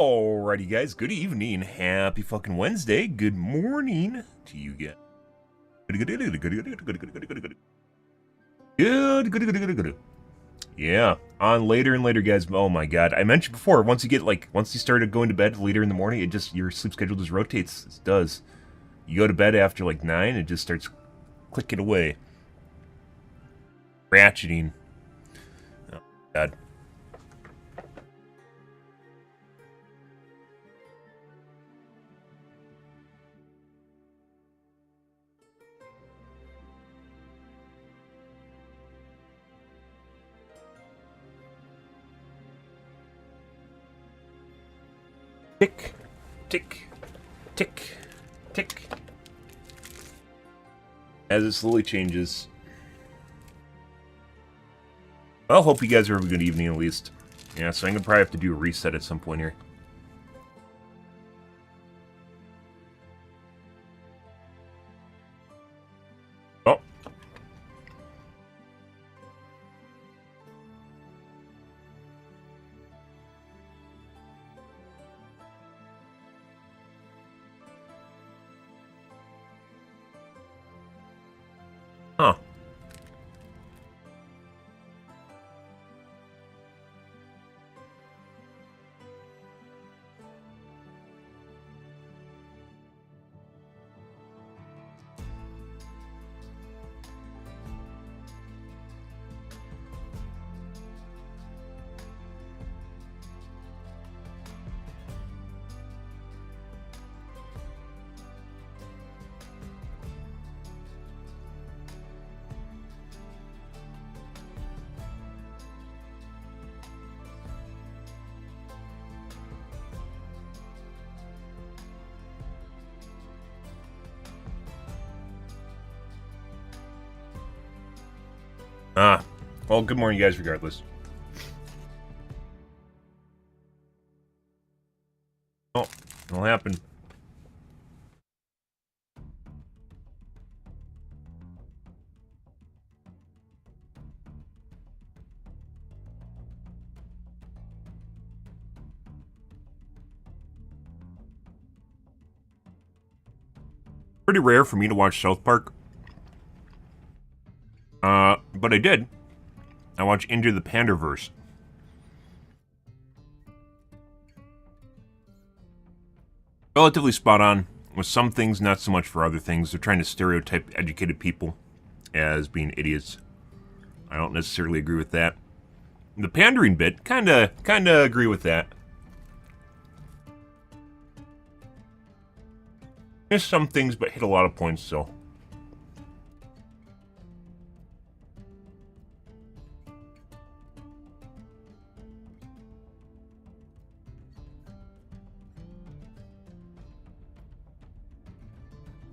Alrighty, guys. Good evening. Happy fucking Wednesday. Good morning to you guys. Good. Yeah. On later and later, guys. Oh my god. I mentioned before, once you started going to bed later in the morning, your sleep schedule just rotates. It does. You go to bed after like 9, it just starts clicking away. Ratcheting. Oh god. Tick, tick, tick, tick. As it slowly changes. Well, hope you guys are having a good evening at least. Yeah, so I'm gonna probably have to do a reset at some point here. Oh. Huh. Well, good morning, guys, regardless. Oh, it'll happen. Pretty rare for me to watch South Park. But I did. I watched Into the Panderverse. Relatively spot on. With some things, not so much for other things. They're trying to stereotype educated people as being idiots. I don't necessarily agree with that. The pandering bit, kinda agree with that. Missed some things, but hit a lot of points, so.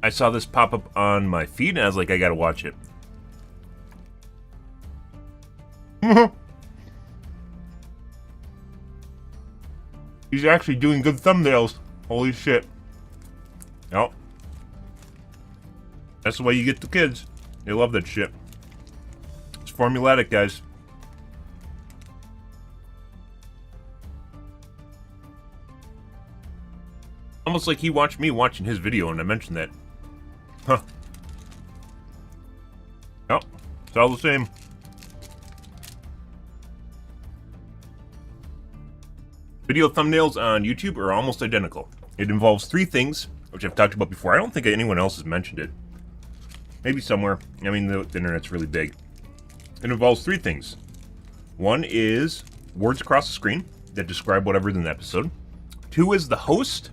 I saw this pop up on my feed, and I was like, I gotta watch it. He's actually doing good thumbnails. Holy shit. Yep. That's the way you get the kids. They love that shit. It's formulatic, guys. Almost like he watched me watching his video, and I mentioned that. Huh. Yep. It's all the same. Video thumbnails on YouTube are almost identical. It involves 3 things, which I've talked about before. I don't think anyone else has mentioned it. Maybe somewhere. I mean, the internet's really big. It involves 3 things. One is words across the screen that describe whatever's in the episode. 2 is the host,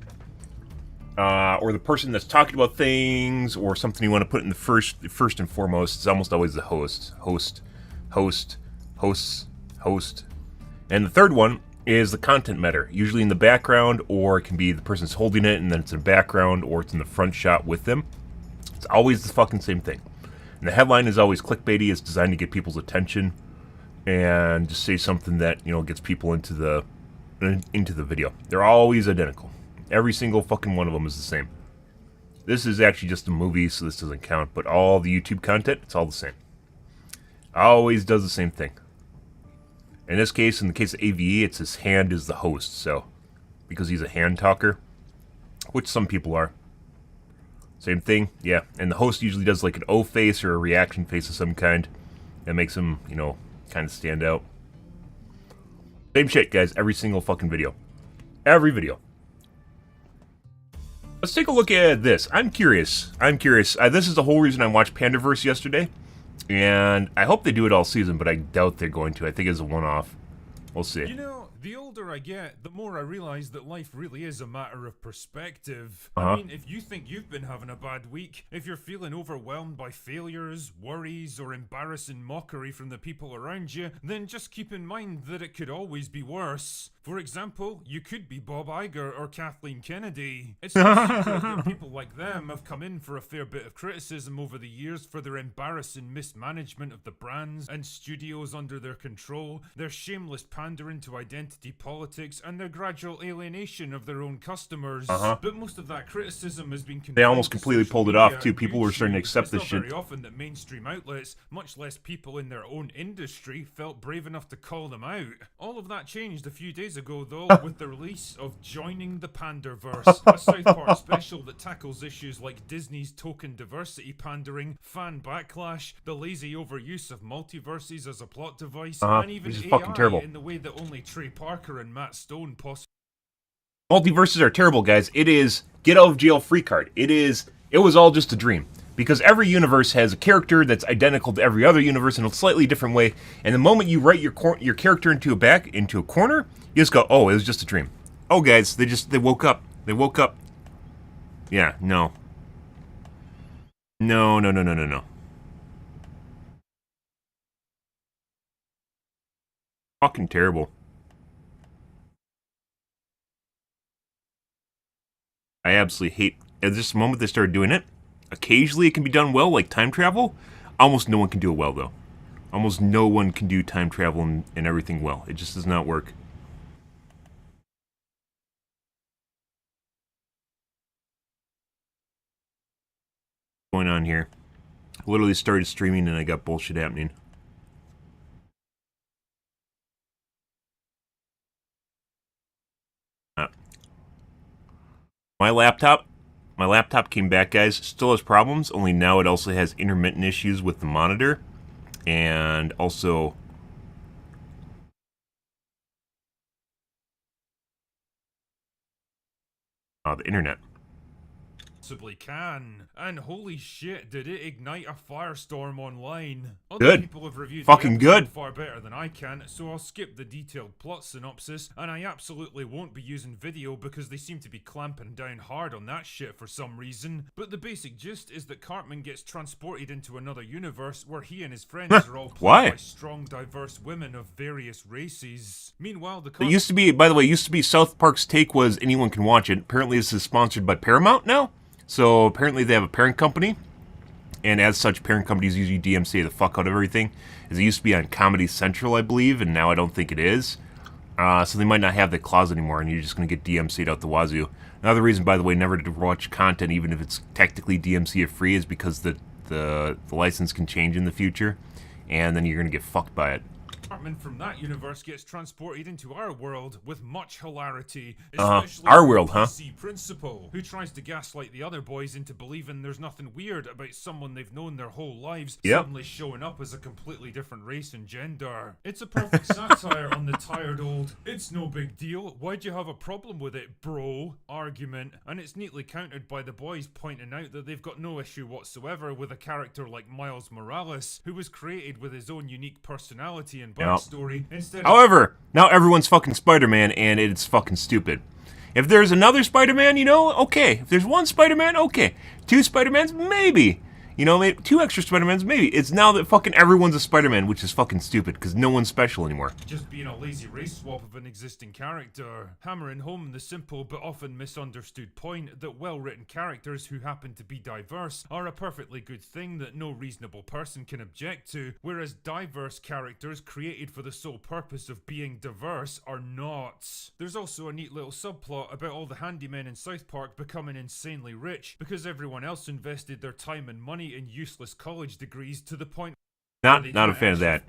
or the person that's talking about things, or something you want to put in the first and foremost. It's almost always the host. Hosts. And the third one is the content matter, usually in the background, or it can be the person's holding it and then it's in the background, or it's in the front shot with them. It's always the fucking same thing. And the headline is always clickbaity. It's designed to get people's attention and just say something that, gets people into the video. They're always identical. Every single fucking one of them is the same. This is actually just a movie, so this doesn't count, but all the YouTube content, it's all the same. Always does the same thing. In this case, in the case of AVE, it's his hand is the host, so because he's a hand talker, which some people are. Same thing, yeah. And the host usually does like an O face or a reaction face of some kind that makes him, you know, kind of stand out. Same shit, guys, every single fucking video. Every video. Let's take a look at this. I'm curious. This is the whole reason I watched Pandaverse yesterday. And I hope they do it all season, but I doubt they're going to. I think it's a one-off. We'll see. You know, the older I get, the more I realize that life really is a matter of perspective. I mean, if you think you've been having a bad week, if you're feeling overwhelmed by failures, worries, or embarrassing mockery from the people around you, then just keep in mind that it could always be worse. For example, you could be Bob Iger or Kathleen Kennedy. It's no secret that people like them have come in for a fair bit of criticism over the years for their embarrassing mismanagement of the brands and studios under their control, their shameless pandering to identity politics, and their gradual alienation of their own customers. But most of that criticism has been They almost completely pulled it off, too. People were starting to accept this shit. It's not very often that mainstream outlets, much less people in their own industry, felt brave enough to call them out. All of that changed a few days ago, though, with the release of Joining the Pandaverse, a South Park special that tackles issues like Disney's token diversity pandering, fan backlash, the lazy overuse of multiverses as a plot device, and even AI in the way that only Trey Parker and Matt Stone possibly. Multiverses are terrible, guys. It is get out of jail free card. It was all just a dream. Because every universe has a character that's identical to every other universe in a slightly different way, and the moment you write your character into a corner, you just go, oh, it was just a dream. Oh, guys, they woke up. They woke up. Yeah, no. No. Fucking terrible. I absolutely hate, at this moment they started doing it. Occasionally it can be done well, like time travel. Almost no one can do it well, though. Almost no one can do time travel and everything well. It just does not work. What's going on here? I literally started streaming and I got bullshit happening. My laptop came back, guys. Still has problems, only now it also has intermittent issues with the monitor. And also the internet. Possibly can. And holy shit, did it ignite a firestorm online. Good. People have reviewed fucking good. Far better than I can, so I'll skip the detailed plot synopsis, and I absolutely won't be using video because they seem to be clamping down hard on that shit for some reason. But the basic gist is that Cartman gets transported into another universe where he and his friends are all played by strong, diverse women of various races. Meanwhile, it used to be, by the way, South Park's take was anyone can watch it. Apparently this is sponsored by Paramount now. So apparently they have a parent company, and as such, parent companies usually DMCA the fuck out of everything. As it used to be on Comedy Central, I believe, and now I don't think it is. So they might not have that clause anymore, and you're just going to get DMCA'd out the wazoo. Another reason, by the way, never to watch content, even if it's technically DMCA free, is because the license can change in the future, and then you're going to get fucked by it. Cartman from that universe gets transported into our world with much hilarity, especially our world, Principal, who tries to gaslight the other boys into believing there's nothing weird about someone they've known their whole lives suddenly showing up as a completely different race and gender. It's a perfect satire on the tired old "it's no big deal, why'd you have a problem with it, bro" argument, and it's neatly countered by the boys pointing out that they've got no issue whatsoever with a character like Miles Morales, who was created with his own unique personality and backstory. However, now everyone's fucking Spider-Man, and it's fucking stupid. If there's another Spider-Man, okay. If there's one Spider-Man, okay. Two Spider-Mans, maybe. Maybe two extra Spider-Mans, maybe. It's now that fucking everyone's a Spider-Man, which is fucking stupid, because no one's special anymore. Just being a lazy race swap of an existing character, hammering home the simple but often misunderstood point that well-written characters who happen to be diverse are a perfectly good thing that no reasonable person can object to, whereas diverse characters created for the sole purpose of being diverse are not. There's also a neat little subplot about all the handymen in South Park becoming insanely rich because everyone else invested their time and money in useless college degrees to the point not a fan of that.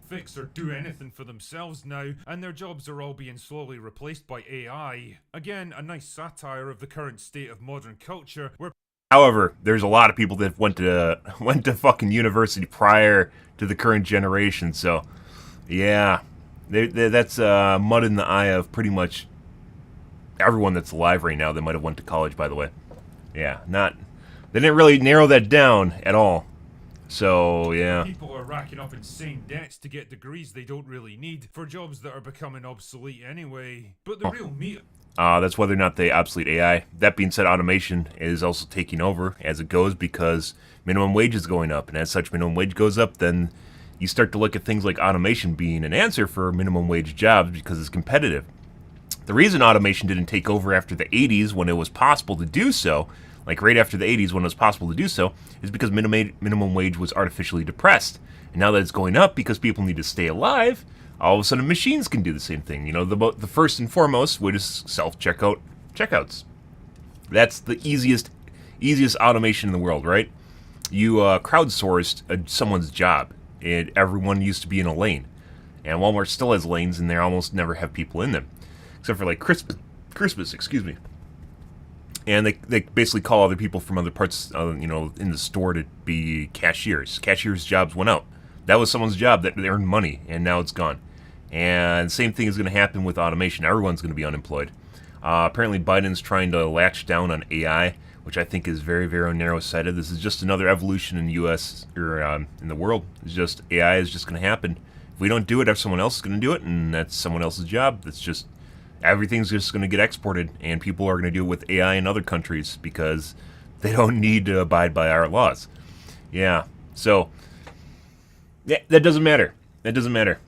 fix or do anything for themselves now, and their jobs are all being slowly replaced by AI. Again, a nice satire of the current state of modern culture, where However, there's a lot of people that went to fucking university prior to the current generation, so yeah, that's mud in the eye of pretty much everyone that's alive right now that might have went to college. By the way, yeah, they didn't really narrow that down at all. So yeah, people are racking up insane debts to get degrees they don't really need for jobs that are becoming obsolete anyway. But the real meat. That's whether or not they obsolete AI. That being said, automation is also taking over as it goes because minimum wage is going up, and as such, minimum wage goes up, then you start to look at things like automation being an answer for minimum wage jobs because it's competitive. The reason automation didn't take over after the 80s when it was possible to do so, like right after the 80s when it was possible to do so, is because minimum wage was artificially depressed. And now that it's going up because people need to stay alive, all of a sudden machines can do the same thing. You know, the first and foremost would is self-checkouts. That's the easiest automation in the world, right? You crowdsourced someone's job, and everyone used to be in a lane. And Walmart still has lanes, and they almost never have people in them. Except for, like, Christmas, excuse me. And they basically call other people from other parts, in the store to be cashiers. Cashiers' jobs went out. That was someone's job that earned money, and now it's gone. And same thing is going to happen with automation. Everyone's going to be unemployed. Apparently, Biden's trying to latch down on AI, which I think is very, very narrow-sighted. This is just another evolution in the U.S. or in the world. It's just AI is just going to happen. If we don't do it, someone else is going to do it, and that's someone else's job. That's just everything's just going to get exported, and people are going to do it with AI in other countries because they don't need to abide by our laws. Yeah, so yeah, that doesn't matter. That doesn't matter.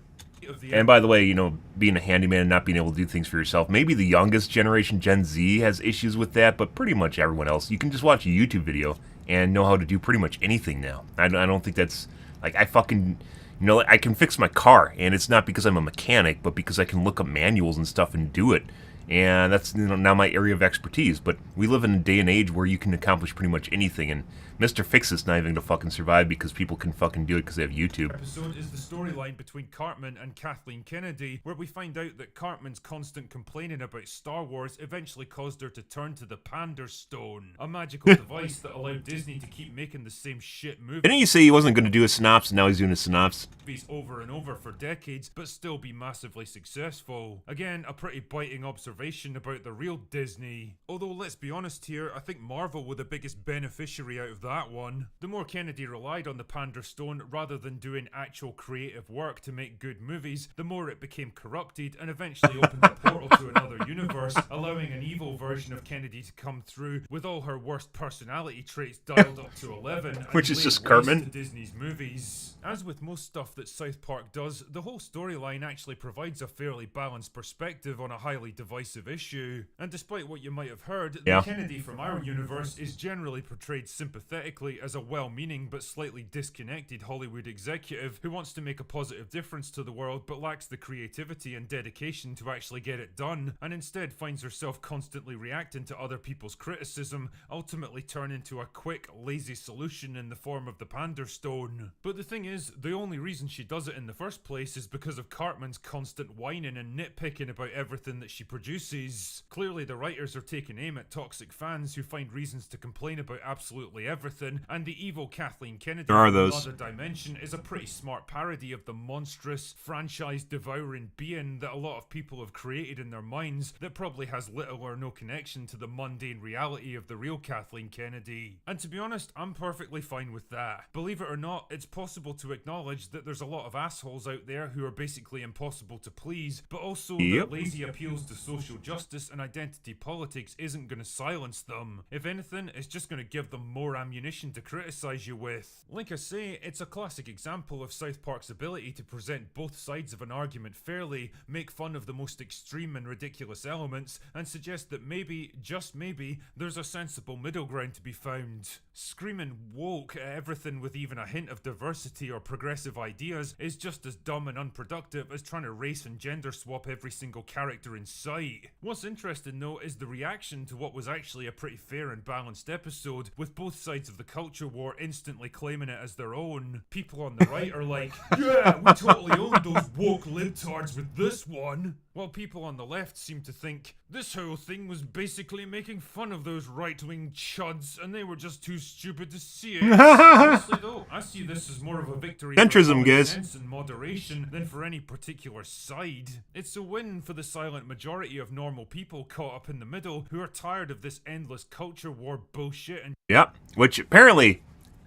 And by the way, being a handyman and not being able to do things for yourself, maybe the youngest generation, Gen Z, has issues with that, but pretty much everyone else. You can just watch a YouTube video and know how to do pretty much anything now. I don't think that's, like, I fucking, I can fix my car, and it's not because I'm a mechanic, but because I can look up manuals and stuff and do it. And that's now my area of expertise. But we live in a day and age where you can accomplish pretty much anything, and Mr. Fix-It's not even going to fucking survive because people can fucking do it because they have YouTube. Episode is the storyline between Cartman and Kathleen Kennedy, where we find out that Cartman's constant complaining about Star Wars eventually caused her to turn to the Pander Stone, a magical device that allowed Disney to keep making the same shit movies. Didn't he say he wasn't going to do a synopsis, and now he's doing a synopsis? Over and over for decades, but still be massively successful. Again, a pretty biting observation about the real Disney. Although, let's be honest here, I think Marvel were the biggest beneficiary out of that one. The more Kennedy relied on the Pander Stone rather than doing actual creative work to make good movies, the more it became corrupted and eventually opened a portal to another universe, allowing an evil version of Kennedy to come through with all her worst personality traits dialed up to 11, which is just Cartman. To Disney's movies. As with most stuff that South Park does, the whole storyline actually provides a fairly balanced perspective on a highly divisive issue. And despite what you might have heard, the Kennedy from our universe is generally portrayed sympathetically as a well-meaning but slightly disconnected Hollywood executive who wants to make a positive difference to the world but lacks the creativity and dedication to actually get it done, and instead finds herself constantly reacting to other people's criticism, ultimately turning to a quick, lazy solution in the form of the Pander Stone. But the thing is, the only reason she does it in the first place is because of Cartman's constant whining and nitpicking about everything that she produces. Clearly the writers are taking aim at toxic fans who find reasons to complain about absolutely everything, and the evil Kathleen Kennedy from another dimension is a pretty smart parody of the monstrous, franchise-devouring being that a lot of people have created in their minds that probably has little or no connection to the mundane reality of the real Kathleen Kennedy. And to be honest, I'm perfectly fine with that. Believe it or not, it's possible to acknowledge that there's a lot of assholes out there who are basically impossible to please, but also that lazy appeals to social justice and identity politics isn't going to silence them. If anything, it's just going to give them more ammunition to criticize you with. Like I say, it's a classic example of South Park's ability to present both sides of an argument fairly, make fun of the most extreme and ridiculous elements, and suggest that maybe, just maybe, there's a sensible middle ground to be found. Screaming woke at everything with even a hint of diversity or progressive ideas is just as dumb and unproductive as trying to race and gender swap every single character in sight. right. What's interesting though is the reaction to what was actually a pretty fair and balanced episode, with both sides of the culture war instantly claiming it as their own. People on the right are like, yeah, we totally owned those woke libtards with this one. While people on the left seem to think, this whole thing was basically making fun of those right-wing chuds and they were just too stupid to see it. Honestly though, I see this as more of a victory Centrism, for guys. sense and moderation than for any particular side. It's a win for the silent majority of normal people caught up in the middle who are tired of this endless culture war bullshit and Yep, which apparently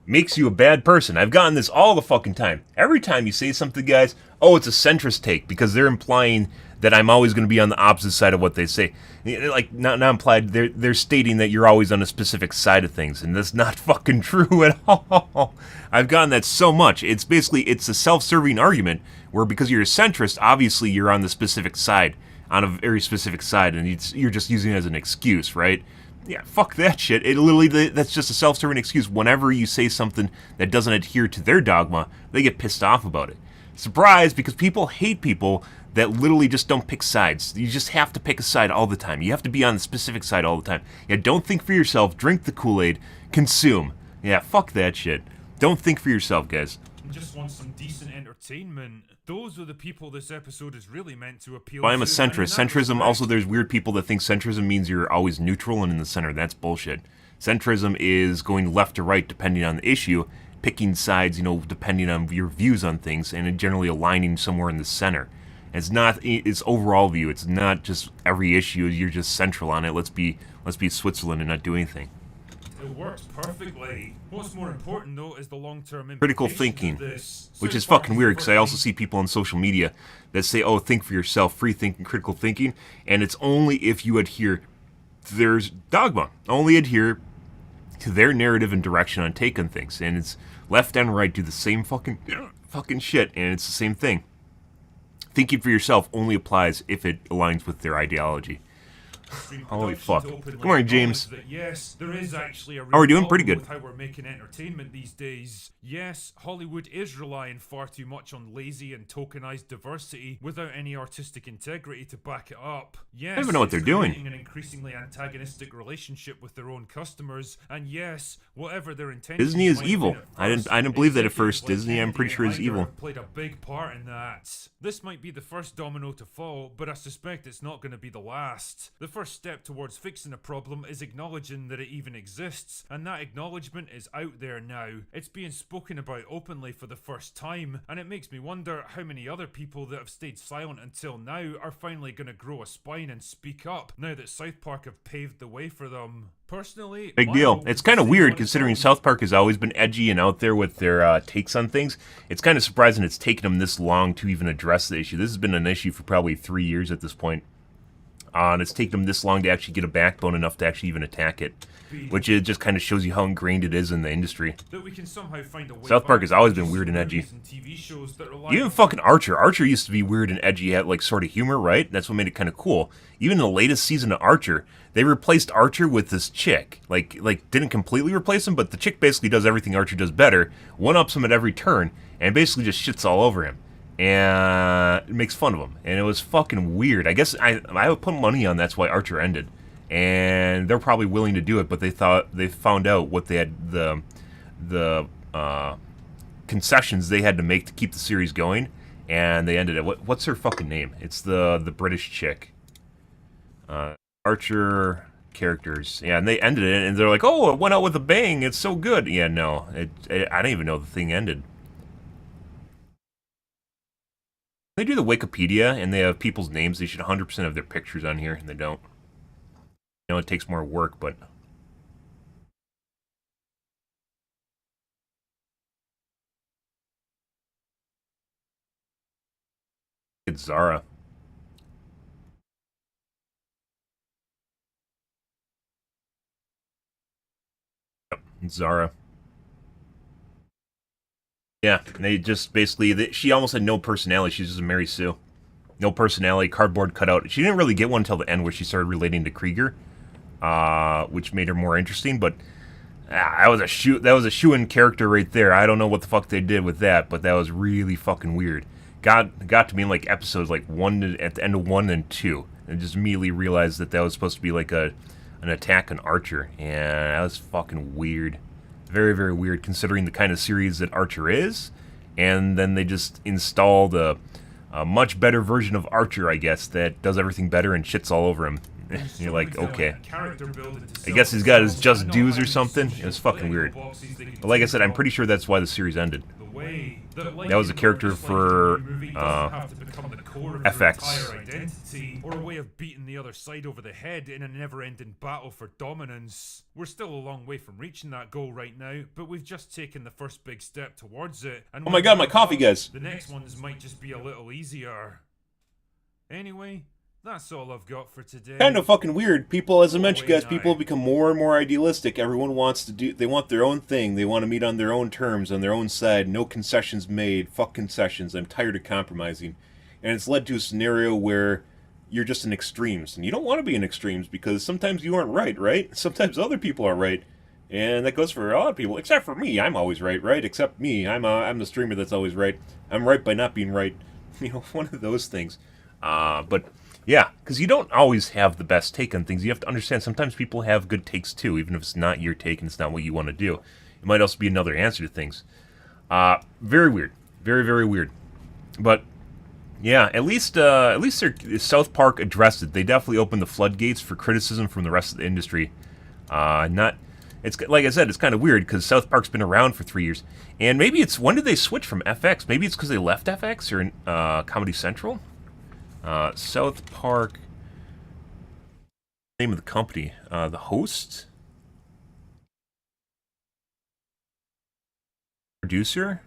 makes you a bad person. I've gotten this all the fucking time. Every time you say something, guys, oh, it's a centrist take, because they're implying that I'm always going to be on the opposite side of what they say. Like, not implied, they're stating that you're always on a specific side of things, and that's not fucking true at all. I've gotten that so much. It's basically, it's a self-serving argument, where because you're a centrist, obviously you're on the specific side, on a very specific side, and you're just using it as an excuse, right? Yeah, fuck that shit. It literally, that's just a self-serving excuse. Whenever you say something that doesn't adhere to their dogma, they get pissed off about it. Surprise, because people hate people that literally just don't pick sides. You just have to pick a side all the time. You have to be on the specific side all the time. Yeah, don't think for yourself. Drink the Kool-Aid. Consume. Yeah, fuck that shit. Don't think for yourself, guys. just want some decent entertainment. Those are the people this episode is really meant to appeal Well, to. I'm a centrist. Centrism, Respect, also, there's weird people that think centrism means you're always neutral and in the center. That's bullshit. Centrism is going left to right depending on the issue, picking sides, you know, depending on your views on things, and generally aligning somewhere in the center. It's not, it's overall view. It's not just every issue, you're just central on it. Let's be Switzerland and not do anything. It works perfectly. What's more important, though, is the long-term Critical thinking, which is fucking weird, because I also see people on social media that say, oh, think for yourself, free thinking, critical thinking, and it's only if you adhere to their dogma, only adhere to their narrative and direction on take on things, and it's left and right do the same fucking shit, and it's the same thing. Thinking for yourself only applies if it aligns with their ideology. Holy fuck. Good morning, James. Yes, there is actually a How are we doing? Pretty good. with how we're making entertainment these days. Yes, Hollywood is relying far too much on lazy and tokenized diversity without any artistic integrity to back it up. Yes, I don't even know what they're it's doing. creating an increasingly antagonistic relationship with their own customers, and yes, whatever their intentions Disney is might have been evil. at first, I didn't believe that at executives first. like Disney, I'm pretty Kennedy sure, and is Iger evil. played a big part in that. This might be the first domino to fall, but I suspect it's not going to be the last. The first step towards fixing a problem is acknowledging that it even exists, and that acknowledgement is out there now. It's being spoken about openly for the first time, and it makes me wonder how many other people that have stayed silent until now are finally going to grow a spine and speak up, now that South Park have paved the way for them. Personally, Big my deal. hope It's is kind to of see weird on its considering own. South Park has always been edgy and out there with their takes on things. It's kind of surprising it's taken them this long to even address the issue. This has been an issue for probably 3 years at this point. And it's taken them this long to actually get a backbone enough to actually even attack it. Which it just kind of shows you how ingrained it is in the industry. That we can somehow find a way South Park back has always to been weird and edgy. movies and TV shows that rely Even on fucking Archer. Archer used to be weird and edgy, had like sort of humor, right? That's what made it kind of cool. Even in the latest season of Archer, they replaced Archer with this chick. Like didn't completely replace him, but the chick basically does everything Archer does better, one-ups him at every turn, and basically just shits all over him. And makes fun of him. And it was fucking weird. I guess I would put money on that's why Archer ended. And they're probably willing to do it, but they found out what they had the concessions they had to make to keep the series going, and they ended it. What's her fucking name? It's the British chick. Archer characters. Yeah, and they ended it, and they're like, oh, it went out with a bang. It's so good. Yeah, no, I don't even know the thing ended. They do the Wikipedia, and they have people's names. They should 100% have their pictures on here, and they don't. I know it takes more work, but... It's Zara. Yep, it's Zara. Yeah, they just basically... she almost had no personality. She's just a Mary Sue. No personality, cardboard cutout. She didn't really get one until the end where she started relating to Krieger, which made her more interesting, but that was a shoo-in character right there. I don't know what the fuck they did with that, but that was really fucking weird. Got to me in like episodes like at the end of 1 and 2. and just immediately realized that that was supposed to be like an attack on Archer, and that was fucking weird. Very, very weird, considering the kind of series that Archer is. And then they just installed a much better version of Archer, I guess, that does everything better and shits all over him. You're like, okay. I guess he's got his just dues or something. It was fucking weird. But like I said, I'm pretty sure that's why the series ended. That was a character for FX. Or a way of beating the other side over the head in a never-ending battle for dominance. We're still a long way from reaching that goal right now, but we've just taken the first big step towards it. And oh my god, my coffee, guys! The next ones might just be a little easier. Anyway, that's all I've got for today. Kind of fucking weird. People, as I mentioned, guys, people become more and more idealistic. Everyone wants to do, they want their own thing. They want to meet on their own terms, on their own side. No concessions made. Fuck concessions. I'm tired of compromising. And it's led to a scenario where you're just in extremes. And you don't want to be in extremes because sometimes you aren't right, right? Sometimes other people are right. And that goes for a lot of people, except for me. I'm always right, right? Except me. I'm the streamer that's always right. I'm right by not being right. You know, one of those things. But... yeah, because you don't always have the best take on things. You have to understand sometimes people have good takes too, even if it's not your take and it's not what you want to do. It might also be another answer to things. Very weird. Very, very weird. But, yeah, at least South Park addressed it. They definitely opened the floodgates for criticism from the rest of the industry. It's like I said, it's kind of weird because South Park's been around for 3 years. And maybe it's, when did they switch from FX? Maybe it's because they left FX or Comedy Central? South Park, name of the company, the host, producer,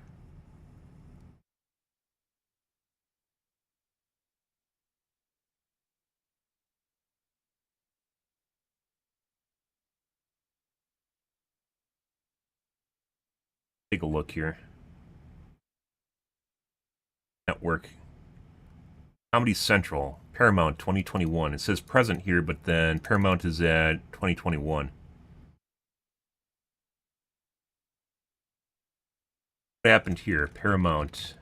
take a look here, network. Comedy Central, Paramount 2021. It says present here, but then Paramount is at 2021. What happened here? Paramount.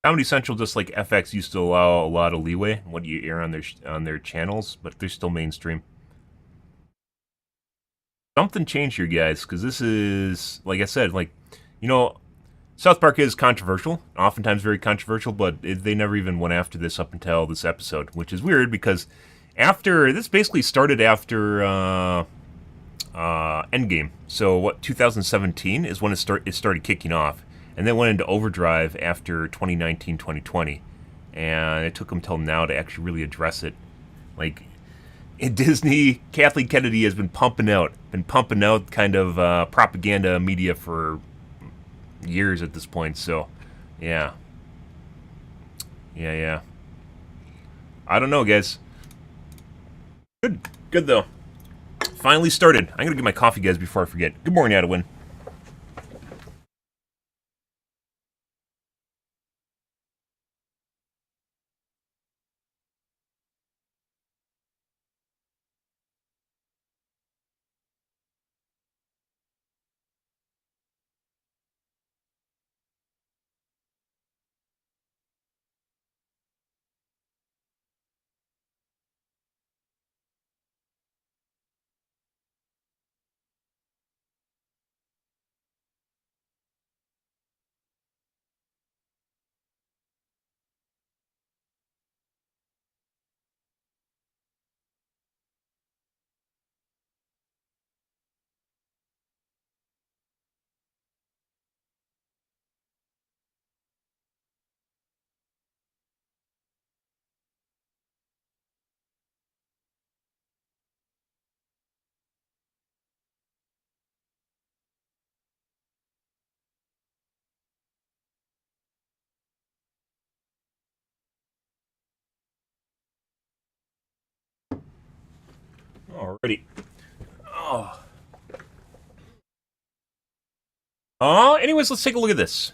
Comedy Central, just like FX, used to allow a lot of leeway in what you air on their channels, but they're still mainstream. Something changed here, guys, because this is, like I said, like, you know, South Park is controversial, oftentimes very controversial, but they never even went after this up until this episode, which is weird because this basically started after Endgame. So what, 2017 is when it started kicking off. And then went into overdrive after 2019-2020. And it took them till now to actually really address it. Like, in Disney, Kathleen Kennedy has been pumping out kind of propaganda media for years at this point. So, yeah. Yeah. I don't know, guys. Good though. Finally started. I'm gonna get my coffee, guys, before I forget. Good morning, Adwin. Alrighty. Anyways, let's take a look at this.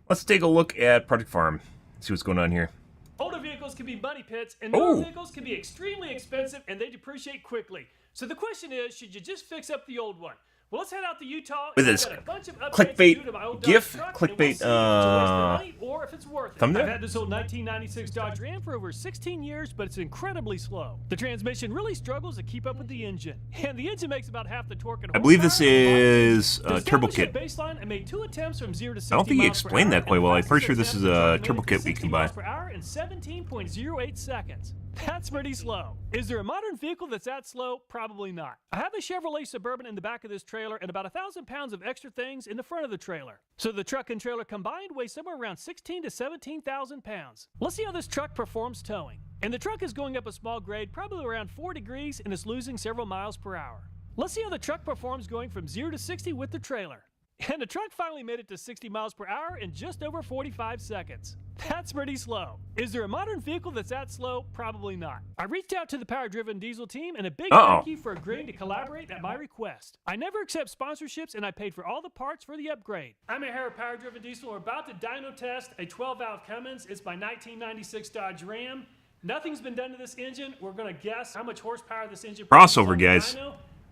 Let's take a look at Project Farm. See what's going on here. Motor vehicles vehicles can be money pits, and newer vehicles can be extremely expensive and they depreciate quickly. So the question is, should you just fix up the old one? Well, let's head out to Utah. With this clickbait GIF, clickbait or if it's worth it. thumbnail? I've had this old 1996 Dodge Ram for over 16 years, but it's incredibly slow. The transmission really struggles to keep up with the engine, and the engine makes about half the torque. I believe this is a turbo kit. Baseline, I made 2 attempts from 0 to 60 I don't think he miles per explained hour, that quite and well. the I'm pretty sure this fastest is a attempt turbo made it kit to we 60 can buy. miles per hour in 17.08 seconds. That's pretty slow. Is there a modern vehicle that's that slow? Probably not. I have a Chevrolet Suburban in the back of this trailer and about 1,000 pounds of extra things in the front of the trailer. So the truck and trailer combined weigh somewhere around 16 to 17,000 pounds. Let's see how this truck performs towing. And the truck is going up a small grade, probably around 4 degrees, and is losing several miles per hour. Let's see how the truck performs going from 0 to 60 with the trailer. And the truck finally made it to 60 miles per hour in just over 45 seconds. That's pretty slow. Is there a modern vehicle that's that slow? Probably not. I reached out to the power-driven diesel team, and a big thank you for agreeing to collaborate at my request. I never accept sponsorships, and I paid for all the parts for the upgrade. I'm here at power-driven diesel. We're about to dyno test a 12-valve Cummins. It's my 1996 Dodge Ram. Nothing's been done to this engine. We're going to guess how much horsepower this engine Crossover, guys.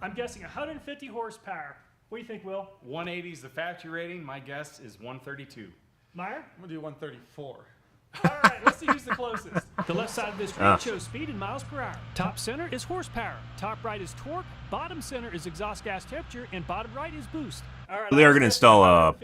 I'm guessing 150 horsepower. What do you think, Will? 180 is the factory rating. My guess is 132. Meyer? I'm gonna do 134. All right, let's see who's the closest. The left side of this screen shows speed in miles per hour. Top center is horsepower. Top right is torque. Bottom center is exhaust gas temperature, and bottom right is boost. All right, They are going to install a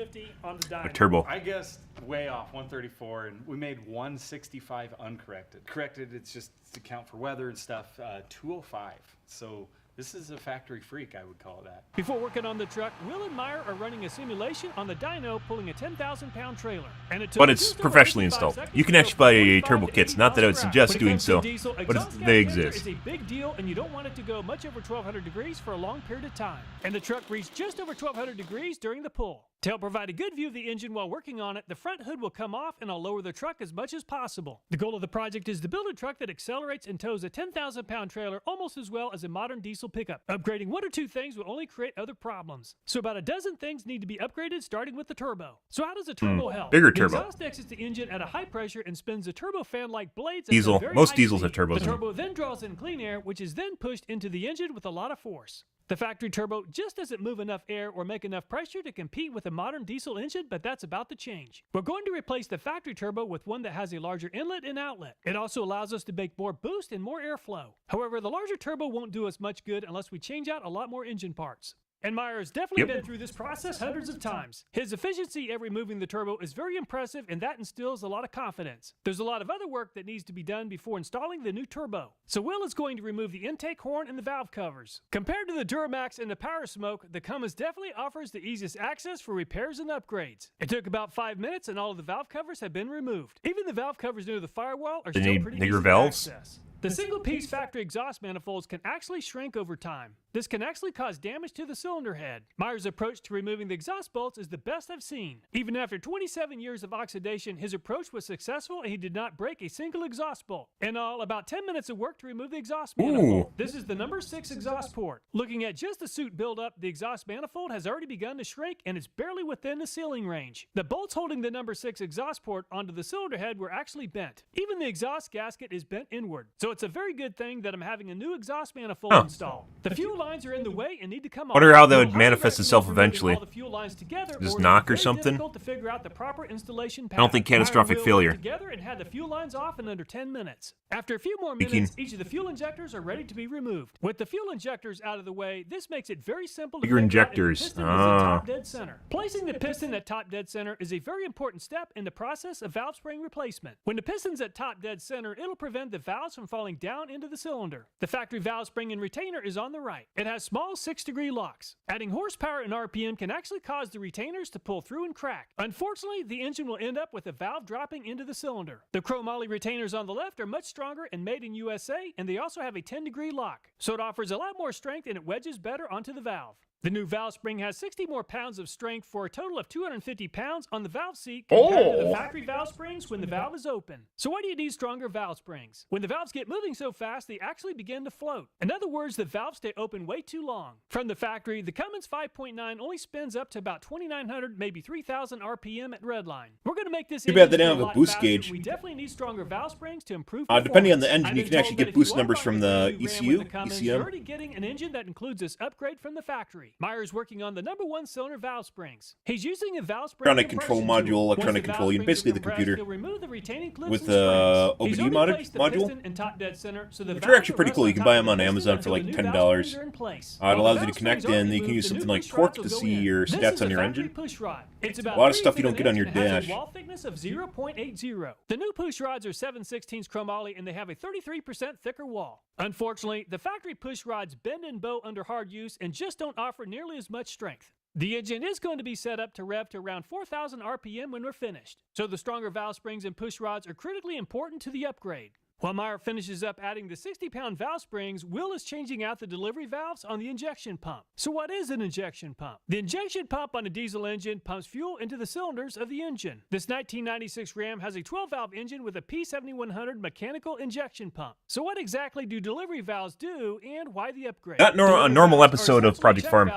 turbo. I guessed way off, 134, and we made 165 uncorrected. Corrected, it's just to count for weather and stuff, 205. So this is a factory freak, I would call that. Before working on the truck, Will and Meyer are running a simulation on the dyno pulling a 10,000-pound trailer. And it took But it's professionally installed. You can actually buy turbo kits. Not that I would suggest doing so, but they exist. It's a big deal, and you don't want it to go much over 1,200 degrees for a long period of time. And the truck reached just over 1,200 degrees during the pull. To help provide a good view of the engine while working on it, the front hood will come off and I'll lower the truck as much as possible. The goal of the project is to build a truck that accelerates and tows a 10,000-pound trailer almost as well as a modern diesel pickup. Upgrading 1 or 2 things will only create other problems. So about a dozen things need to be upgraded, starting with the turbo. So how does a turbo help? Bigger The turbo. exhaust exits the engine at a high pressure and spins the turbo fan-like blades at Diesel. a very Most high diesels speed. have turbos The in them. turbo then draws in clean air, which is then pushed into the engine with a lot of force. The factory turbo just doesn't move enough air or make enough pressure to compete with a modern diesel engine, but that's about to change. We're going to replace the factory turbo with one that has a larger inlet and outlet. It also allows us to make more boost and more airflow. However, the larger turbo won't do us much good unless we change out a lot more engine parts. And Meyer has definitely been through this process hundreds of times. His efficiency at removing the turbo is very impressive, and that instills a lot of confidence. There's a lot of other work that needs to be done before installing the new turbo. So Will is going to remove the intake horn and the valve covers. Compared to the Duramax and the Power Smoke, the Cummins definitely offers the easiest access for repairs and upgrades. It took about 5 minutes and all of the valve covers have been removed. Even the valve covers near the firewall are still pretty easy to access. The single-piece factory exhaust manifolds can actually shrink over time. This can actually cause damage to the cylinder head. Meyer's approach to removing the exhaust bolts is the best I've seen. Even after 27 years of oxidation, his approach was successful and he did not break a single exhaust bolt. In all, about 10 minutes of work to remove the exhaust manifold. This is the number 6 exhaust port. Looking at just the suit buildup, the exhaust manifold has already begun to shrink and it's barely within the sealing range. The bolts holding the number 6 exhaust port onto the cylinder head were actually bent. Even the exhaust gasket is bent inward. So it's a very good thing that I'm having a new exhaust manifold installed. The fuel lines are in the way and need to come off. Wonder how that would manifest itself eventually. All the fuel lines together, Just or knock or it's very something? difficult to figure out the proper installation path. I don't think catastrophic Meyer failure. worked together and had the fuel lines off in under 10 minutes. After a few more minutes, each of the fuel injectors are ready to be removed. With the fuel injectors out of the way, this makes it very simple to Bigger figure out if the injectors. piston is at top dead center. Placing the piston at top dead center is a very important step in the process of valve spring replacement. When the piston's at top dead center, it'll prevent the valves from falling down into the cylinder. The factory valve spring and retainer is on the right. It has small 6-degree locks. Adding horsepower and RPM can actually cause the retainers to pull through and crack. Unfortunately, the engine will end up with a valve dropping into the cylinder. The chromoly retainers on the left are much stronger and made in USA, and they also have a 10-degree lock, so it offers a lot more strength and it wedges better onto the valve. The new valve spring has 60 more pounds of strength for a total of 250 pounds on the valve seat compared to the factory valve springs when the valve is open. So why do you need stronger valve springs? When the valves get get moving so fast they actually begin to float. In other words, the valves stay open way too long. From the factory, the Cummins 5.9 only spins up to about 2,900, maybe 3,000 RPM at redline. We're going to make this Too bad they engine don't go have a lot boost faster. gauge. We definitely need stronger valve springs to improve Depending on the performance. engine, you I've can been actually told get that if boost you are numbers buying from a the brand new Ram ECU, with the Cummins, ECM. You're already getting an engine that includes this upgrade from the factory. Meyer's working on the #1 cylinder valve springs. He's using a valve spring Electronic control compression module, tool. electronic Once the control, valve basically springs the are compressed, computer he'll remove the retaining clips with and springs. the He's OBD already placed the module. piston in top dead center, so the Which are valves actually will pretty rest cool. on You can top buy of them on the piston Amazon for until like the new $10. valve springs are in place. It While the allows you valve to connect springs are in, then you can removed, use the something new like push torque rods will to go see in. your This stats is on a your factory engine. push rod. It's about A lot of 3 stuff you feet don't in get on length your and has a dash. wall thickness of 0.80. The new push rods are 7/16 chromoly and they have a 33% thicker wall. Unfortunately, the factory push rods bend and bow under hard use and just don't offer nearly as much strength. The engine is going to be set up to rev to around 4,000 RPM when we're finished, so the stronger valve springs and push rods are critically important to the upgrade. While Meyer finishes up adding the 60-pound valve springs, Will is changing out the delivery valves on the injection pump. So what is an injection pump? The injection pump on a diesel engine pumps fuel into the cylinders of the engine. This 1996 Ram has a 12-valve engine with a P7100 mechanical injection pump. So what exactly do delivery valves do and why the upgrade? Not a normal episode of Project Farm.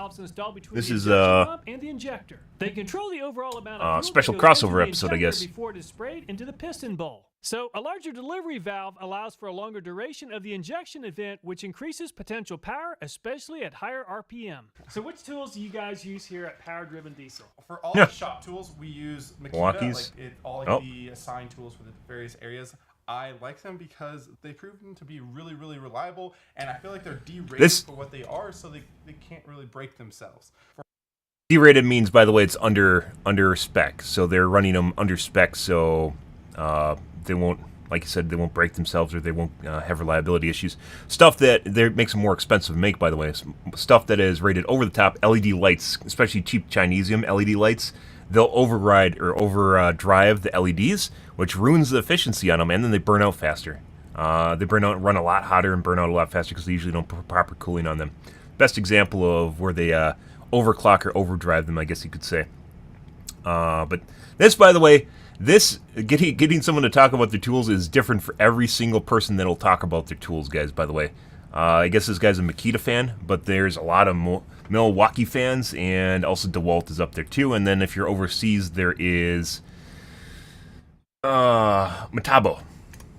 This is and the injector. They control the overall amount of fuel special that goes into crossover the episode, I injector guess. before it is sprayed into the piston bowl. So, a larger delivery valve allows for a longer duration of the injection event, which increases potential power, especially at higher RPM. So, which tools do you guys use here at Power Driven Diesel? For all the shop tools, we use Makita, Milwaukee's. all the assigned tools for the various areas. I like them because they've proven to be really, really reliable, and I feel like they're derated for what they are, so they can't really break themselves. Derated means, by the way, it's under spec. So they're running them under spec, so they won't, like you said, they won't break themselves or they won't have reliability issues. Stuff that makes them more expensive to make, by the way. Stuff that is rated over the top, LED lights, especially cheap Chinesium LED lights, they'll override or overdrive the LEDs, which ruins the efficiency on them, and then they burn out faster. They run a lot hotter and burn out a lot faster because they usually don't put proper cooling on them. Best example of where they overclock or overdrive them, I guess you could say. But this, by the way, getting someone to talk about their tools is different for every single person that'll talk about their tools, guys, by the way. I guess this guy's a Makita fan, but there's a lot of Milwaukee fans, and also DeWalt is up there too. And then if you're overseas, there is Metabo.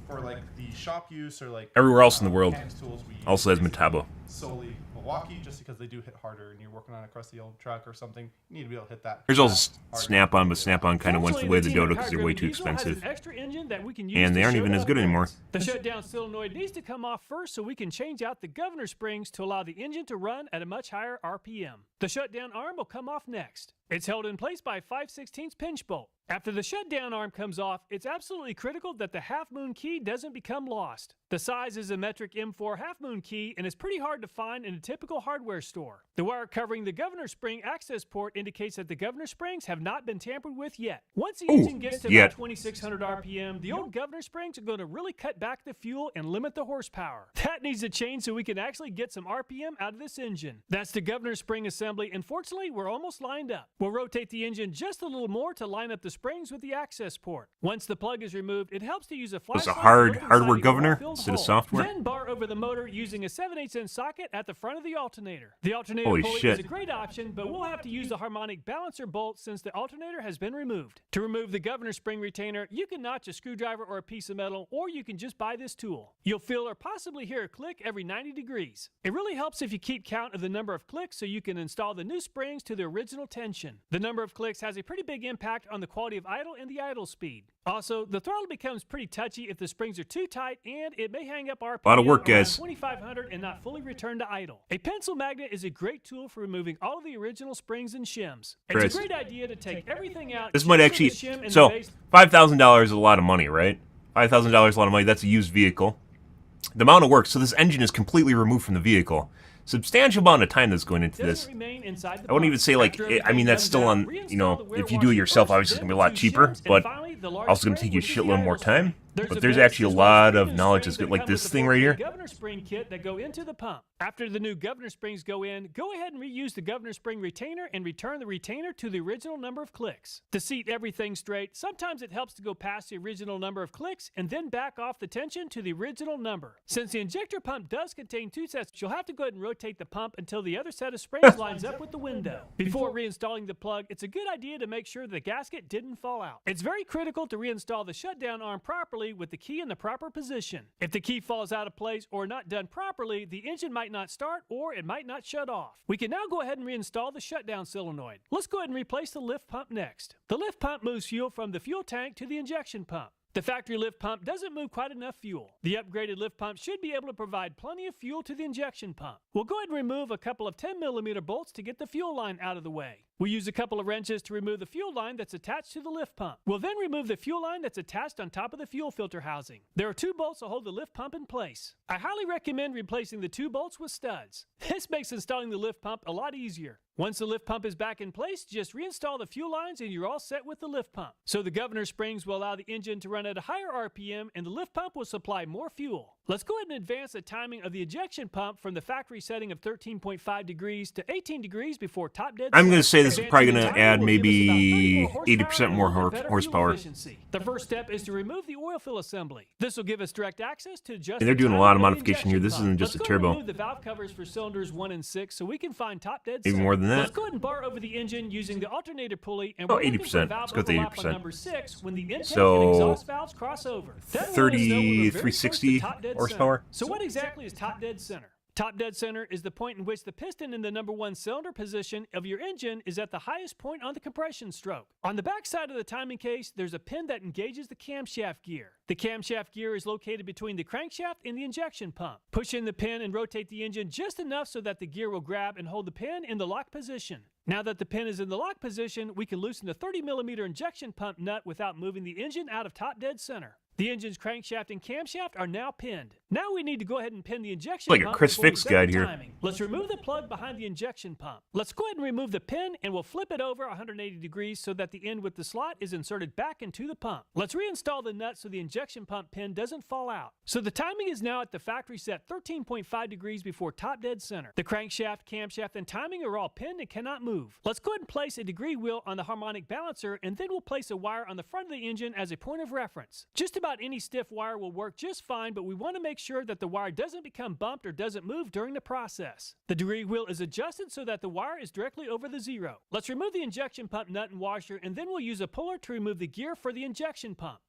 For like the shop use or like Everywhere else in the world hand tools, we also has use Metabo. solely Milwaukee, just because they do hit harder, and you're working on a crusty old truck or something, you need to be able to hit that. There's also harder. Snap-on, but Snap-on kind of went the way of the Fortunately, dodo team because at they're Power way Driven too Diesel has expensive. an extra engine that we can use And they to aren't show even as good upgrades. anymore. The shutdown solenoid needs to come off first so we can change out the governor springs to allow the engine to run at a much higher RPM. The shutdown arm will come off next. It's held in place by a 5/16 pinch bolt. After the shutdown arm comes off, it's absolutely critical that the half-moon key doesn't become lost. The size is a metric M4 half-moon key and is pretty hard to find in a typical hardware store. The wire covering the governor spring access port indicates that the governor springs have not been tampered with yet. Once the engine gets to about 2,600 RPM, the old governor springs are going to really cut back the fuel and limit the horsepower. That needs to change so we can actually get some RPM out of this engine. That's the governor spring assembly, and fortunately, we're almost lined up. We'll rotate the engine just a little more to line up the springs with the access port. Once the plug is removed, it helps to use a Was flashlight a hardware to look inside the governor oil-filled instead of hole. software? Then bar over the motor using a 7/8" socket at the front of the alternator. The alternator Holy pulley shit. is a great option, but we'll have to use the harmonic balancer bolt since the alternator has been removed. To remove the governor spring retainer, you can notch a screwdriver or a piece of metal, or you can just buy this tool. You'll feel or possibly hear a click every 90 degrees. It really helps if you keep count of the number of clicks so you can install the new springs to the original tension. The number of clicks has a pretty big impact on the quality of idle and the idle speed. Also, the throttle becomes pretty touchy if the springs are too tight, and it may hang up RPM Lot of work, around guys. 2,500 and not fully return to idle. A pencil magnet is a great tool for removing all of the original springs and shims. It's Chris. a great idea to take everything out. This just might so actually... the shim and So, the base- $5,000 is a lot of money, right? $5,000 is a lot of money. That's a used vehicle. The amount of work, so this engine is completely removed from the vehicle. Substantial amount of time that's going into this. doesn't remain inside the I wouldn't even box. say, like, After I mean, everything that's comes still out, on, reinstall you know, the wear if you do it washer yourself, first, obviously it's then going to be a lot the two cheaper, shims, and but finally, the large also going to spring take you a will do the shitload more idle spring. time. But there's actually a lot of knowledge that's good, like this thing right here. Governor spring kit that go into the pump. After the new governor springs go in, go ahead and reuse the governor spring retainer and return the retainer to the original number of clicks. To seat everything straight, sometimes it helps to go past the original number of clicks and then back off the tension to the original number. Since the injector pump does contain 2 sets, you'll have to go ahead and rotate the pump until the other set of springs lines up with the window. Before reinstalling the plug, it's a good idea to make sure the gasket didn't fall out. It's very critical to reinstall the shutdown arm properly with the key in the proper position. If the key falls out of place or not done properly, the engine might not start or it might not shut off. We can now go ahead and reinstall the shutdown solenoid. Let's go ahead and replace the lift pump next. The lift pump moves fuel from the fuel tank to the injection pump. The factory lift pump doesn't move quite enough fuel. The upgraded lift pump should be able to provide plenty of fuel to the injection pump. We'll go ahead and remove a couple of 10mm bolts to get the fuel line out of the way. We'll use a couple of wrenches to remove the fuel line that's attached to the lift pump. We'll then remove the fuel line that's attached on top of the fuel filter housing. There are 2 bolts to hold the lift pump in place. I highly recommend replacing the 2 bolts with studs. This makes installing the lift pump a lot easier. Once the lift pump is back in place, just reinstall the fuel lines and you're all set with the lift pump. So the governor springs will allow the engine to run at a higher RPM and the lift pump will supply more fuel. Let's go ahead and advance the timing of the ejection pump from the factory setting of 13.5 degrees to 18 degrees before top dead. I'm going to say this is probably going to add maybe 80% more horsepower. The first step is to remove the oil fill assembly. This will give us direct access to adjust. And they're doing a lot of modification here. This isn't just a turbo. Let's remove the valve covers for cylinders 1 and 6 so we can find top dead. Even more than that. Let's go ahead and bar over the engine using the alternator pulley and 80%. Let's go with 80%. Number 6 when the intake So, and exhaust valves cross over. 360 horsepower. So what exactly is top dead center? Top dead center is the point in which the piston in the number 1 cylinder position of your engine is at the highest point on the compression stroke. On the back side of the timing case, there's a pin that engages the camshaft gear. The camshaft gear is located between the crankshaft and the injection pump. Push in the pin and rotate the engine just enough so that the gear will grab and hold the pin in the lock position. Now that the pin is in the lock position, we can loosen the 30mm injection pump nut without moving the engine out of top dead center. The engine's crankshaft and camshaft are now pinned. Now we need to go ahead and pin the injection like pump. A Chris Fix guide here. Let's remove the plug behind the injection pump. Let's go ahead and remove the pin and we'll flip it over 180 degrees so that the end with the slot is inserted back into the pump. Let's reinstall the nut so the injection pump pin doesn't fall out. So the timing is now at the factory set 13.5 degrees before top dead center. The crankshaft, camshaft, and timing are all pinned and cannot move. Let's go ahead and place a degree wheel on the harmonic balancer and then we'll place a wire on the front of the engine as a point of reference. Just about any stiff wire will work just fine, but we want to make sure that the wire doesn't become bumped or doesn't move during the process. The degree wheel is adjusted so that the wire is directly over the 0. Let's remove the injection pump nut and washer and then we'll use a puller to remove the gear for the injection pump.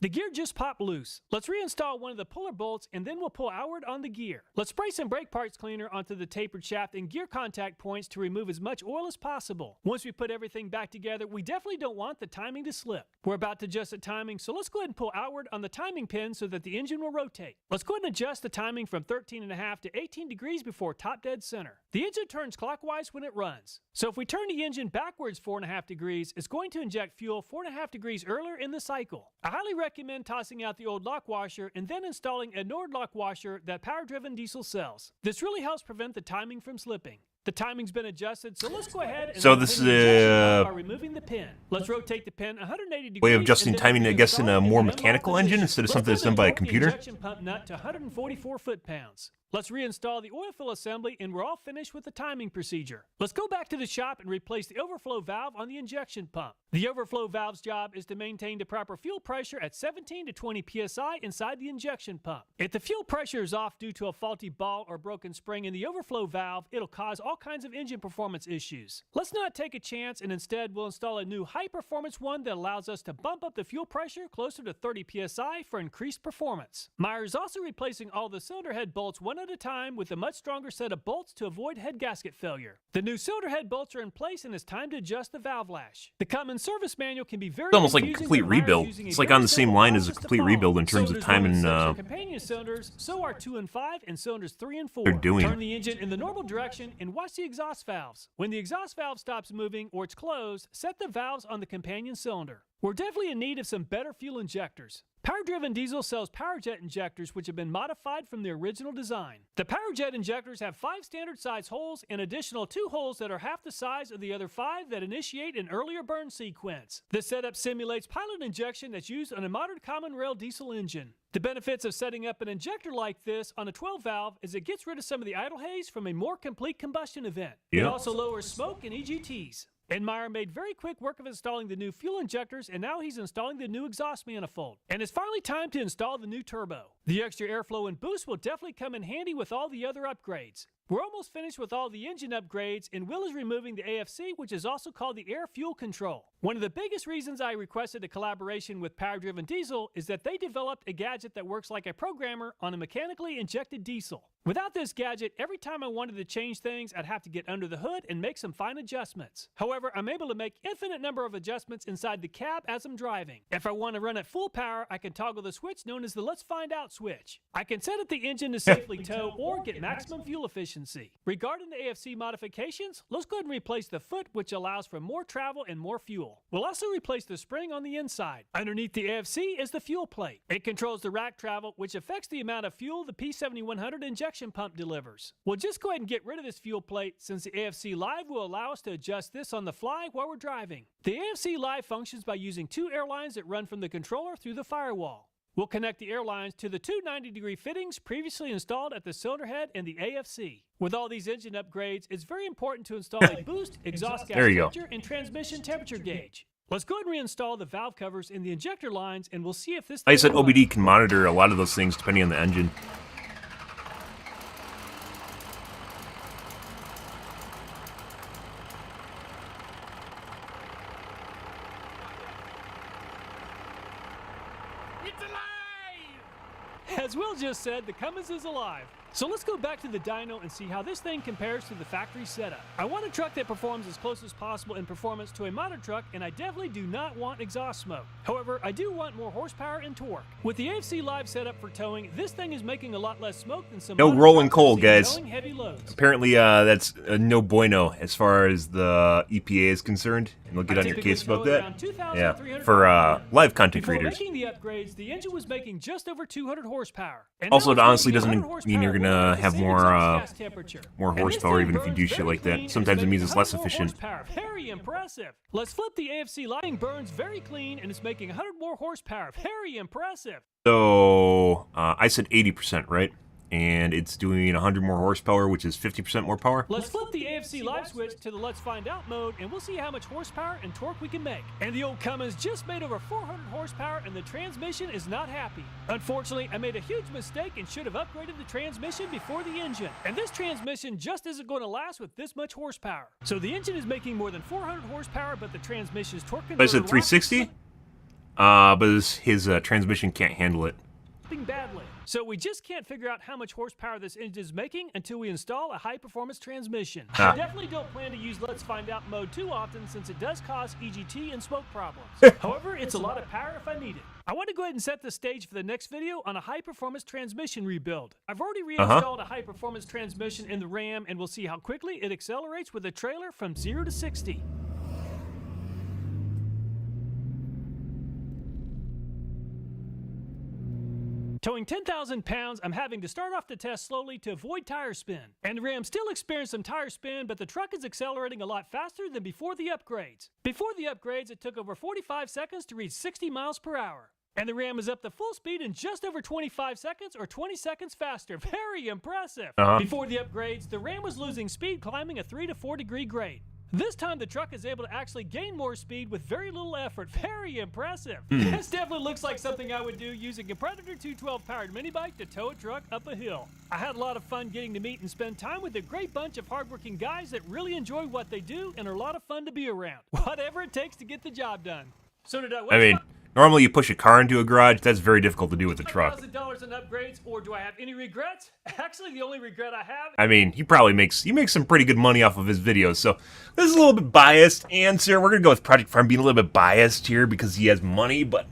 The gear just popped loose. Let's reinstall one of the puller bolts and then we'll pull outward on the gear. Let's spray some brake parts cleaner onto the tapered shaft and gear contact points to remove as much oil as possible. Once we put everything back together, we definitely don't want the timing to slip. We're about to adjust the timing, so let's go ahead and pull outward on the timing pin so that the engine will rotate. Let's go ahead and adjust the timing from 13.5 to 18 degrees before top dead center. The engine turns clockwise when it runs. So if we turn the engine backwards 4.5 degrees, it's going to inject fuel 4.5 degrees earlier in the cycle. I highly recommend tossing out the old lock washer and then installing a Nord lock washer that power-driven diesel sells. This really helps prevent the timing from slipping. The timing's been adjusted, so let's go ahead and this is by removing the pin. Let's rotate the pin 180 degrees. Way of adjusting timing, I guess, in a more mechanical engine instead of something that's done by a computer. Injection pump nut to 144 foot-pounds. Let's reinstall the oil fill assembly and we're all finished with the timing procedure. Let's go back to the shop and replace the overflow valve on the injection pump. The overflow valve's job is to maintain the proper fuel pressure at 17 to 20 psi inside the injection pump. If the fuel pressure is off due to a faulty ball or broken spring in the overflow valve, it'll cause all kinds of engine performance issues. Let's not take a chance and instead we'll install a new high-performance one that allows us to bump up the fuel pressure closer to 30 psi for increased performance. Meyer is also replacing all the cylinder head bolts one at a time with a much stronger set of bolts to avoid head gasket failure. The new cylinder head bolts are in place and it's time to adjust the valve lash. The common service manual can be very It's almost like a complete rebuild. It's like on the same line as a complete rebuild in terms of time and companion cylinders, so are 2 and 5 and cylinders 3 and 4. They're doing. Turn the engine in the normal direction and watch the exhaust valves. When the exhaust valve stops moving or it's closed, set the valves on the companion cylinder. We're definitely in need of some better fuel injectors. Power-driven diesel sells PowerJet injectors which have been modified from the original design. The PowerJet injectors have 5 standard size holes and additional 2 holes that are half the size of the other 5 that initiate an earlier burn sequence. This setup simulates pilot injection that's used on a modern common rail diesel engine. The benefits of setting up an injector like this on a 12-valve is it gets rid of some of the idle haze from a more complete combustion event. It also lowers smoke and EGTs. Meyer made very quick work of installing the new fuel injectors, and now he's installing the new exhaust manifold. And it's finally time to install the new turbo. The extra airflow and boost will definitely come in handy with all the other upgrades. We're almost finished with all the engine upgrades, and Will is removing the AFC, which is also called the air fuel control. One of the biggest reasons I requested a collaboration with Power Driven Diesel is that they developed a gadget that works like a programmer on a mechanically injected diesel. Without this gadget, every time I wanted to change things, I'd have to get under the hood and make some fine adjustments. However, I'm able to make infinite number of adjustments inside the cab as I'm driving. If I want to run at full power, I can toggle the switch known as the Let's Find Out switch. I can set up the engine to safely tow or get maximum fuel efficiency. Regarding the AFC modifications, let's go ahead and replace the foot, which allows for more travel and more fuel. We'll also replace the spring on the inside. Underneath the AFC is the fuel plate. It controls the rack travel, which affects the amount of fuel the P7100 injection pump delivers. We'll just go ahead and get rid of this fuel plate since the AFC Live will allow us to adjust this on the fly while we're driving. The AFC Live functions by using 2 airlines that run from the controller through the firewall. We'll connect the airlines to the 2 90-degree fittings previously installed at the cylinder head and the AFC. With all these engine upgrades, it's very important to install a boost, exhaust gas temperature, and transmission temperature gauge. Let's go ahead and reinstall the valve covers in the injector lines, and we'll see if this... Like I said, OBD can monitor a lot of those things depending on the engine. As Will just said, the Cummins is alive. So let's go back to the dyno and see how this thing compares to the factory setup. I want a truck that performs as close as possible in performance to a modern truck, and I definitely do not want exhaust smoke. However, I do want more horsepower and torque. With the AFC Live setup for towing, this thing is making a lot less smoke than some no rolling coal, guys. towing heavy loads. Apparently, that's no bueno as far as the EPA is concerned. And they'll get on your case about that. Yeah, for live content creators. Before making the upgrades, the engine was making just over 200 horsepower. Also, it honestly doesn't mean you're gonna have more horsepower even if you do shit like that. Sometimes it means it's less efficient. Very impressive. Let's flip the AFC lighting. Burns very clean and it's making 100 more horsepower. Very impressive. So I said 80%, right? And it's doing 100 more horsepower, which is 50% more power. Let's flip the AFC Live switch to the Let's Find Out mode, and we'll see how much horsepower and torque we can make. And the old Cummins just made over 400 horsepower, and the transmission is not happy. Unfortunately, I made a huge mistake and should have upgraded the transmission before the engine. And this transmission just isn't going to last with this much horsepower. So the engine is making more than 400 horsepower, but the transmission's torque converter... I said 360? But his transmission can't handle it. Badly. So we just can't figure out how much horsepower this engine is making until we install a high-performance transmission. I definitely don't plan to use Let's Find Out mode too often since it does cause EGT and smoke problems. However, it's a lot of power if I need it. I want to go ahead and set the stage for the next video on a high-performance transmission rebuild. I've already reinstalled a high-performance transmission in the Ram, and we'll see how quickly it accelerates with a trailer from 0 to 60. Towing 10,000 pounds, I'm having to start off the test slowly to avoid tire spin. And the Ram still experienced some tire spin, but the truck is accelerating a lot faster than before the upgrades. Before the upgrades, it took over 45 seconds to reach 60 miles per hour. And the Ram is up to full speed in just over 25 seconds or 20 seconds faster. Very impressive. Before the upgrades, the Ram was losing speed climbing a 3 to 4 degree grade. This time the truck is able to actually gain more speed with very little effort. Very impressive. This definitely looks like something I would do using a Predator 212 powered mini bike to tow a truck up a hill. I had a lot of fun getting to meet and spend time with a great bunch of hardworking guys that really enjoy what they do and are a lot of fun to be around. Whatever it takes to get the job done. So did I mean, normally you push a car into a garage. That's very difficult to do with a truck. $1,000 in upgrades, or do I have any regrets? Actually, the only regret I have... I mean, he makes some pretty good money off of his videos, so this is a little bit biased answer. We're going to go with Project Farm being a little bit biased here because he has money, but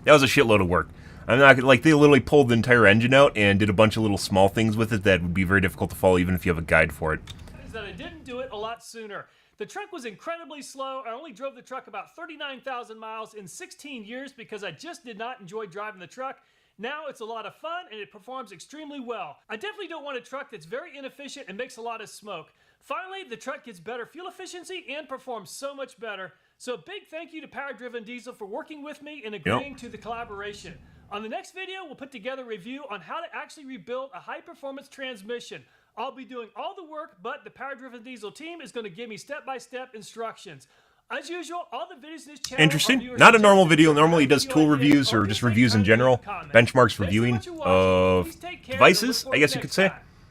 that was a shitload of work. I'm not like, they literally pulled the entire engine out and did a bunch of little small things with it that would be very difficult to follow even if you have a guide for it. Is that I didn't do it a lot sooner. The truck was incredibly slow. I only drove the truck about 39,000 miles in 16 years because I just did not enjoy driving the truck. Now it's a lot of fun and it performs extremely well. I definitely don't want a truck that's very inefficient and makes a lot of smoke. Finally, the truck gets better fuel efficiency and performs so much better. So a big thank you to Power Driven Diesel for working with me and agreeing to the collaboration. On the next video, we'll put together a review on how to actually rebuild a high-performance transmission. I'll be doing all the work, but the Power Driven Diesel team is going to give me step-by-step instructions. As usual, all the videos in this channel Interesting. Not a normal video. Normally he does tool reviews or just reviews in general. Benchmarks reviewing of devices, I guess you could say.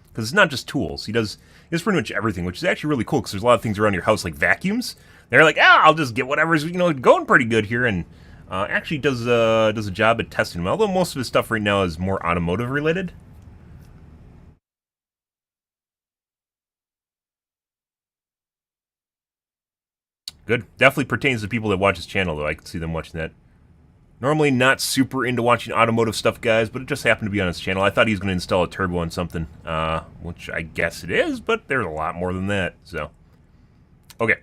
Because it's not just tools. He does pretty much everything, which is actually really cool because there's a lot of things around your house like vacuums. They're like, I'll just get whatever's going pretty good here, and actually does a job at testing them. Although most of his stuff right now is more automotive related. Good. Definitely pertains to people that watch his channel, though. I can see them watching that. Normally not super into watching automotive stuff, guys, but it just happened to be on his channel. I thought he was going to install a turbo on something, which I guess it is, but there's a lot more than that, so. Okay.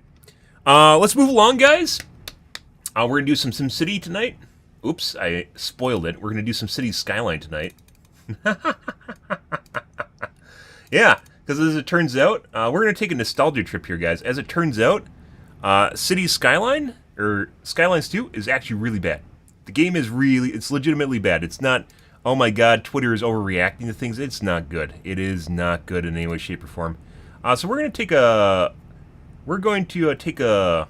Let's move along, guys. We're going to do some SimCity tonight. Oops, I spoiled it. We're going to do some Cities Skyline tonight. Yeah, because as it turns out, we're going to take a nostalgia trip here, guys. As it turns out, Cities Skyline, or Skylines2, is actually really bad. The game is it's legitimately bad. It's not, oh my god, Twitter is overreacting to things. It's not good. It is not good in any way, shape, or form. So we're going to take a,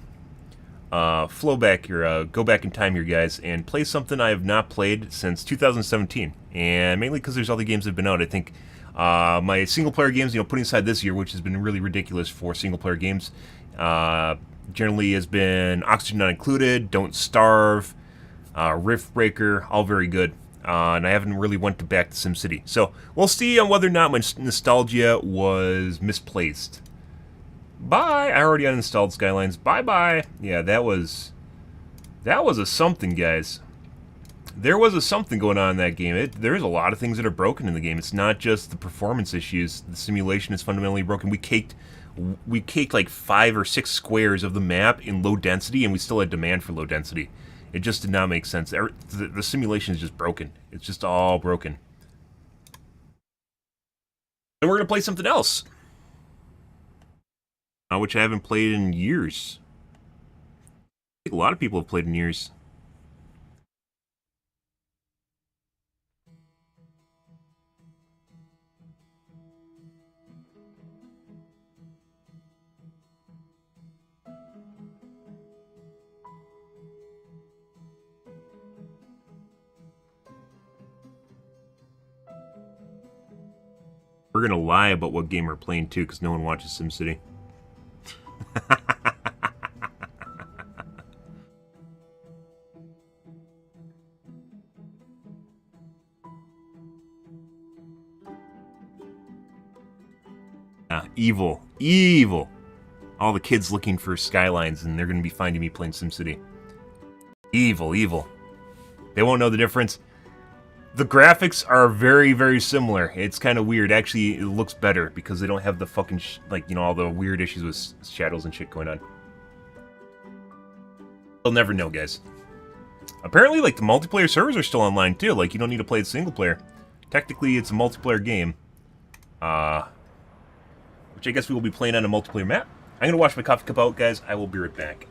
flow back here, go back in time here, guys, and play something I have not played since 2017. And mainly because there's other games that have been out. I think my single-player games, putting aside this year, which has been really ridiculous for single-player games, generally has been Oxygen Not Included, Don't Starve, Rift Breaker, all very good. And I haven't really went back to SimCity. So we'll see on whether or not my nostalgia was misplaced. Bye! I already uninstalled Skylines. Bye-bye! Yeah, that was a something, guys. There was a something going on in that game. There's a lot of things that are broken in the game. It's not just the performance issues. The simulation is fundamentally broken. We caked like 5 or 6 squares of the map in low density, and we still had demand for low density. It just did not make sense. The simulation is just broken. It's just all broken. And we're going to play something else. Which I haven't played in years. I think a lot of people have played in years. We're gonna lie about what game we're playing too, because no one watches SimCity. Evil. Evil. All the kids looking for Skylines, and they're gonna be finding me playing SimCity. Evil, evil. They won't know the difference. The graphics are very, very similar. It's kind of weird. Actually, it looks better because they don't have the fucking, all the weird issues with shadows and shit going on. They'll never know, guys. Apparently, the multiplayer servers are still online, too. You don't need to play it single player. Technically, it's a multiplayer game. Which I guess we will be playing on a multiplayer map. I'm gonna wash my coffee cup out, guys. I will be right back.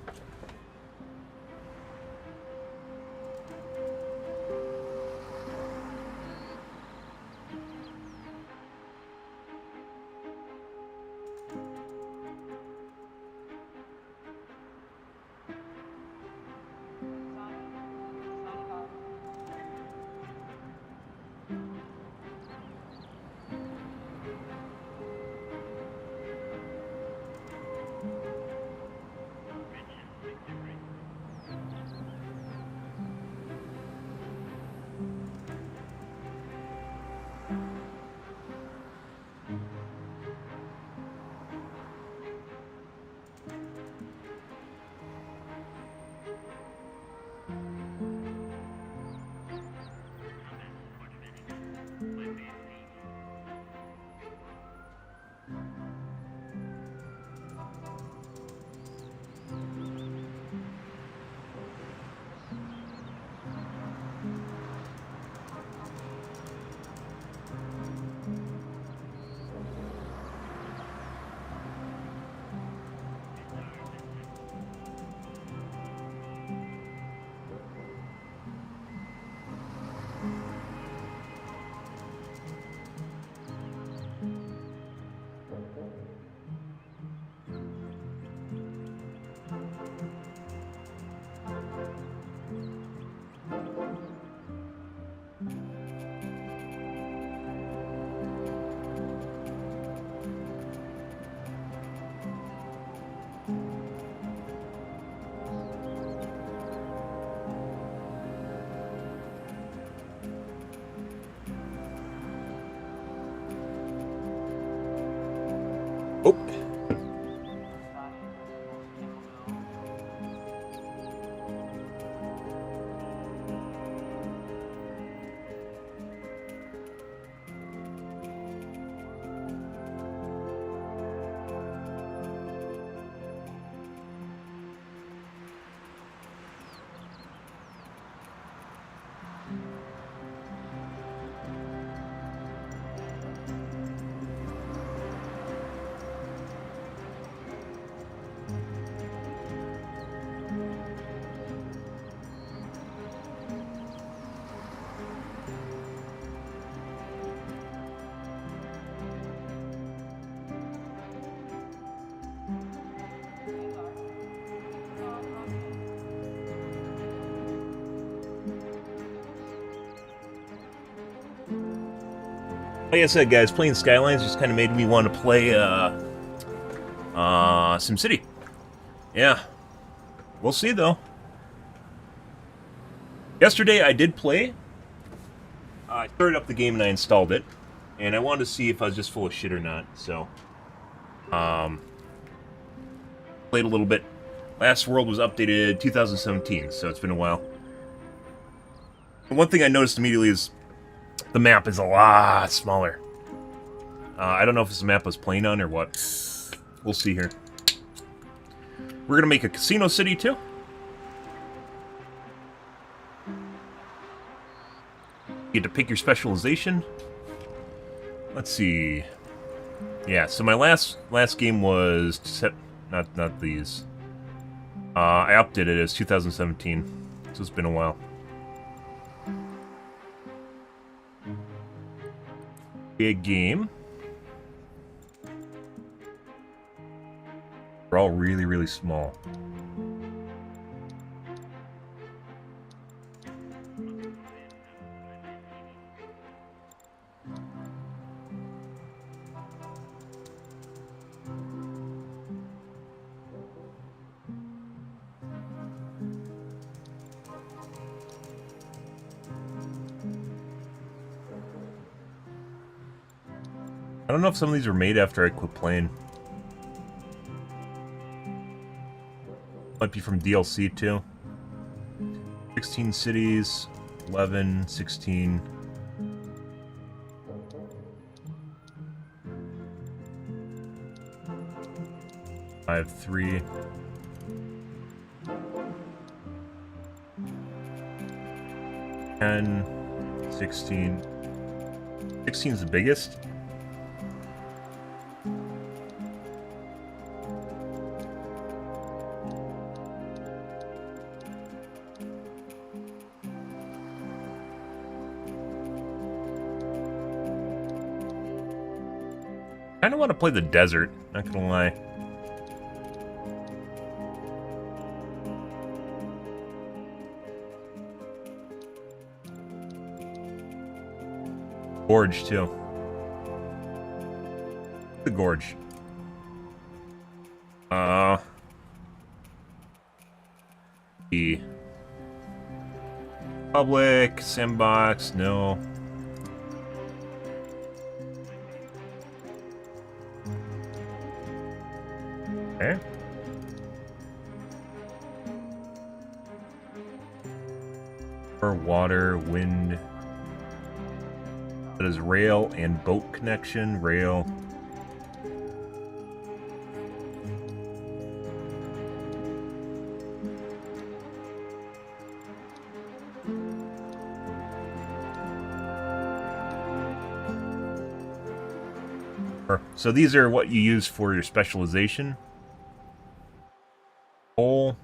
Like I said, guys, playing Skylines just kind of made me want to play SimCity. Yeah. We'll see, though. Yesterday, I did play. I started up the game and I installed it. And I wanted to see if I was just full of shit or not, so... played a little bit. Last World was updated 2017, so it's been a while. And one thing I noticed immediately is the map is a lot smaller. I don't know if it's the map I was playing on or what. We'll see here. We're gonna make a casino city too. You get to pick your specialization. Let's see. Yeah, so my last game was not these. I updated it as 2017, so it's been a while. Big game. They're all really, really small. I don't know if some of these were made after I quit playing. Might be from DLC too. 16 cities, 11, 16. I have 3. And 16. 16 is the biggest. I kind of want to play the desert, not gonna lie. Gorge, too. The gorge. The public, sandbox, no. Okay. For water, wind. That is rail and boat connection. Rail. So these are what you use for your specialization. Coal.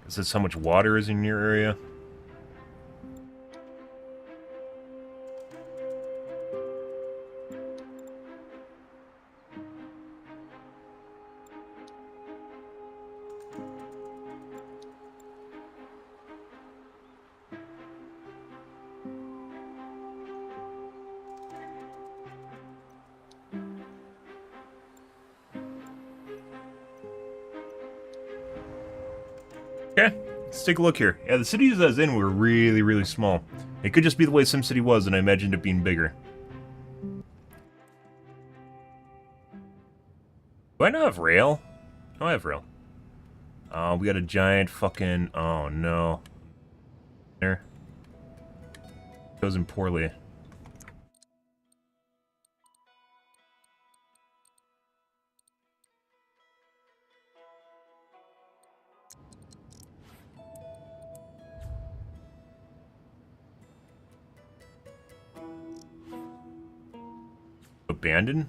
This is how much water is in your area. Okay, let's take a look here. Yeah, the cities I was in were really, really small. It could just be the way SimCity was, and I imagined it being bigger. Do I not have rail? Oh, I have rail. We got a giant fucking... Oh, no. There. Goes in poorly. Abandoned?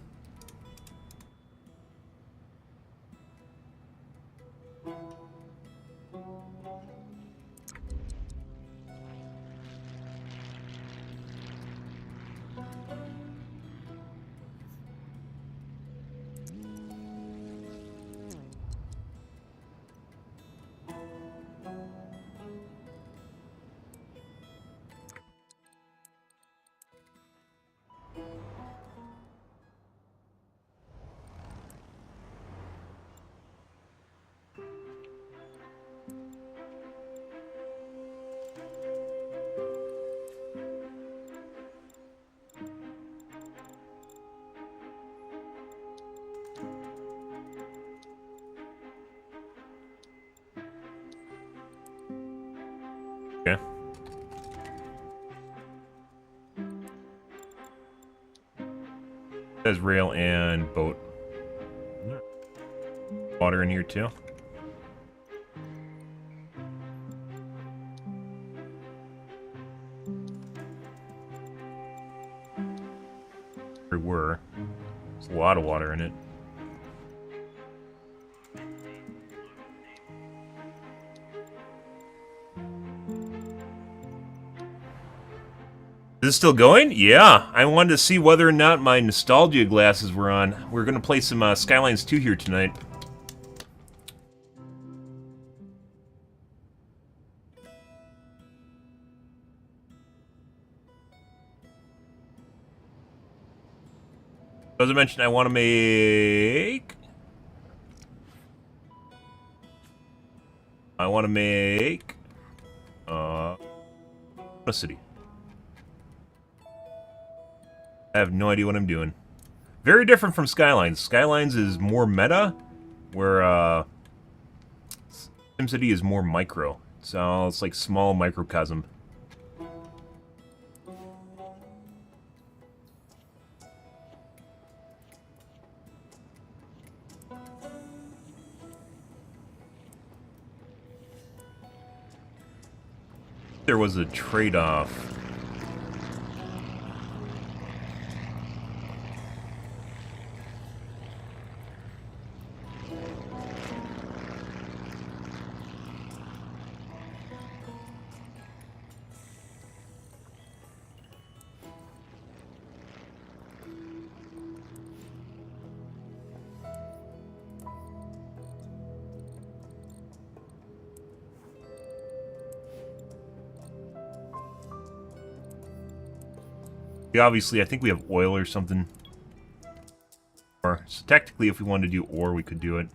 There's rail and boat. Water in here too. There were. There's a lot of water in it. Is this still going? Yeah. I wanted to see whether or not my nostalgia glasses were on. We're going to play some Skylines2 here tonight. As I mentioned, I want to make... a city. I have no idea what I'm doing. Very different from Skylines. Skylines is more meta, where SimCity is more micro. So it's like small microcosm. There was a trade-off. Obviously, I think we have oil or something. Or, so technically, if we wanted to do ore, we could do it.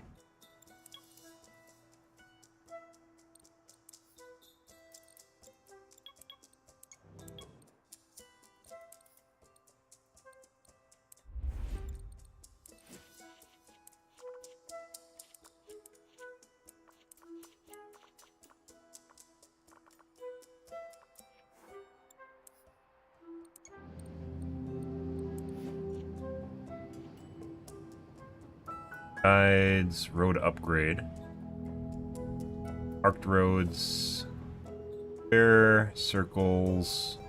Guides, road upgrade. Arced roads. There, circles.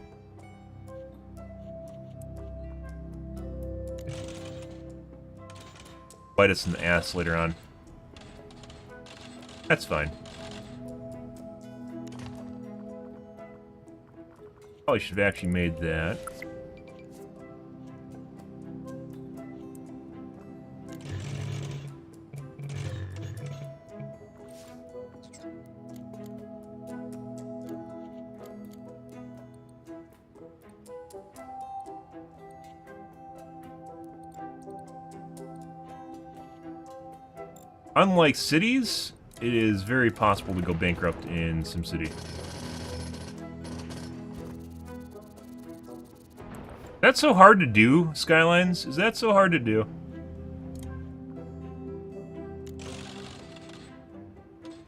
Bite us in the ass later on. That's fine. Probably should have actually made that. Unlike cities, it is very possible to go bankrupt in SimCity. That's so hard to do, Skylines? Is that so hard to do?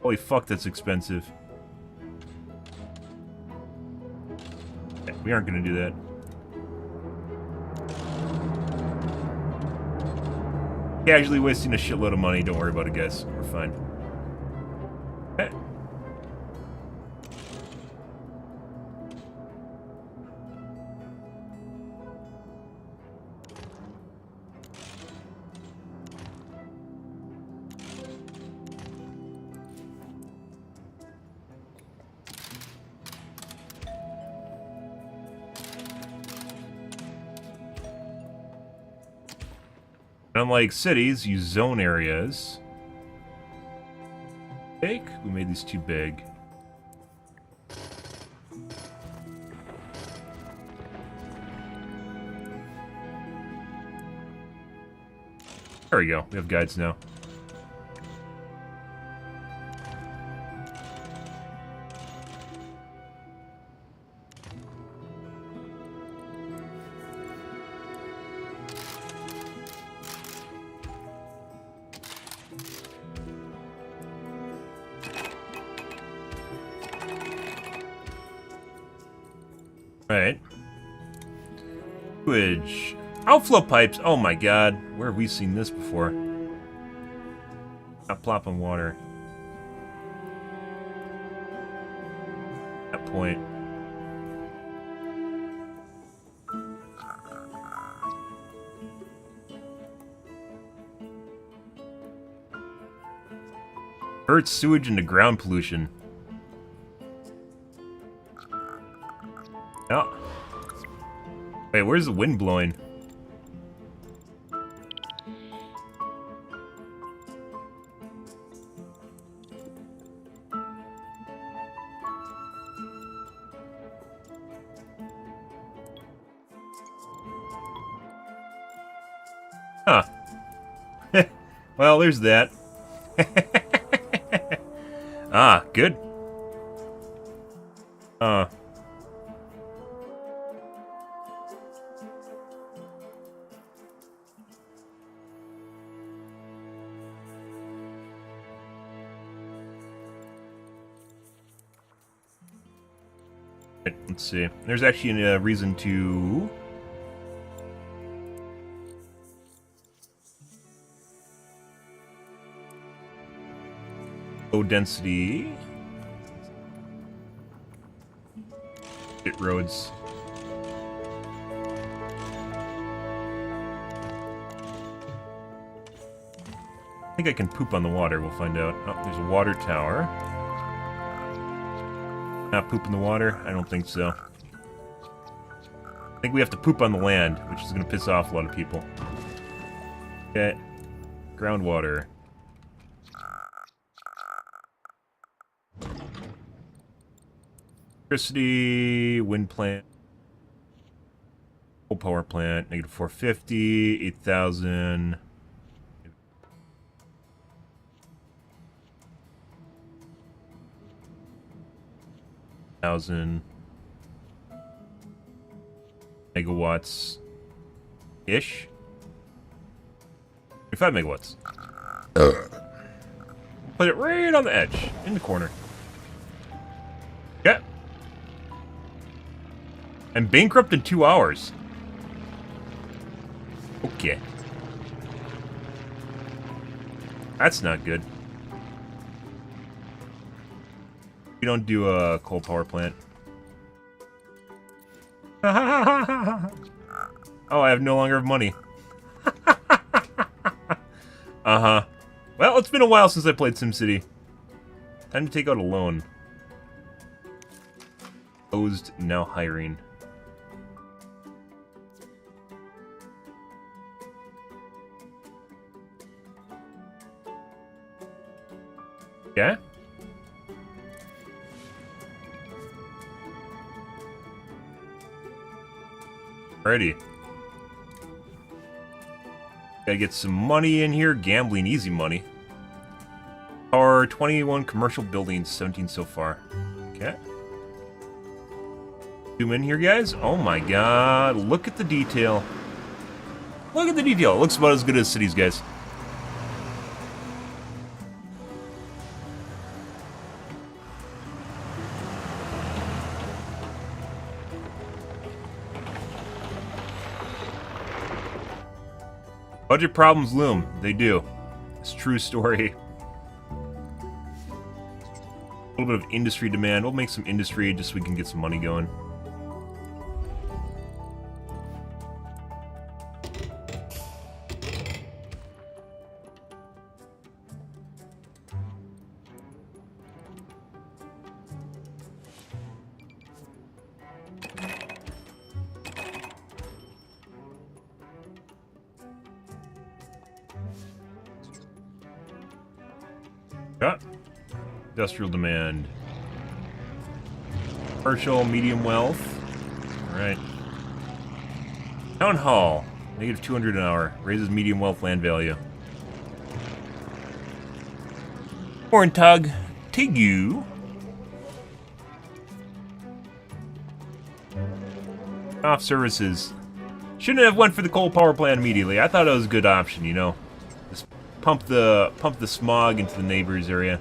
Holy fuck, that's expensive. Okay, we aren't gonna do that. Casually wasting a shitload of money. Don't worry about it, guys. We're fine. Okay. Unlike cities, use zone areas. Big? We made these too big. There we go. We have guides now. Right. Language. Outflow pipes. Oh my god. Where have we seen this before? Not plopping water. That point. Converts sewage into ground pollution. Oh. Wait, where's the wind blowing? Huh. Well, there's that. Ah, good. Right, let's see. There's actually a reason to... low density. Pit roads. I think I can poop on the water, we'll find out. Oh, there's a water tower. Not poop in the water? I don't think so. I think we have to poop on the land, which is going to piss off a lot of people. Okay. Groundwater. Electricity, wind plant, coal power plant, negative 450, 8,000. 1,000 megawatts ish. 25 megawatts. Put it right on the edge, in the corner. Yeah. I'm bankrupt in 2 hours. Okay. That's not good. We don't do a coal power plant. Oh, I have no longer have money. Uh-huh. Well, it's been a while since I played SimCity. Time to take out a loan. Closed, now hiring. Yeah? Alrighty. Gotta get some money in here. Gambling, easy money. Our 21 commercial buildings, 17 so far. Okay. Zoom in here, guys. Oh my god. Look at the detail. Look at the detail. It looks about as good as cities, guys. Budget problems loom. They do. It's a true story. A little bit of industry demand. We'll make some industry just so we can get some money going. Got industrial demand. Commercial, medium wealth. Alright. Town hall. Negative 200 an hour. Raises medium wealth land value. Morning, Tug. Tigu. Off services. Shouldn't have went for the coal power plant immediately. I thought it was a good option, you know. Just pump the smog into the neighbors area.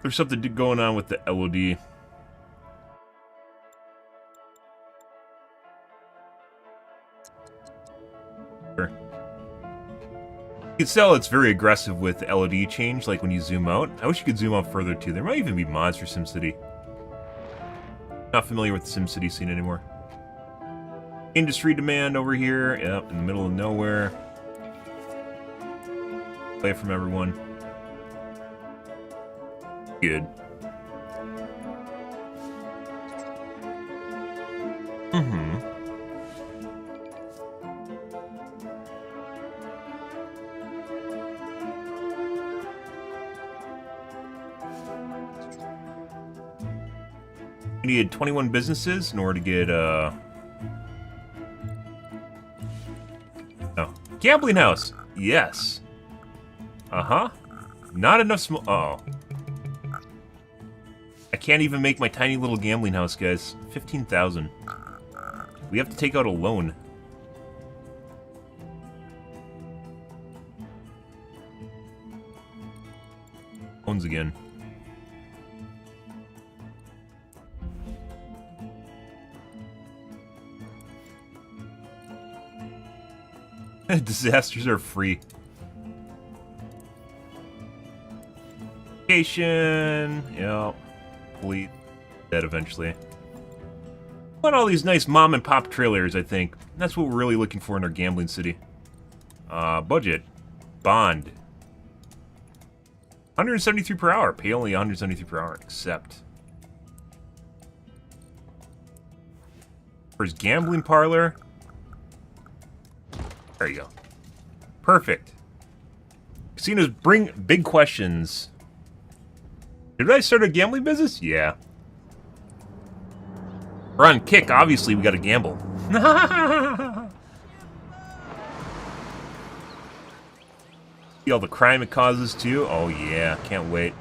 There's something going on with the LOD. Sure. You can tell it's very aggressive with the LOD change, like when you zoom out. I wish you could zoom out further too. There might even be mods for SimCity. Not familiar with the SimCity scene anymore. Industry demand over here. Yep, in the middle of nowhere. Play from everyone. Good. You needed 21 businesses in order to get, Oh. Gambling house! Yes. Uh-huh. Not enough uh-oh. I can't even make my tiny little gambling house, guys. 15,000. We have to take out a loan. Loans again. Disasters are free. Vacation. Yep. Police. Dead eventually. Want all these nice mom and pop trailers, I think. That's what we're really looking for in our gambling city. Budget. Bond. 173 per hour. Pay only 173 per hour. Accept. For his gambling parlor. There you go. Perfect. Casinos bring big questions. Did I start a gambling business? Yeah. We're on Kick. Obviously, we gotta gamble. See all the crime it causes, too? Oh, yeah. Can't wait.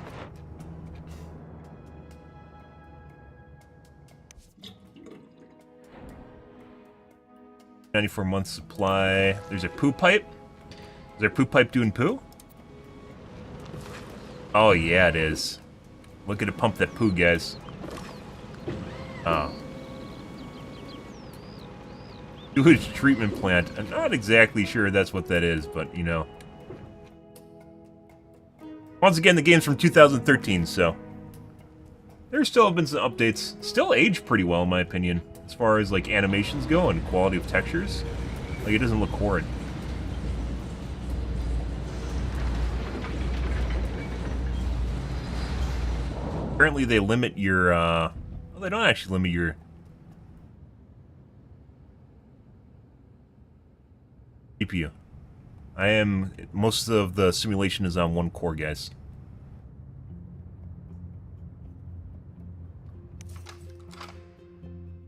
$94 months supply. There's a poo pipe. Is there a poo pipe doing poo? Oh, yeah, it is. Look at it pump that poo, guys. Oh. Sewage treatment plant. I'm not exactly sure that's what that is, but, you know. Once again, the game's from 2013, so. There still have been some updates. Still aged pretty well, in my opinion. As far as, like, animations go and quality of textures. Like, it doesn't look horrid. Apparently they limit your, well, they don't actually limit your... GPU. Most of the simulation is on one core, guys.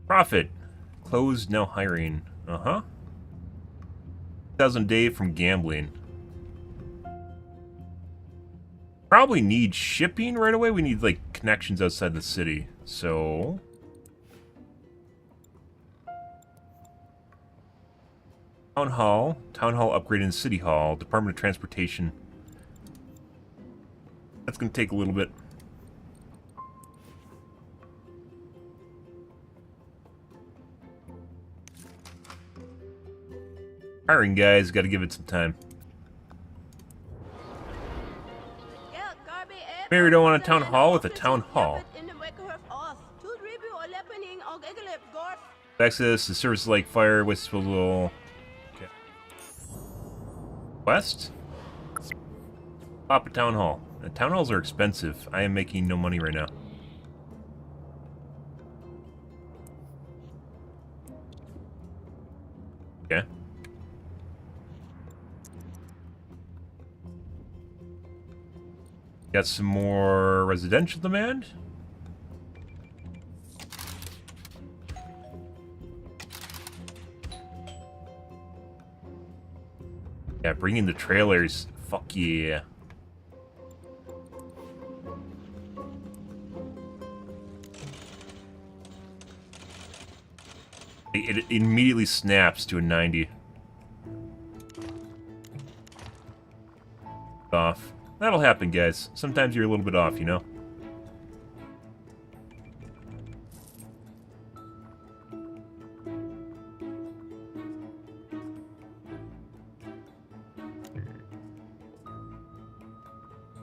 Profit. Closed, now hiring. Uh-huh. 1,000 a day from gambling. Probably need shipping right away. We need, like, connections outside the city. So... Town Hall. Town Hall upgrade in City Hall. Department of Transportation. That's going to take a little bit. Hiring, guys. Got to give it some time. Maybe we don't want a town hall with a town hall. Access to services like fire, waste disposal. Okay. West? Pop a town hall. Town halls are expensive. I am making no money right now. Okay. Got some more residential demand. Yeah, bring in the trailers. Fuck yeah. It immediately snaps to a 90. Off. That'll happen, guys. Sometimes you're a little bit off, you know?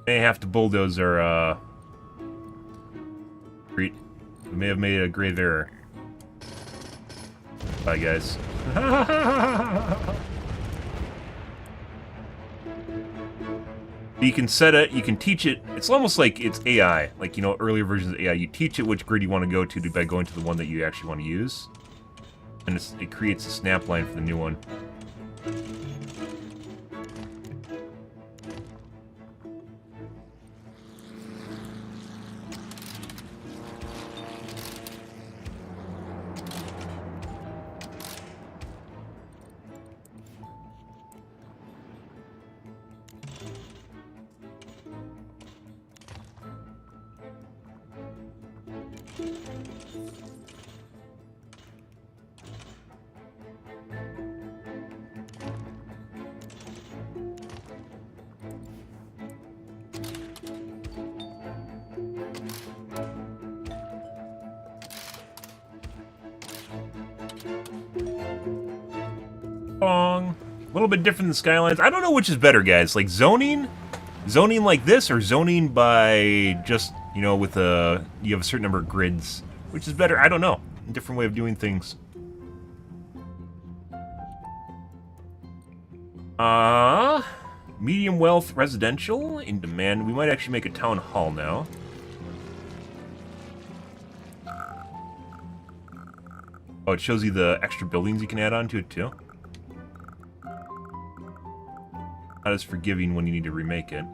May have to bulldoze our, street. We may have made a grave error. Bye, guys. You can set it, you can teach it. It's almost like it's AI. Like, you know, earlier versions of AI. You teach it which grid you want to go to by going to the one that you actually want to use. And it creates a snap line for the new one. A little bit different than Skylines. I don't know which is better, guys. Like zoning like this, or zoning by just, you know, with you have a certain number of grids. Which is better? I don't know. A different way of doing things. Medium wealth residential in demand. We might actually make a town hall now. Oh, it shows you the extra buildings you can add on to it too. Not as forgiving when you need to remake it.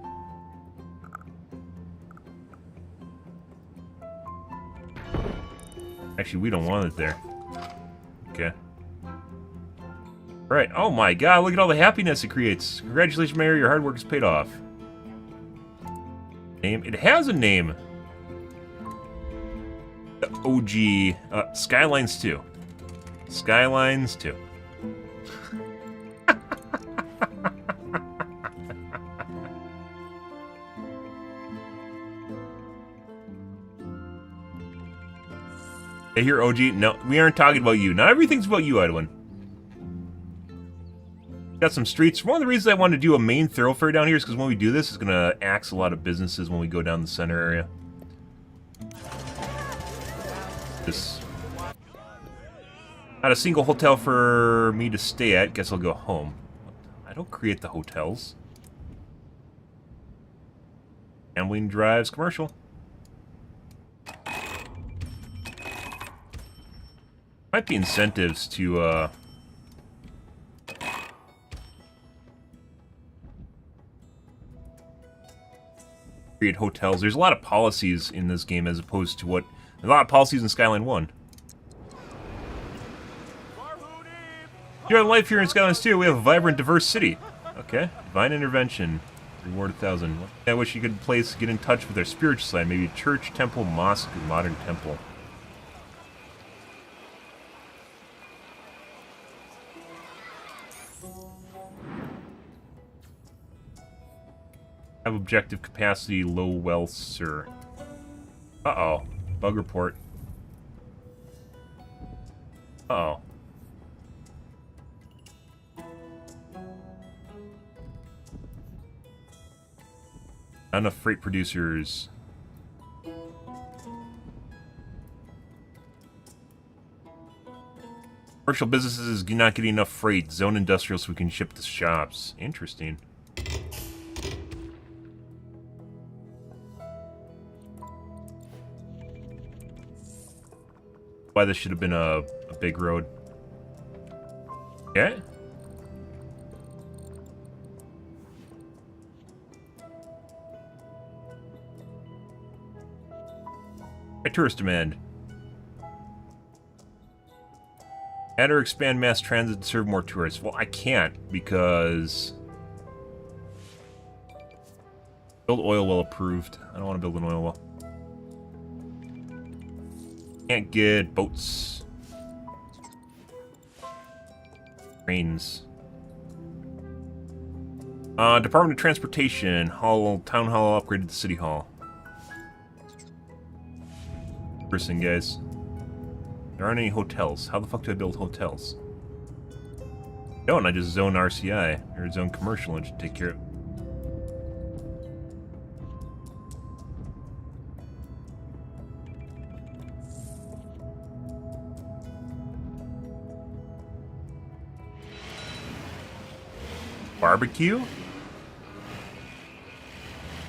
Actually, we don't want it there. Okay. Alright, oh my god, look at all the happiness it creates. Congratulations, Mayor, your hard work has paid off. Name? It has a name! The OG, Skylines2. Skylines2. Hey, here, OG. No, we aren't talking about you. Not everything's about you, Edwin. Got some streets. One of the reasons I wanted to do a main thoroughfare down here is because when we do this, it's going to axe a lot of businesses when we go down the center area. This. Not a single hotel for me to stay at. Guess I'll go home. I don't create the hotels. Gambling drives commercial. Might be incentives to, create hotels. There's a lot of policies in this game as opposed to what... There's a lot of policies in Skyline 1. Here on life here in Skylines 2, we have a vibrant, diverse city. Okay. Divine intervention. Reward 1,000. I wish you could get in touch with our spiritual side. Maybe a church, temple, mosque, or modern temple. Have objective capacity, low wealth, sir. Uh-oh. Bug report. Uh-oh. Not enough freight producers. Commercial businesses not getting enough freight. Zone industrial so we can ship to shops. Interesting. Why this should have been a big road. Okay. High tourist demand. Add or expand mass transit to serve more tourists. Well, I can't because... Build oil well approved. I don't want to build an oil well. Can't get boats. Trains. Department of Transportation. Town Hall upgraded to City Hall. First thing, guys. There aren't any hotels. How the fuck do I build hotels? Don't, I just zone RCI, or zone commercial, and should take care of it. Barbecue?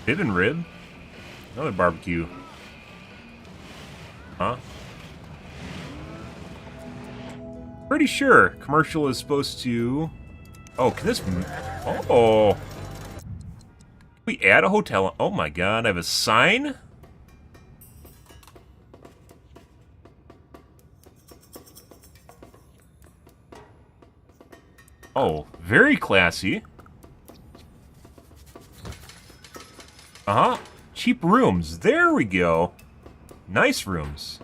Bib and rib? Another barbecue. Huh? Pretty sure commercial is supposed to... Oh, can this... Oh! Can we add a hotel? Oh my god, I have a sign? Oh, very classy. Uh-huh. Cheap rooms. There we go. Nice rooms.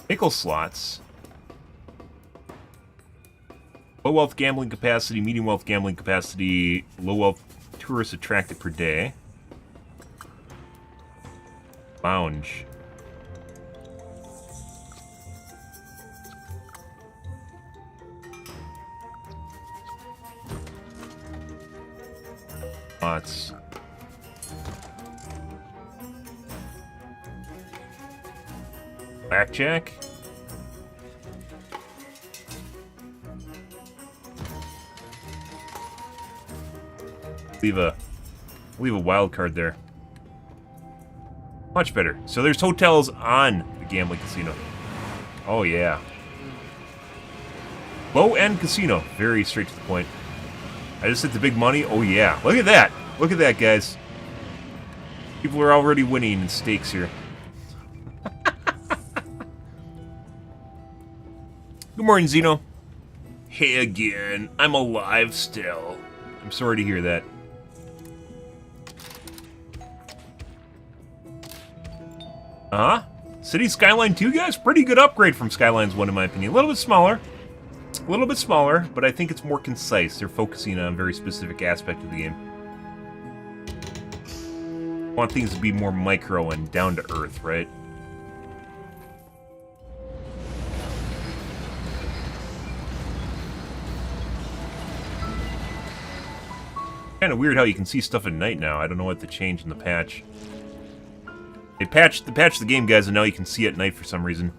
Nickel slots. Low wealth gambling capacity, medium wealth gambling capacity, low wealth tourists attracted per day. Lounge. Lots. Blackjack. Leave a wild card there. Much better. So there's hotels on the gambling casino. Oh yeah. Low-end casino. Very straight to the point. I just hit the big money. Oh yeah. Look at that. Look at that, guys. People are already winning in stakes here. Good morning, Zeno. Hey again. I'm alive still. I'm sorry to hear that. Uh-huh. City Skyline 2, guys? Pretty good upgrade from Skylines 1, in my opinion. A little bit smaller. A little bit smaller, but I think it's more concise. They're focusing on a very specific aspect of the game. I want things to be more micro and down to earth, right? Kind of weird how you can see stuff at night now. I don't know what to change in the patch. They patched the game, guys, and now you can see at night for some reason.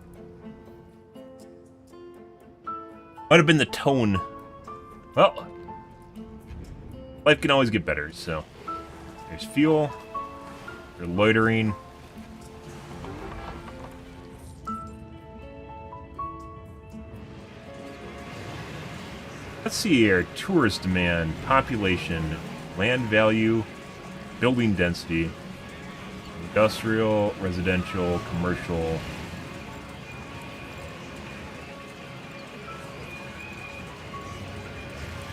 Might have been the tone. Well, life can always get better, so. There's fuel. They're loitering. Let's see here. Tourist demand, population, land value, building density, industrial, residential, commercial.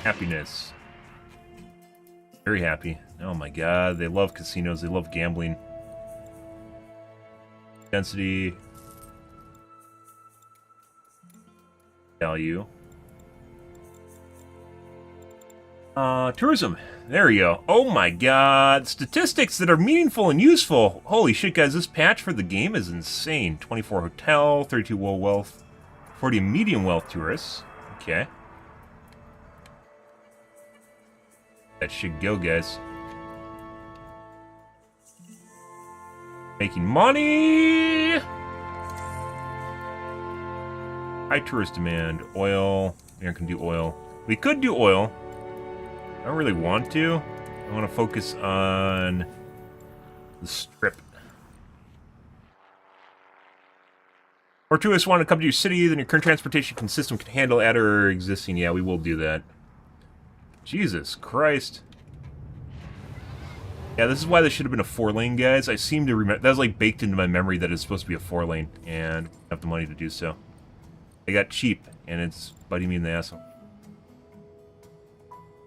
Happiness. Very happy. Oh my god, they love casinos, they love gambling. Density. Value. Tourism. There we go. Oh my god. Statistics that are meaningful and useful. Holy shit, guys. This patch for the game is insane. 24 hotel, 32 low wealth, 40 medium wealth tourists. Okay. That should go, guys. Making money! High tourist demand. Oil. We aren't gonna do oil. We could do oil. I don't really want to. I want to focus on the strip. Or tourists want to come to your city, then your current transportation system can handle at or existing. Yeah, we will do that. Jesus Christ. Yeah, this is why this should have been a 4-lane, guys. I seem to remember... That was, like, baked into my memory that it's supposed to be a 4-lane. And I have the money to do so. They got cheap, and it's biting me in the asshole.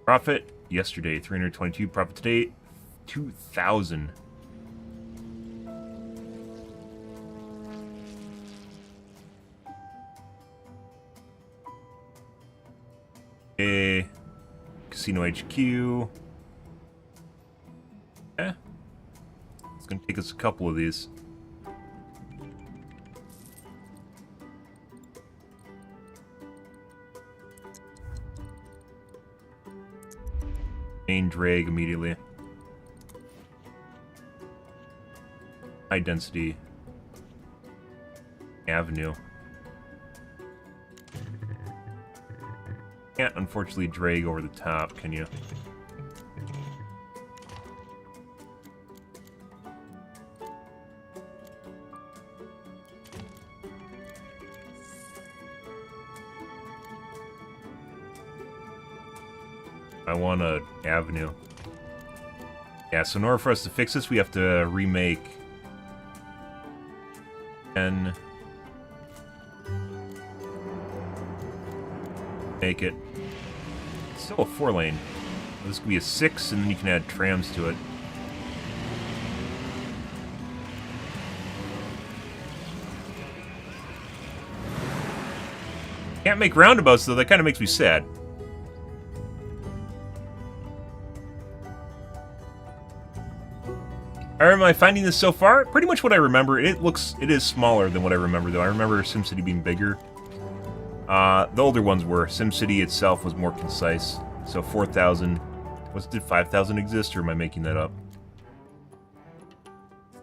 Profit yesterday, 322. Profit today, 2,000. Casino HQ. Eh. It's gonna take us a couple of these. Main drag immediately. High density avenue. Can't unfortunately drag over the top, can you? I want an avenue. Yeah, so in order for us to fix this, we have to remake 10. Make it still a 4-lane. This could be a 6, and then you can add trams to it. Can't make roundabouts, though. That kind of makes me sad. Or am I finding this so far? Pretty much what I remember. It is smaller than what I remember, though. I remember SimCity being bigger. The older ones were. SimCity itself was more concise. So 4,000. Did 5,000 exist, or am I making that up?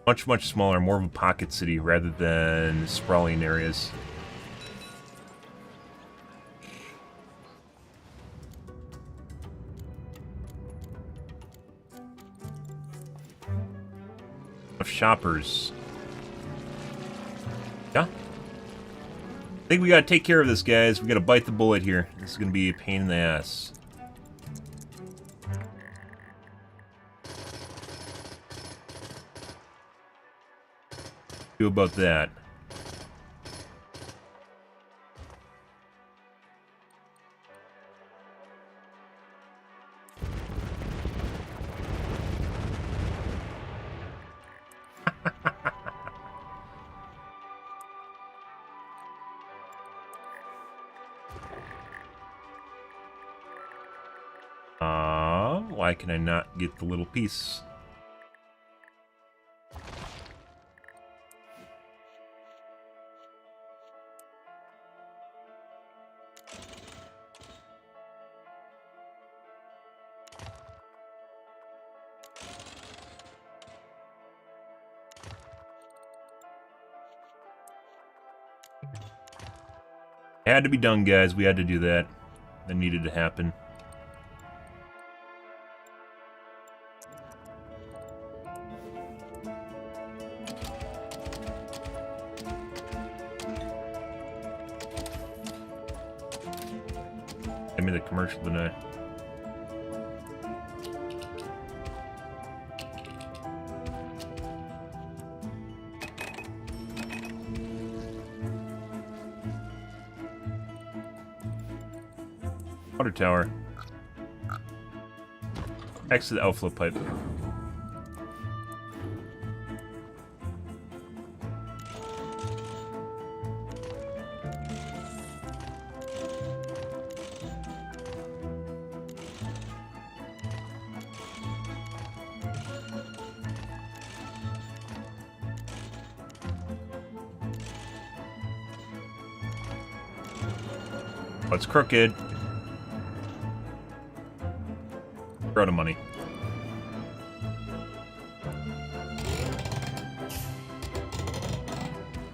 Much, much smaller. More of a pocket city rather than sprawling areas. Of shoppers. Yeah. I think we gotta take care of this, guys. We gotta bite the bullet here. This is gonna be a pain in the ass. Do about that. Why can I not get the little piece? It had to be done, guys. We had to do that. That needed to happen. I made a commercial tonight. Water tower. Next to the outflow pipe. Oh, it's crooked. We're out of money.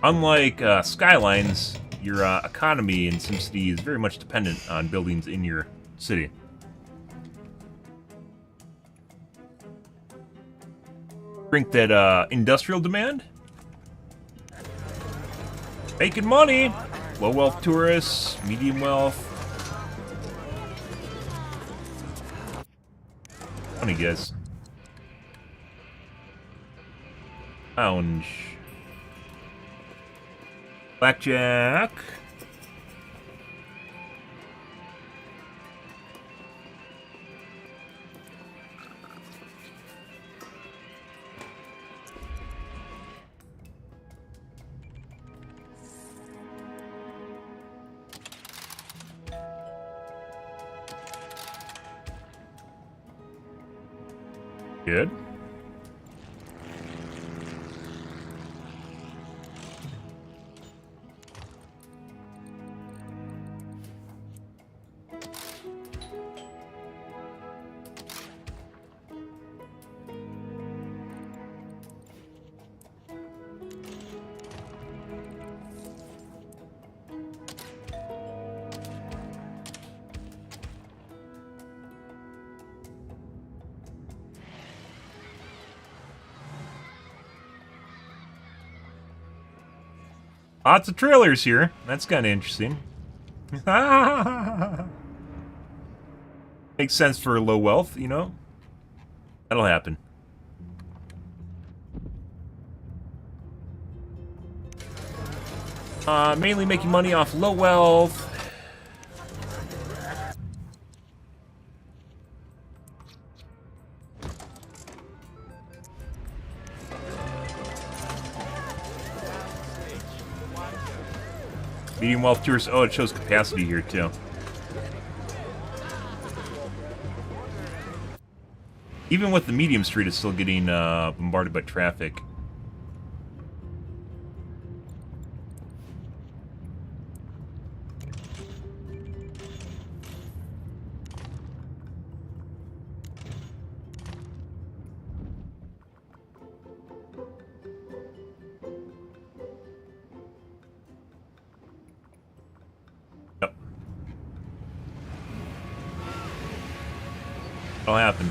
Unlike Skylines, your economy in SimCity is very much dependent on buildings in your city. Drink that industrial demand. Making money. Low wealth tourists, medium wealth. Funny guys. Lounge. Blackjack. Good. Lots of trailers here. That's kind of interesting. Makes sense for low wealth, you know? That'll happen. Mainly making money off low wealth. Medium wealth tourists. Oh, it shows capacity here too. Even with the medium street, it's still getting bombarded by traffic. Yep. What'll happen?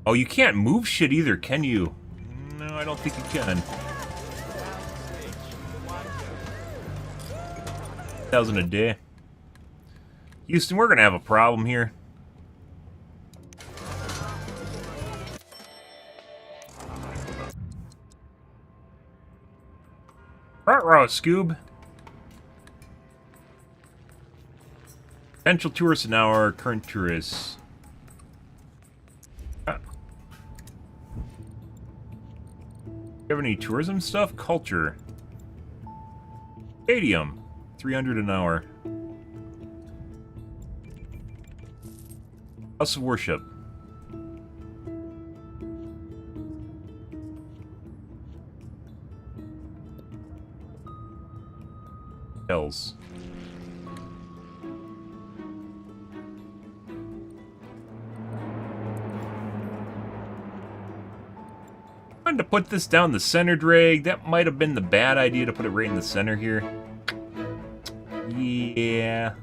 Oh, you can't move shit either, can you? No, I don't think you can. 1,000 a day. Houston, we're gonna have a problem here. Ruh-roh, Scoob. Potential tourists an hour, current tourists. You have any tourism stuff? Culture. Stadium. 300 an hour. House of Worship. Hells. To put this down the center drag, that might have been the bad idea to put it right in the center here. Yeah.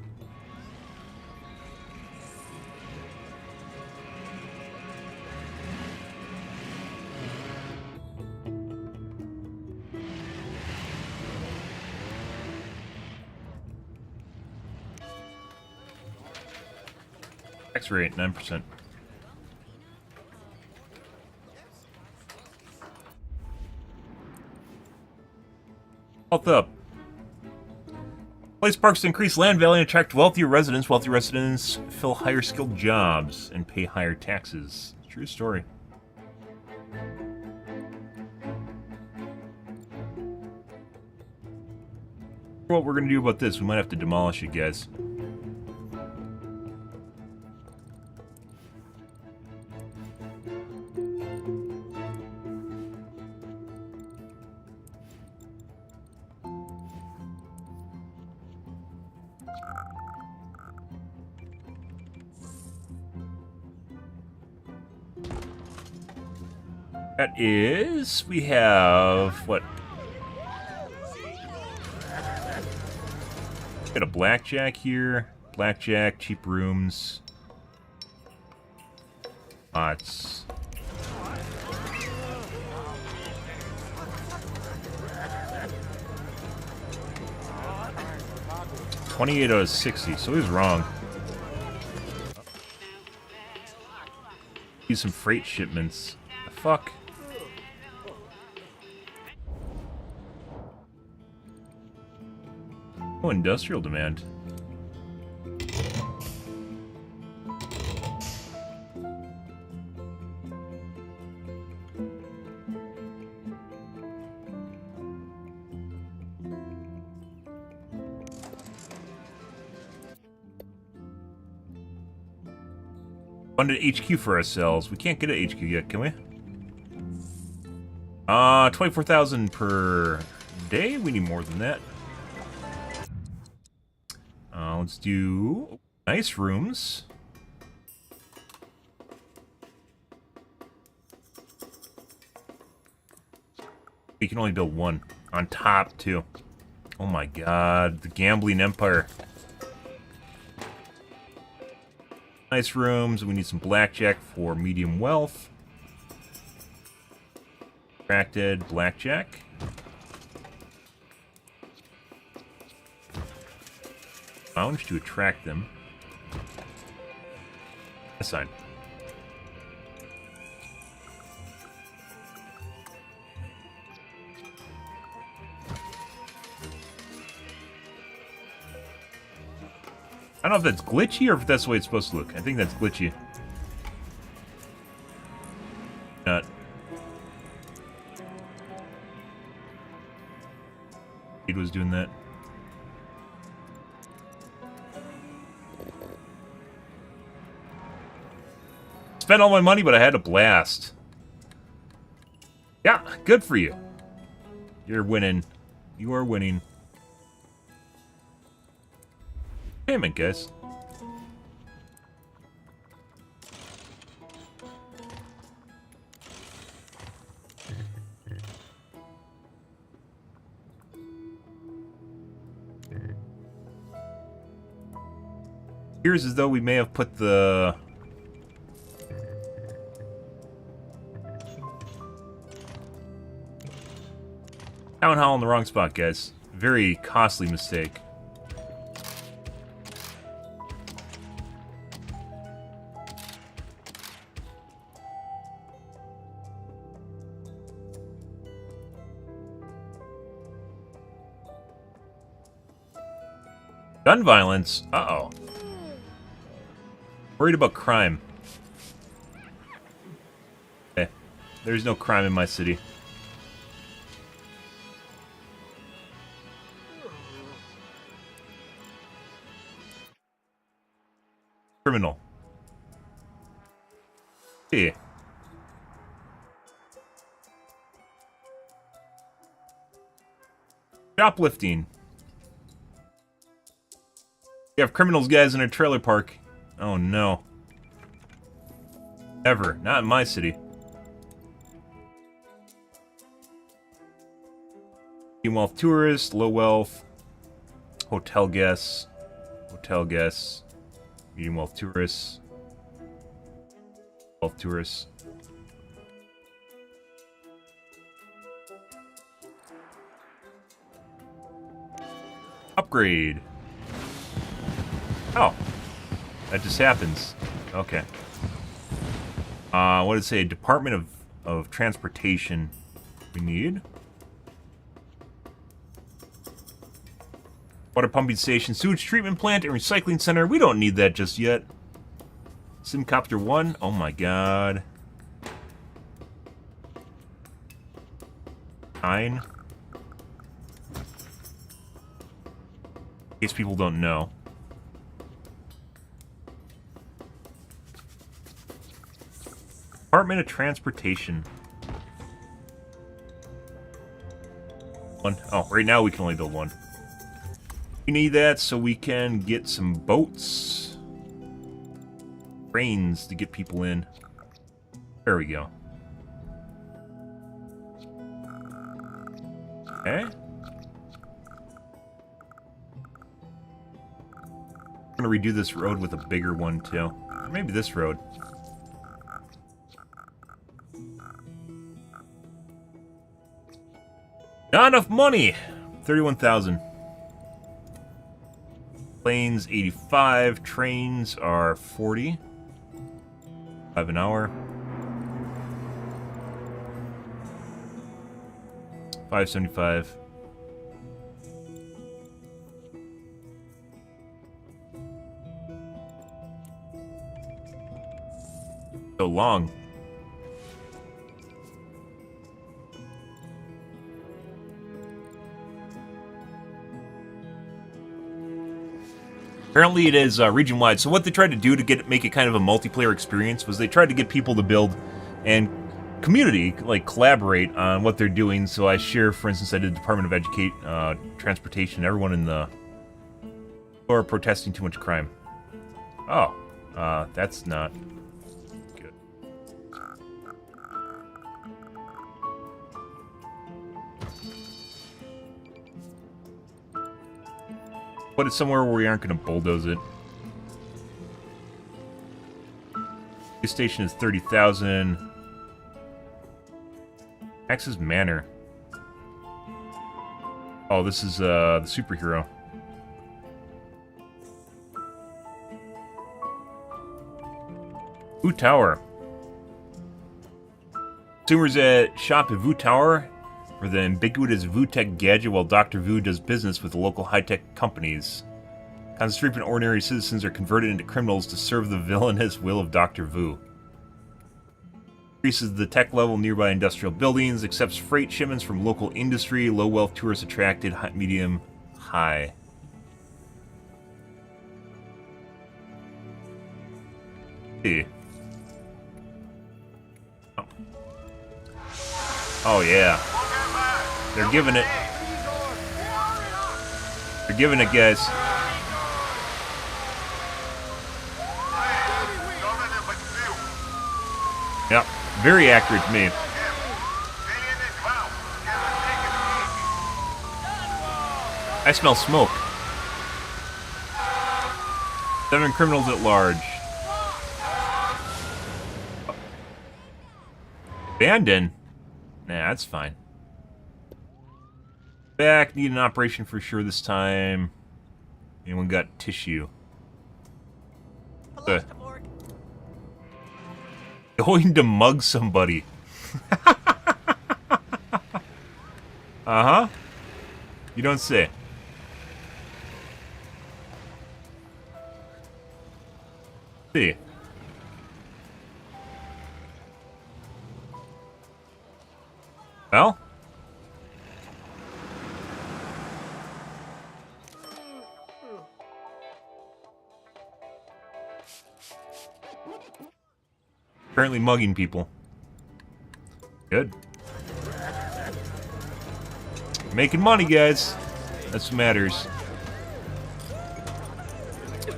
Tax rate 9%. Health up. Place parks to increase land value and attract wealthier residents. Wealthy residents fill higher skilled jobs and pay higher taxes. True story. What we're gonna do about this? We might have to demolish it, guys. That is, we have, what? Got a blackjack here. Blackjack, cheap rooms. Lots. $28 out of 60, so he was wrong. Use some freight shipments. The fuck? Oh, industrial demand. Funded HQ for ourselves. We can't get an HQ yet, can we? 24,000 per day? We need more than that. Let's do nice rooms. We can only build one. On top, too. Oh my god. The gambling empire. Nice rooms. We need some blackjack for medium wealth. Attracted blackjack. Lounge to attract them. Assign. I don't know if that's glitchy or if that's the way it's supposed to look. I think that's glitchy. Not. It was doing that. Spent all my money, but I had a blast. Yeah, good for you. You're winning. You are winning. Payment, guys. Appears as though we may have put the town hall in the wrong spot, guys. Very costly mistake. Gun violence? Uh-oh. Worried about crime. Okay. There's no crime in my city. Criminal. Hey. Shoplifting. We have criminals, guys, in a trailer park. Oh, no. Ever. Not in my city. Medium wealth tourists, low wealth, hotel guests, medium wealth tourists, wealth tourists. Upgrade. Oh, that just happens. Okay. What did it say? Department of Transportation. We need water pumping station, sewage treatment plant, and recycling center. We don't need that just yet. Simcopter 1. Oh my god. 9. In case people don't know. Department of Transportation. 1. Oh, right now we can only build 1. We need that so we can get some boats. Trains to get people in. There we go. Okay. I'm gonna redo this road with a bigger one too. Or maybe this road. Not enough money! 31,000. Planes, 85. Trains are 40. 5 an hour. 575. So long. Apparently it is region-wide. So what they tried to do to make it kind of a multiplayer experience was they tried to get people to build and community, like, collaborate on what they're doing. So I share, for instance, I did Department of Transportation, everyone in the... or protesting too much crime. Oh, that's not good. Put it somewhere where we aren't going to bulldoze it. This station is 30,000. Max's Manor. Oh, this is the superhero. Vu Tower. Consumers shop at Vu Tower for the ubiquitous Vu Tech gadget while Dr. Vu does business with the local high-tech companies. Concentrated ordinary citizens are converted into criminals to serve the villainous will of Dr. Vu. Increases the tech level nearby industrial buildings, accepts freight shipments from local industry, low-wealth tourists attracted, medium, high. Hey. Oh yeah. They're giving it. They're giving it, guys. Yep. Very accurate to me. I smell smoke. 7 criminals at large. Abandon? Nah, that's fine. Back, need an operation for sure this time. Anyone got tissue? Going to mug somebody. Uh-huh. You don't say. See. Well? Apparently mugging people. Good. Making money, guys. That's what matters.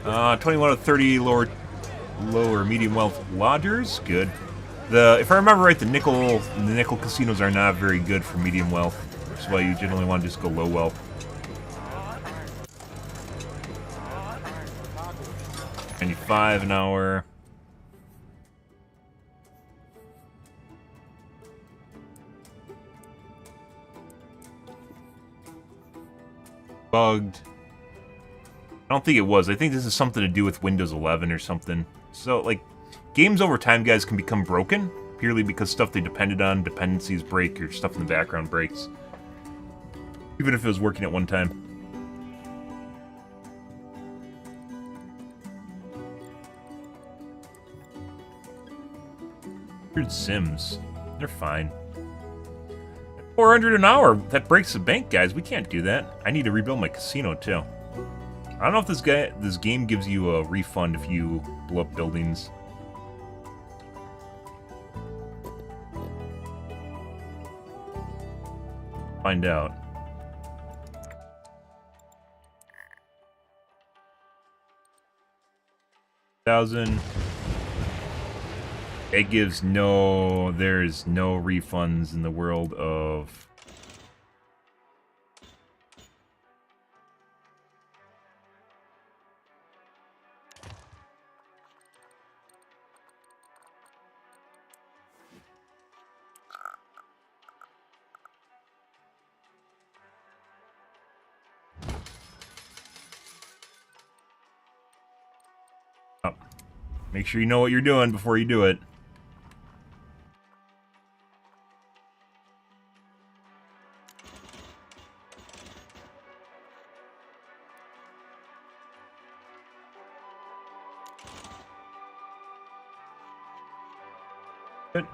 21 out of 30 lower medium wealth lodgers. Good. If I remember right, the nickel casinos are not very good for medium wealth, which is why you generally want to just go low wealth. $95 an hour. Bugged. I don't think it was. I think this is something to do with Windows 11 or something. So, like, games over time, guys, can become broken purely because stuff they depended on, dependencies break, or stuff in the background breaks. Even if it was working at one time. Weird Sims. They're fine. 400 an hour. That breaks the bank, guys. We can't do that. I need to rebuild my casino, too. I don't know if this game gives you a refund if you blow up buildings. Find out. $1,000. It gives there's no refunds in the world of... Oh. Make sure you know what you're doing before you do it. Good.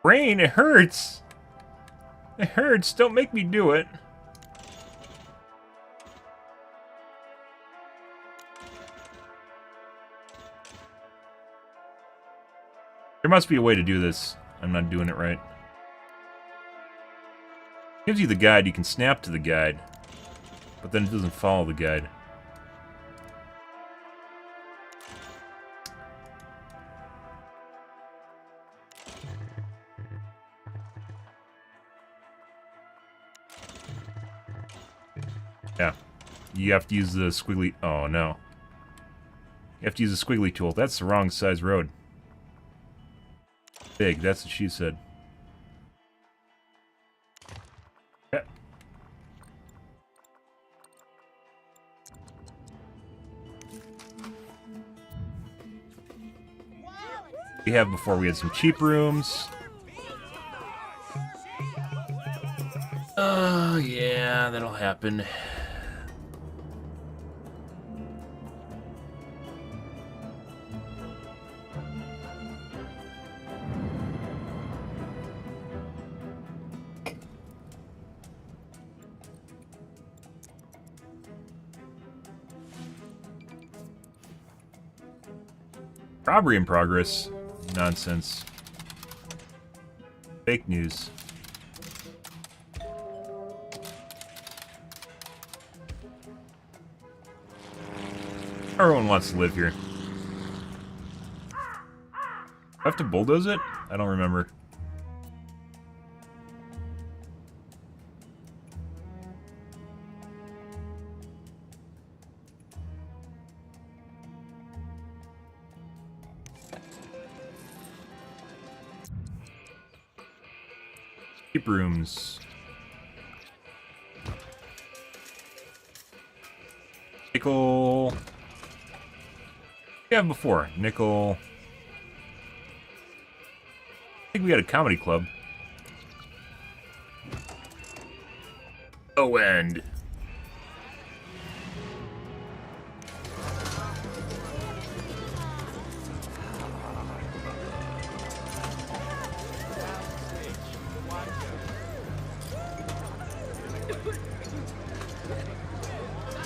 Brain, it hurts. It hurts. Don't make me do it. There must be a way to do this. I'm not doing it right. Gives you the guide. You can snap to the guide. But then it doesn't follow the guide. Yeah. You have to use the squiggly... Oh, no. You have to use the squiggly tool. That's the wrong size road. Big, that's what she said. Yeah. We have before we had some cheap rooms. Oh, yeah, that'll happen. Robbery in progress. Nonsense. Fake news. Everyone wants to live here. Do I have to bulldoze it? I don't remember. Keep rooms. Nickel. Yeah, before. Nickel. I think we had a comedy club. Oh, and.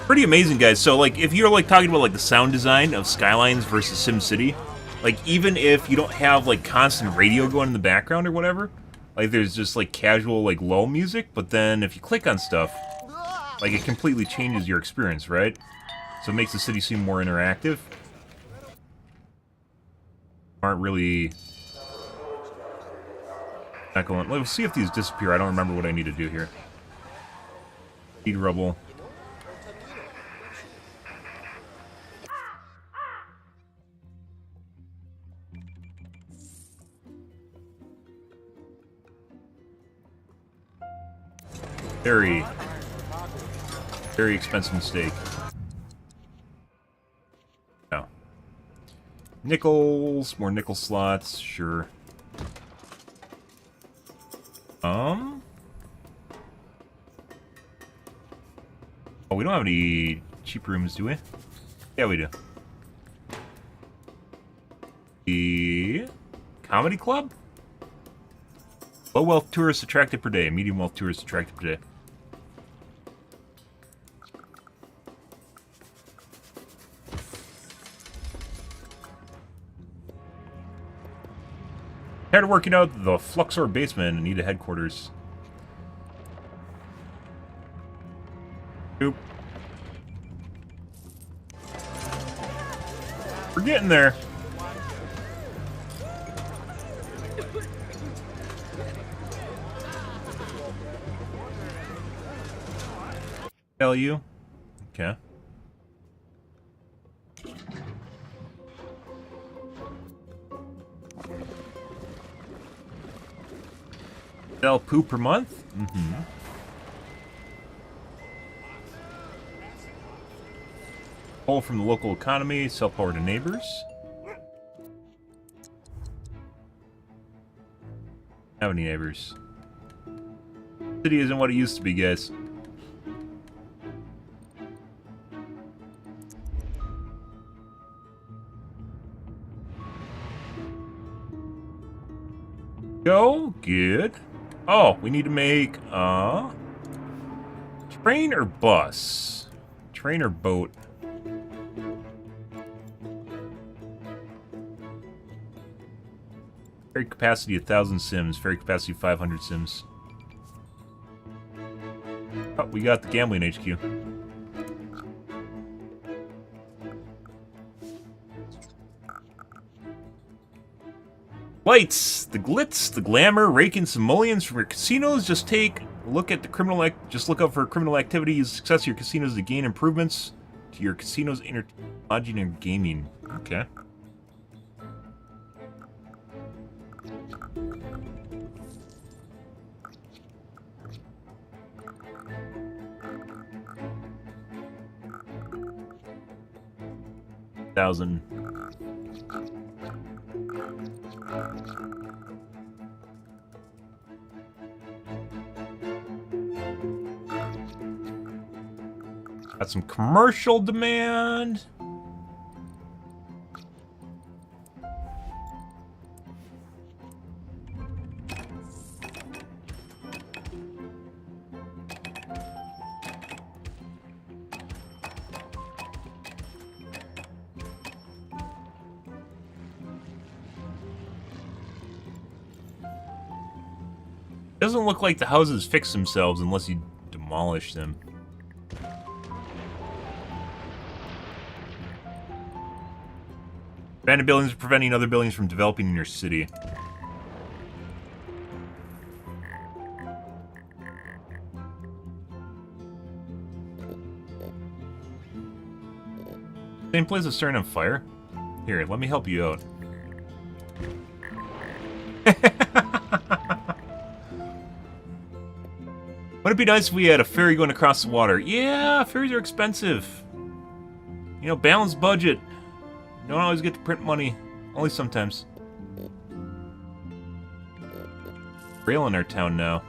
Pretty amazing, guys. So, like, if you're, like, talking about, like, the sound design of Skylines versus SimCity, like, even if you don't have, like, constant radio going in the background or whatever, like, there's just, like, casual, like, lull music, but then if you click on stuff, like, it completely changes your experience, right? So it makes the city seem more interactive. Aren't really... Not going... Let's see if these disappear. I don't remember what I need to do here. Need rubble. Very, very expensive mistake. No. Nickels, more nickel slots, sure. Oh, we don't have any cheap rooms, do we? Yeah, we do. The comedy club? Low wealth tourists attracted per day. Medium wealth tourists attracted per day. Tired of working out the Fluxor basement and need a headquarters. Oop. We're getting there. Tell you. Okay. Sell poop per month? Mm-hmm. Pull from the local economy, sell power to neighbors. Have any neighbors? City isn't what it used to be, guys. Go. Good. Oh, we need to make, train or bus? Train or boat? Ferry capacity 1,000 sims. Ferry capacity 500 sims. Oh, we got the gambling HQ. Lights, the glitz, the glamour, raking simoleons from your casinos. Just take a look at the criminal. Just look out for criminal activity. Use the success of your casinos to gain improvements to your casino's lodging and gaming. Okay. Thousand. Got some commercial demand. Doesn't look like the houses fix themselves unless you demolish them. Abandoned buildings are preventing other buildings from developing in your city. Same place is starting on fire? Here, let me help you out. Wouldn't it be nice if we had a ferry going across the water? Yeah, ferries are expensive. You know, balanced budget. Don't always get to print money. Only sometimes. Rail in our town now.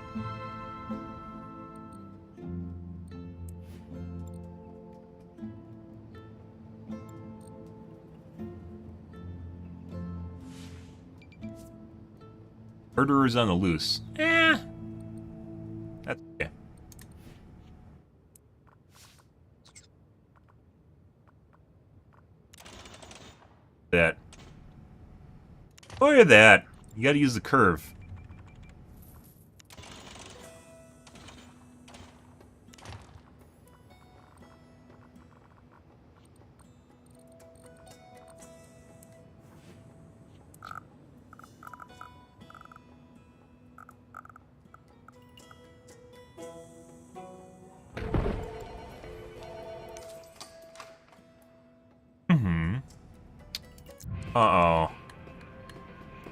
Murderers on the loose. That's okay. That. Look at that. You gotta use the curve. Uh-oh.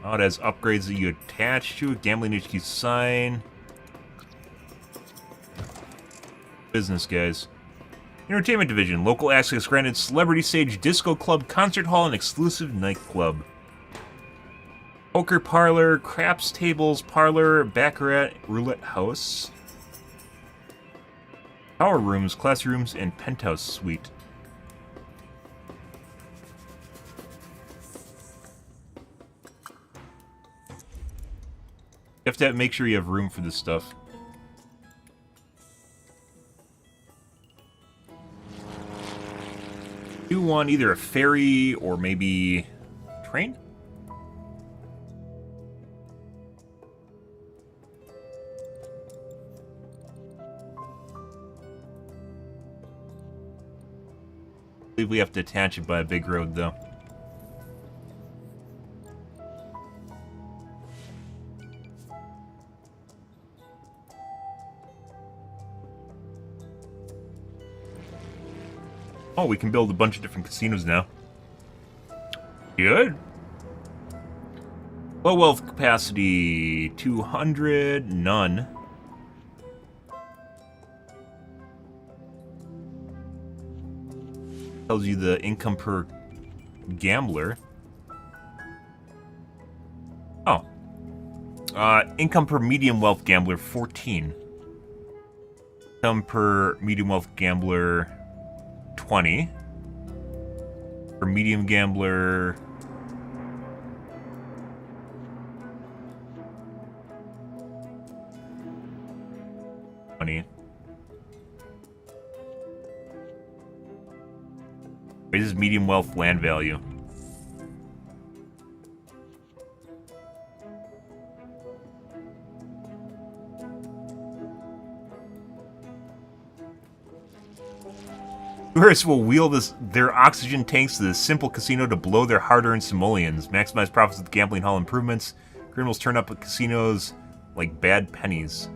Oh, it has upgrades that you attach to it. Gambling HQ sign. Business, guys. Entertainment division. Local access granted. Celebrity stage, disco club, concert hall, and exclusive nightclub. Poker parlor, craps tables, parlor, baccarat, roulette house. Power rooms, classrooms, and penthouse suite. You have to make sure you have room for this stuff. You want either a ferry or maybe train? I believe we have to attach it by a big road, though. Oh, we can build a bunch of different casinos now. Good. Low wealth capacity, 200, none. Tells you the income per gambler. Oh. Income per medium wealth gambler, 14. Income per medium wealth gambler, 20. For medium gambler, Money. Raises medium wealth land value. Tourists will wheel their oxygen tanks to the simple casino to blow their hard-earned simoleons. Maximize profits with gambling hall improvements. Criminals turn up at casinos like bad pennies.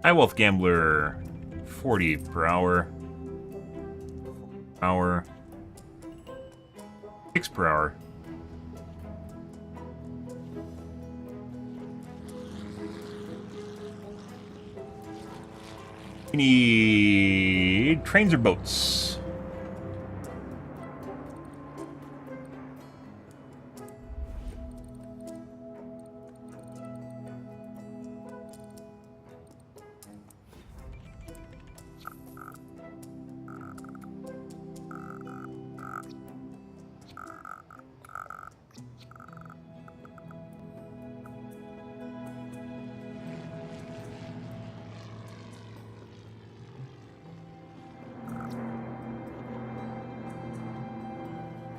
High wealth gambler, 40 per hour. 6 per hour. We need trains or boats.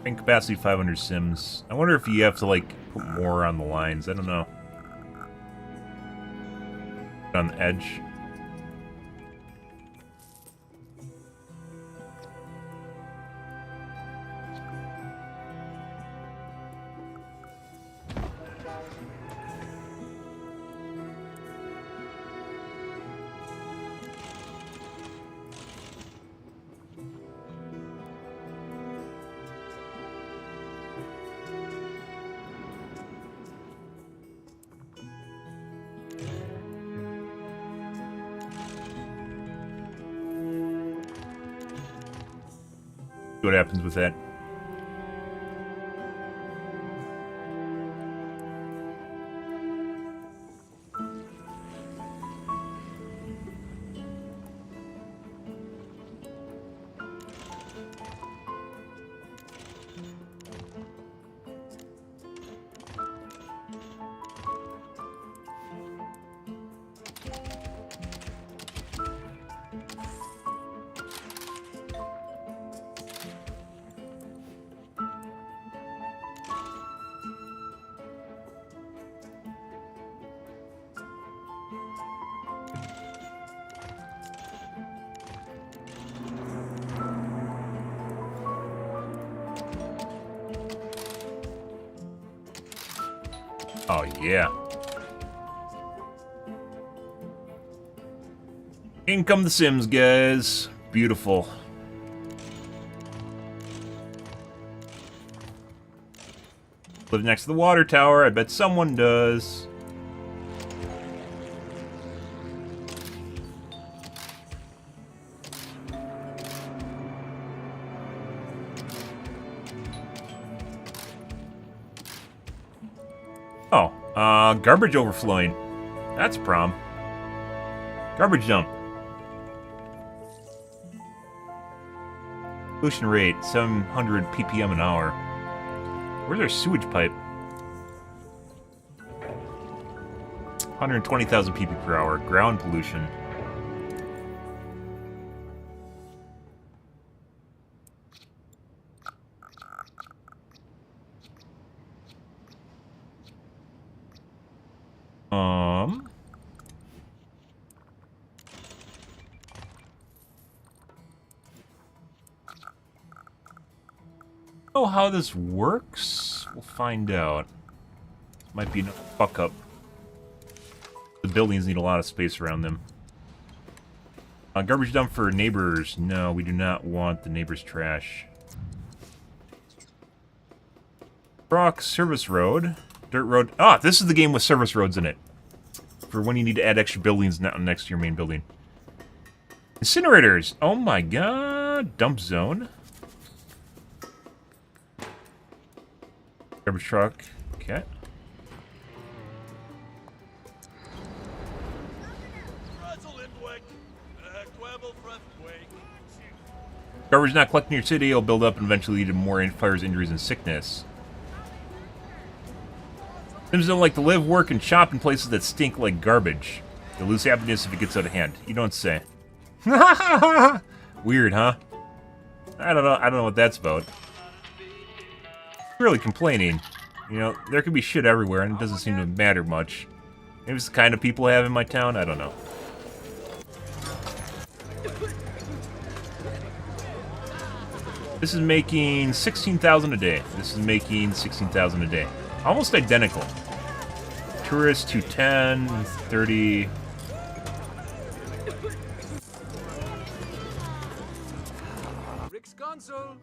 Train capacity 500 sims. I wonder if you have to, like, put more on the lines. I don't know. On the edge. See what happens with that. Oh, yeah. In come the Sims, guys. Beautiful. Live next to the water tower. I bet someone does. Oh, garbage overflowing. That's a problem. Garbage dump. Pollution rate, 700 ppm an hour. Where's our sewage pipe? 120,000 pp per hour. Ground pollution. Oh, how this works? We'll find out. Might be a fuck up. The buildings need a lot of space around them. Garbage dump for neighbors. No, we do not want the neighbors' trash. Rock service road. Dirt road. Ah, this is the game with service roads in it. For when you need to add extra buildings next to your main building. Incinerators. Oh my god. Dump zone. Garbage truck. Okay. Garbage not collected in your city, it'll build up and eventually lead to more fires, injuries, and sickness. Sims don't like to live, work, and shop in places that stink like garbage. They'll lose happiness if it gets out of hand. You don't say. Weird, huh? I don't know what that's about. Really complaining. You know, there could be shit everywhere, and it doesn't seem to matter much. Maybe it's the kind of people I have in my town. I don't know. This is making 16,000 a day. This is making 16,000 a day. Almost identical. Tourist 210, 30. Rick's console.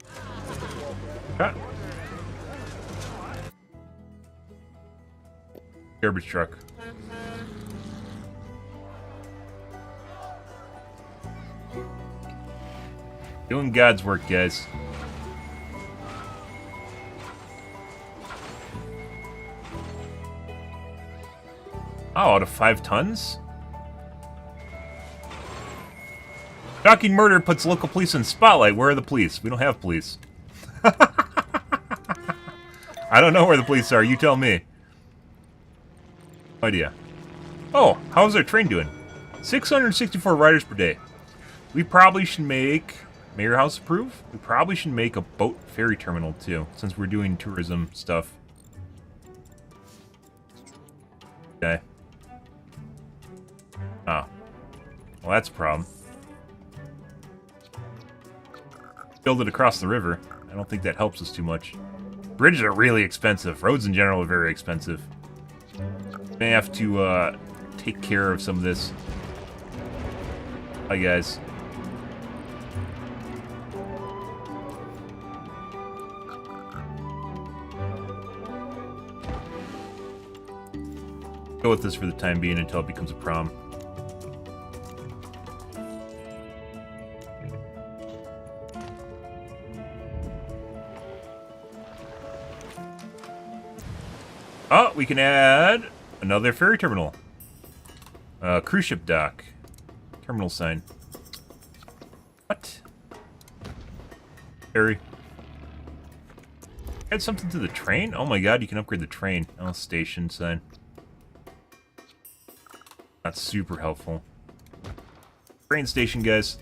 Cut. Garbage truck. Doing God's work, guys. Oh, out of 5 tons? Shocking murder puts local police in spotlight. Where are the police? We don't have police. I don't know where the police are. You tell me. No idea. Oh, how's our train doing? 664 riders per day. We probably should make... Mayor House approve? We probably should make a boat ferry terminal, too, since we're doing tourism stuff. Okay. Oh. Well, that's a problem. Build it across the river. I don't think that helps us too much. Bridges are really expensive. Roads in general are very expensive. May have to take care of some of this. Hi, guys. Go with this for the time being until it becomes a problem. Oh, we can add another ferry terminal. Cruise ship dock. Terminal sign. What? Ferry. Add something to the train? Oh my god, you can upgrade the train. Oh, station sign. Not super helpful. Train station, guys.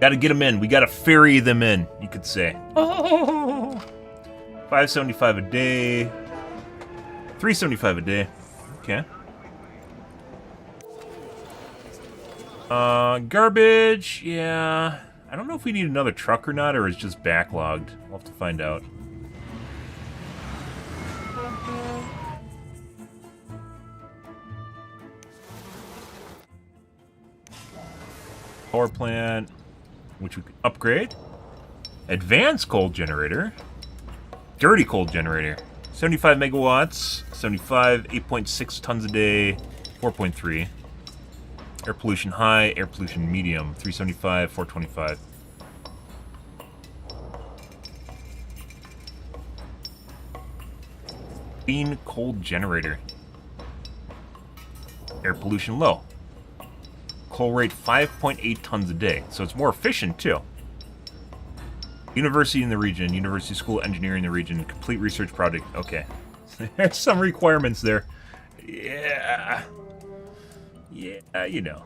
Gotta get them in. We gotta ferry them in, you could say. Oh, 575 a day. 375 a day. Okay. Garbage. Yeah. I don't know if we need another truck or not, or it's just backlogged. We'll have to find out. Power plant, which we could upgrade. Advanced cold generator. Dirty cold generator. 75 megawatts. 75, 8.6 tons a day. 4.3. Air pollution high, air pollution medium. 375, 425. Clean cold generator. Air pollution low. Coal rate 5.8 tons a day, so it's more efficient too. University in the region, University School of Engineering in the region, complete research project. Okay, there's some requirements there. Yeah, you know.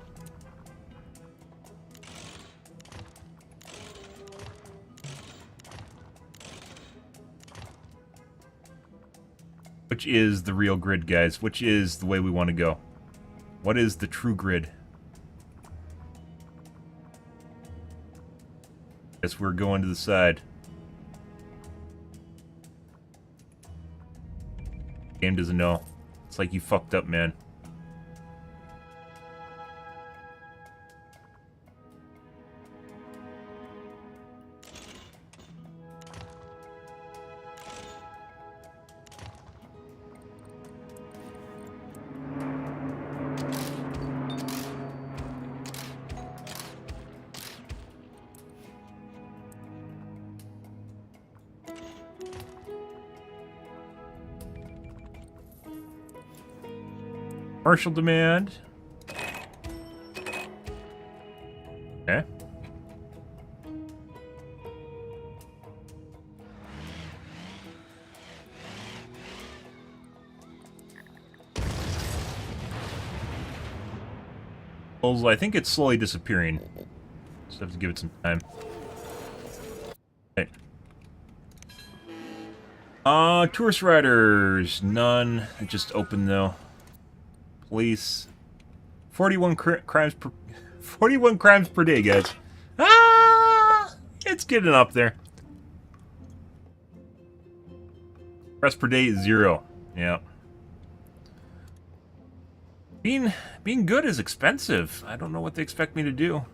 Which is the real grid, guys? Which is the way we want to go? What is the true grid? Guess we're going to the side. Game doesn't know. It's like you fucked up, man. Commercial demand. Okay. I think it's slowly disappearing. Just have to give it some time. Okay. Tourist riders. None. It just opened though. Police. 41 crimes per 41 crimes per day, guys. Ah! It's getting up there. Arrests per day is 0. Yeah. Being good is expensive. I don't know what they expect me to do.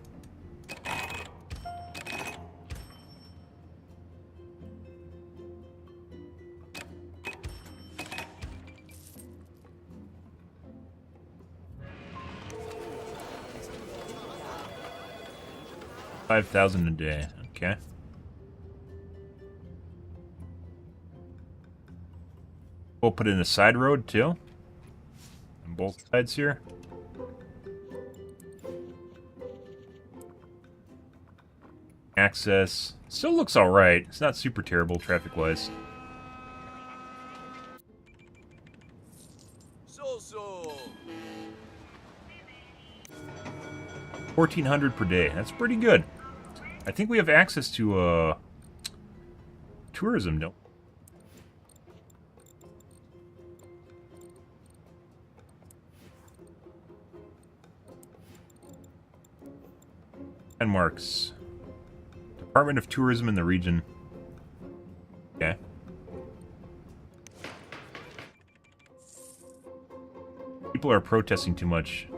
$5,000 a day. Okay. We'll put in a side road too. On both sides here. Access. Still looks alright. It's not super terrible traffic-wise. So. 1,400 per day. That's pretty good. I think we have access to tourism, no? Landmarks. Department of Tourism in the region. Okay. People are protesting too much.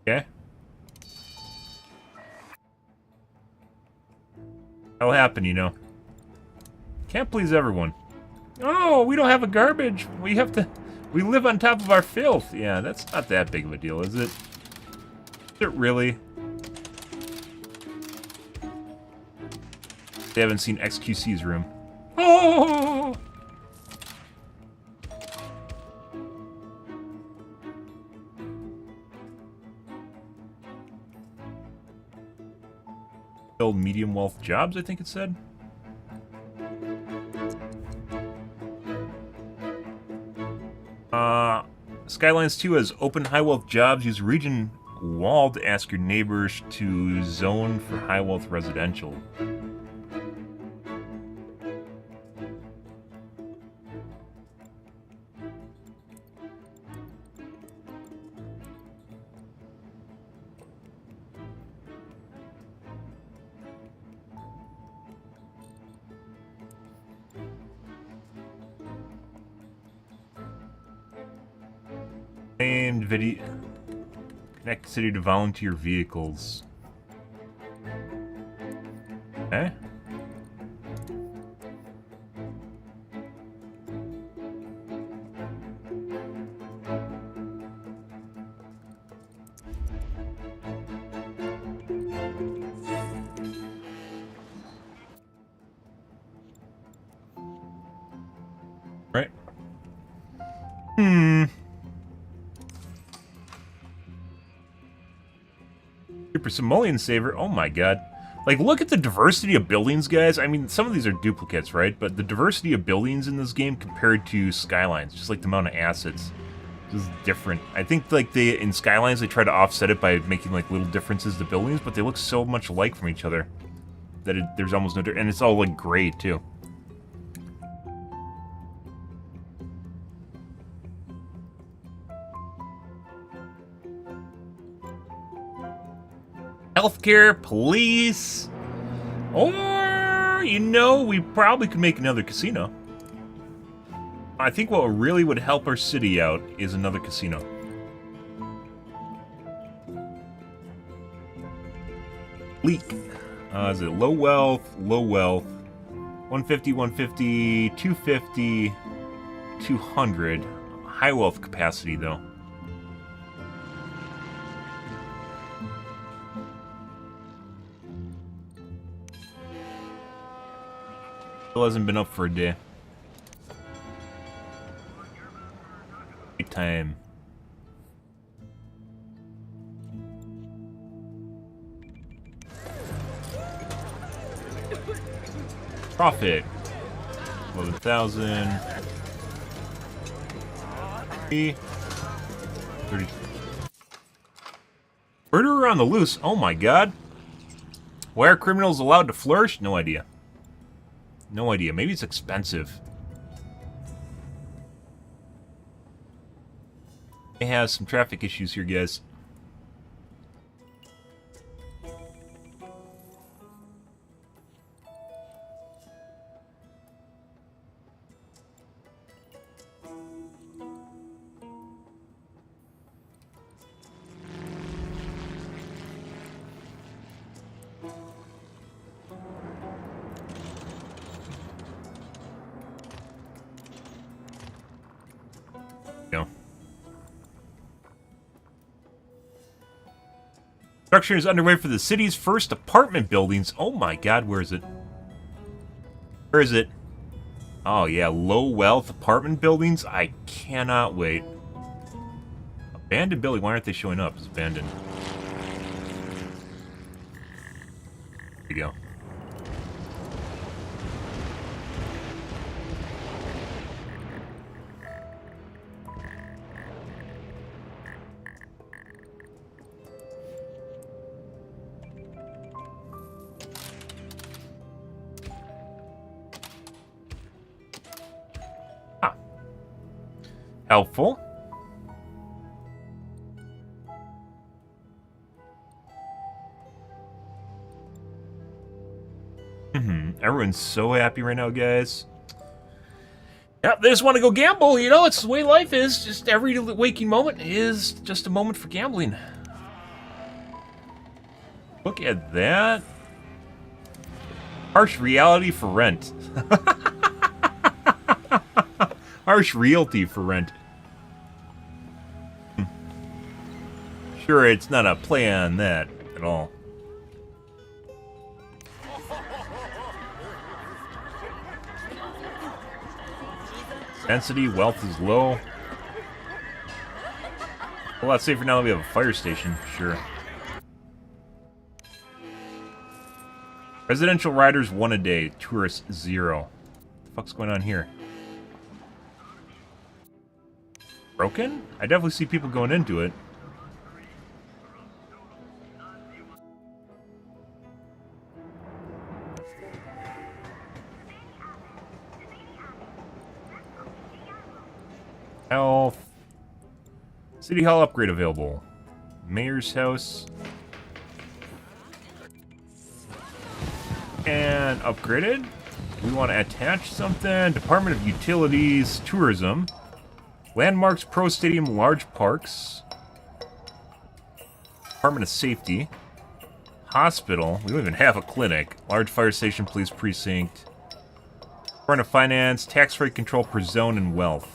Okay. That'll happen, you know. Can't please everyone. Oh, we don't have a garbage. We live on top of our filth. Yeah, that's not that big of a deal, is it? Is it really? They haven't seen XQC's room. Oh! Build medium wealth jobs, I think it said. Skylines2 has open high wealth jobs. Use region wall to ask your neighbors to zone for high wealth residential. Named video. Connect city to volunteer vehicles. Okay. Right. Super Simoleon Saver. Oh my god. Like, look at the diversity of buildings, guys. I mean, some of these are duplicates, right? But the diversity of buildings in this game compared to Skylines, just like the amount of assets, is different. I think, like, in Skylines, they try to offset it by making, like, little differences to buildings, but they look so much alike from each other that there's almost no difference. And it's all, like, gray, too. Healthcare, police, or, you know, we probably could make another casino. I think what really would help our city out is another casino. Leak. Is it low wealth, 150, 150, 250, 200. High wealth capacity, though. Still hasn't been up for a day. Big time. Profit. 11,000. 30. Murderer on the loose. Oh my god. Why are criminals allowed to flourish? No idea. No idea. Maybe it's expensive. It has some traffic issues here, guys. Go. Construction is underway for the city's first apartment buildings. Oh my god, where is it? Where is it? Oh yeah, low wealth apartment buildings. I cannot wait. Abandoned building. Why aren't they showing up? It's abandoned. There you go. Helpful. Everyone's so happy right now, guys. Yep, they just want to go gamble. You know, it's the way life is. Just every waking moment is just a moment for gambling. Look at that. Harsh reality for rent. Harsh realty for rent. Sure, it's not a play on that at all. Density, wealth is low. A lot safer now that we have a fire station, sure. Residential riders 1 a day, tourists 0. What the fuck's going on here? Broken? I definitely see people going into it. Health. City Hall upgrade available. Mayor's house. And upgraded. We want to attach something. Department of Utilities, Tourism. Landmarks, Pro Stadium, large parks. Department of Safety. Hospital. We don't even have a clinic. Large fire station, police precinct. Department of Finance, tax rate control per zone and wealth.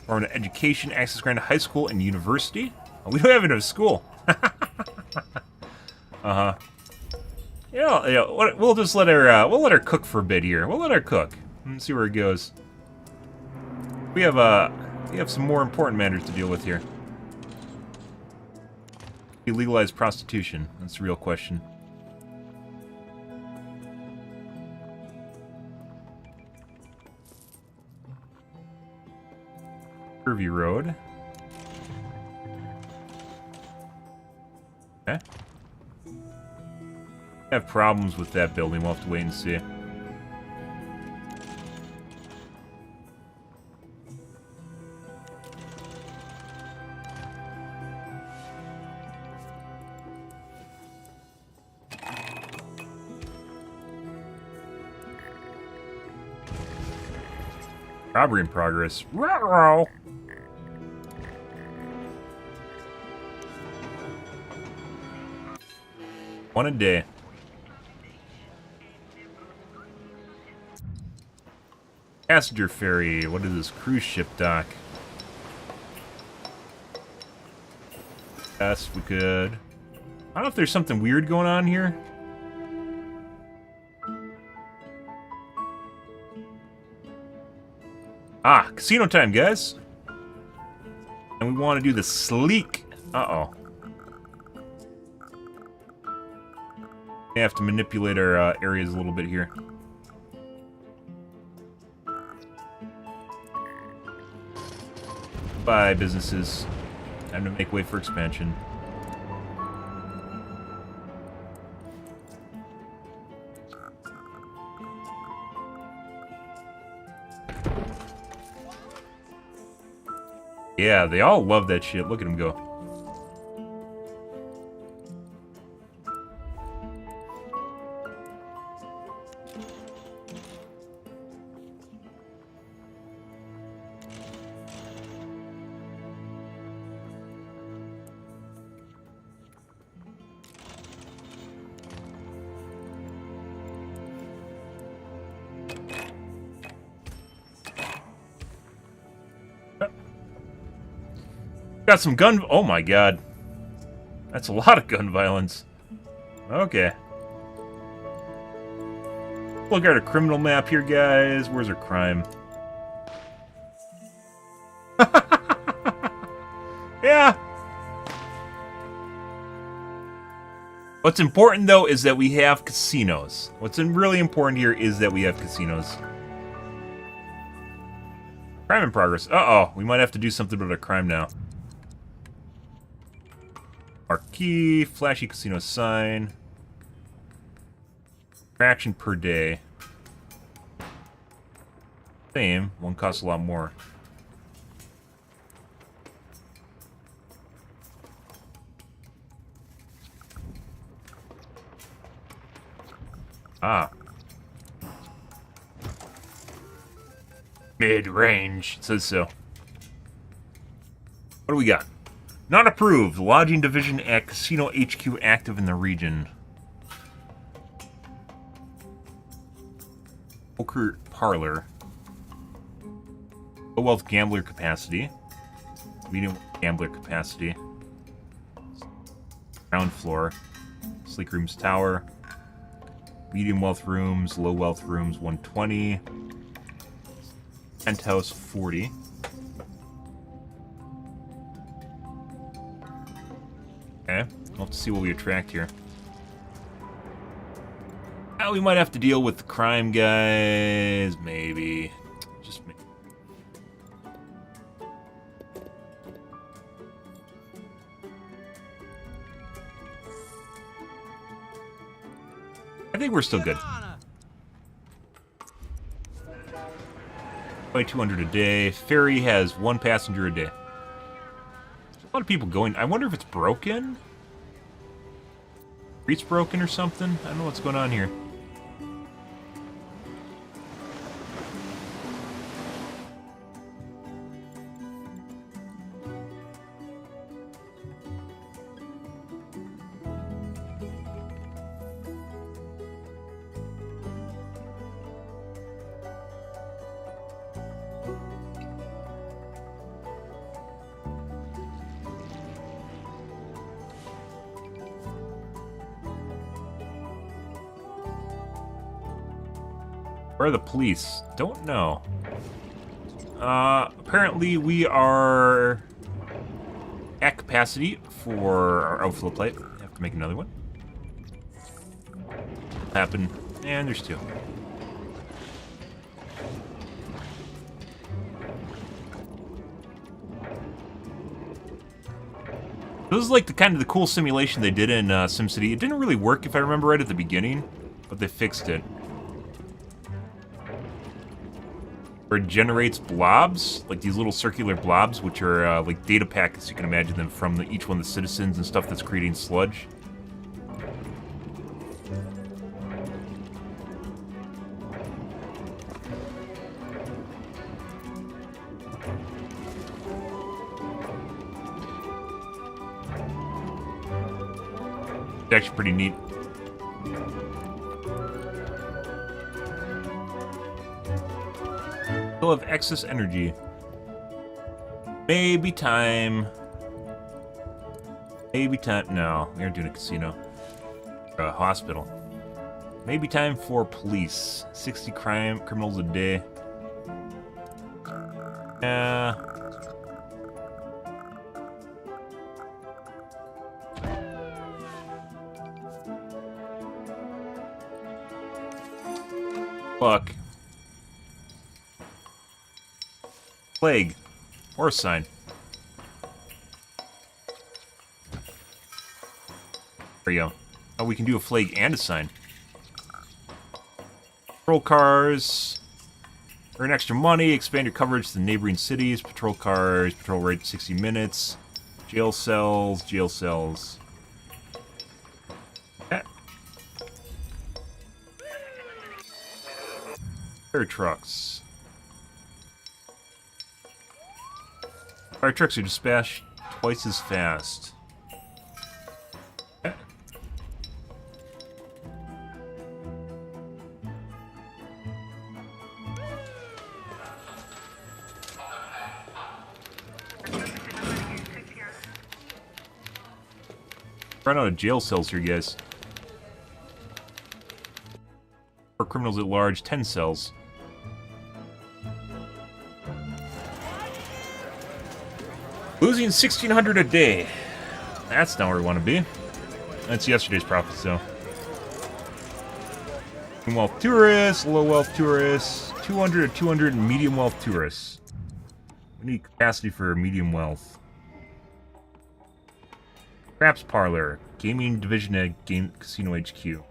Department of Education, access granted to high school and university. Oh, we don't have enough school. Yeah. We'll just let her cook for a bit here. We'll let her cook and see where it goes. We have some more important matters to deal with here. Legalize prostitution. That's the real question. Curvy Road. Okay. I have problems with that building. We'll have to wait and see. Robbery in progress. Ruh-roh. One a day. Passenger ferry. What is this? Cruise ship dock. Yes, we could. I don't know if there's something weird going on here. Ah, casino time, guys. And we want to do the sleek. Uh-oh. We have to manipulate our areas a little bit here. Bye, businesses. Time to make way for expansion. Yeah, they all love that shit. Look at them go. Got some gun... Oh my god. That's a lot of gun violence. Okay. Look at a criminal map here, guys. Where's our crime? Yeah. What's important, though, is that we have casinos. What's really important here is that we have casinos. Crime in progress. Uh-oh. We might have to do something about our crime now. Marquee, flashy casino sign. Fraction per day. Same. One costs a lot more. Ah. Mid-range. It says so. What do we got? Not approved. Lodging division at Casino HQ active in the region. Poker parlor. Low wealth gambler capacity. Medium gambler capacity. Ground floor. Sleek rooms tower. Medium wealth rooms. Low wealth rooms 120. Penthouse 40. Okay, we'll have to see what we attract here. Now we might have to deal with the crime guys, maybe. Just maybe. I think we're still good. Probably 200 a day. Ferry has 1 passenger a day. A lot of people going. I wonder if it's broken? Street's broken or something? I don't know what's going on here. Where are the police? Don't know. Apparently we are at capacity for our outflow plate. Have to make another one. Happen. And there's 2. This is like the kind of the cool simulation they did in SimCity. It didn't really work, if I remember right, at the beginning, but they fixed it. Where it generates blobs, like these little circular blobs, which are like data packets, you can imagine them, from each one of the citizens and stuff that's creating sludge. It's actually pretty neat. Of excess energy. Maybe time. Maybe time. No, we aren't doing a casino. A hospital. Maybe time for police. 60 criminals a day. Yeah. Fuck. Plague. Horse sign. There you go. Oh, we can do a flag and a sign. Patrol cars. Earn extra money. Expand your coverage to the neighboring cities. Patrol cars. Patrol rate 60 minutes. Jail cells. Jail cells. Okay. Fire trucks. Fire trucks are dispatched twice as fast. Okay. Run out of jail cells here, guys. For criminals at large, 10 cells. Losing 1,600 a day. That's not where we want to be. That's yesterday's profits, though. Medium wealth tourists, low wealth tourists, 200 to 200 medium wealth tourists. We need capacity for medium wealth. Craps Parlor, Gaming Division at Game Casino HQ.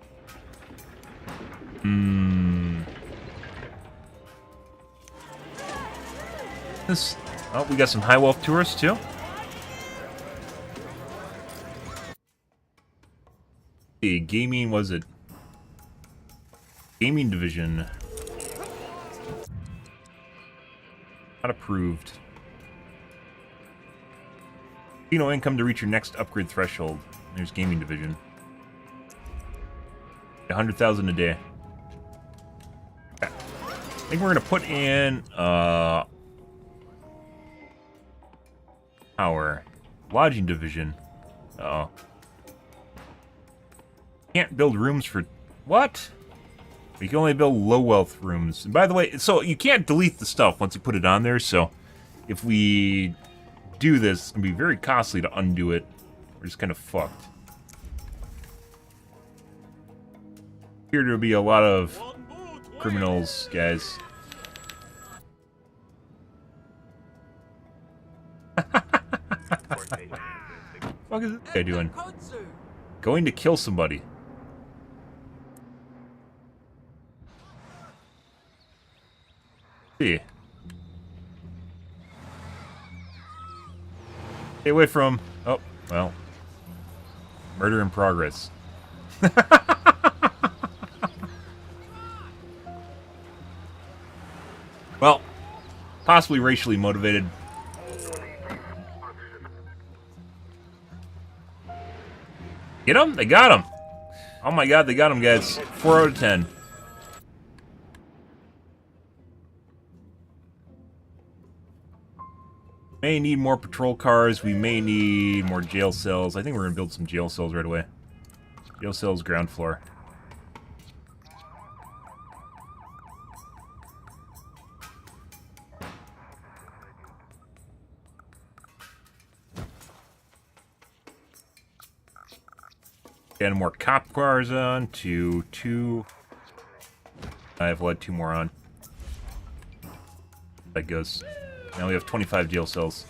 This. Oh, we got some high wealth tourists too. The gaming, was it? Gaming Division. Not approved. Casino income to reach your next upgrade threshold. There's Gaming Division. 100,000 a day. Okay. I think we're gonna put in our Lodging Division. Uh-oh. Can't build rooms for what? We can only build low wealth rooms. And by the way, so you can't delete the stuff once you put it on there, so if we do this, it's gonna be very costly to undo it. We're just kind of fucked. Here to be a lot of criminals, guys. What is this guy doing? Going to kill somebody. See. Stay away from. Oh, well. Murder in progress. Well, possibly racially motivated. Get him? They got him. Oh my god, they got him, guys. 4 out of 10. May need more patrol cars. We may need more jail cells. I think we're going to build some jail cells right away. Jail cells, ground floor. Add more cop cars on to 2. I've let 2 more on. That goes. Now we have 25 jail cells.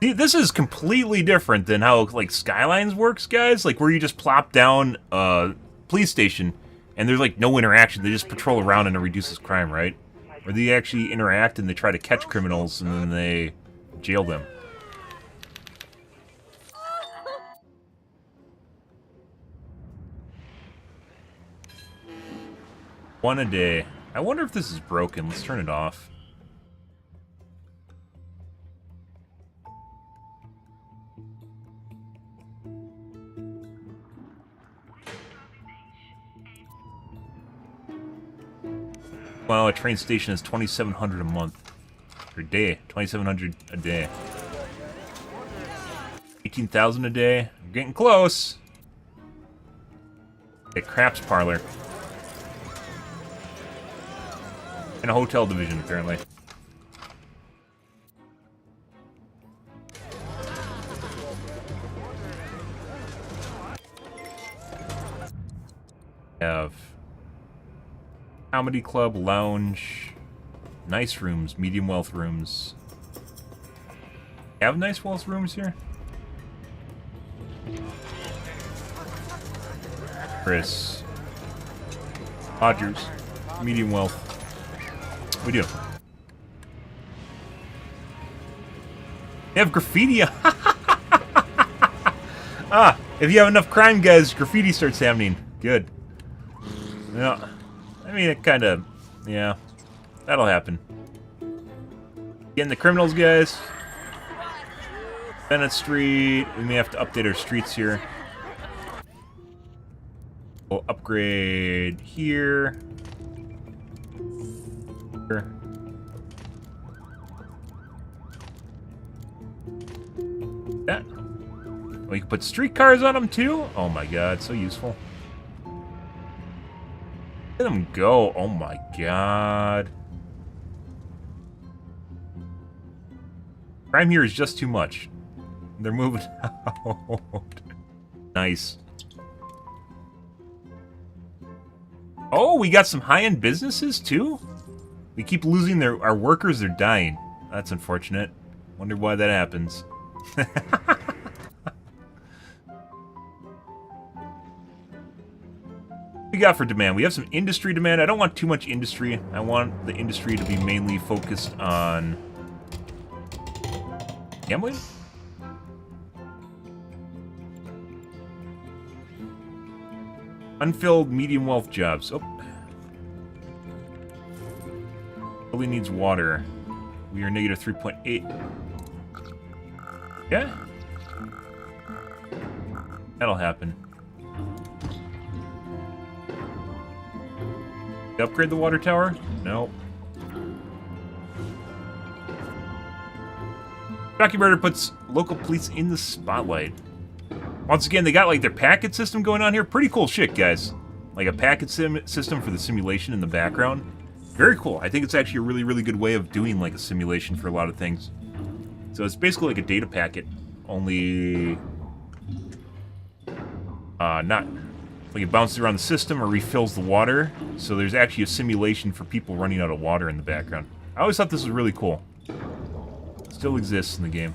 See, this is completely different than how, like, Skylines works, guys. Like, where you just plop down a police station and there's, like, no interaction. They just patrol around and it reduces crime, right? Or they actually interact and they try to catch criminals and then they jail them. One a day. I wonder if this is broken. Let's turn it off. Well, a train station is $2,700 a month. Per day. $2,700 a day. 18,000 a day. I'm getting close. A craps parlor. And a hotel division, apparently. Have comedy club, lounge, nice rooms, medium wealth rooms. Have nice wealth rooms here? Chris. Rogers. Medium wealth. We do. You have graffiti. Ah, if you have enough crime, guys, graffiti starts happening. Good. Yeah. I mean, it kind of... Yeah. That'll happen. Getting the criminals, guys. Bennett Street. We may have to update our streets here. We'll upgrade here. Here. That. We can put streetcars on them too? Oh my god, so useful. Let them go. Oh my god. Crime here is just too much. They're moving out. Nice. Oh, we got some high-end businesses too? We keep losing our workers, they're dying. That's unfortunate. Wonder why that happens. What we got for demand? We have some industry demand. I don't want too much industry. I want the industry to be mainly focused on gambling? Unfilled medium wealth jobs. Oh. Really needs water. We are negative 3.8. Yeah. That'll happen. Upgrade the water tower? No. Documentor puts local police in the spotlight. Once again, they got like their packet system going on here. Pretty cool shit, guys. Like a packet system for the simulation in the background. Very cool. I think it's actually a really, really good way of doing like a simulation for a lot of things. So it's basically like a data packet, only not like it bounces around the system or refills the water. So there's actually a simulation for people running out of water in the background. I always thought this was really cool. Still exists in the game.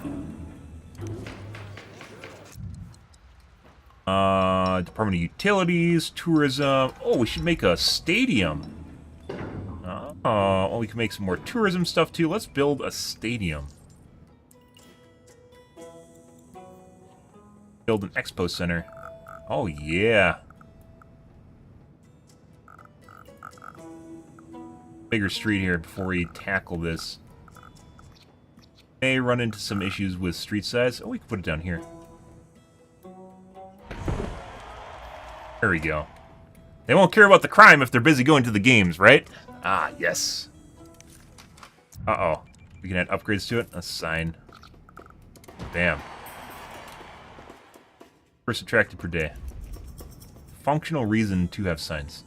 Department of Utilities, Tourism. Oh, we should make a stadium. Oh, we can make some more tourism stuff too. Let's build a stadium. Build an expo center. Oh, yeah. Bigger street here before we tackle this. May run into some issues with street size. Oh, we can put it down here. There we go. They won't care about the crime if they're busy going to the games, right? Ah, yes. Uh-oh. We can add upgrades to it. A sign. Bam. First attracted per day. Functional reason to have signs.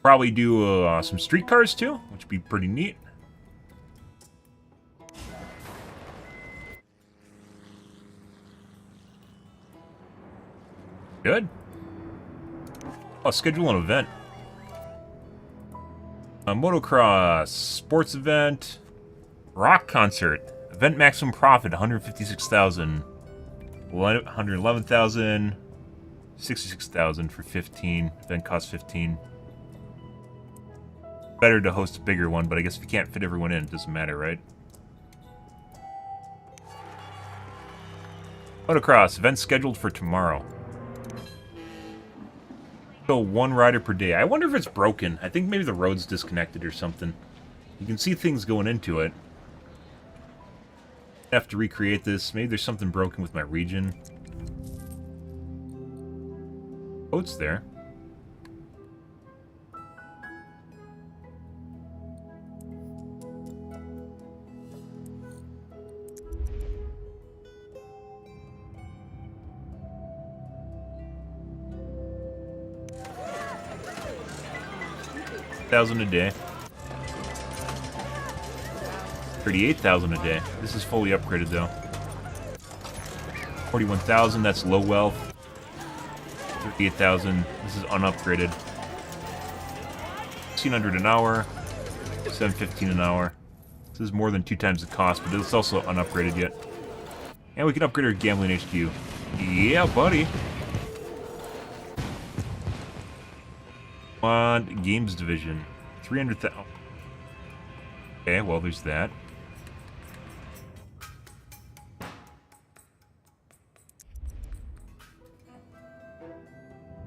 Probably do some streetcars too, which would be pretty neat. Good. Oh, schedule an event. A motocross, sports event, rock concert. Event maximum profit, 156,000. 111,000. 66,000 for 15. Event cost 15. Better to host a bigger one, but I guess if you can't fit everyone in, it doesn't matter, right? Motocross, event scheduled for tomorrow. So 1 rider per day. I wonder if it's broken. I think maybe the road's disconnected or something. You can see things going into it. I have to recreate this. Maybe there's something broken with my region. Oh, it's there. $1,000 a day. 38,000 a day. This is fully upgraded though. 41,000, that's low wealth. 38,000, this is unupgraded. 1,600 an hour. 715 an hour. This is more than 2 times the cost, but it's also unupgraded yet. And we can upgrade our gambling HQ. Yeah, buddy. On games division. 300,000. Okay, well, there's that.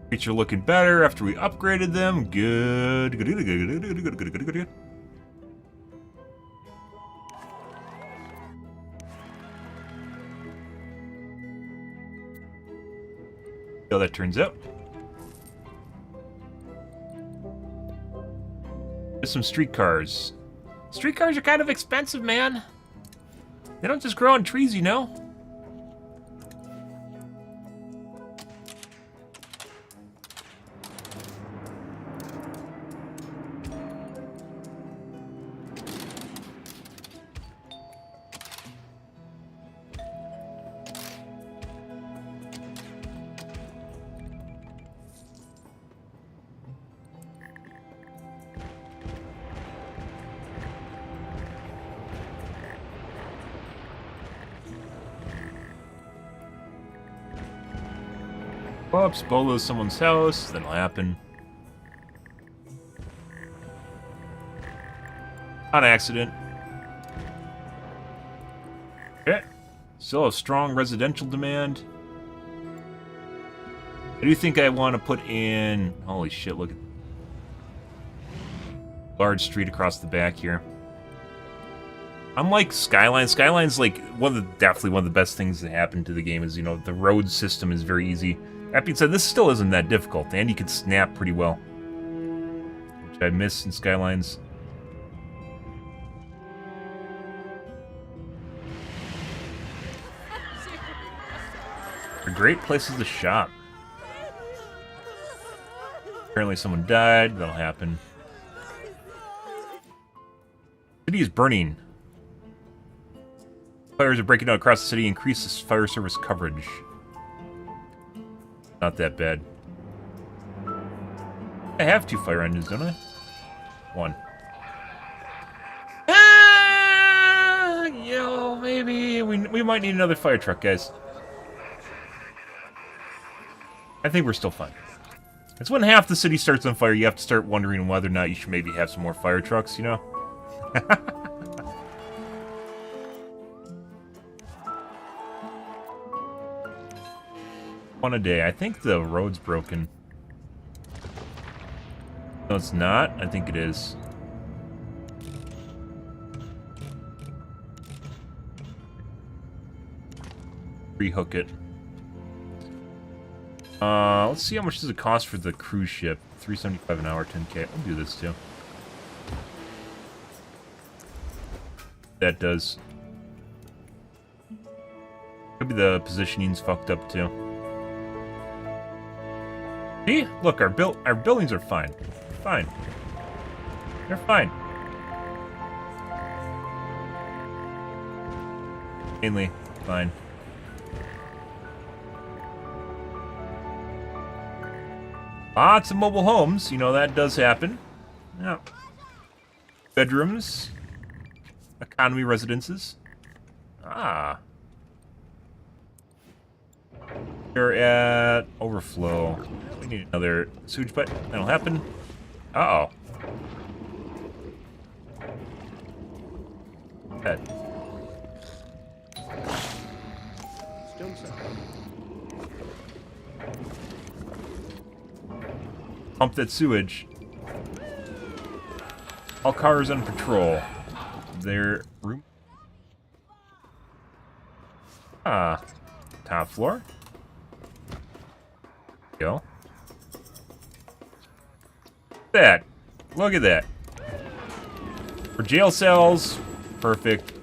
Streets are looking better after we upgraded them. Good. Good. How that turns out. There's some streetcars. Streetcars are kind of expensive, man. They don't just grow on trees, you know? Whoops, bolo someone's house. That'll happen. On accident. Okay. Still a strong residential demand. I do think I want to put in... Holy shit, look at... Large street across the back here. Unlike Skylines, Skylines like definitely one of the best things that happened to the game is, you know, the road system is very easy. That being said, this still isn't that difficult, and you can snap pretty well, which I miss in Skylines. They're great places to shop. Apparently someone died. That'll happen. City is burning. Fires are breaking out across the city. Increases fire service coverage. Not that bad. I have 2 fire engines, don't I? 1. Yo, maybe we might need another fire truck, guys. I think we're still fine. It's when half the city starts on fire, you have to start wondering whether or not you should maybe have some more fire trucks, you know? One a day. I think the road's broken. No, it's not. I think it is. Rehook it. Let's see how much does it cost for the cruise ship. $3.75 an hour, 10K. I'll do this too. That does. Could be the positioning's fucked up too. See? Look, our buildings are fine. Fine. They're fine. Mainly fine. Lots of mobile homes. You know, that does happen. Yeah. Bedrooms. Economy residences. Ah. We're at overflow. We need another sewage pipe. That'll happen. Uh-oh. Head. Pump that sewage. All cars on patrol. Their room. Ah. Top floor. Go. That. Look at that. For jail cells. Perfect.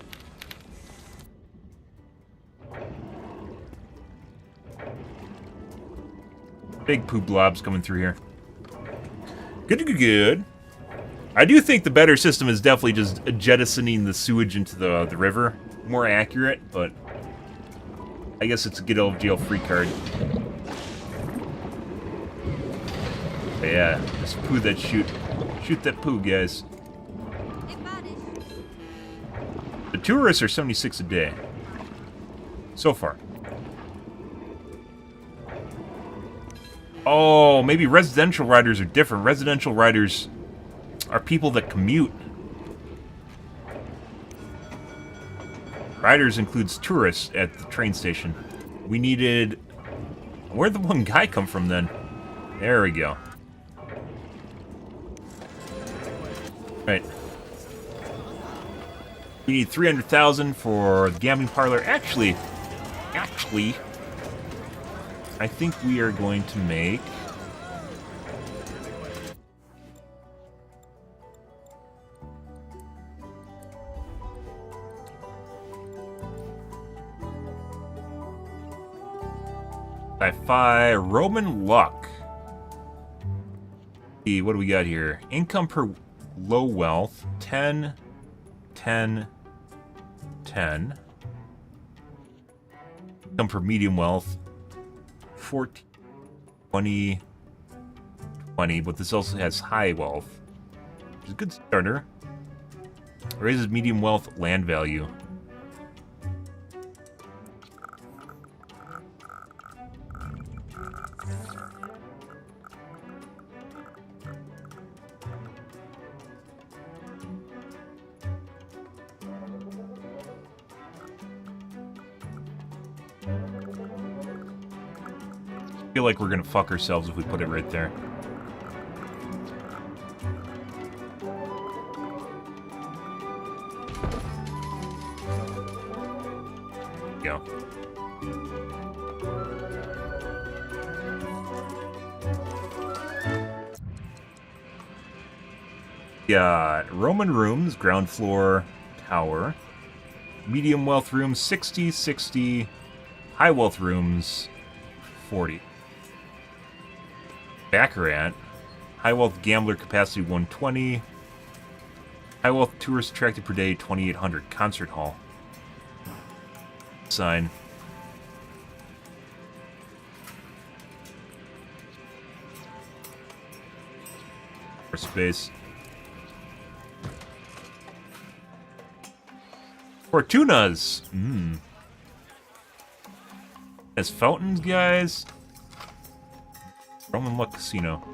Big poop blobs coming through here. Good. I do think the better system is definitely just jettisoning the sewage into the river. More accurate, but I guess it's a get out of jail free card. But yeah, just poo that shoot. Shoot that poo, guys. The tourists are 76 a day. So far. Oh, maybe residential riders are different. Residential riders are people that commute. Riders includes tourists at the train station. We needed... Where'd the one guy come from then? There we go. Right. We need 300,000 for the gambling parlor. Actually, I think we are going to make... Sci-fi Roman luck. See, what do we got here? Income per low wealth, 10, 10, 10. Income per medium wealth, 14, 20, 20. But this also has high wealth, which is a good starter. Raises medium wealth land value. I feel like we're gonna fuck ourselves if we put it right there. Go. Got Roman rooms, ground floor, tower. Medium wealth rooms, 60, 60. High wealth rooms, 40. Baccarat. High wealth gambler capacity 120. High wealth tourists attracted per day 2,800. Concert hall. Sign. More space. Fortunas. As fountains, guys. Roman Luck Casino.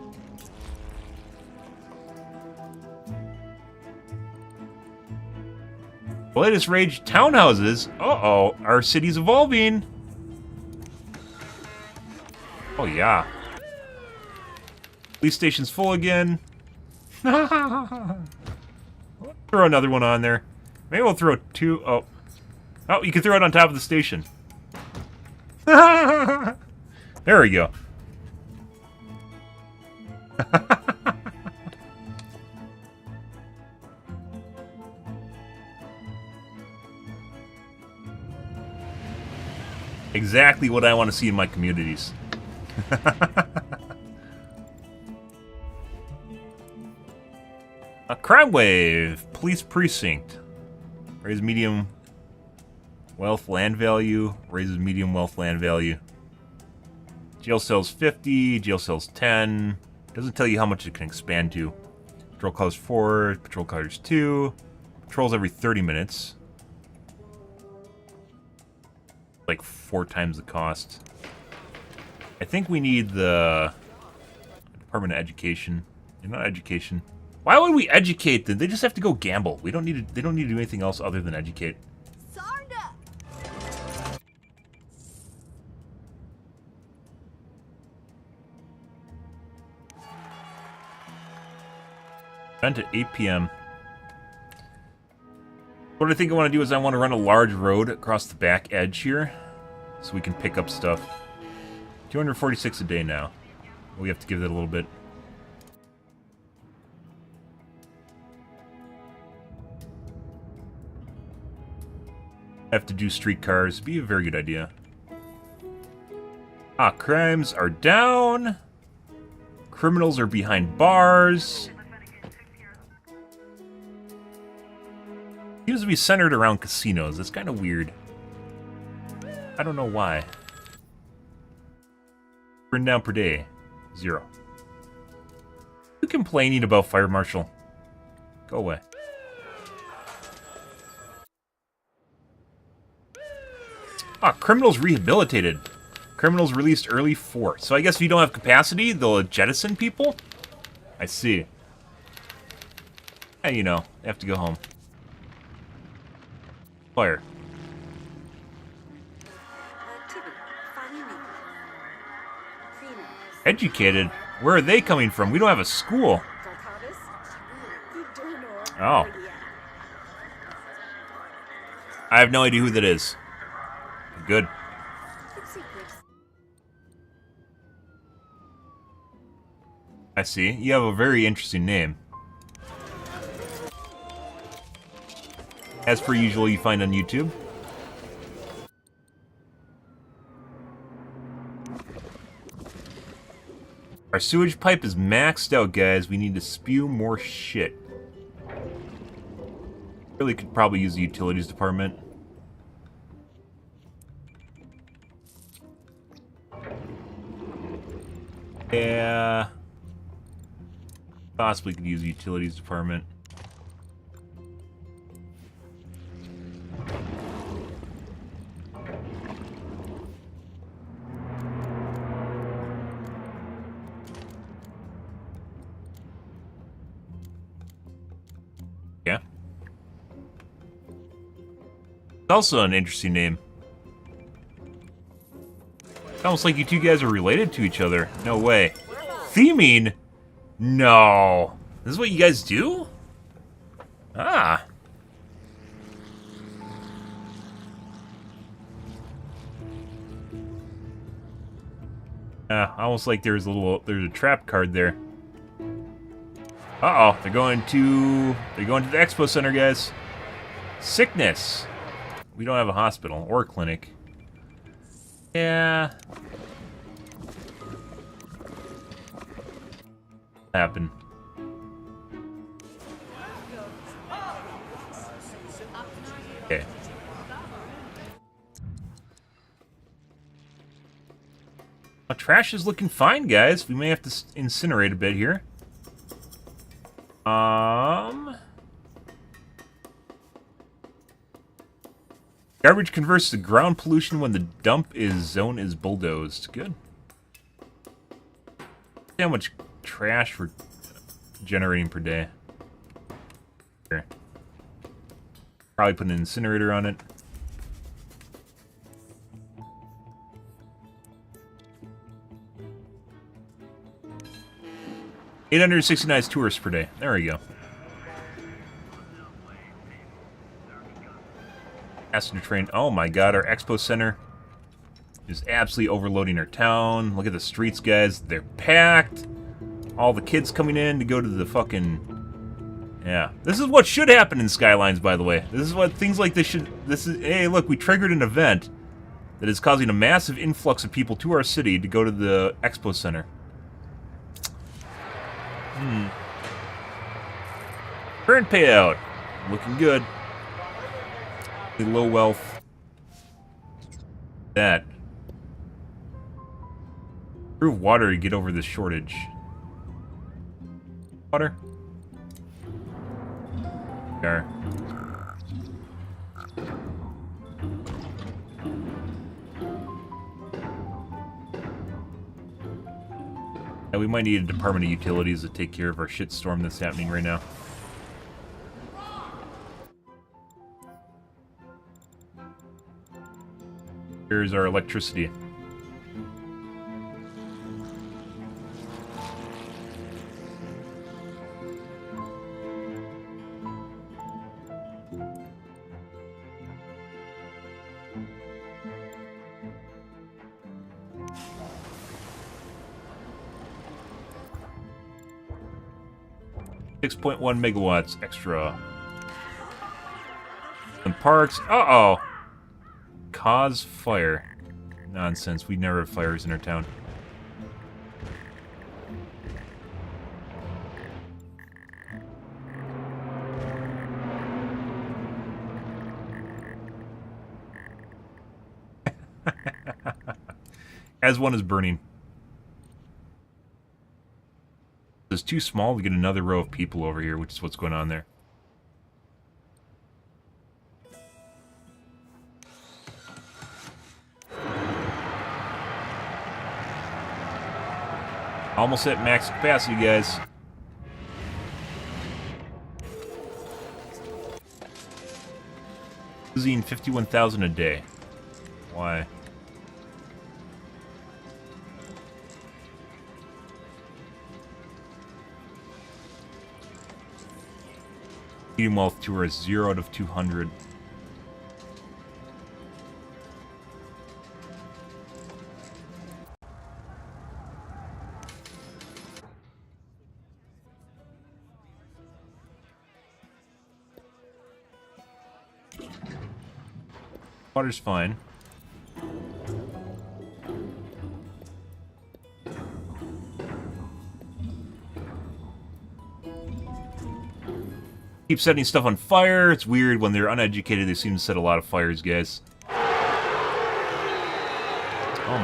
Latest rage townhouses. Uh-oh, our city's evolving. Oh, yeah. Police station's full again. Throw another one on there. Maybe we'll throw two. Oh. Oh, you can throw it on top of the station. There we go. Exactly what I want to see in my communities. A crime wave. Police precinct. Raise medium wealth land value. Raises medium wealth land value. Jail cells 50. Jail cells 10. Doesn't tell you how much it can expand to. Patrol cars 4. Patrol cars 2. Patrols every 30 minutes. Like 4 times the cost. I think we need the Department of Education. Not education. Why would we educate them? They just have to go gamble. We don't need to. They don't need to do anything else other than educate. Sarda. Event at 8 p.m. What I think I want to do is I want to run a large road across the back edge here, so we can pick up stuff. 246 a day now. We have to give that a little bit. Have to do streetcars. Be a very good idea. Ah, crimes are down. Criminals are behind bars. Seems to be centered around casinos. That's kind of weird. I don't know why. Burn down per day. 0. You complaining about fire marshal? Go away. Ah, criminals rehabilitated. Criminals released early 4. So I guess if you don't have capacity, they'll jettison people? I see. Yeah, you know, they have to go home. Fire. Educated? Where are they coming from? We don't have a school. Oh. I have no idea who that is. Good. I see. You have a very interesting name. As per usual, you find on YouTube. Our sewage pipe is maxed out, guys. We need to spew more shit. Really could probably use the utilities department. Yeah. Possibly could use the utilities department. Yeah. It's also an interesting name. It's almost like you two guys are related to each other. No way. Theming? No. This is what you guys do? Ah. Almost like there's a trap card there. Uh-oh, they're going to the expo center, guys. Sickness. We don't have a hospital or a clinic. Yeah. Happen. Okay. Trash is looking fine, guys. We may have to incinerate a bit here. Garbage converts to ground pollution when the dump zone is bulldozed. Good. See how much trash we're generating per day. Here. Probably put an incinerator on it. $869 tourists per day. There we go. Passenger train. Oh my god, our expo center is absolutely overloading our town. Look at the streets, guys. They're packed. All the kids coming in to go to the fucking... Yeah. This is what should happen in Skylines, by the way. This is what things like this should... This is... Hey, look, we triggered an event that is causing a massive influx of people to our city to go to the expo center. Current payout. Looking good. Low wealth. That. Improve water to get over this shortage. Water. There. Yeah, we might need a Department of Utilities to take care of our shitstorm that's happening right now. Here's our electricity. .1 megawatts extra. And parks. Uh-oh. Cause fire. Nonsense. We never have fires in our town. As one is burning. It's too small to get another row of people over here, which is what's going on there. Almost at max capacity, guys. Losing 51,000 a day. Why? Medium wealth tourist, 0 out of 200. Water's fine. Keep setting stuff on fire. It's weird when they're uneducated. They seem to set a lot of fires, guys. Oh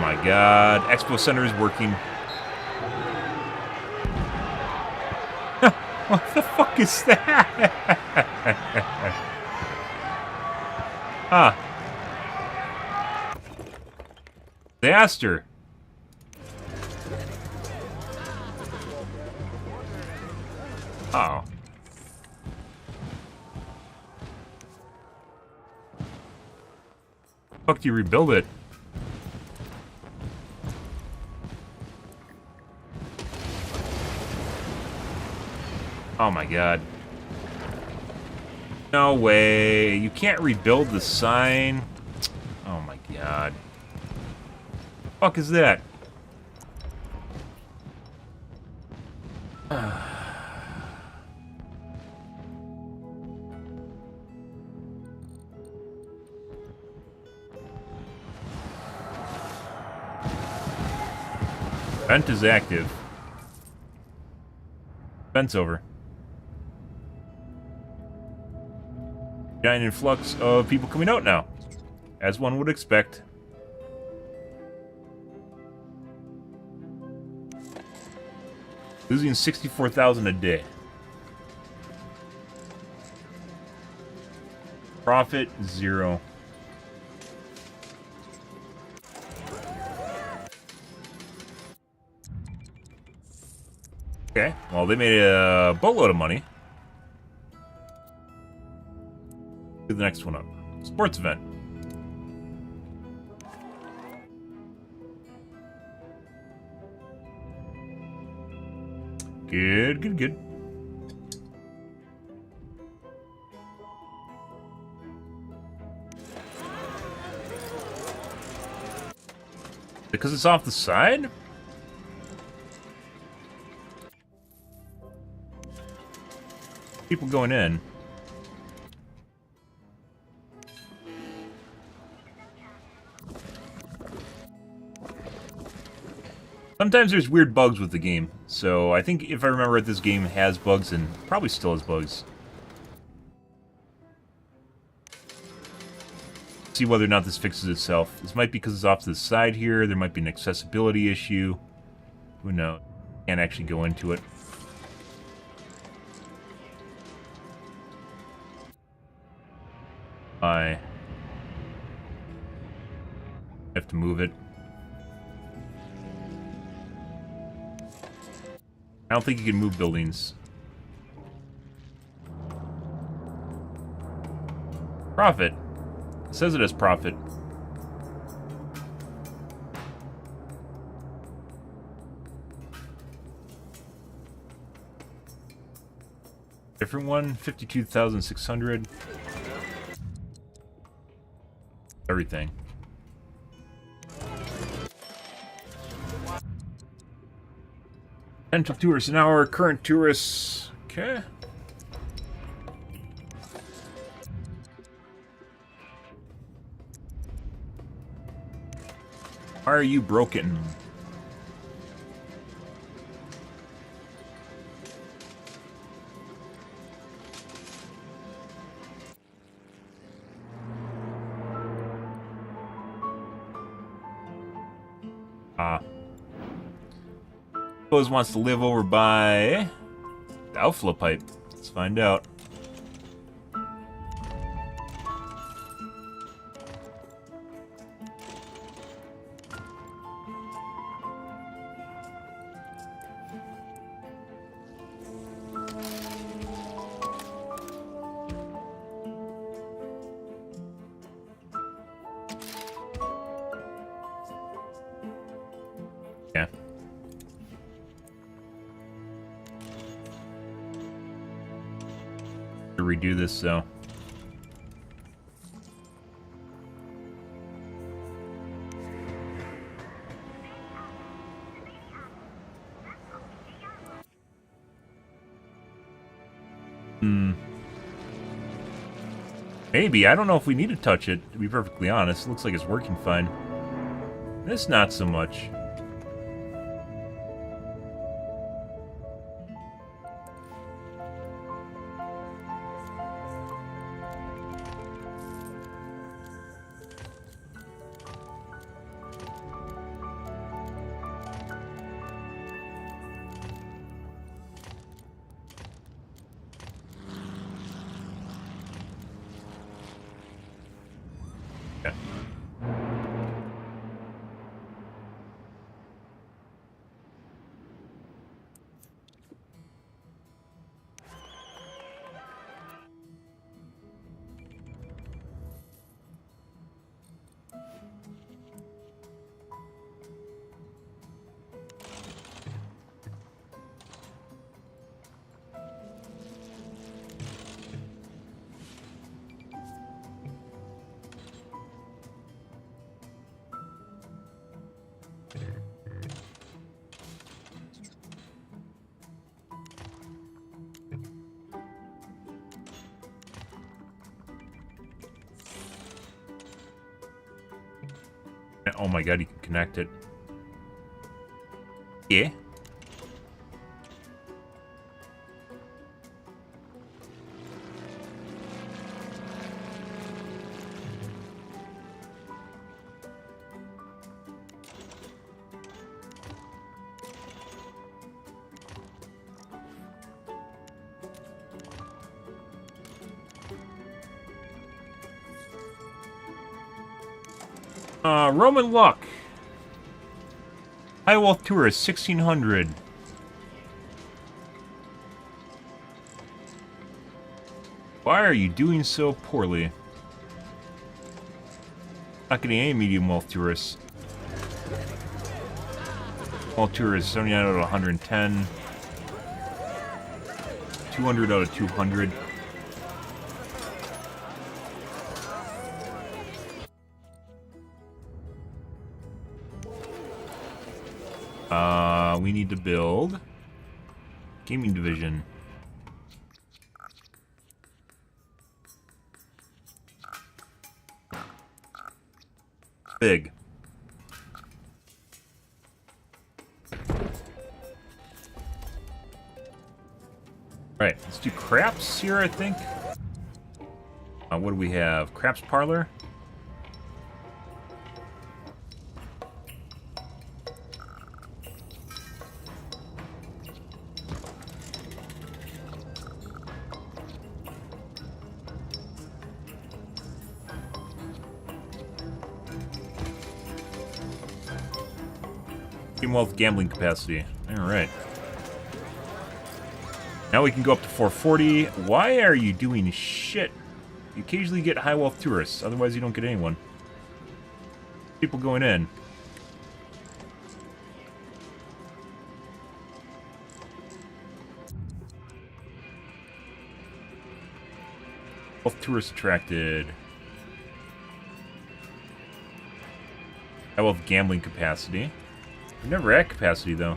my god. Expo Center is working. What the fuck is that? Huh. Disaster. Oh. Fuck do you rebuild it? Oh my god. No way. You can't rebuild the sign. Oh my god. Fuck is that? Vent is active. Vent's over. Giant influx of people coming out now, as one would expect. Losing 64,000 a day. Profit 0. Okay, well they made a boatload of money. Do the next one up. Sports event. Good, good, good. Because it's off the side? People going in. Sometimes there's weird bugs with the game, so I think if I remember it, this game has bugs and probably still has bugs. See whether or not this fixes itself. This might be because it's off to the side here. There might be an accessibility issue. Who knows? Can't actually go into it. I have to move it. I don't think you can move buildings. Profit. It says it as profit. Different one, 52,600. Everything. Potential tourists an hour, current tourists. Okay. Why are you broken? Suppose wants to live over by the outflow pipe. Let's find out. To redo this, though. Maybe. I don't know if we need to touch it, to be perfectly honest. It looks like it's working fine. This, not so much. Yeah. Oh my god, you can connect it. Yeah. Roman luck. High wealth tourist, 1600. Why are you doing so poorly? Not getting any medium wealth tourists. Wealth tourists, 79 out of 110. 200 out of 200. We need to build gaming division. Big. Right, let's do craps here, I think. What do we have? Craps parlor? Wealth gambling capacity. Alright. Now we can go up to 440. Why are you doing shit? You occasionally get high wealth tourists, otherwise you don't get anyone. People going in. Wealth tourists attracted. High wealth gambling capacity. We're never at capacity, though.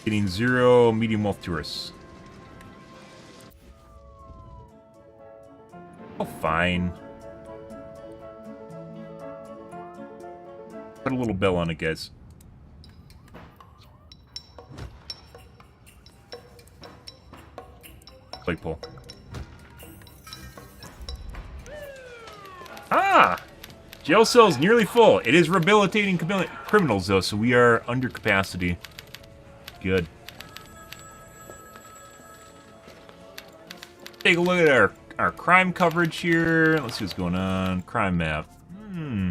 Getting 0 medium wealth tourists. Oh, fine. Put a little bell on it, guys. Flagpole. Ah! Jail cell's nearly full. It is rehabilitating criminals, though, so we are under capacity. Good. Take a look at our crime coverage here. Let's see what's going on. Crime map. Hmm.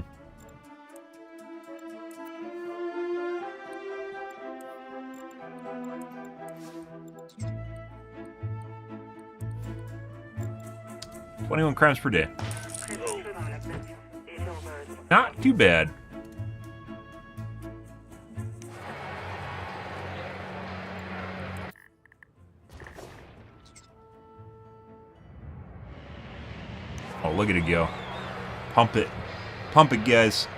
$21 crimes per day. Not too bad. look at it go. Pump it. Pump it, guys.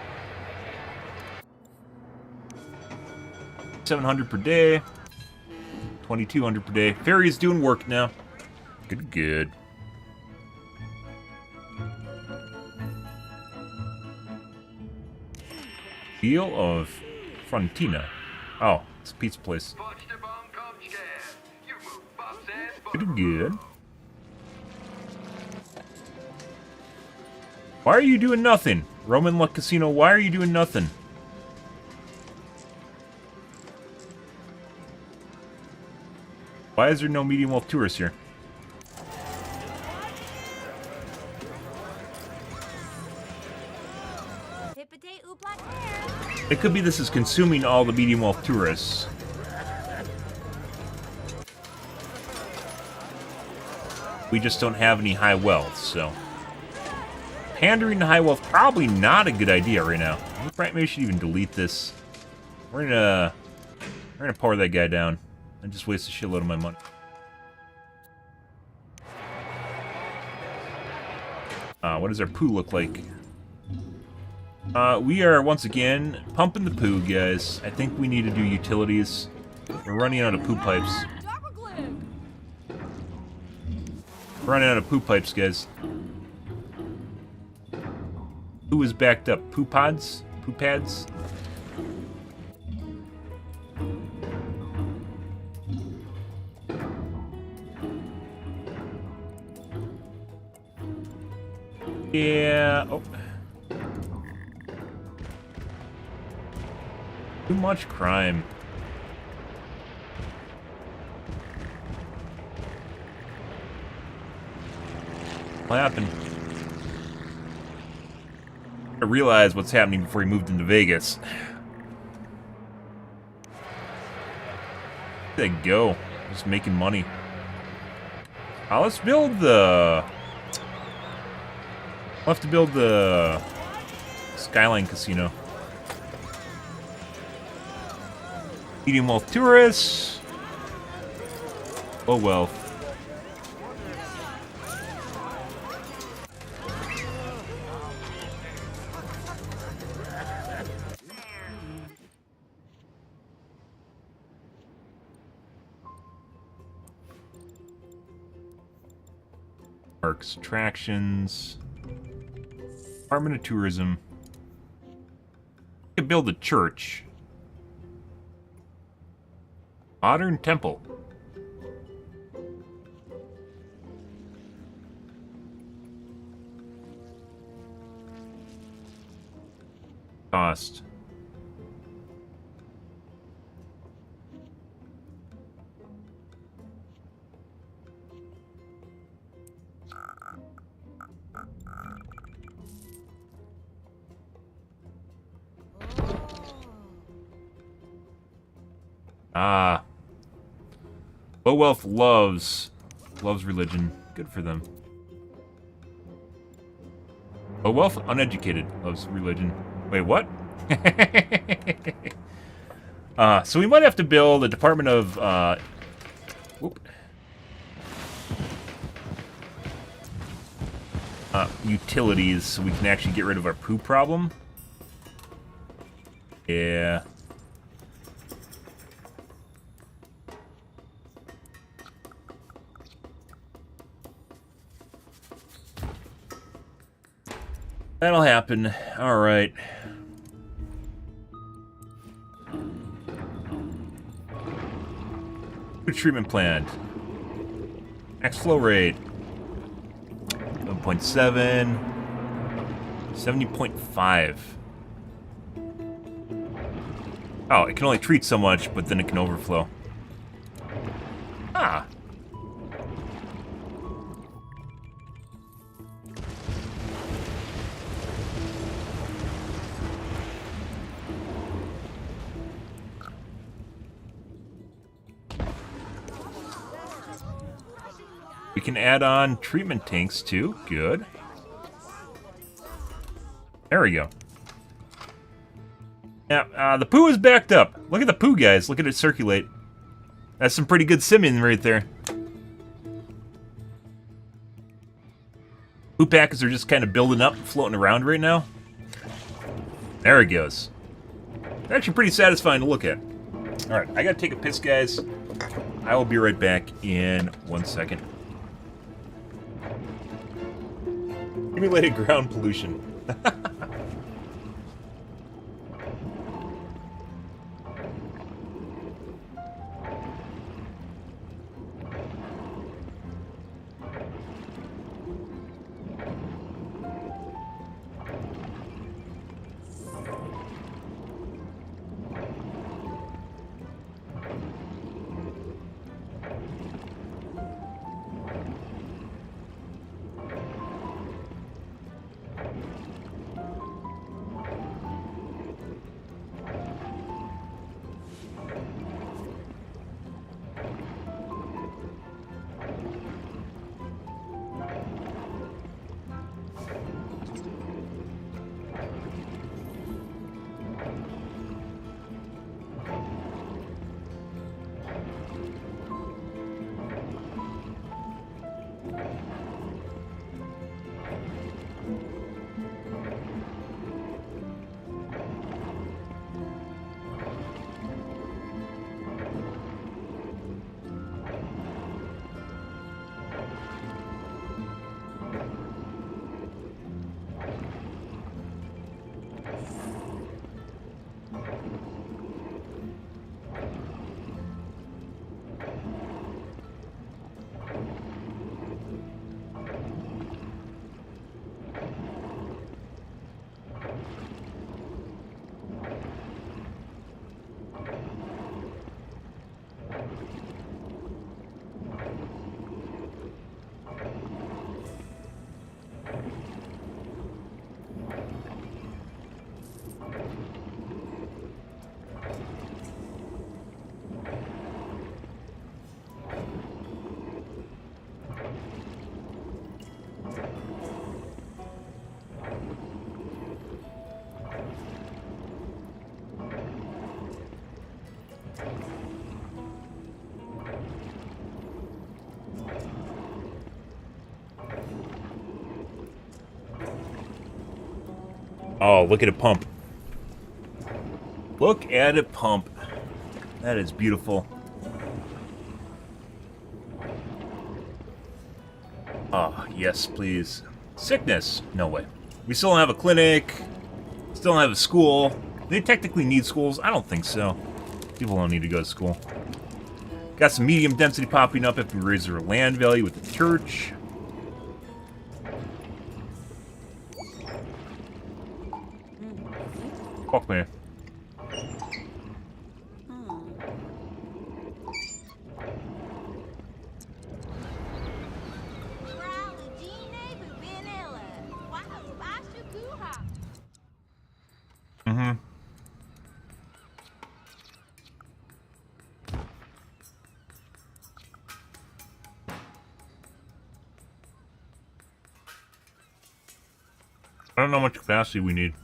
700 per day. 2,200 per day. Ferry's doing work now. Good, good. Deal of Frontina. Oh, it's a pizza place. Pretty good. Why are you doing nothing? Roman Luck Casino, why are you doing nothing? Why is there no medium wealth tourists here? It could be this is consuming all the medium wealth tourists. We just don't have any high wealth, so... Pandering to high wealth, probably not a good idea right now. Maybe we should even delete this. We're gonna pour that guy down. And just waste a shitload of my money. What does our poo look like? We are, once again, pumping the poo, guys. I think we need to do utilities. We're running out of poo pipes. We're running out of poo pipes, guys. Poo is backed up. Poo pods? Poo pads? Yeah. Oh. Too much crime. What happened? I realized what's happening before he moved into Vegas. There you go. Just making money. Let's build the... We'll have to build the Skyline Casino. Medium wealth tourists. Low wealth. Parks, attractions. Department of Tourism. We could build a church. Modern temple. Cost. Low wealth loves religion. Good for them. Low wealth uneducated loves religion. Wait, what? So we might have to build a department of utilities so we can actually get rid of our poo problem. Yeah. That'll happen. Alright. Food treatment plant. Max flow rate. 1.7. 70.5. Oh, it can only treat so much, but then it can overflow. Ah. We can add on treatment tanks too. Good. There we go. Yeah, the poo is backed up. Look at the poo, guys. Look at it circulate. That's some pretty good simming right there. Poop packets are just kind of building up, floating around right now. There it goes. They're actually pretty satisfying to look at. Alright, I gotta take a piss, guys. I will be right back in 1 second. Accumulated ground pollution. Oh, look at it pump. Look at it pump. That is beautiful. Oh, yes, please. Sickness? No way. We still don't have a clinic. Still don't have a school. They technically need schools? I don't think so. People don't need to go to school. Got some medium density popping up if we raise our land value with the church. Fuck me. Mm-hmm. I don't know how much capacity we need.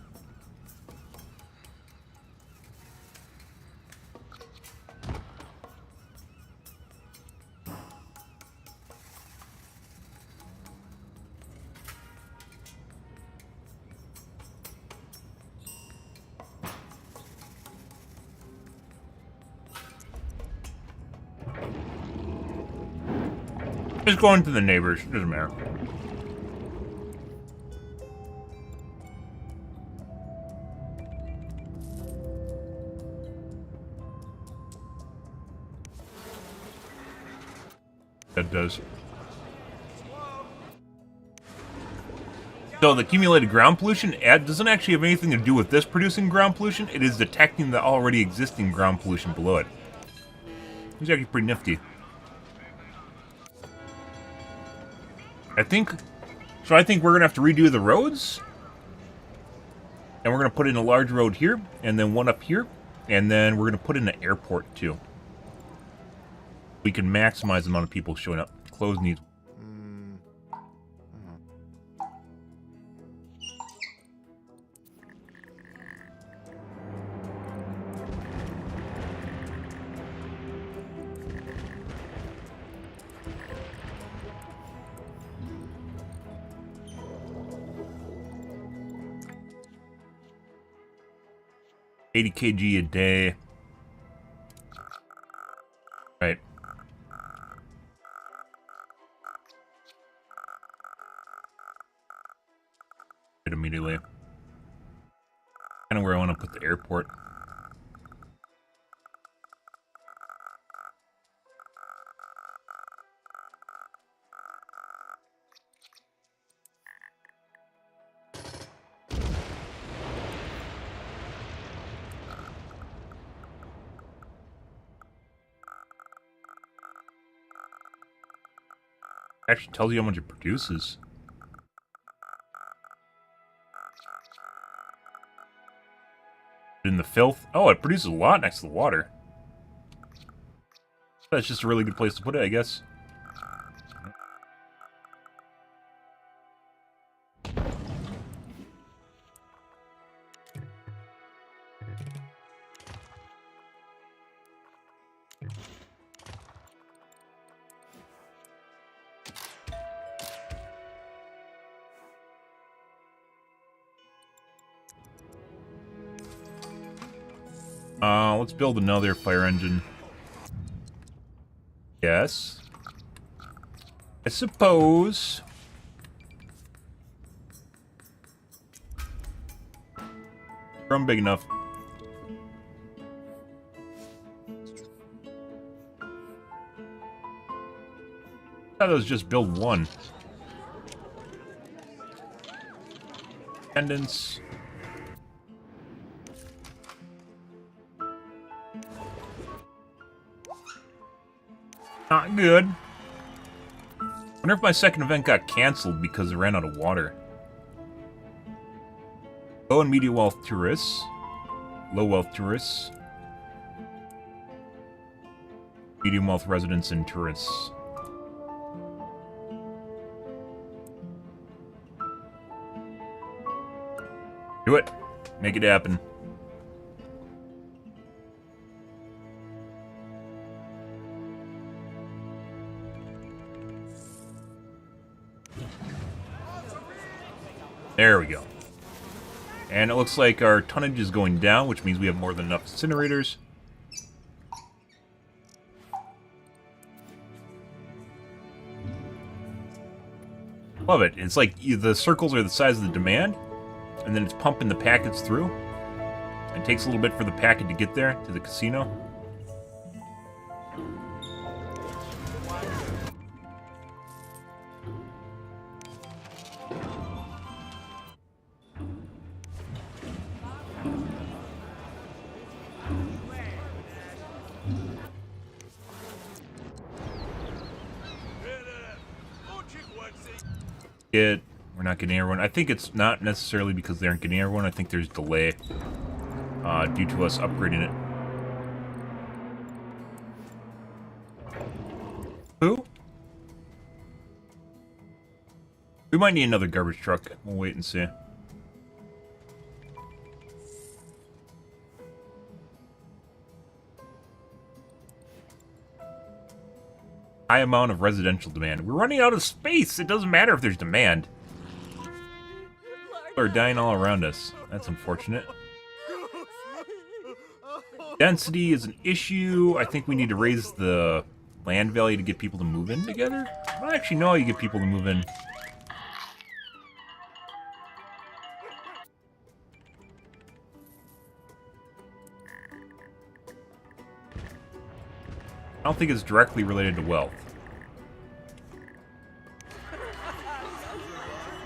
Just going to the neighbors, doesn't matter. That does. So the accumulated ground pollution doesn't actually have anything to do with this producing ground pollution. It is detecting the already existing ground pollution below it. It's actually pretty nifty. I think we're gonna have to redo the roads, and we're gonna put in a large road here, and then one up here, and then we're gonna put in an airport too. We can maximize the amount of people showing up. Close needs. 80 kg a day. Right. Immediately. Kind of where I want to put the airport. Actually tells you how much it produces. In the filth. Oh, it produces a lot next to the water. That's just a really good place to put it, I guess. Let's build another fire engine. Yes. I suppose. I'm big enough. I thought it was just build one. Attendance. Not good. Wonder if my second event got canceled because it ran out of water. Low and medium wealth tourists. Low wealth tourists. Medium wealth residents and tourists. Do it. Make it happen. There we go. And it looks like our tonnage is going down, which means we have more than enough incinerators. Love it. It's like the circles are the size of the demand, and then it's pumping the packets through. It takes a little bit for the packet to get there, to the casino. We're not getting everyone. I think it's not necessarily because they aren't getting everyone. I think there's delay due to us upgrading it. Who? We might need another garbage truck. We'll wait and see. High amount of residential demand. We're running out of space. It doesn't matter if there's demand. People are dying all around us. That's unfortunate. Density is an issue. I think we need to raise the land value to get people to move in together. I don't actually know how you get people to move in. I don't think it's directly related to wealth.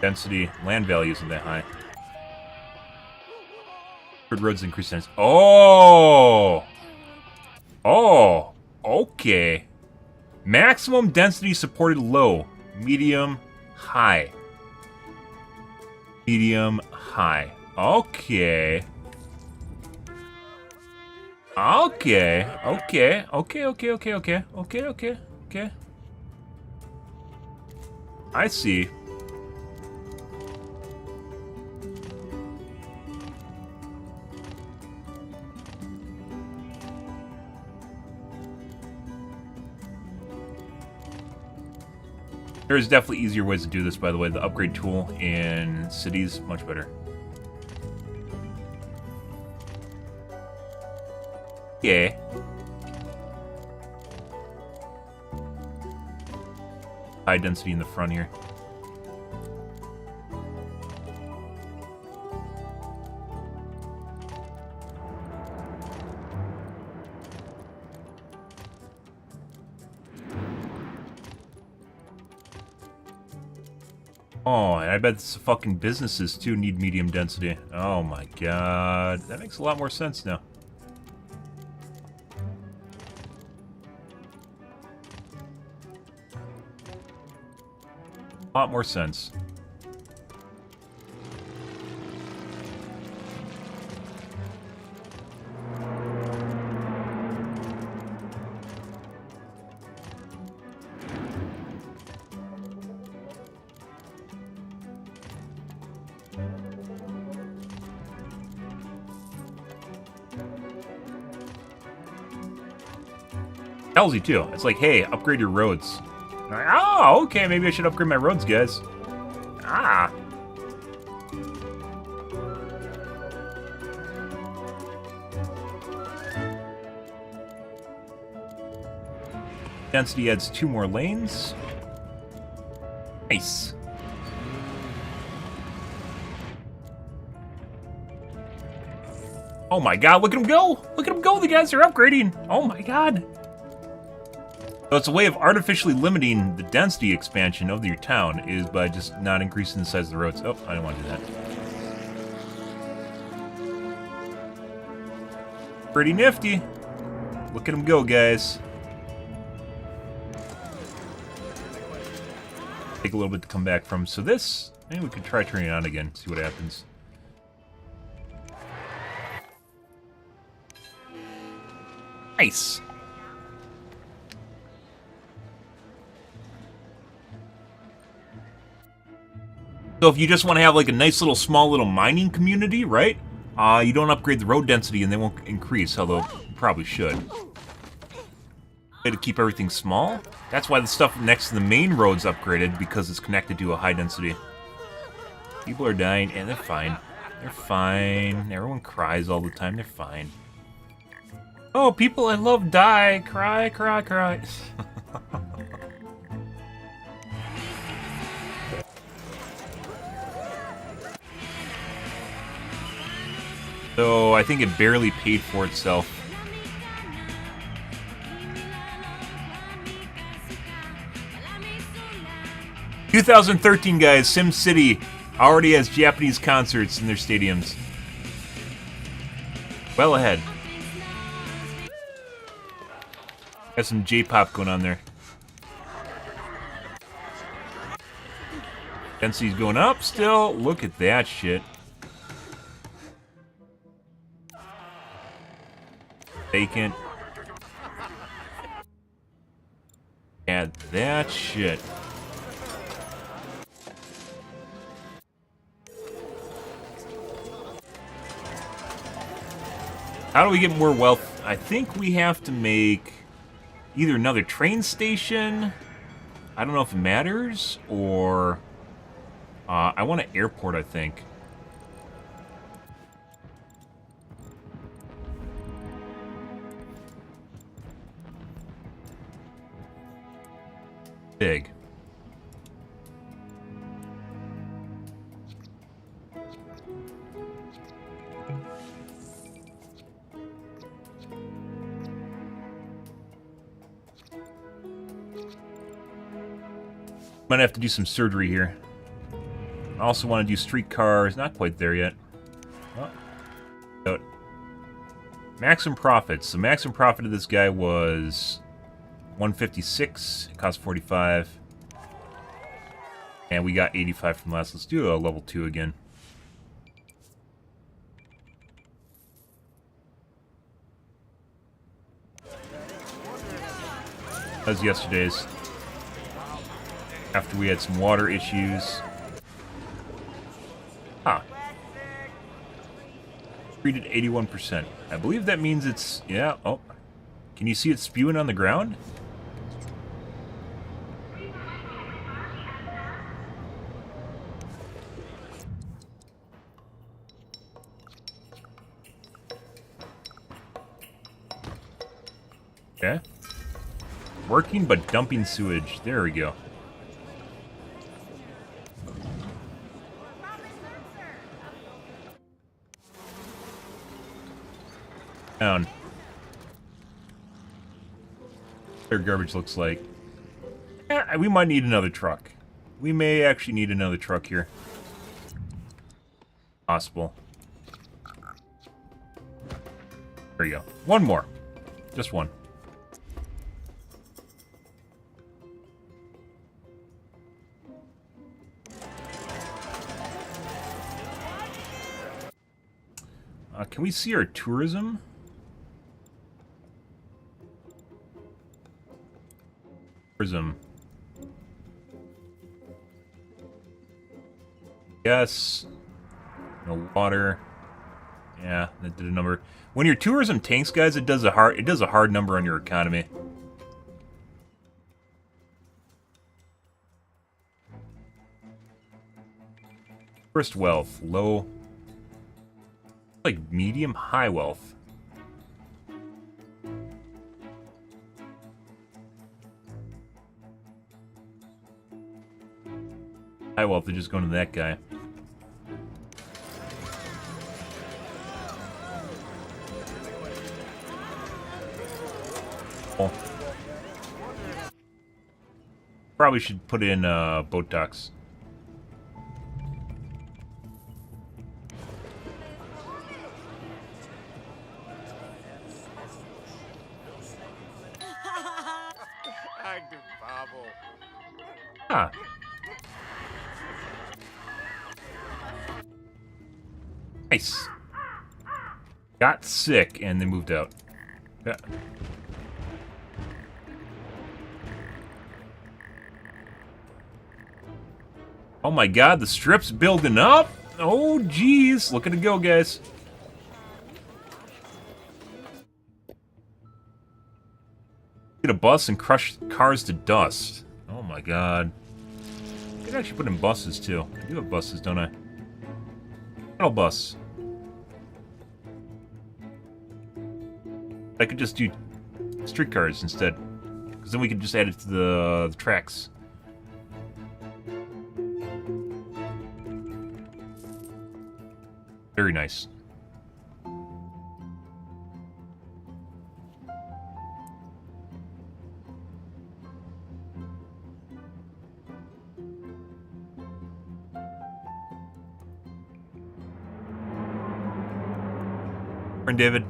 Density, land value isn't that high. Roads increase density. Oh! Oh! Okay. Maximum density supported low. Medium, high. Medium, high. Okay. Okay. Okay. I see. There's definitely easier ways to do this, by the way. The upgrade tool in cities, much better. Yeah. High density in the front here. Oh, and I bet the fucking businesses too need medium density. Oh my god. That makes a lot more sense now. A lot more sense. Tells you too. It's like, hey, upgrade your roads. Like, oh, okay, maybe I should upgrade my roads, guys. Ah. Density adds 2 more lanes. Nice. Oh my god, look at them go! Look at them go, the guys are upgrading! Oh my god! So it's a way of artificially limiting the density expansion of your town is by just not increasing the size of the roads. Oh, I didn't want to do that. Pretty nifty. Look at them go, guys. Take a little bit to come back from. So this, maybe we could try turning it on again, see what happens. Nice. So if you just want to have like a nice little small little mining community, right? You don't upgrade the road density and they won't increase, although you probably should. Way to keep everything small. That's why the stuff next to the main road's upgraded, because it's connected to a high density. People are dying, and they're fine. They're fine. Everyone cries all the time. They're fine. Oh, people I love die. Cry, cry, cry. So I think it barely paid for itself. "2013, guys, SimCity already has Japanese concerts in their stadiums. Well ahead. Got some J-pop going on there. Density's going up still. Look at that shit. Vacant. Add that shit. How do we get more wealth? I think we have to make either another train station. I don't know if it matters, or I want an airport, I think. Big. Might have to do some surgery here. I also want to do streetcars. Not quite there yet. Oh. Maximum profits. The maximum profit of this guy was 156. It cost 45. And we got 85 from last. Let's do a level 2 again. That was yesterday's. After we had some water issues. Ah. Treated 81%. I believe that means it's... Yeah, oh. Can you see it spewing on the ground? Okay. Working but dumping sewage. There we go. Down. Their garbage looks like. Yeah, we might need another truck. We may actually need another truck here. Possible. There you go. One more. Just one. Can we see our tourism? Tourism. Yes. No water. Yeah, that did a number. When your tourism tanks, guys, it does a hard number on your economy. First wealth, low. Like medium, high wealth. High wealth, they're just going to that guy. Oh. Probably should put in boat docks. Ah. Nice. Got sick and they moved out. Yeah. Oh my god, the strip's building up? Oh jeez, look at it go, guys. Get a bus and crush cars to dust. Oh my god. I could actually put in buses too. I do have buses, don't I? Metal bus. I could just do streetcars instead. Because then we could just add it to the tracks. Very nice. David.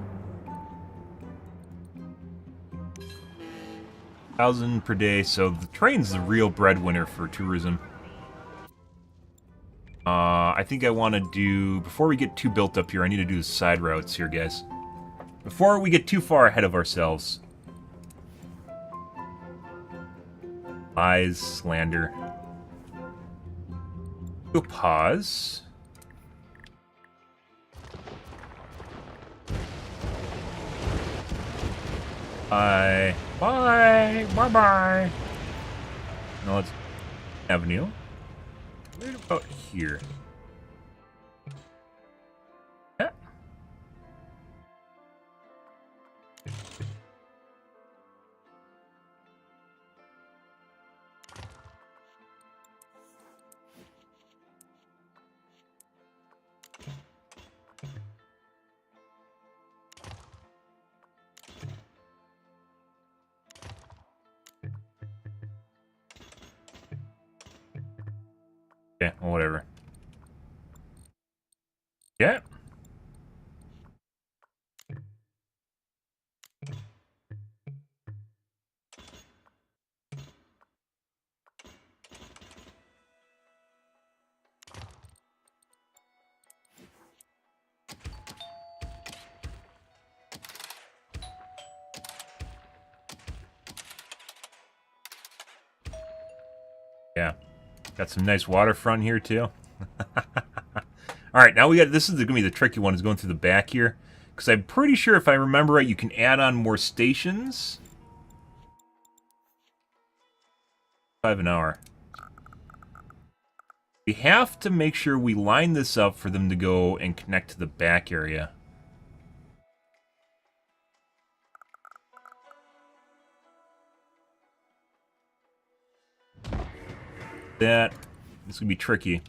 1,000 per day, so the train's the real breadwinner for tourism. I think I want to do, before we get too built up here, I need to do the side routes here, guys. Before we get too far ahead of ourselves. Lies, slander. We'll pause. Bye. Bye. Bye-bye. Now let's... Avenue. Right about here. Yeah. Yeah, well, whatever. Yeah. Yeah. Got some nice waterfront here, too. Alright, now we got... This is going to be the tricky one, is going through the back here. Because I'm pretty sure, if I remember right, you can add on more stations. 5 an hour. We have to make sure we line this up for them to go and connect to the back area. That. This is gonna be tricky.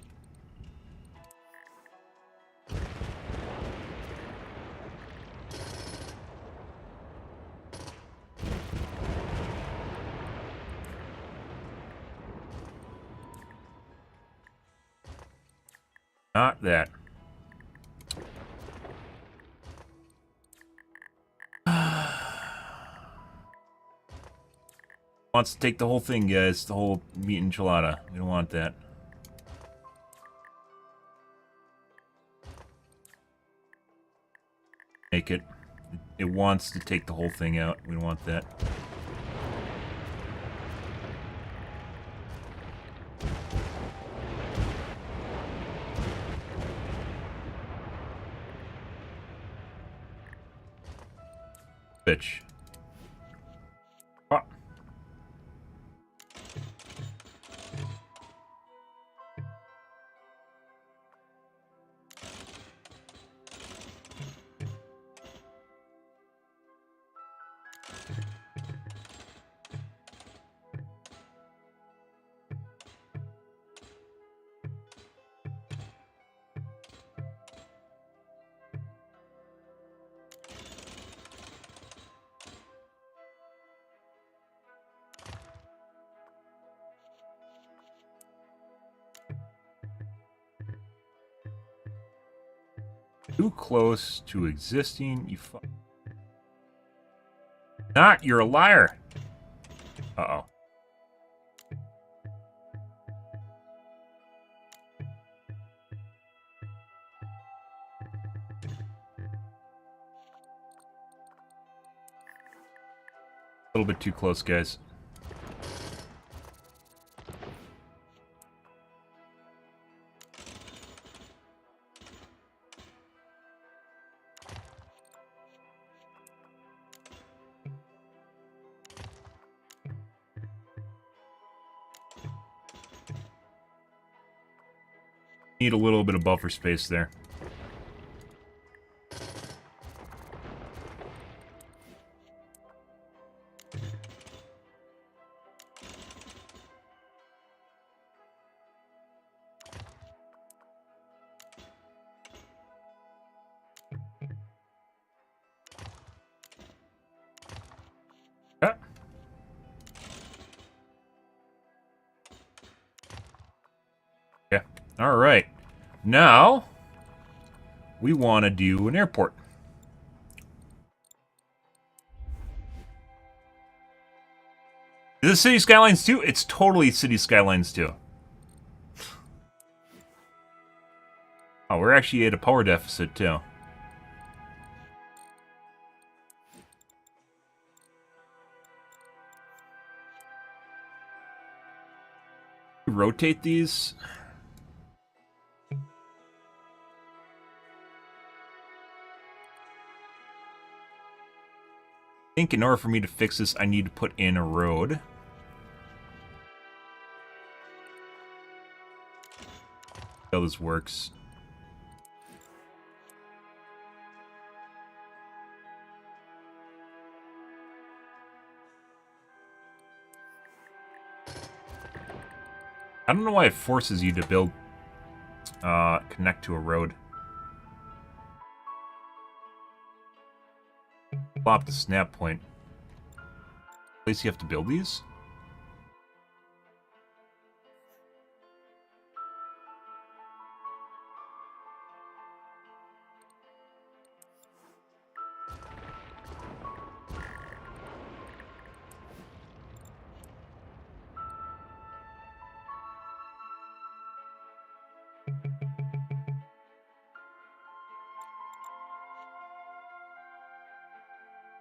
Not that. Wants to take the whole thing, guys. The whole meat enchilada. We don't want that. Make it. It wants to take the whole thing out. We don't want that. Bitch. Ah. Too close to existing, you fuck. Not, you're a liar. Uh-oh. A little bit too close, guys. Need a little bit of buffer space there. Ah. Yeah. All right. Now, we want to do an airport. Is this City Skylines 2? It's totally City Skylines 2. Oh, we're actually at a power deficit, too. Rotate these. I think in order for me to fix this, I need to put in a road. How this works. I don't know why it forces you to build, connect to a road. Plop the snap point. Place you have to build these?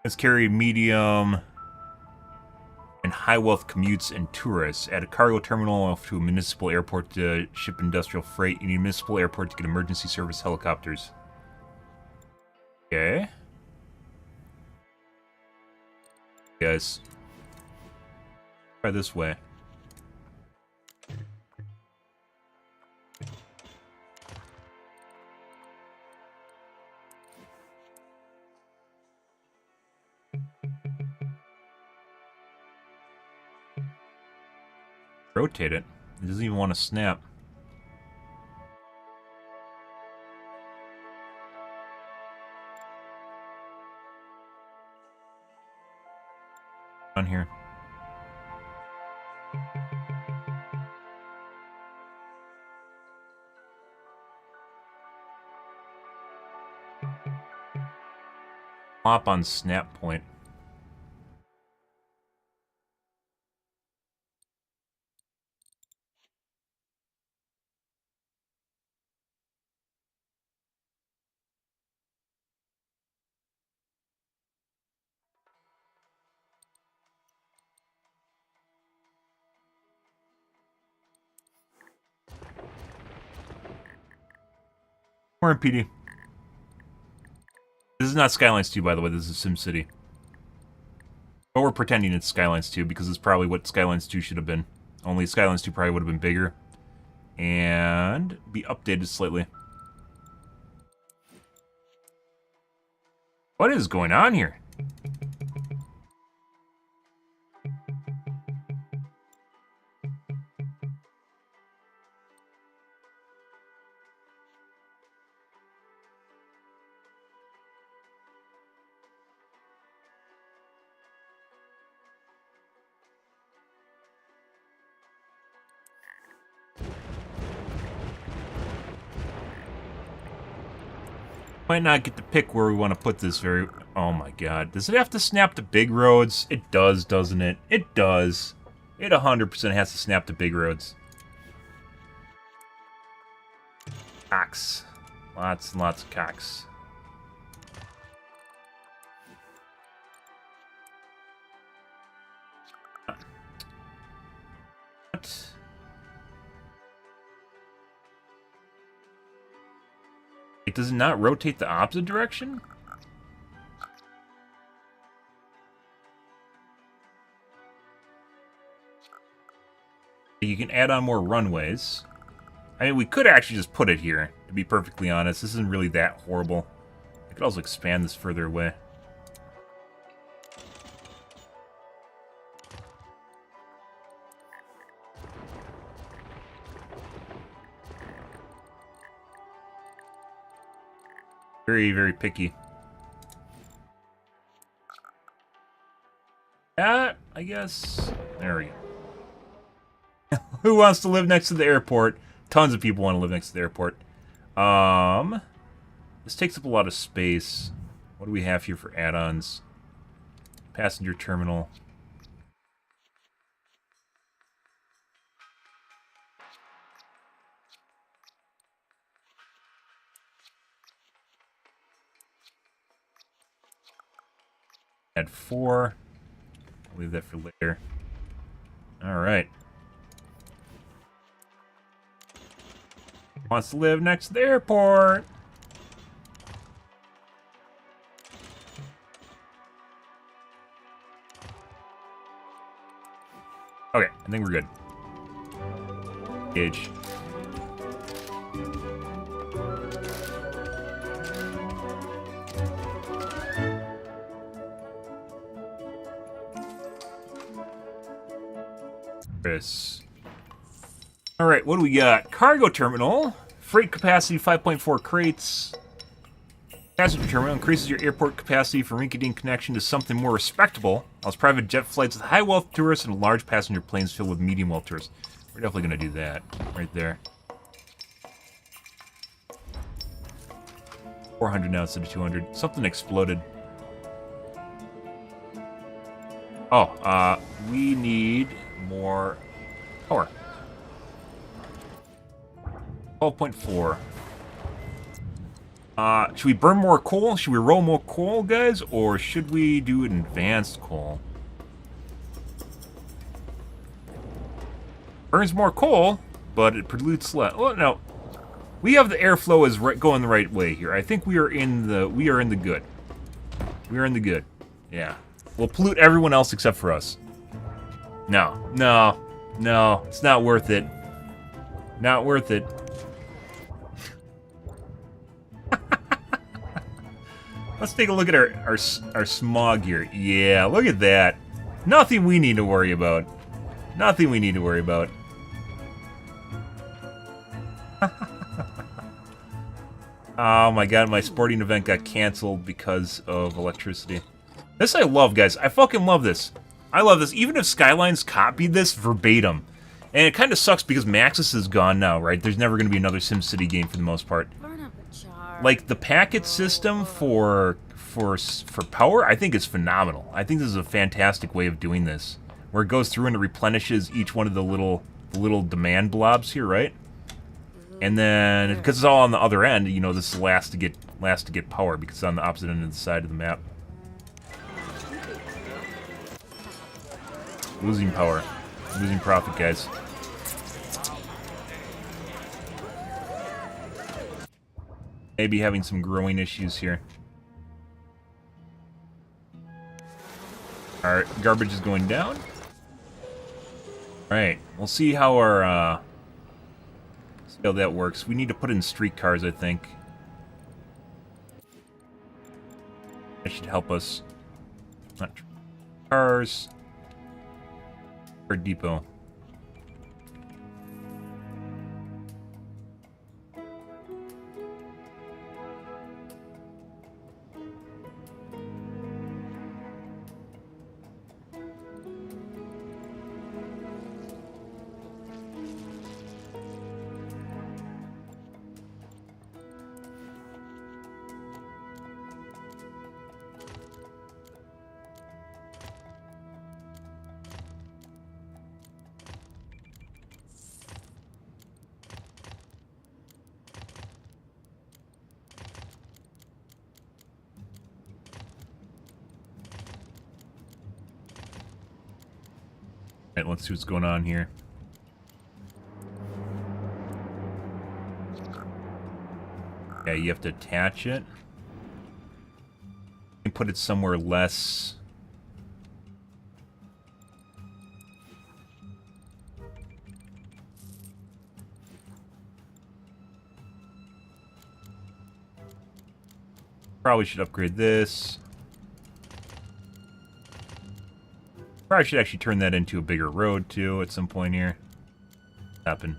Let's carry medium and high wealth commutes and tourists. At a cargo terminal off to a municipal airport to ship industrial freight. You need a municipal airport to get emergency service helicopters. Okay. Guys. Try this way. Rotate it. It doesn't even want to snap. On here. Hop on snap point. We're in PD. This is not Skylines 2, by the way. This is SimCity. But we're pretending it's Skylines 2 because it's probably what Skylines 2 should have been. Only Skylines 2 probably would have been bigger. And be updated slightly. What is going on here? Might not get to pick where we want to put this very... Oh my god. Does it have to snap to big roads? It does, doesn't it? It does. It 100% has to snap to big roads. Cocks. Lots and lots of cocks. What? It does not rotate the opposite direction? You can add on more runways. I mean, we could actually just put it here, to be perfectly honest. This isn't really that horrible. I could also expand this further away. Very, very picky. I guess. There we go. Who wants to live next to the airport? Tons of people want to live next to the airport. This takes up a lot of space. What do we have here for add-ons? Passenger terminal. Add 4. I'll leave that for later. Alright. Wants to live next to the airport. Okay, I think we're good. Gauge. Chris. Alright, what do we got? Cargo terminal. Freight capacity 5.4 crates. Passenger terminal increases your airport capacity for rinky-dink connection to something more respectable. Allows private jet flights with high-wealth tourists and large passenger planes filled with medium-wealth tourists. We're definitely going to do that. Right there. 400 now instead of 200. Something exploded. Oh, we need more power. 12.4. Should we burn more coal? Should we roll more coal, guys? Or should we do an advanced coal? Burns more coal, but it pollutes less. Well, no. We have the airflow is going the right way here. I think we are in the good. We are in the good. Yeah. We'll pollute everyone else except for us. No. No. No. It's not worth it. Not worth it. Let's take a look at our smog here. Yeah, look at that. Nothing we need to worry about. Nothing we need to worry about. Oh my god, my sporting event got canceled because of electricity. This I love, guys. I fucking love this. I love this. Even if Skylines copied this verbatim. And it kind of sucks because Maxis is gone now, right? There's never going to be another SimCity game for the most part. Like, the packet system for power, I think is phenomenal. I think this is a fantastic way of doing this. Where it goes through and it replenishes each one of the little demand blobs here, right? And then, because it's all on the other end, you know, this is last to get power because it's on the opposite end of the side of the map. Losing power. Losing profit, guys. Maybe having some growing issues here. Our garbage is going down. Alright, we'll see how our, see how that works. We need to put in streetcars, I think. That should help us. Not cars. Or depot. Alright, let's see what's going on here. Yeah, you have to attach it. And put it somewhere less. Probably should upgrade this. Probably should actually turn that into a bigger road, too, at some point here. Happen.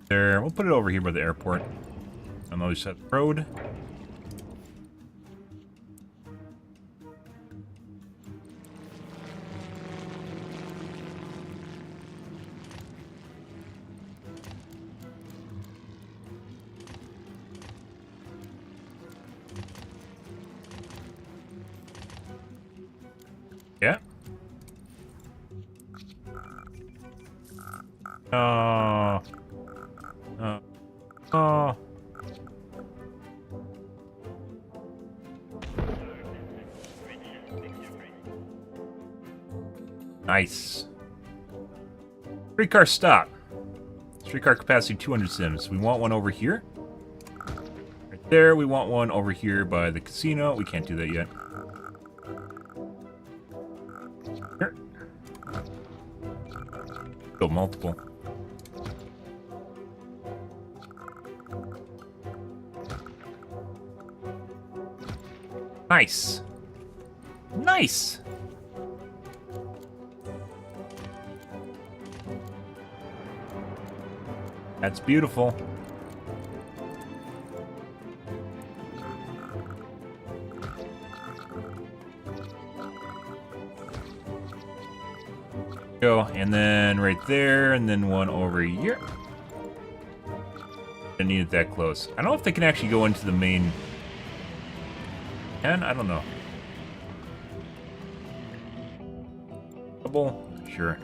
There, we'll put it over here by the airport. On the other side of the road. Yeah. Oh. Oh. Oh. Nice. Streetcar stop. Streetcar capacity 200 sims. We want one over here. Right there. We want one over here by the casino. We can't do that yet. Here. Go multiple. Nice. Nice. That's beautiful. Go, and then right there, and then one over here. I need it that close. I don't know if they can actually go into the main. Can? I don't know. Double? Sure.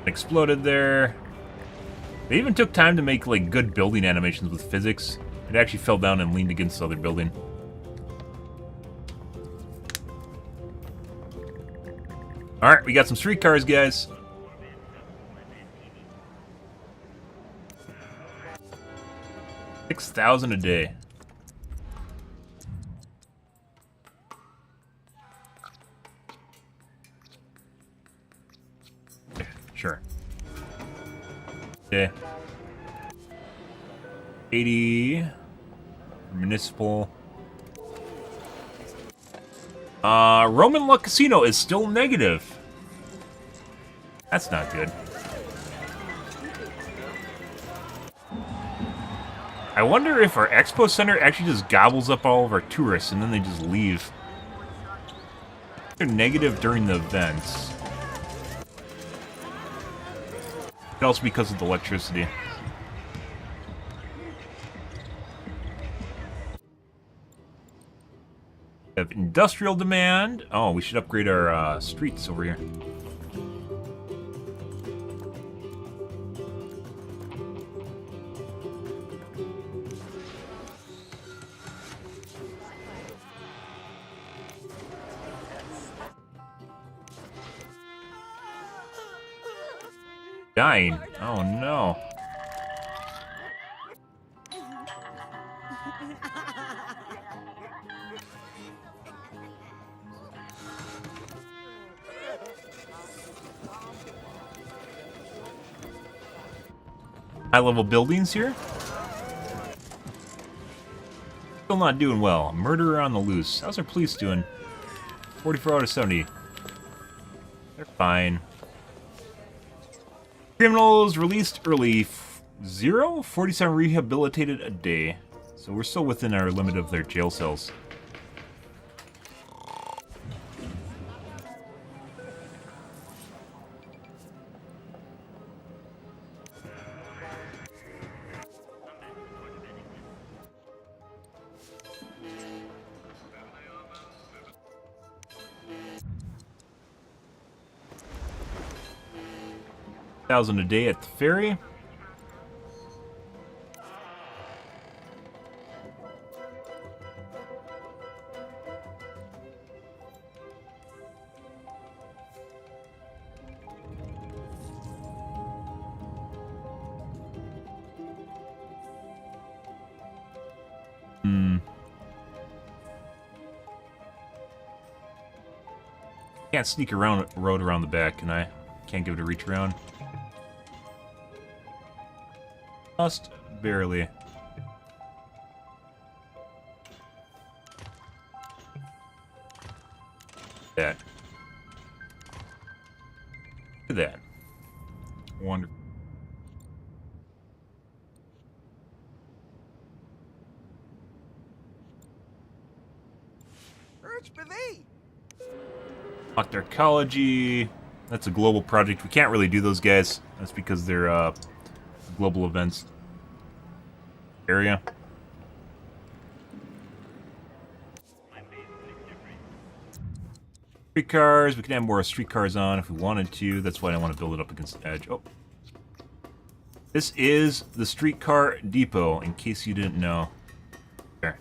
Exploded there. They even took time to make like good building animations with physics. It actually fell down and leaned against the other building. Alright, we got some streetcars, guys. $6,000 a day. Sure. Okay. 80. Municipal. Roman Luck Casino is still negative. That's not good. I wonder if our expo center actually just gobbles up all of our tourists and then they just leave. They're negative during the events. Could also be because of the electricity. We have industrial demand. Oh, we should upgrade our streets over here. Dying. Oh no. High-level buildings here. Still not doing well. Murderer on the loose. How's our police doing? 44 out of 70. They're fine. Criminals released early. 0? 47 rehabilitated a day. So we're still within our limit of their jail cells. $1,000 a day at the ferry. Can't sneak around road around the back, can I? Can't give it a reach around. Just barely. That. Look at that. Wonderful. Locked archaeology. That's a global project. We can't really do those guys. That's because they're global events area. Streetcars. We can add more streetcars on if we wanted to. That's why I want to build it up against the edge. Oh. This is the streetcar depot, in case you didn't know. There.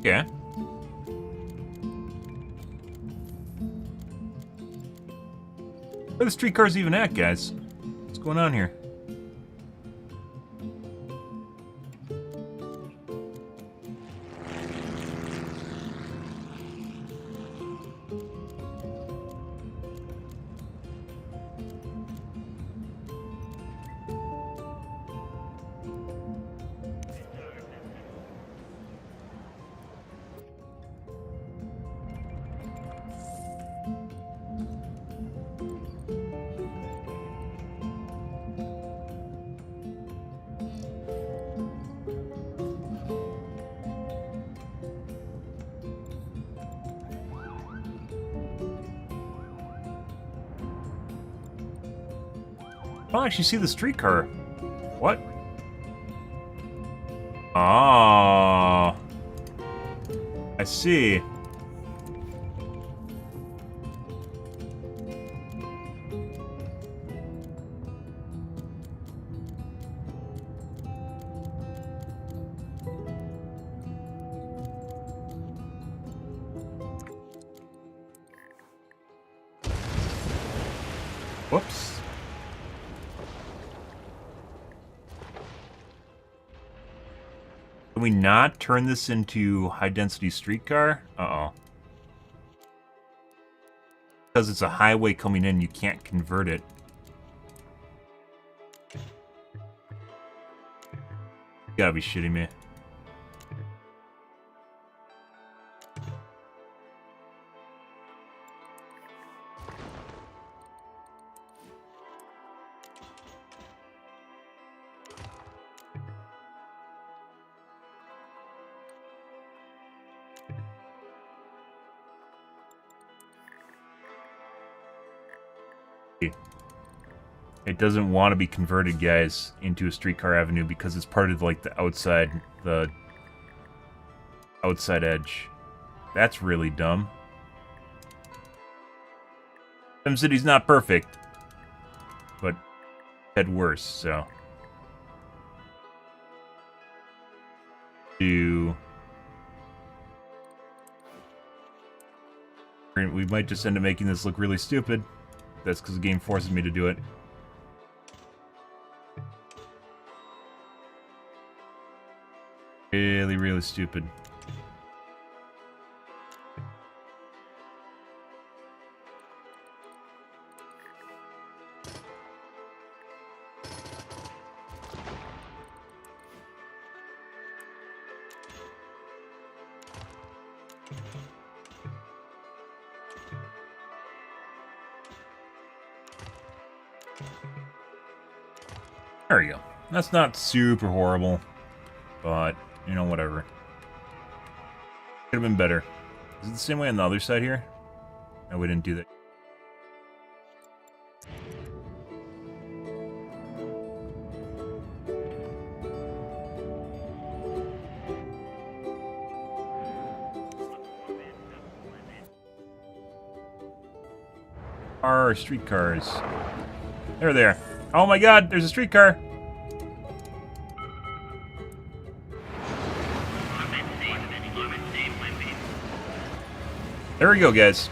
Okay. Where are the streetcars even at, guys? What's going on here? I don't actually see the streetcar. What? Ah, I see. Whoops. Can we not turn this into high-density streetcar? Uh-oh. Because it's a highway coming in, you can't convert it. You gotta be shitting me. It doesn't want to be converted, guys, into a streetcar avenue because it's part of like the outside edge. That's really dumb. SimCity's not perfect, but had worse, so. We might just end up making this look really stupid. That's because the game forces me to do it. Really, really stupid. There we go. That's not super horrible, but, you know, whatever. Could have been better. Is it the same way on the other side here? No, we didn't do that. Our streetcars. They're there. Oh my god, there's a streetcar! There we go, guys.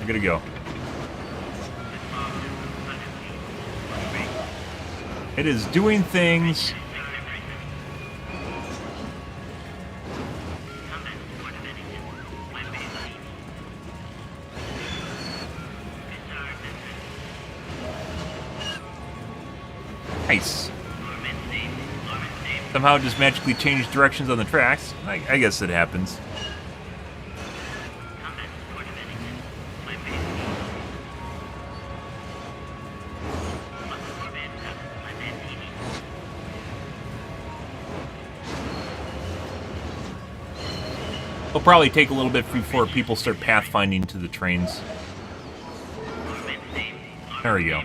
I'm gonna go. It is doing things. Nice. Somehow just magically changed directions on the tracks. I guess it happens. It'll probably take a little bit before people start pathfinding to the trains. There we go.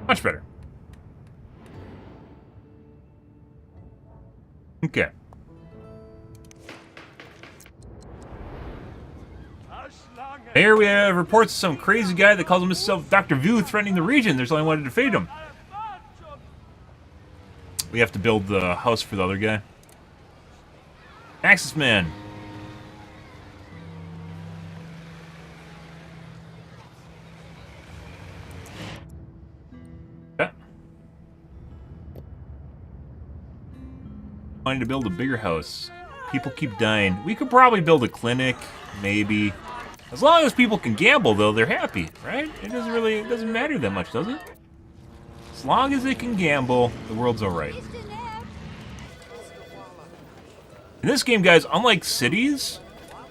Much better. Okay. Here we have reports of some crazy guy that calls himself Dr. Vu threatening the region. There's only one to defeat him. We have to build the house for the other guy. Axis Man. Yeah. Wanting to build a bigger house. People keep dying. We could probably build a clinic, maybe. As long as people can gamble, though, they're happy, right? It doesn't matter that much, does it? As long as they can gamble, the world's alright. In this game, guys, unlike cities,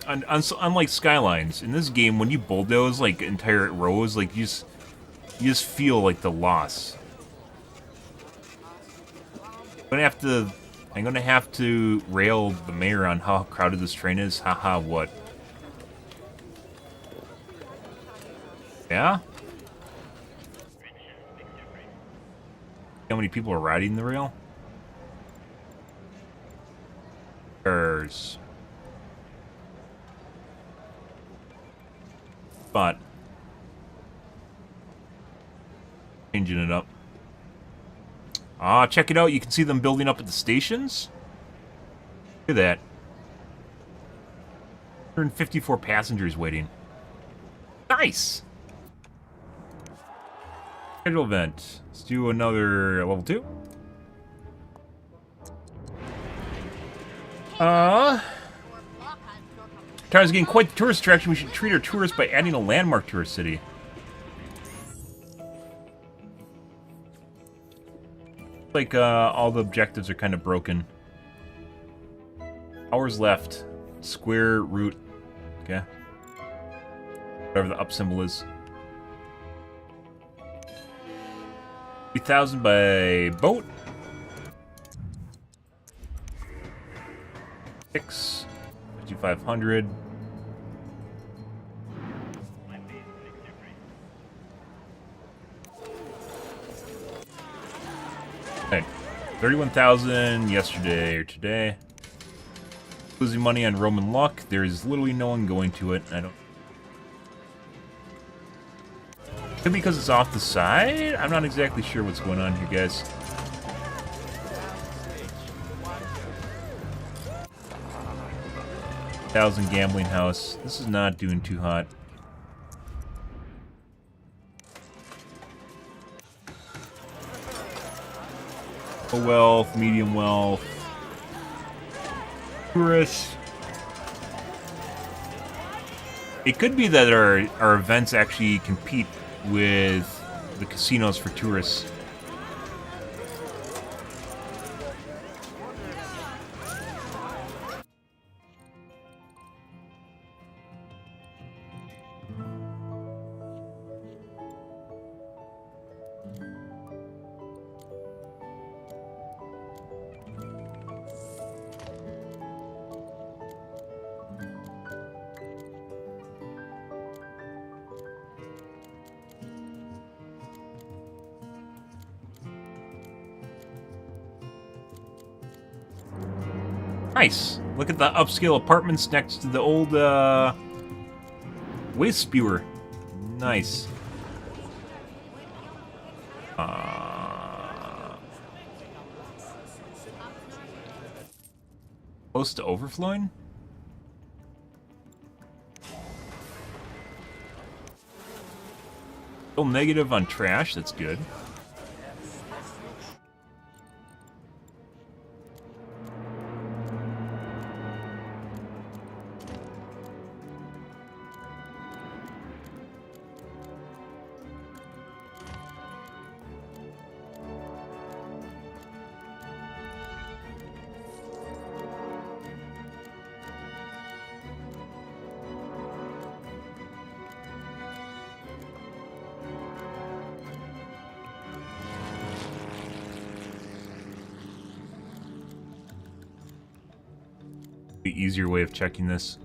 unlike Skylines, in this game, when you bulldoze, like, entire rows, like, you just feel, like, the loss. I'm gonna have to rail the mayor on how crowded this train is. Haha, what? Yeah? How many people are riding the rail? spot. Changing it up. Ah, check it out. You can see them building up at the stations. Look at that. 154 passengers waiting. Nice! Schedule event. Let's do another level 2. Town's getting quite the tourist attraction. We should treat our tourists by adding a landmark to our city. Like, all the objectives are kind of broken. Hours left. Square root. Okay. Whatever the up symbol is. 3,000 by boat. 6. 5,500. Okay. 31,000 yesterday or today. Losing money on Roman luck. There's literally no one going to it. I don't. Could be because it's off the side? I'm not exactly sure what's going on here, guys. $1,000 gambling house. This is not doing too hot. Low wealth, medium wealth. Tourists. It could be that our events actually compete with the casinos for tourists. Nice. Look at the upscale apartments next to the old waste spewer. Nice. Close to overflowing? Still negative on trash, that's good. The easier way of checking this.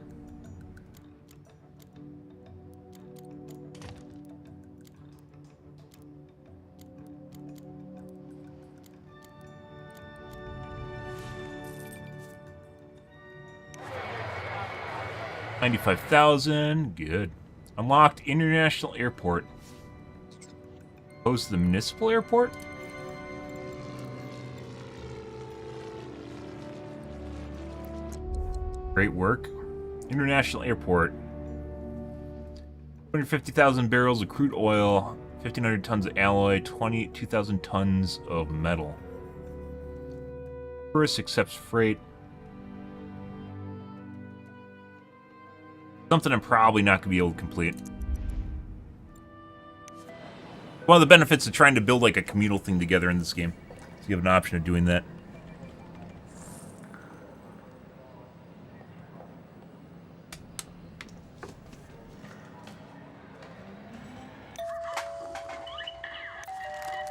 $95,000, good. Unlocked international airport. Close to the municipal airport? Great work. International airport. 250,000 barrels of crude oil, 1,500 tons of alloy, 2,000 tons of metal. Tourist accepts freight. Something I'm probably not going to be able to complete. One of the benefits of trying to build like a communal thing together in this game is you have an option of doing that.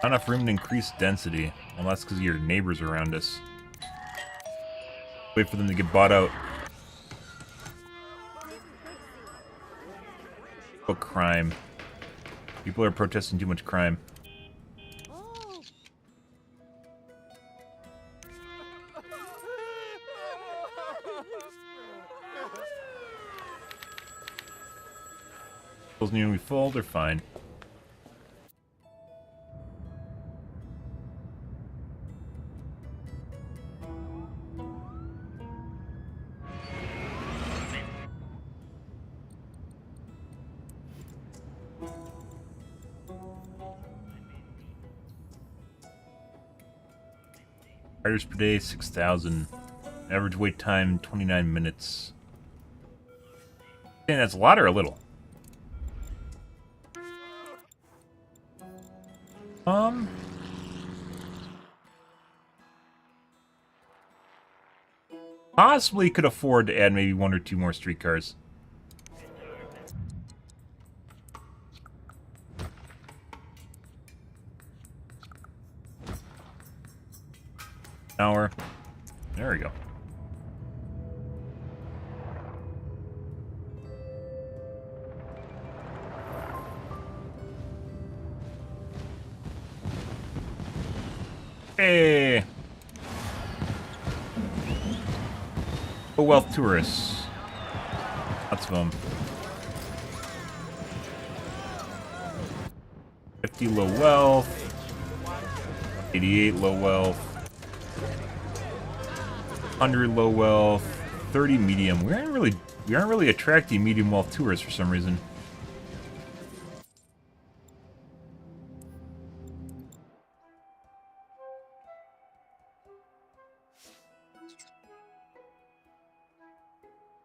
Not enough room to increase density. Well, that's because of your neighbors around us. Wait for them to get bought out. Oh, crime. People are protesting too much crime. Those need to be full, they're fine. Riders per day, 6,000. Average wait time, 29 minutes. Saying that's a lot or a little? Possibly could afford to add maybe 1 or 2 more streetcars. Hour. There we go. Hey! Low wealth tourists. Lots of them. 50 low wealth. 88 low wealth. 100 low wealth. 30 medium. We aren't really attracting medium wealth tourists for some reason.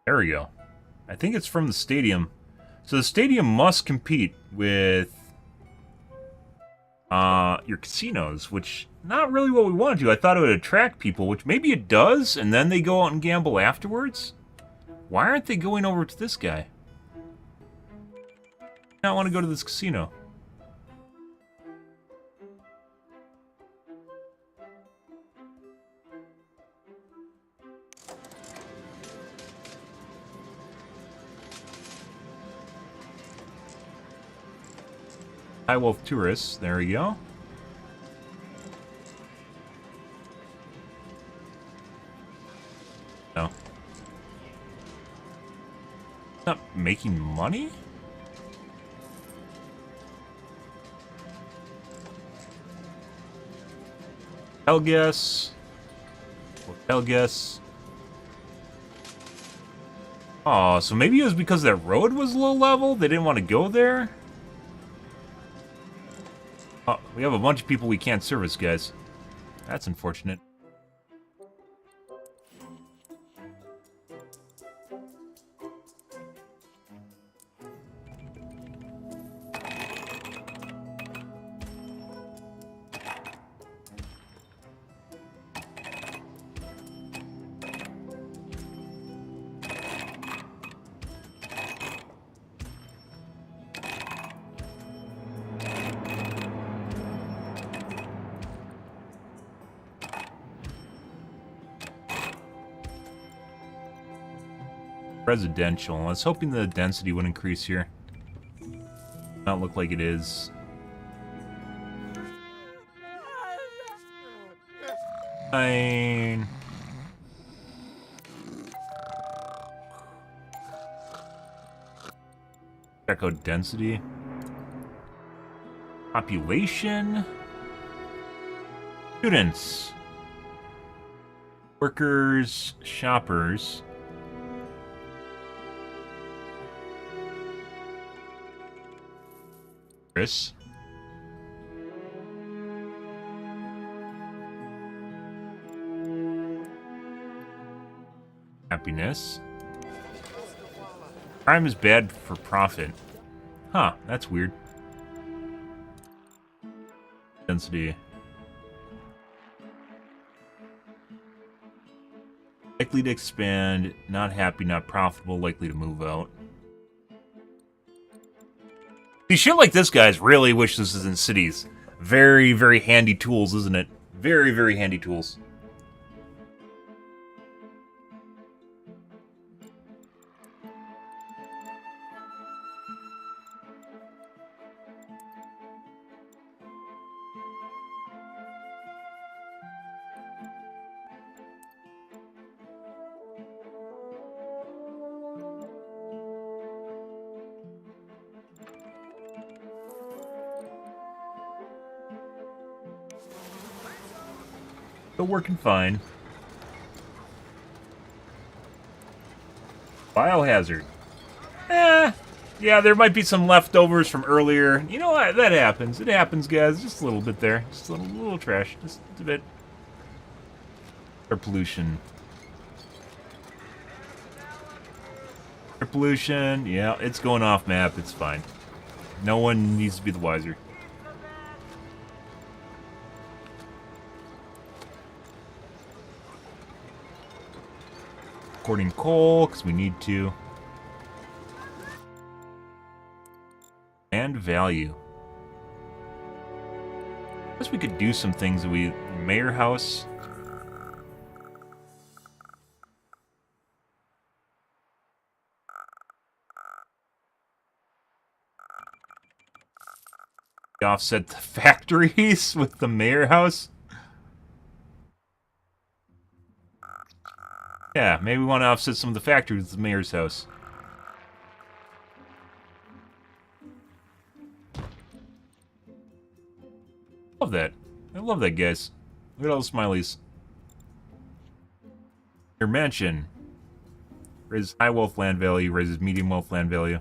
There we go. I think it's from the stadium. So the stadium must compete with your casinos, which not really what we want to do. I thought it would attract people, which maybe it does, and then they go out and gamble afterwards. Why aren't they going over to this guy? I want to go to this casino. High wealth tourists. There we go. No. Not making money? Hotel guess. Hotel guess. Oh, so maybe it was because that road was low level? They didn't want to go there? Oh, we have a bunch of people we can't service, guys. That's unfortunate. Residential. I was hoping the density would increase here. Not look like it is. Fine. Check out density. Population. Students. Workers. Shoppers. Chris. Happiness. Crime is bad for profit. Huh, that's weird. Density. Likely to expand, not happy, not profitable, likely to move out. See, shit like this, guys, really wish this was in cities. Very, very handy tools, isn't it? Very, very handy tools. Still working fine. Biohazard. Yeah, there might be some leftovers from earlier. You know what? That happens. It happens, guys. Just a little bit there. Just a little trash. Just a bit. Air pollution. Air pollution. Yeah, it's going off map. It's fine. No one needs to be the wiser. Recording coal, because we need to. And value. I guess we could do some things that we... Mayor house. Offset the factories with the mayor house. Yeah, maybe we want to offset some of the factories with the mayor's house. Love that. I love that, guys. Look at all the smileys. Your mansion. Raises high wealth land value, raises medium wealth land value.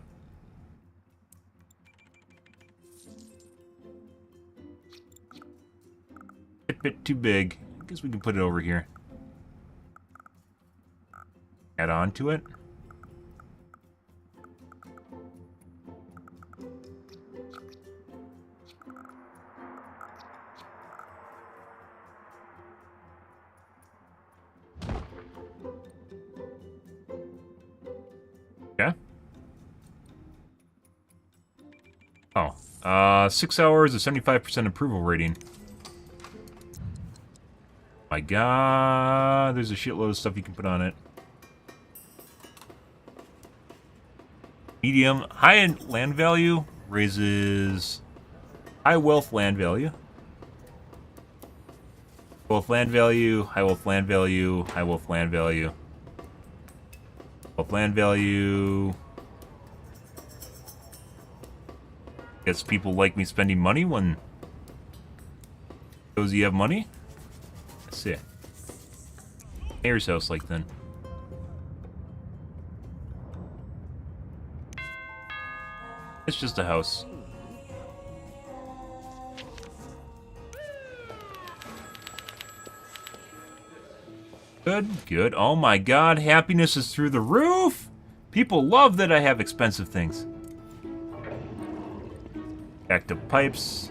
A bit too big. I guess we can put it over here. Add on to it. Yeah. Oh. 6 hours, a 75% approval rating. My god, there's a shitload of stuff you can put on it. Medium, high-end land value raises high wealth land value. Wealth land value, high wealth land value, high wealth land value. Wealth land value. Guess people like me spending money when shows you have money. Let's see. Mayor's house like then. It's just a house. Good, good. Oh my god, happiness is through the roof! People love that I have expensive things. Active pipes.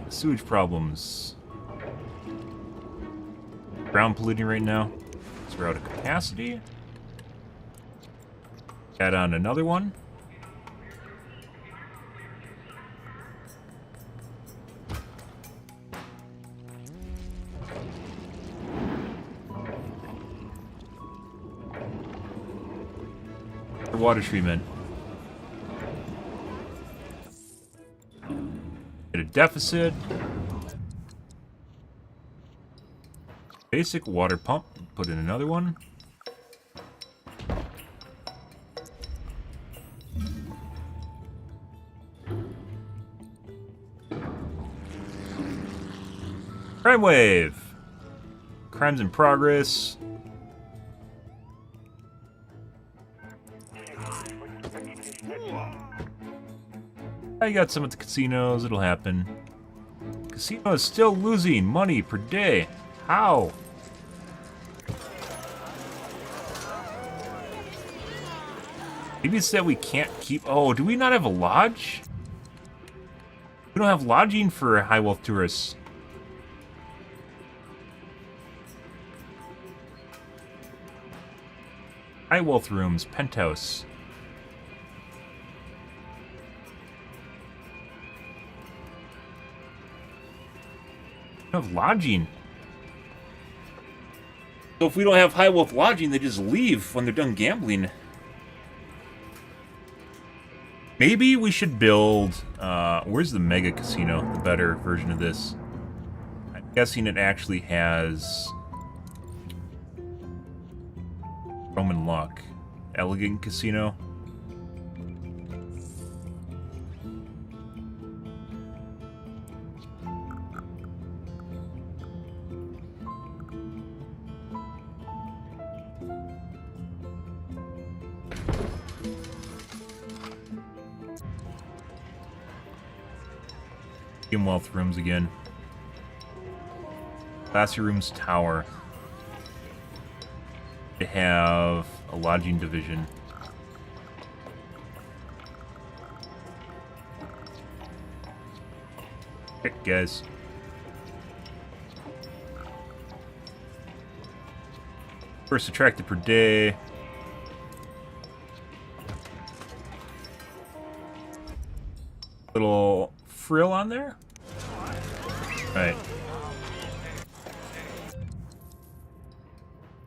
Sewage problems. Ground polluting right now. So we're out of capacity. Add on another one. Water treatment. Get a deficit. Basic water pump. Put in another one. Crime wave. Crimes in progress. I got some at the casinos. It'll happen. Casino is still losing money per day. How? Maybe it's that we can't keep... Oh, do we not have a lodge? We don't have lodging for high wealth tourists. High wealth rooms, penthouse. We don't have lodging. So if we don't have high wealth lodging, they just leave when they're done gambling. Maybe we should build... where's the mega casino? The better version of this. I'm guessing it actually has... Roman luck. Elegant casino. Wealth rooms again. Classy rooms tower. They have a lodging division. Heck, guys. First attracted per day. Little frill on there. Right.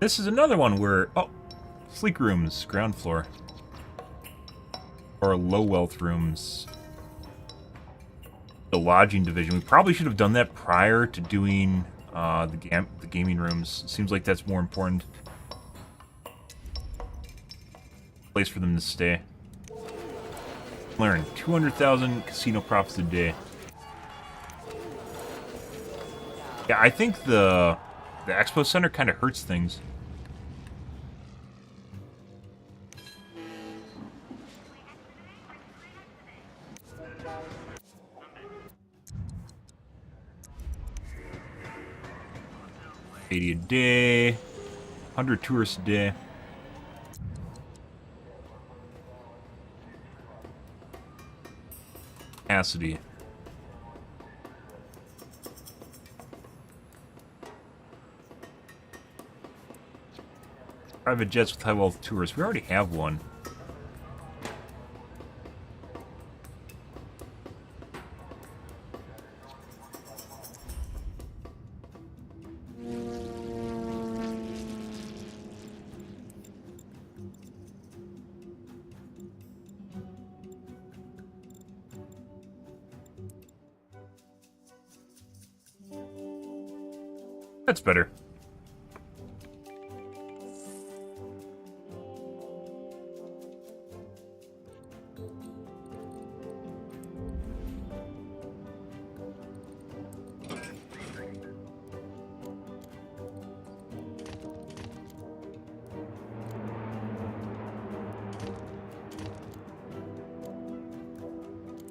This is another one where, oh, sleek rooms, ground floor. Or low wealth rooms. The lodging division. We probably should have done that prior to doing the gaming rooms. It seems like that's more important. Place for them to stay. Learn 200,000 casino profits a day. Yeah, I think the expo center kind of hurts things. $80 a day, 100 tourists a day. Capacity. Private jets with high wealth tourists. We already have one. That's better.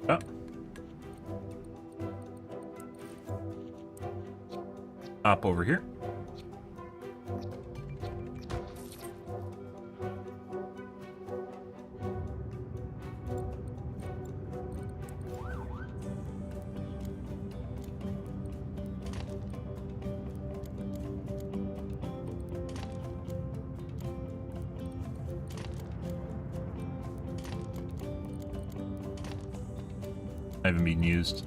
Oh. Hop over here. I haven't been used.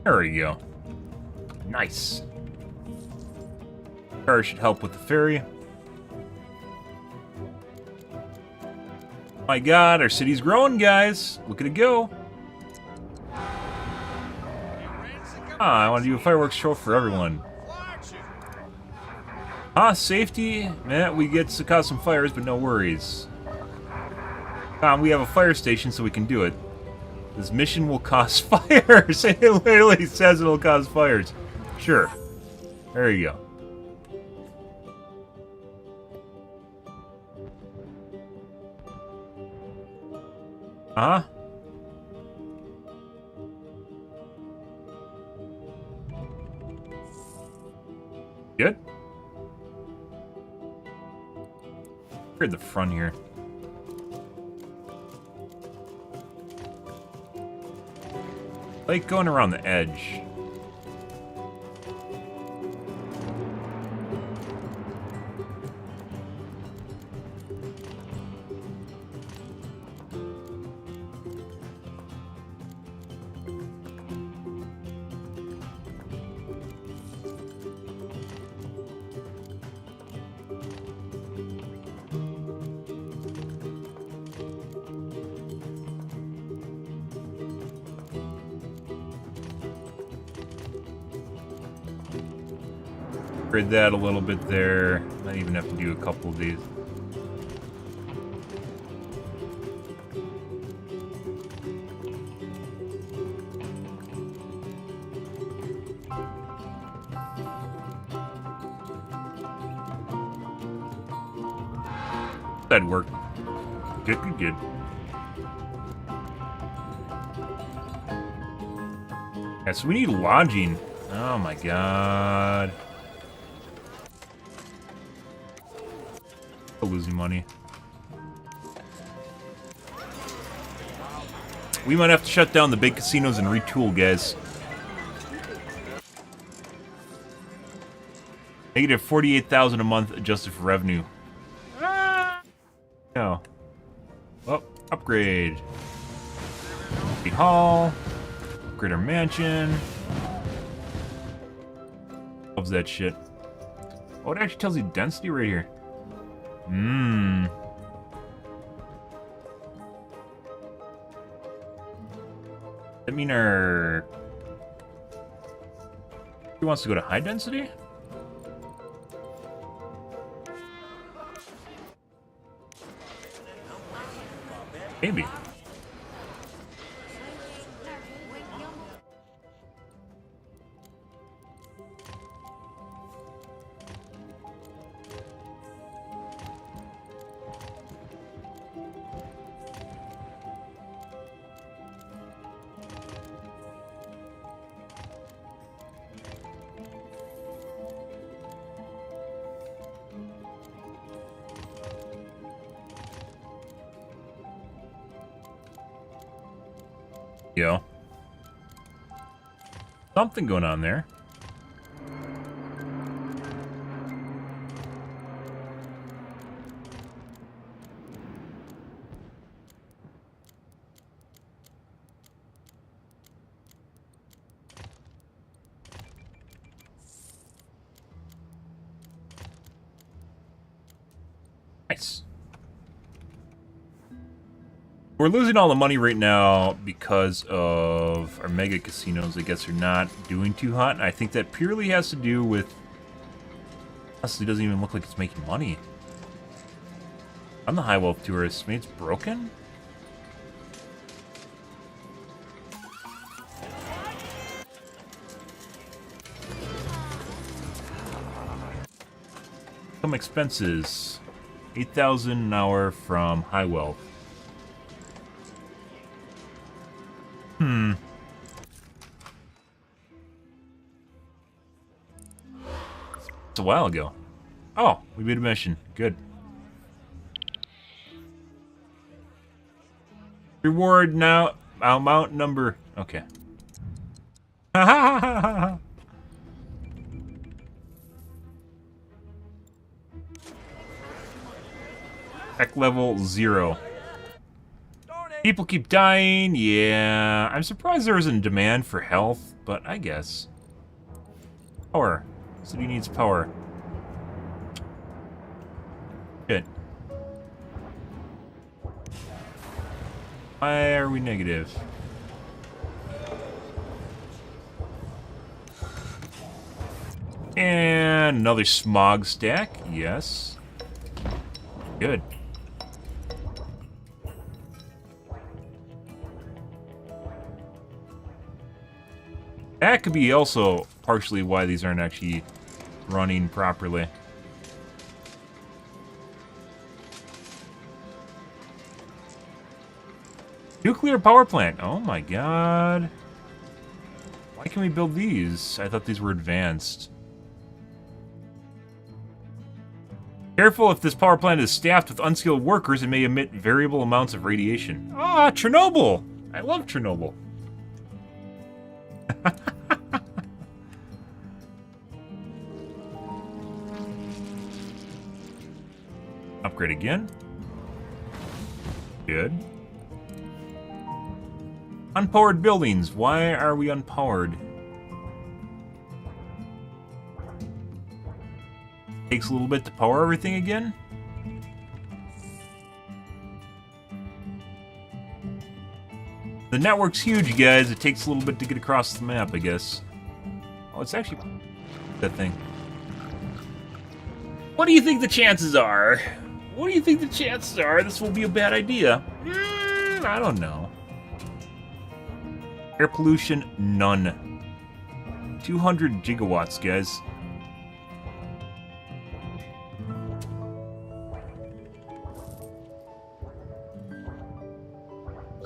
There we go. Nice. Car should help with the ferry. My god, our city's growing, guys. Look at it go. I want to do a fireworks show for everyone. Safety. Man, we get to cause some fires, but no worries. We have a fire station, so we can do it. This mission will cause fires. It literally says it'll cause fires. Sure. There you go. Good. We're at the front here. Like going around the edge. Upgrade that a little bit there. Might even have to do a couple of these. That'd work. Good, good, good. Yeah, so we need lodging. Oh my god. Still losing money. We might have to shut down the big casinos and retool, guys. Negative 48,000 a month adjusted for revenue. No. Oh, upgrade. The hall. Upgrade our mansion. Loves that shit. Oh, it actually tells you density right here. Mmm. That mean our... He wants to go to high density? Maybe. Yo. Something going on there. Nice. We're losing all the money right now because of our mega casinos. I guess are not doing too hot. And I think that purely has to do with... Honestly, it doesn't even look like it's making money. I'm the high wealth tourist. Maybe it's broken? Some expenses. 8,000 an hour from high wealth. It's a while ago. Oh, we made a mission. Good. Reward now. Amount number. Okay. Tech level 0. People keep dying. Yeah. I'm surprised there isn't demand for health, but I guess. Power. City needs power. Good. Why are we negative? And another smog stack. Yes. Good. That could be also partially why these aren't actually running properly. Nuclear power plant. Oh my god. Why can we build these? I thought these were advanced. Careful, if this power plant is staffed with unskilled workers, it may emit variable amounts of radiation. Ah, Chernobyl! I love Chernobyl. Upgrade again. Good. Unpowered buildings. Why are we unpowered? Takes a little bit to power everything again. The network's huge, you guys. It takes a little bit to get across the map, I guess. Oh, it's actually that thing. What do you think the chances are? What do you think the chances are this will be a bad idea? I don't know. Air pollution, none. 200 gigawatts, guys.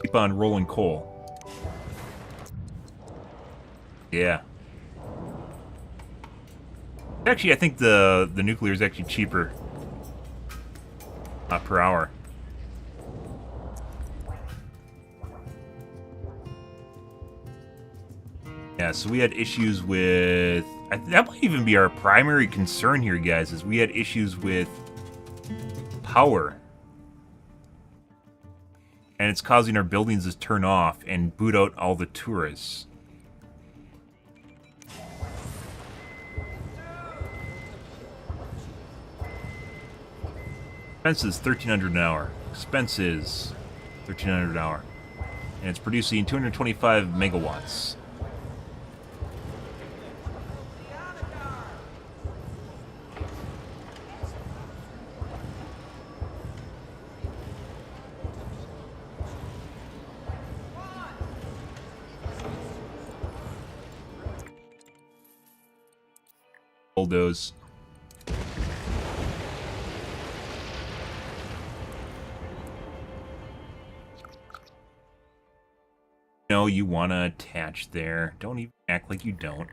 Keep on rolling coal. Yeah. Actually, I think the nuclear is actually cheaper per hour. Yeah, so we had issues with... that might even be our primary concern here, guys, is we had issues with power. And it's causing our buildings to turn off and boot out all the tourists. Expenses, $1,300 an hour. Expenses, $1,300 an hour. And it's producing 225 megawatts. Bulldoze. No, you want to attach there. Don't even act like you don't.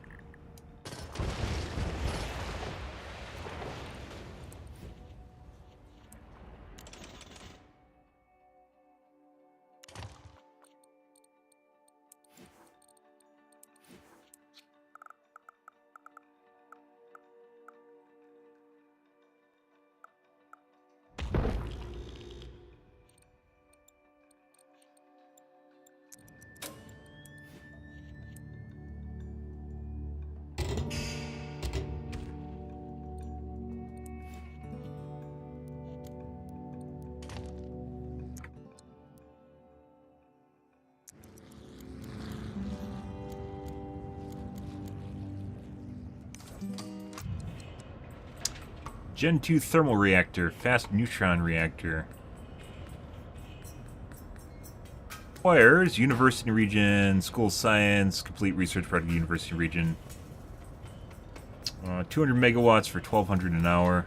Gen 2 thermal reactor, fast neutron reactor. Requires university region, school of science, complete research project university region. 200 megawatts for 1,200 an hour.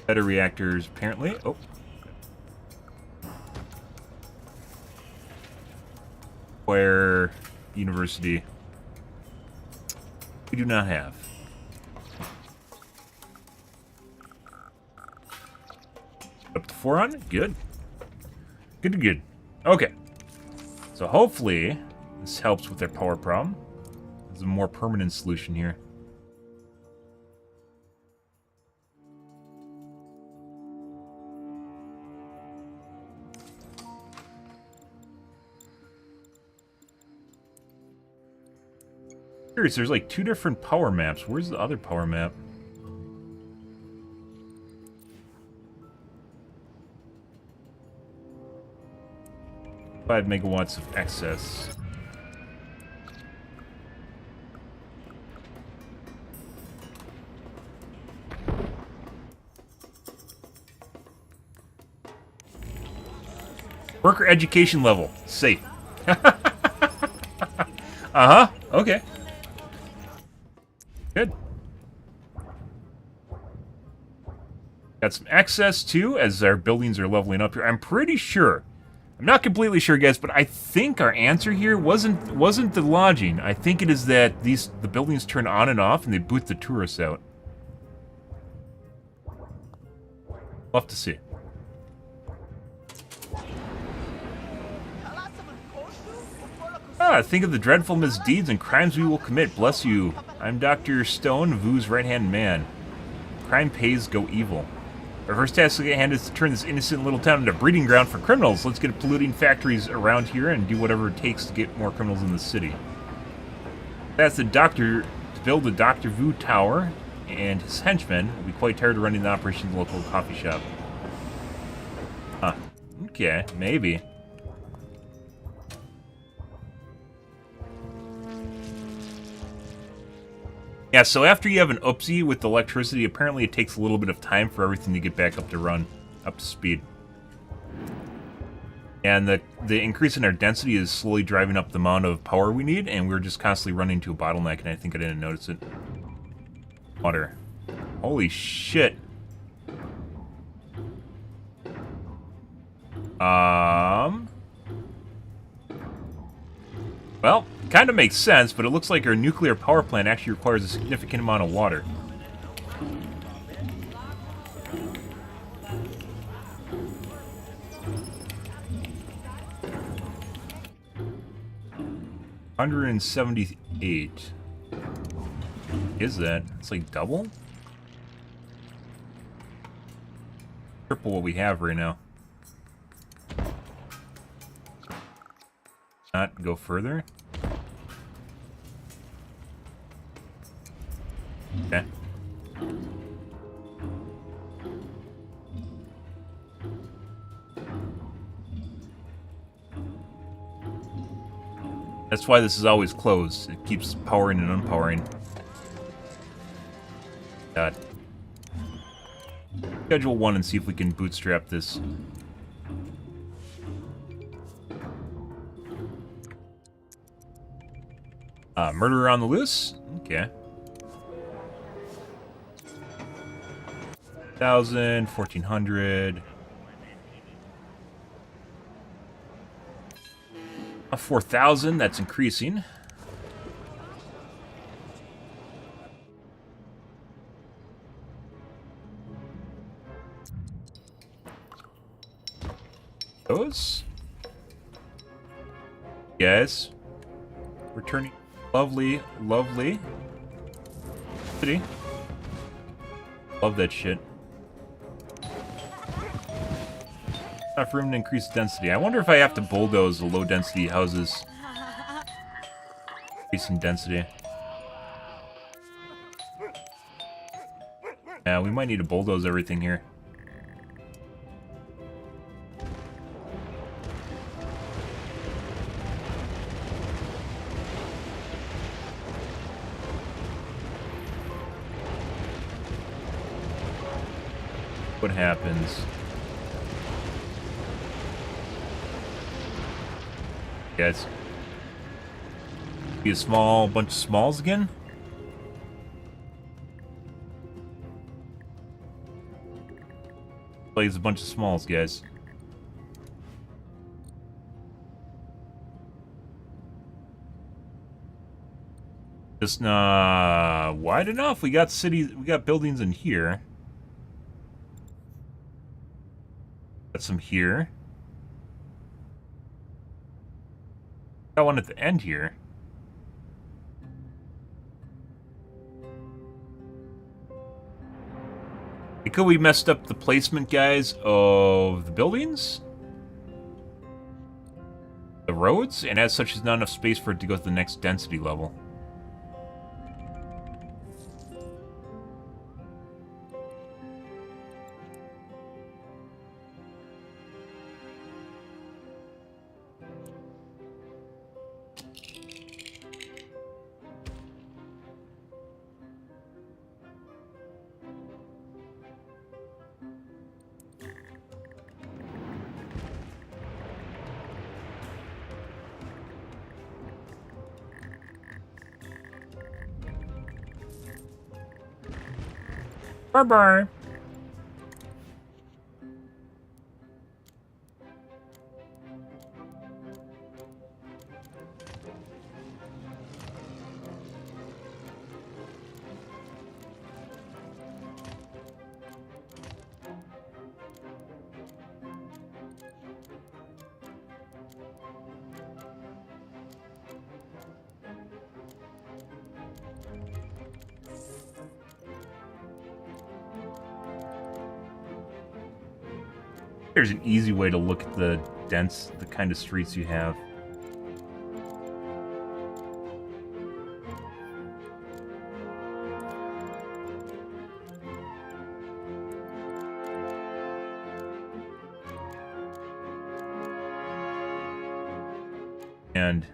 Better reactors, apparently. Oh. Where university we do not have. Up to 400? Good. Good. Okay. So hopefully this helps with their power problem. There's a more permanent solution here. Curious, there's like 2 different power maps. Where's the other power map? Five megawatts of excess. Worker education level. Safe. Uh-huh. Okay. Good. Got some excess, too, as our buildings are leveling up here. I'm pretty sure... I'm not completely sure, guys, but I think our answer here wasn't the lodging. I think it is that the buildings turn on and off and they boot the tourists out. We'll have to see. Think of the dreadful misdeeds and crimes we will commit. Bless you. I'm Dr. Stone, Vu's right-hand man. Crime pays, go evil. Our first task at hand is to turn this innocent little town into a breeding ground for criminals. Let's get polluting factories around here and do whatever it takes to get more criminals in the city. That's the doctor to build the Dr. Vu Tower, and his henchmen will be quite tired of running the operation of the local coffee shop. Huh. Okay, maybe. Yeah, so after you have an oopsie with the electricity, apparently it takes a little bit of time for everything to get back up to speed. And the increase in our density is slowly driving up the amount of power we need, and we're just constantly running into a bottleneck, and I think I didn't notice it. Water. Holy shit. Well, Well, kind of makes sense, but it looks like our nuclear power plant actually requires a significant amount of water. $178. Is that? It's like double? Triple what we have right now. Not go further. Okay. That's why this is always closed. It keeps powering and unpowering. God. Schedule 1 and see if we can bootstrap this. Murderer on the loose? Okay. 1,000, 1,400. 4,000, that's increasing. Those? Yes. Returning. Lovely, lovely. City. Love that shit. Enough room to increase density. I wonder if I have to bulldoze the low density houses. Increase in density. Yeah, we might need to bulldoze everything here. What happens? Guys, be a small bunch of smalls again. Plays a bunch of smalls, guys. Just wide enough. We got cities. We got buildings in here. Got some here. Got one at the end here. Could we messed up the placement, guys, of the buildings? The roads? And as such, there's not enough space for it to go to the next density level. Bye-bye. There's an easy way to look at the kind of streets you have. And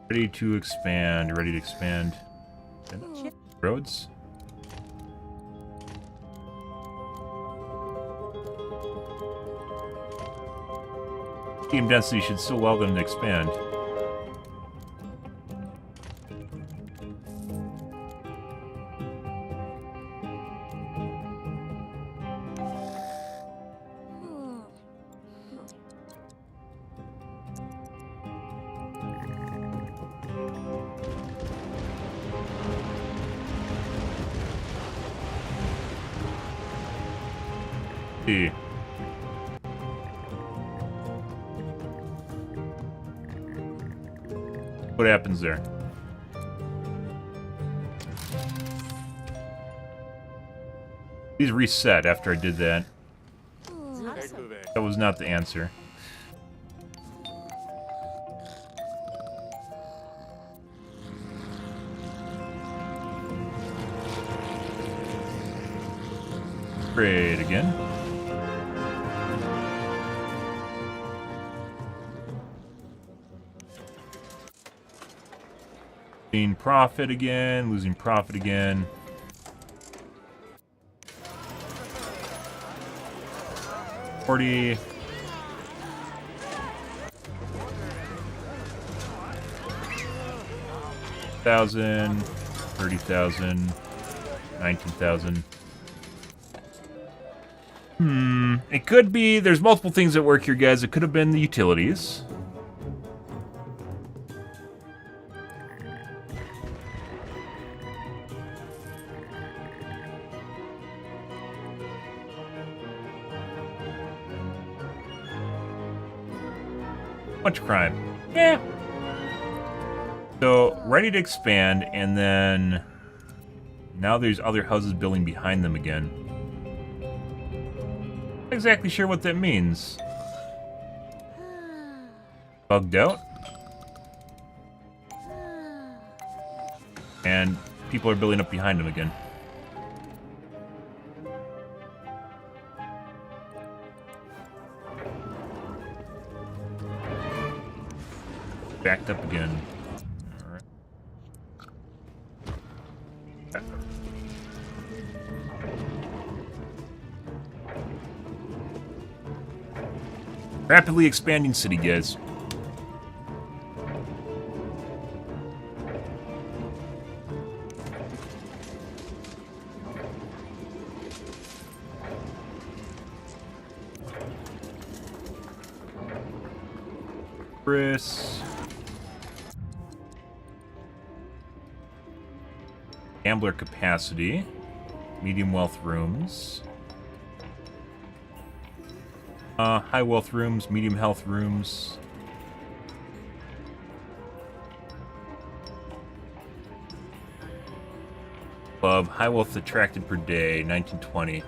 ready to expand, ready to expand. Roads? Team density should still allow them to expand. See. What happens there? Please reset after I did that. That was not the answer. Great again. Losing profit again, losing profit again. $40. $1,000, $30,000, $19,000. It could be, there's multiple things at work here, guys. It could have been the utilities. Much crime. Yeah. So, ready to expand, and then now there's other houses building behind them again. Not exactly sure what that means. Bugged out. And people are building up behind them again. Backed up again. Alright. Rapidly expanding city, guys. Chris. Gambler capacity. Medium wealth rooms. High wealth rooms, medium health rooms. Above, high wealth attracted per day, 1920.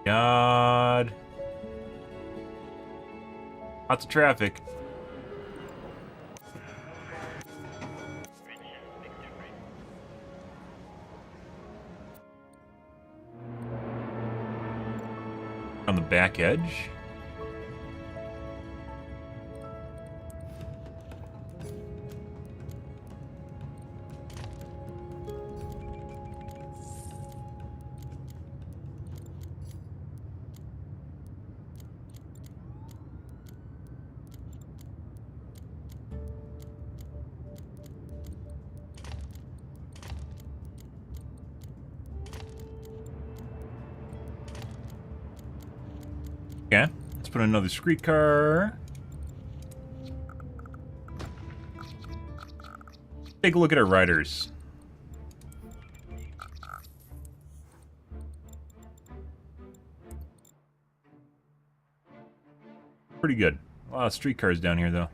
God. Lots of traffic. On the back edge. Okay, let's put another streetcar. Take a look at our riders. Pretty good. A lot of streetcars down here, though.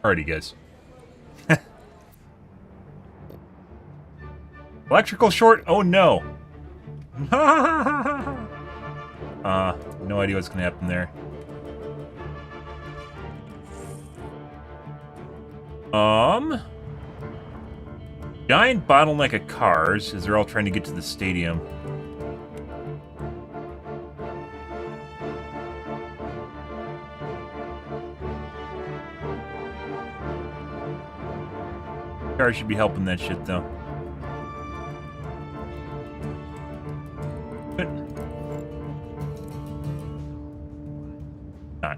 Alrighty, guys. Electrical short? Oh no. No idea what's gonna happen there. Giant bottleneck of cars as they're all trying to get to the stadium. Cars should be helping that shit though. But not.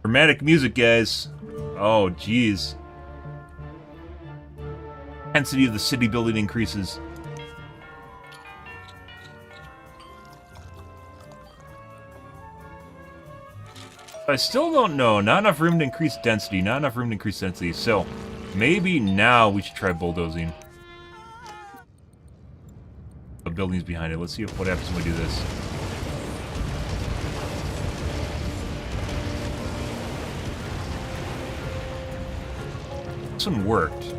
Dramatic music, guys. Oh, jeez. Intensity of the city building increases. I still don't know. Not enough room to increase density. Not enough room to increase density. So, maybe now we should try bulldozing. The building's behind it. Let's see what happens when we do this. This one worked.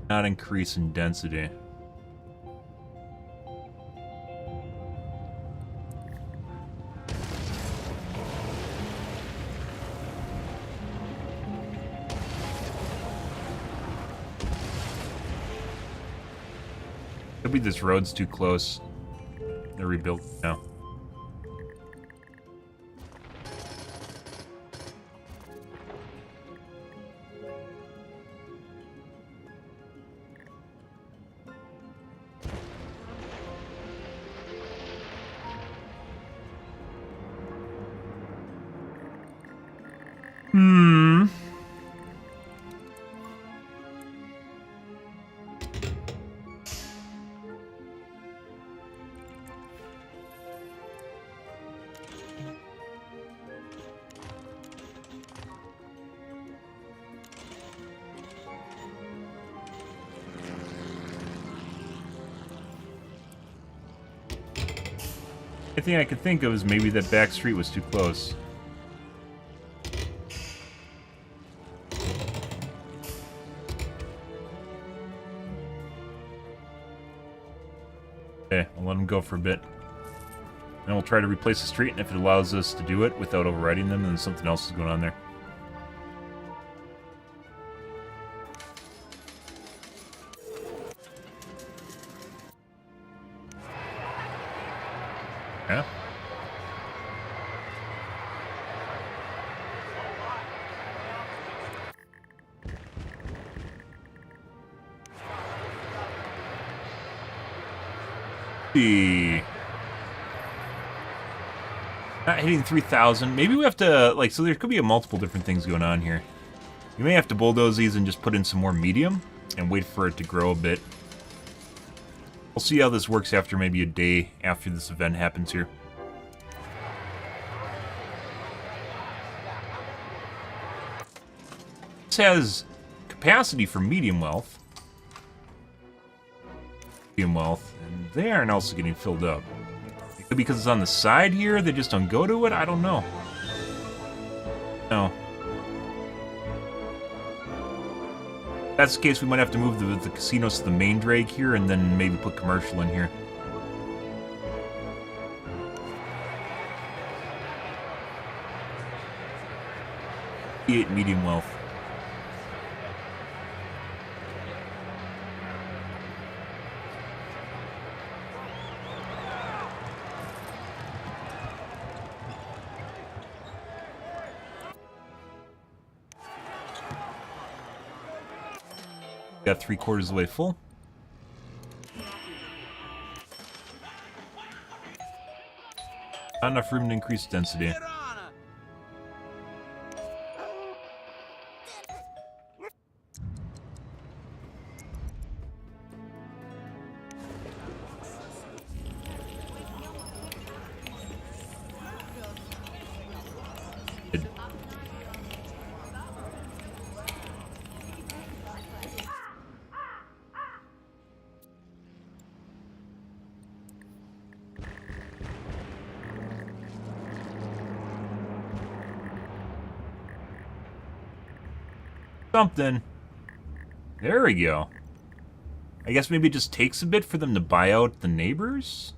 Not increase in density. Could be this road's too close. They're rebuilt now. The thing I could think of is maybe that back street was too close. Okay, I'll let them go for a bit. Then we'll try to replace the street, and if it allows us to do it without overriding them, then something else is going on there. Yeah. See. Not hitting 3,000. Maybe we have to, like, so there could be multiple different things going on here. You may have to bulldoze these and just put in some more medium and wait for it to grow a bit. We'll see how this works after maybe a day after this event happens here. This has capacity for medium wealth. Medium wealth. And they aren't also getting filled up. It could be because it's on the side here, they just don't go to it? I don't know. No. If that's the case, we might have to move the casinos to the main drag here and then maybe put commercial in here. Medium wealth. Got 3/4 of the way full. Not enough room to increase density. Something. There we go. I guess maybe it just takes a bit for them to buy out the neighbors?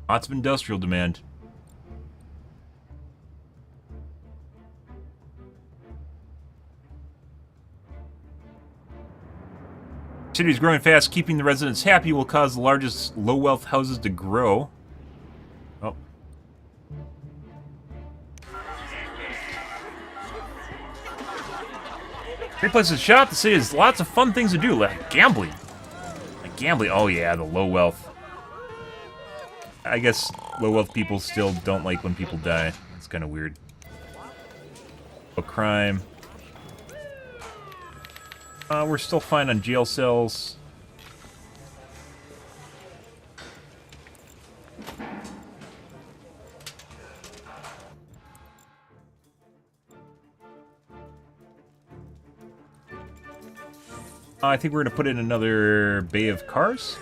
Lots of industrial demand. City is growing fast. Keeping the residents happy will cause the largest low-wealth houses to grow. Oh. Great place to shop. The city has lots of fun things to do, like gambling. Like gambling. Oh yeah, the low wealth. I guess low wealth people still don't like when people die. It's kind of weird. Oh, crime. We're still fine on jail cells. I think we're going to put in another bay of cars.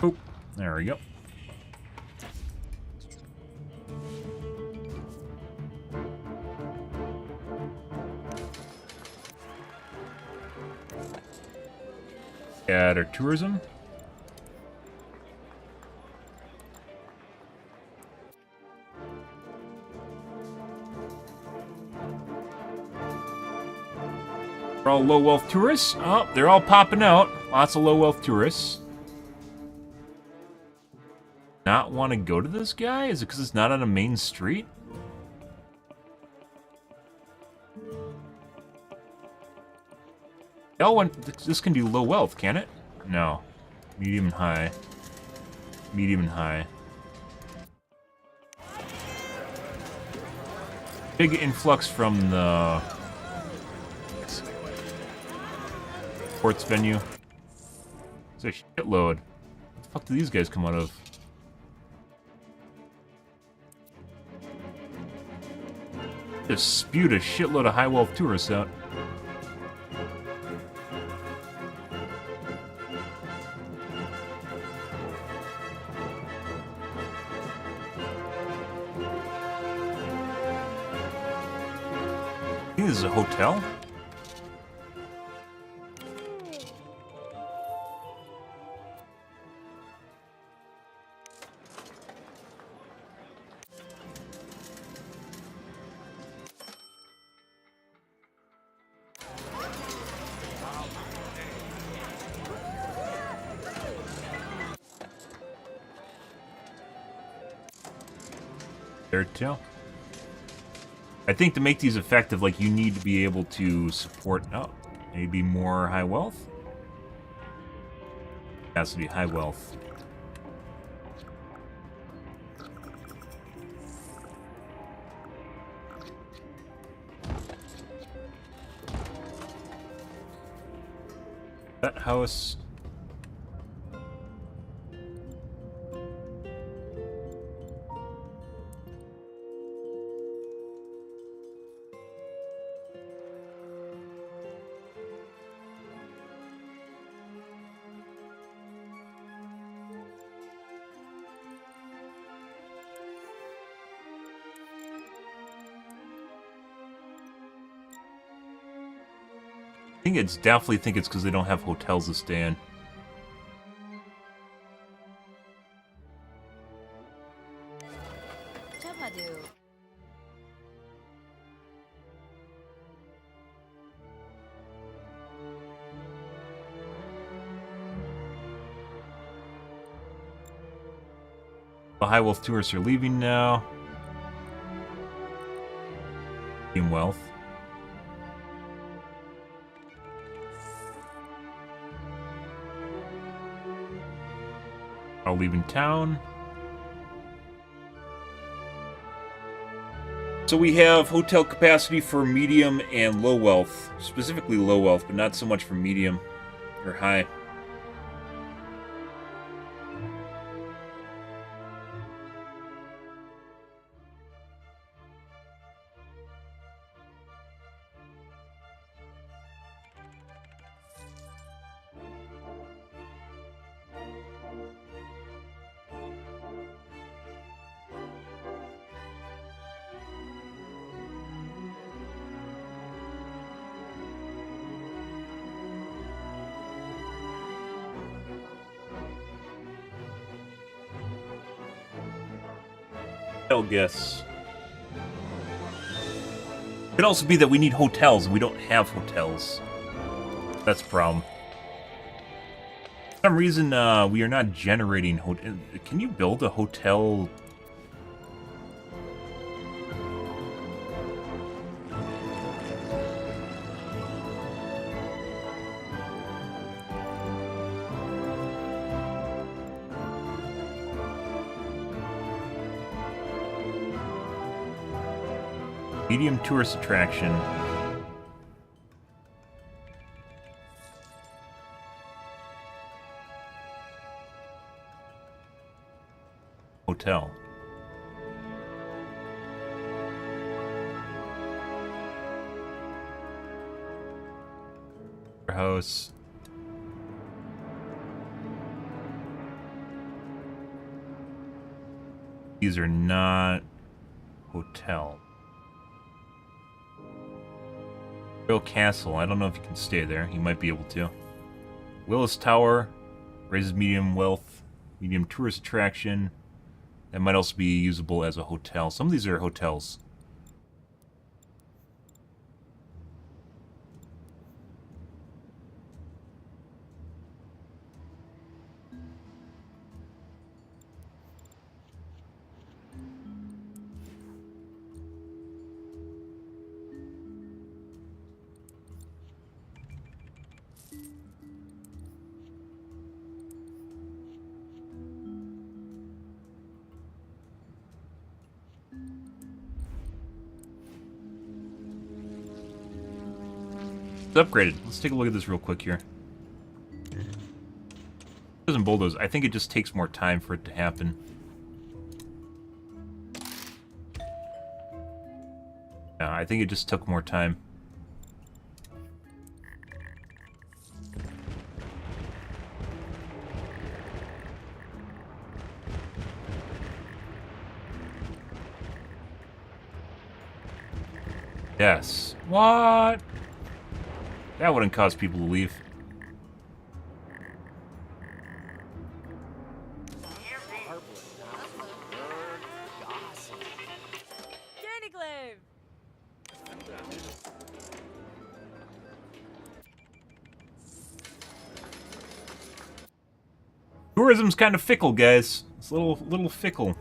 Oop, there we go. Add our tourism. They're all low wealth tourists. Oh, they're all popping out. Lots of low wealth tourists. Not want to go to this guy? Is it because it's not on a main street? This can do low wealth, can it? No. Medium and high. Medium and high. Big influx from the sports venue. It's a shitload. What the fuck do these guys come out of? Just spewed a shitload of high wealth tourists out. I think this is a hotel. There too. I think to make these effective, like, you need to be able to support, maybe more high wealth? It has to be high wealth. That house... I definitely think it's because they don't have hotels to stay in. The high wealth tourists are leaving now. Team wealth. I'll leave in town. So we have hotel capacity for medium and low wealth. Specifically low wealth, but not so much for medium or high. Guess. Could also be that we need hotels and we don't have hotels. That's a problem. For some reason, we are not generating hotel. Can you build a hotel? Medium tourist attraction. Hotel. House. These are not hotel. Royal Castle. I don't know if you can stay there. You might be able to. Willis Tower raises medium wealth, medium tourist attraction. That might also be usable as a hotel. Some of these are hotels. It's upgraded. Let's take a look at this real quick here. It doesn't bulldoze. I think it just takes more time for it to happen. Yeah, I think it just took more time. Yes. What? That wouldn't cause people to leave. Tourism's kind of fickle, guys. It's a little fickle.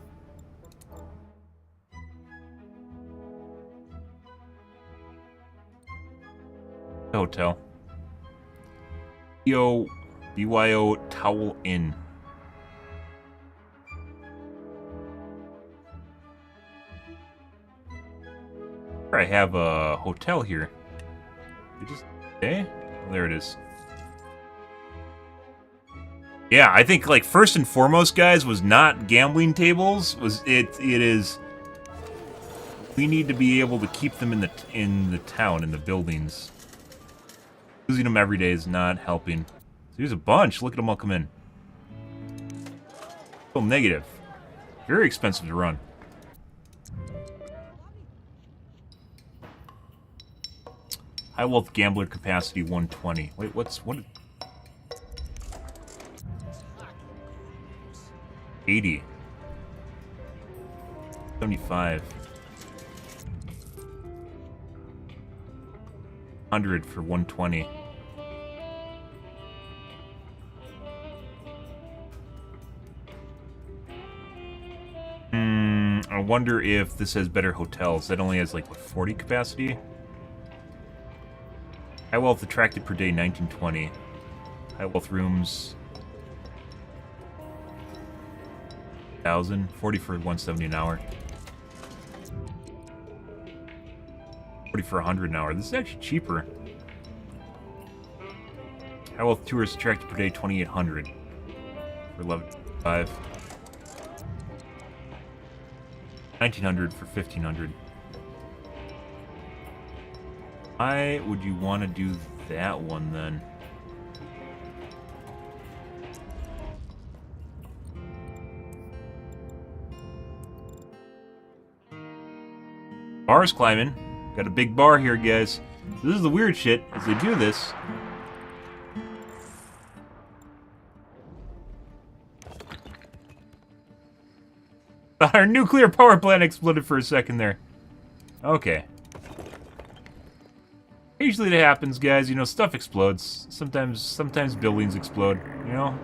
Hotel. BYO Towel Inn. I have a hotel here. Okay, oh, there it is. Yeah, I think like first and foremost, guys, was not gambling tables. It is. We need to be able to keep them in the town, in the buildings. Losing them every day is not helping. So here's a bunch. Look at them all come in. Still negative. Very expensive to run. High wealth gambler capacity 120. Wait, what? 80. 75. 100 for 120. I wonder if this has better hotels. That only has like what, 40 capacity? High wealth attracted per day 1920. High wealth rooms. 1,000. 40 for 170 an hour. 40 for 100 an hour. This is actually cheaper. How well tourists attracted per day? 2,800 for 11.5. 1,900 for 1,500. Why would you want to do that one then? Bars climbing. Got a big bar here, guys. This is the weird shit. As they do this, our nuclear power plant exploded for a second there. Okay. Usually that happens, guys. You know, stuff explodes. Sometimes buildings explode, you know?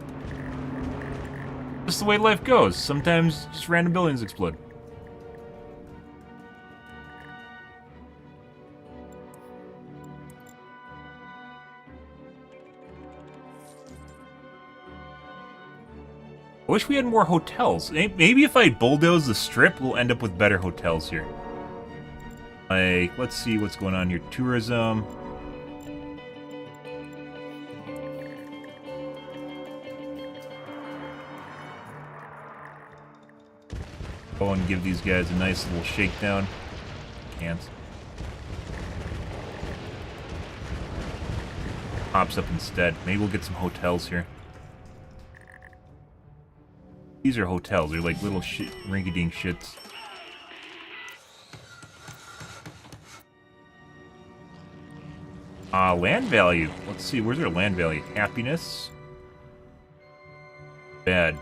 Just the way life goes. Sometimes just random buildings explode. I wish we had more hotels. Maybe if I bulldoze the strip, we'll end up with better hotels here. Like, let's see what's going on here. Tourism. Go and give these guys a nice little shakedown. Can't. Pops up instead. Maybe we'll get some hotels here. These are hotels. They're like little shit, rinky-dink shits. Land value. Let's see. Where's our land value? Happiness. Bad.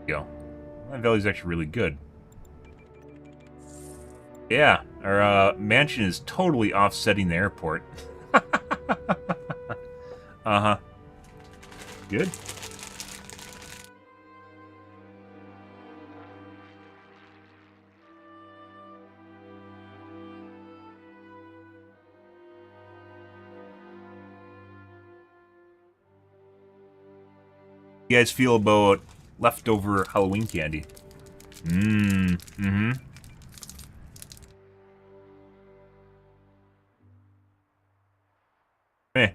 Go. Land value is actually really good. Yeah, our mansion is totally offsetting the airport. Uh-huh. Good. You guys feel about leftover Halloween candy? Mm-hmm. Meh.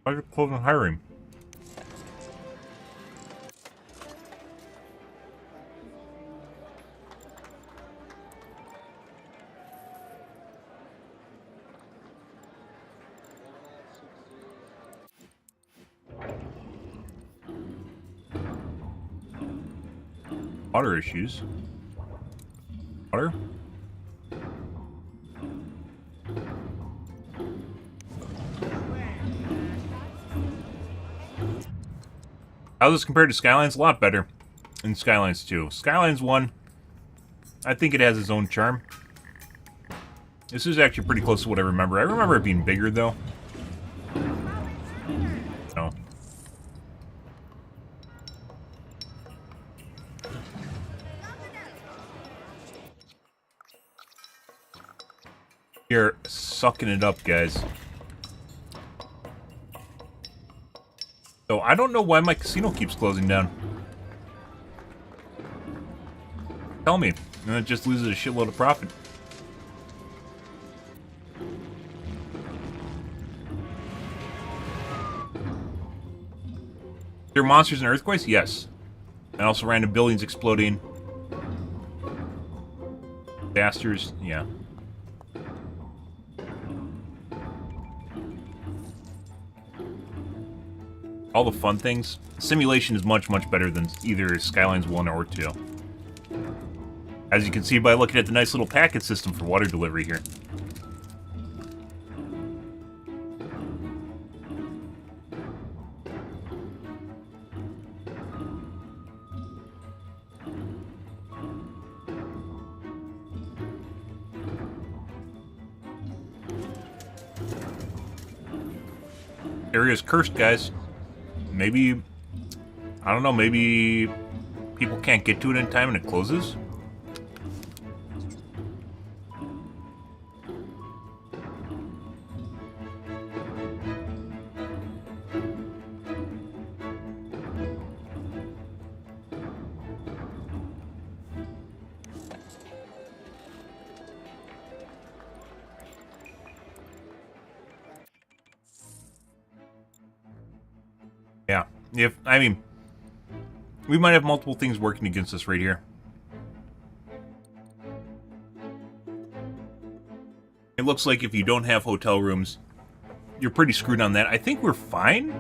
Why are you closing hiring? Water issues. Water? How's this compared to Skylines? A lot better in Skylines 2. Skylines 1, I think it has its own charm. This is actually pretty close to what I remember. I remember it being bigger, though. No. You're sucking it up, guys. So I don't know why my casino keeps closing down. Tell me. And it just loses a shitload of profit. There are monsters and earthquakes? Yes. And also random buildings exploding. Disasters, yeah. All the fun things. Simulation is much, much better than either Skylines 1 or 2. As you can see by looking at the nice little packet system for water delivery here. Area's cursed, guys. Maybe, I don't know, maybe people can't get to it in time and it closes? Yeah, I mean, we might have multiple things working against us right here. It looks like if you don't have hotel rooms, you're pretty screwed on that. I think we're fine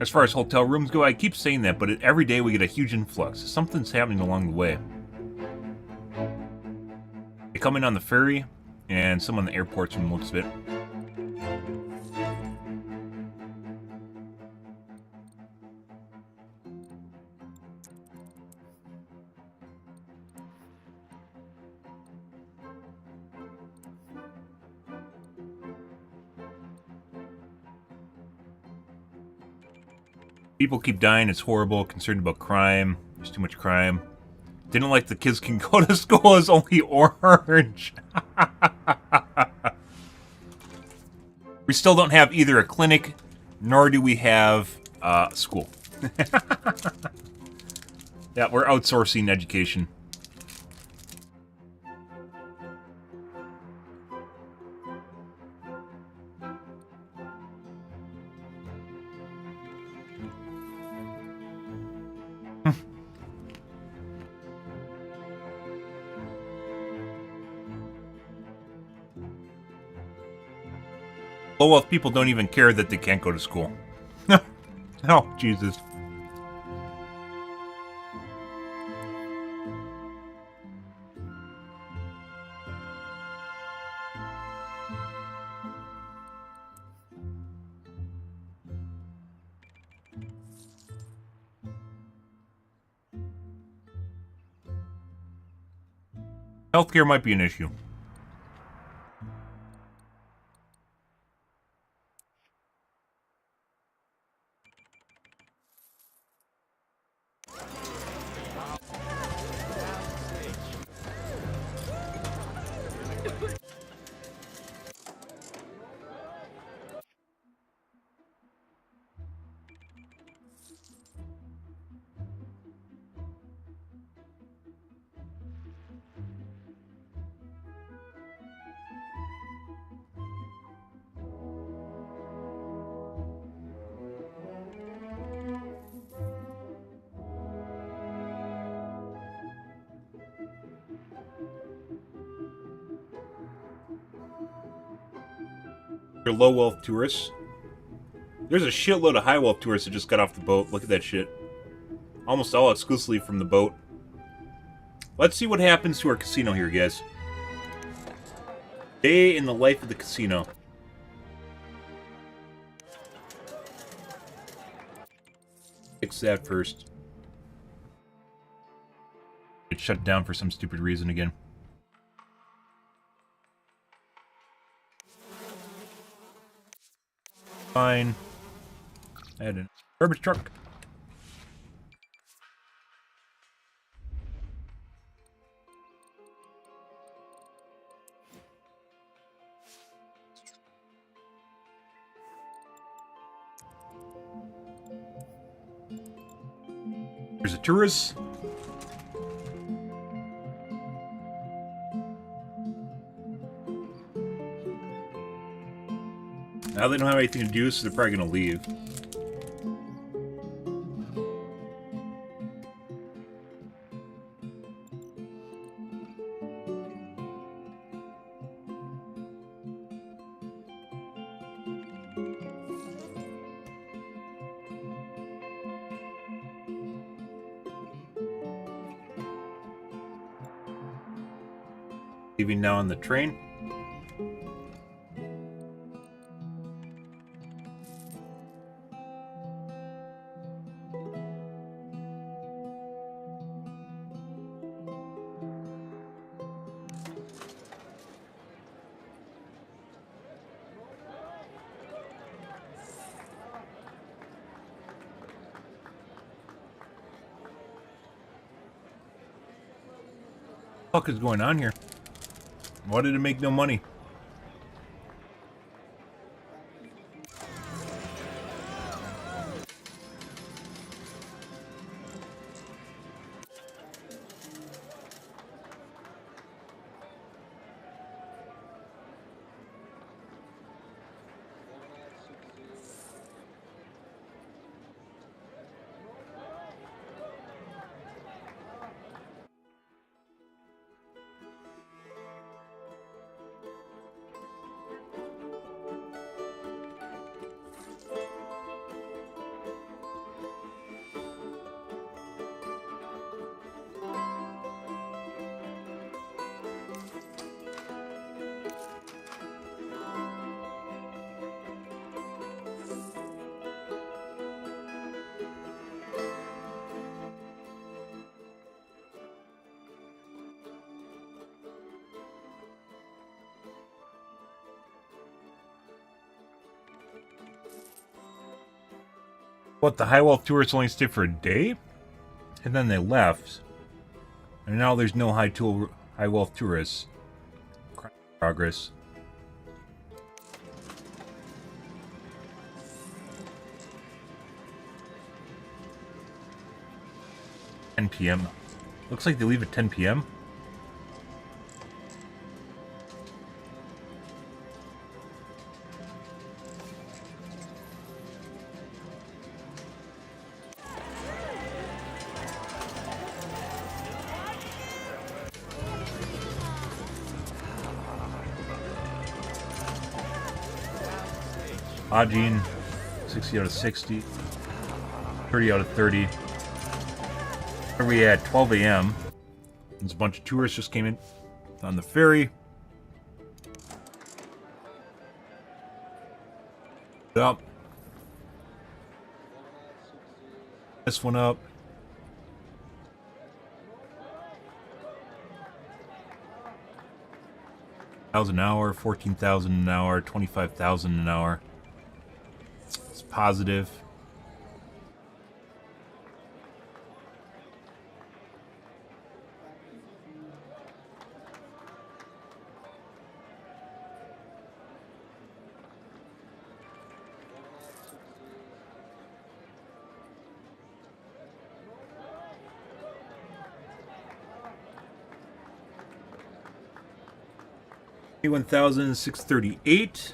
as far as hotel rooms go. I keep saying that, but every day we get a huge influx. Something's happening along the way. They come in on the ferry, and some on the airports from the looks of it. People keep dying, it's horrible, concerned about crime, there's too much crime. Didn't like the kids can go to school as only orange. We still don't have either a clinic, nor do we have school. Yeah, we're outsourcing education. Low wealth people don't even care that they can't go to school. Oh, Jesus. Healthcare might be an issue. They're low wealth tourists. There's a shitload of high wealth tourists that just got off the boat. Look at that shit. Almost all exclusively from the boat. Let's see what happens to our casino here, guys. Day in the life of the casino. Fix that first. It shut down for some stupid reason again. Fine. I had a garbage truck. There's a tourist. Now they don't have anything to do, so they're probably going to leave. Leaving now on the train. fuck is going on here? Why did it make no money? What, the high wealth tourists only stayed for a day? And then they left. And now there's no high wealth tourists. Progress. $10 p.m. Looks like they leave at 10 p.m. Lodging, 60 out of 60, 30 out of 30. Where are we at? 12 a.m. There's a bunch of tourists just came in on the ferry. Up. This one up. $1,000 an hour, 14,000 an hour, 25,000 an hour. It's positive. $1,638.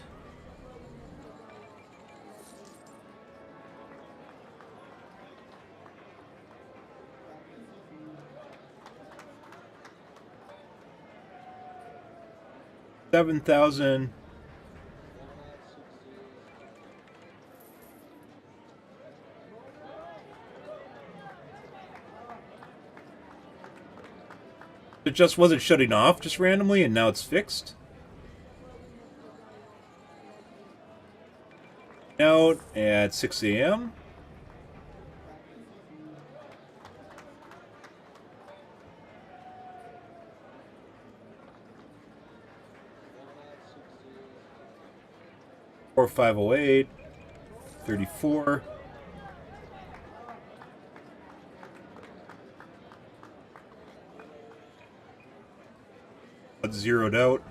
$7,000. It just wasn't shutting off just randomly, and now it's fixed. Out at 6 a.m. Or 508, 34. That's zeroed out.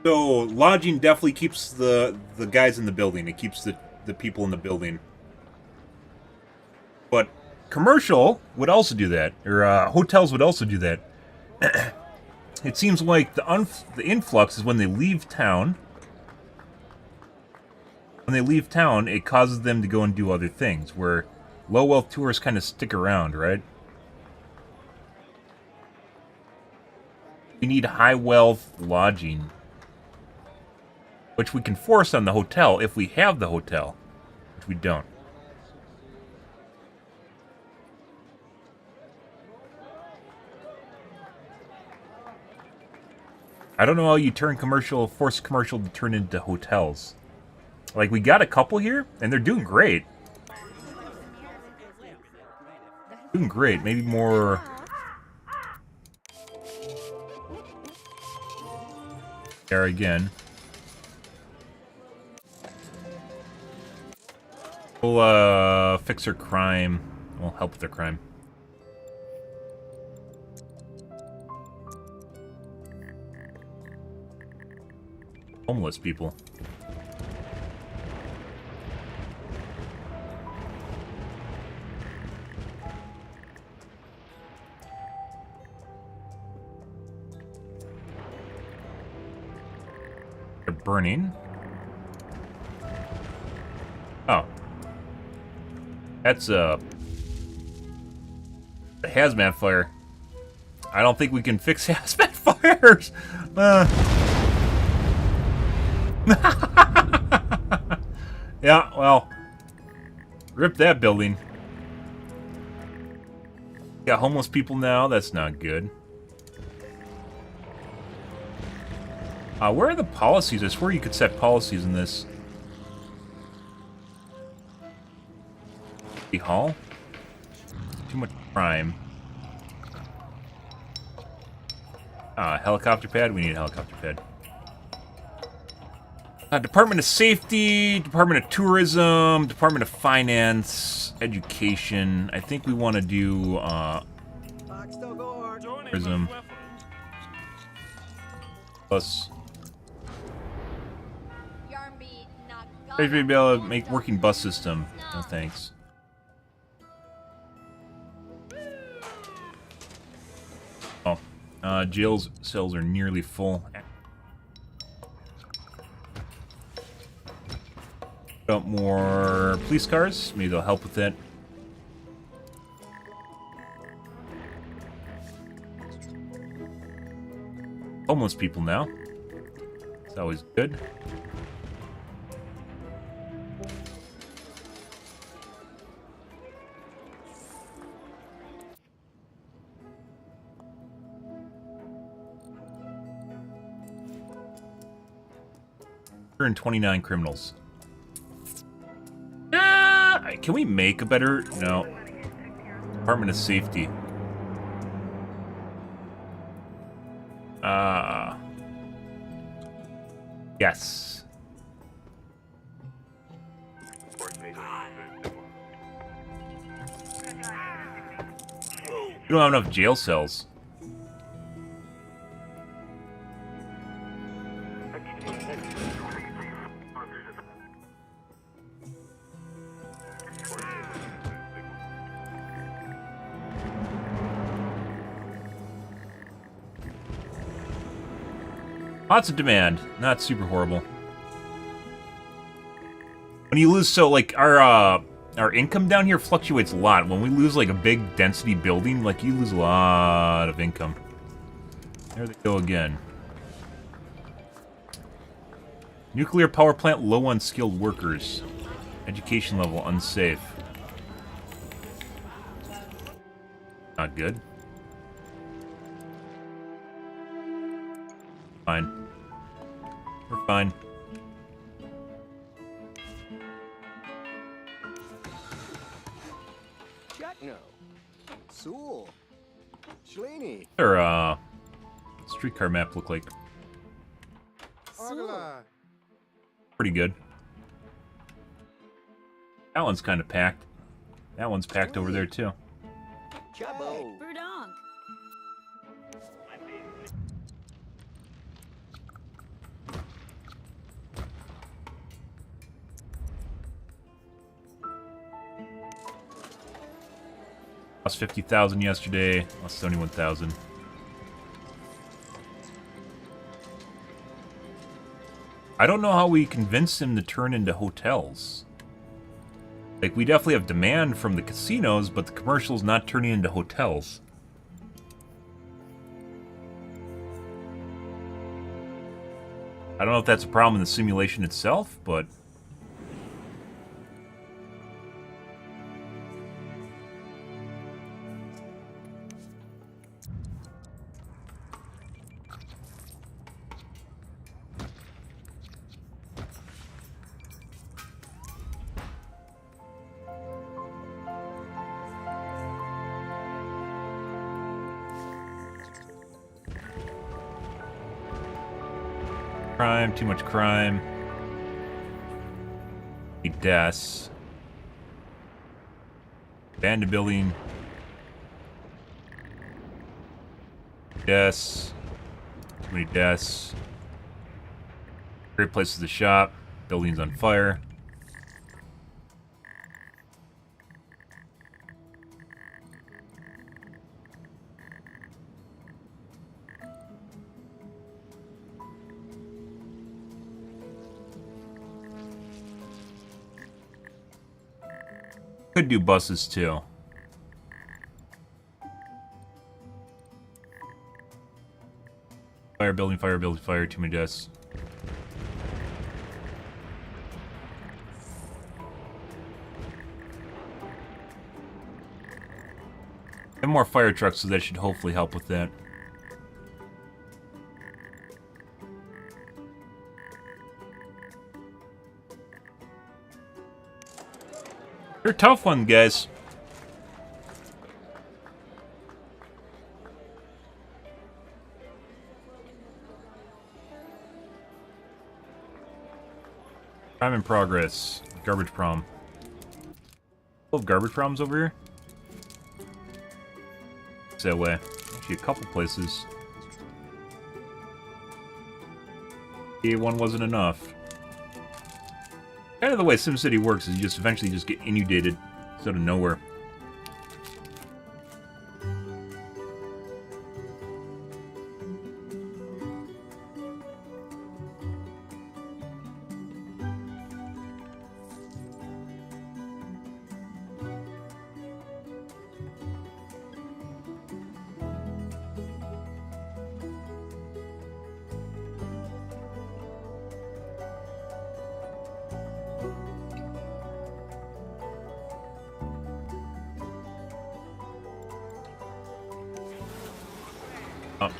So lodging definitely keeps the guys in the building. It keeps the people in the building. But commercial would also do that, or hotels would also do that. It seems like the influx is when they leave town. When they leave town, it causes them to go and do other things, where low wealth tourists kind of stick around, right? We need high wealth lodging, which we can force on the hotel if we have the hotel, which we don't. I don't know how you force commercial to turn into hotels. Like, we got a couple here, and they're doing great. Doing great. Maybe more... There again. We'll fix her crime. We'll help with their crime. Homeless people. They're burning. Oh. That's a hazmat fire. I don't think we can fix hazmat fires. Yeah, well, rip that building. Got homeless people now. That's not good. Where are the policies? I swear you could set policies in this. The hall? Too much crime. Helicopter pad? We need a helicopter pad. Department of Safety, Department of Tourism, Department of Finance, Education. I think we want to do tourism. Plus, maybe be able to make working bus system. No thanks. Oh, jail's cells are nearly full. Got more police cars. Maybe they'll help with that. Homeless people now. It's always good. And 29 criminals. Can we make a better... No. Department of Safety. Yes. We don't have enough jail cells. Lots of demand. Not super horrible. When you lose, so like our income down here fluctuates a lot. When we lose like a big density building, like you lose a lot of income. There they go again. Nuclear power plant low on skilled workers. Education level unsafe. Not good. Fine. We're fine. Chatno. Sool. Shlini. Or streetcar map look like? Pretty good. That one's kind of packed. That one's packed over there too. Chabo. Brudonk. Lost 50,000 yesterday. Lost 71,000. I don't know how we convinced him to turn into hotels. Like, we definitely have demand from the casinos, but the commercial's not turning into hotels. I don't know if that's a problem in the simulation itself, but... crime, too much crime. Deaths. Abandoned building. Desks. Too many desks. Great places to shop. Buildings on fire. Could do buses too. Fire building, fire, too many desks. And more fire trucks, so that should hopefully help with that. They're a tough one, guys. Crime in progress. Garbage prom. Love garbage proms over here. It's that way. Actually, a couple places. A1 wasn't enough. Kind of the way SimCity works is you just eventually just get inundated out of nowhere.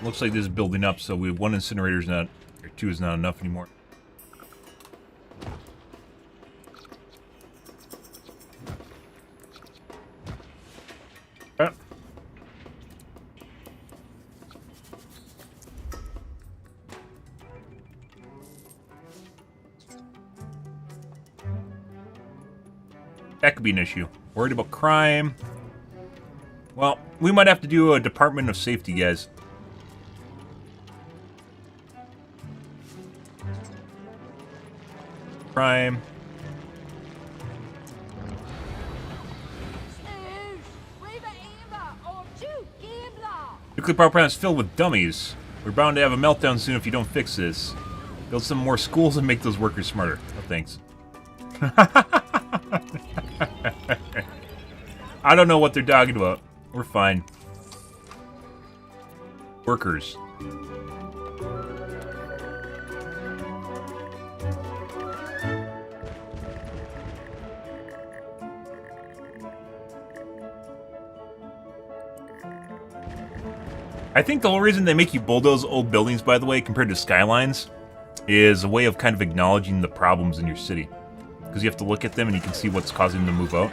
Looks like this is building up, so we have one incinerator's not, or two is not enough anymore. That could be an issue. Worried about crime. Well, we might have to do a Department of Safety, guys. Crime. Nuclear power plant is filled with dummies. We're bound to have a meltdown soon if you don't fix this. Build some more schools and make those workers smarter. Oh, thanks. I don't know what they're talking about. We're fine. Workers. I think the whole reason they make you bulldoze old buildings, by the way, compared to Skylines, is a way of kind of acknowledging the problems in your city. Because you have to look at them and you can see what's causing them to move out.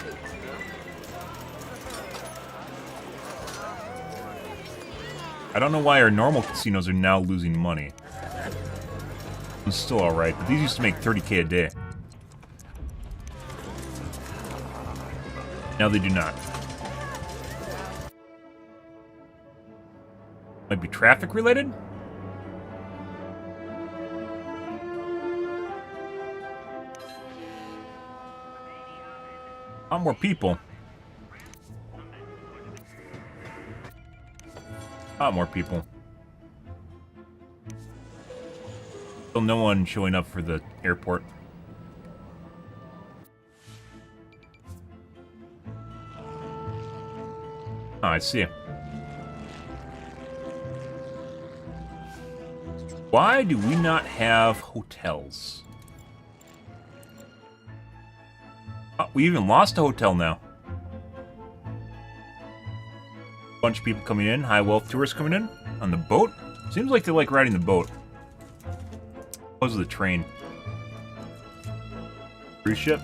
I don't know why our normal casinos are now losing money. It's still alright, but these used to make 30K a day. Now they do not. Might be traffic related? A lot more people. A lot more people. Still no one showing up for the airport. Oh, I see. Why do we not have hotels? Oh, we even lost a hotel now. Bunch of people coming in, high wealth tourists coming in on the boat. Seems like they like riding the boat. What was the train? Cruise ship?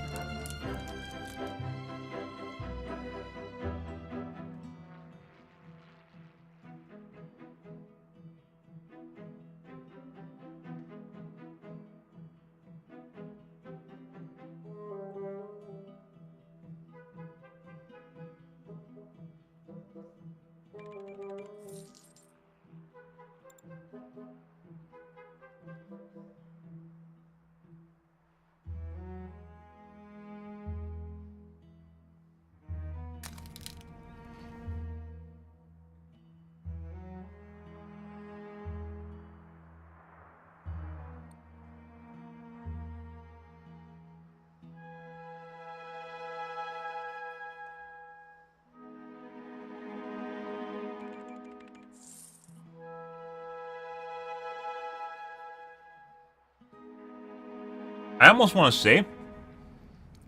I almost want to say,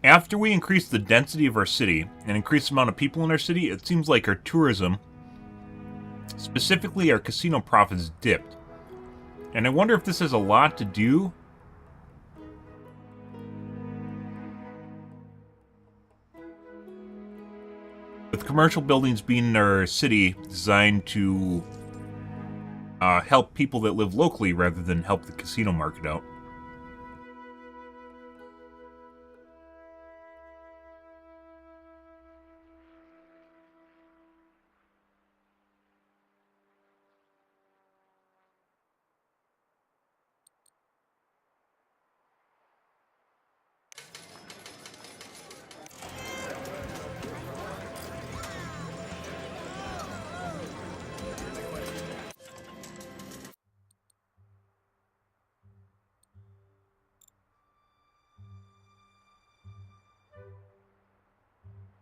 after we increase the density of our city and increase the amount of people in our city, it seems like our tourism, specifically our casino profits, dipped. And I wonder if this has a lot to do with commercial buildings being in our city designed to help people that live locally rather than help the casino market out.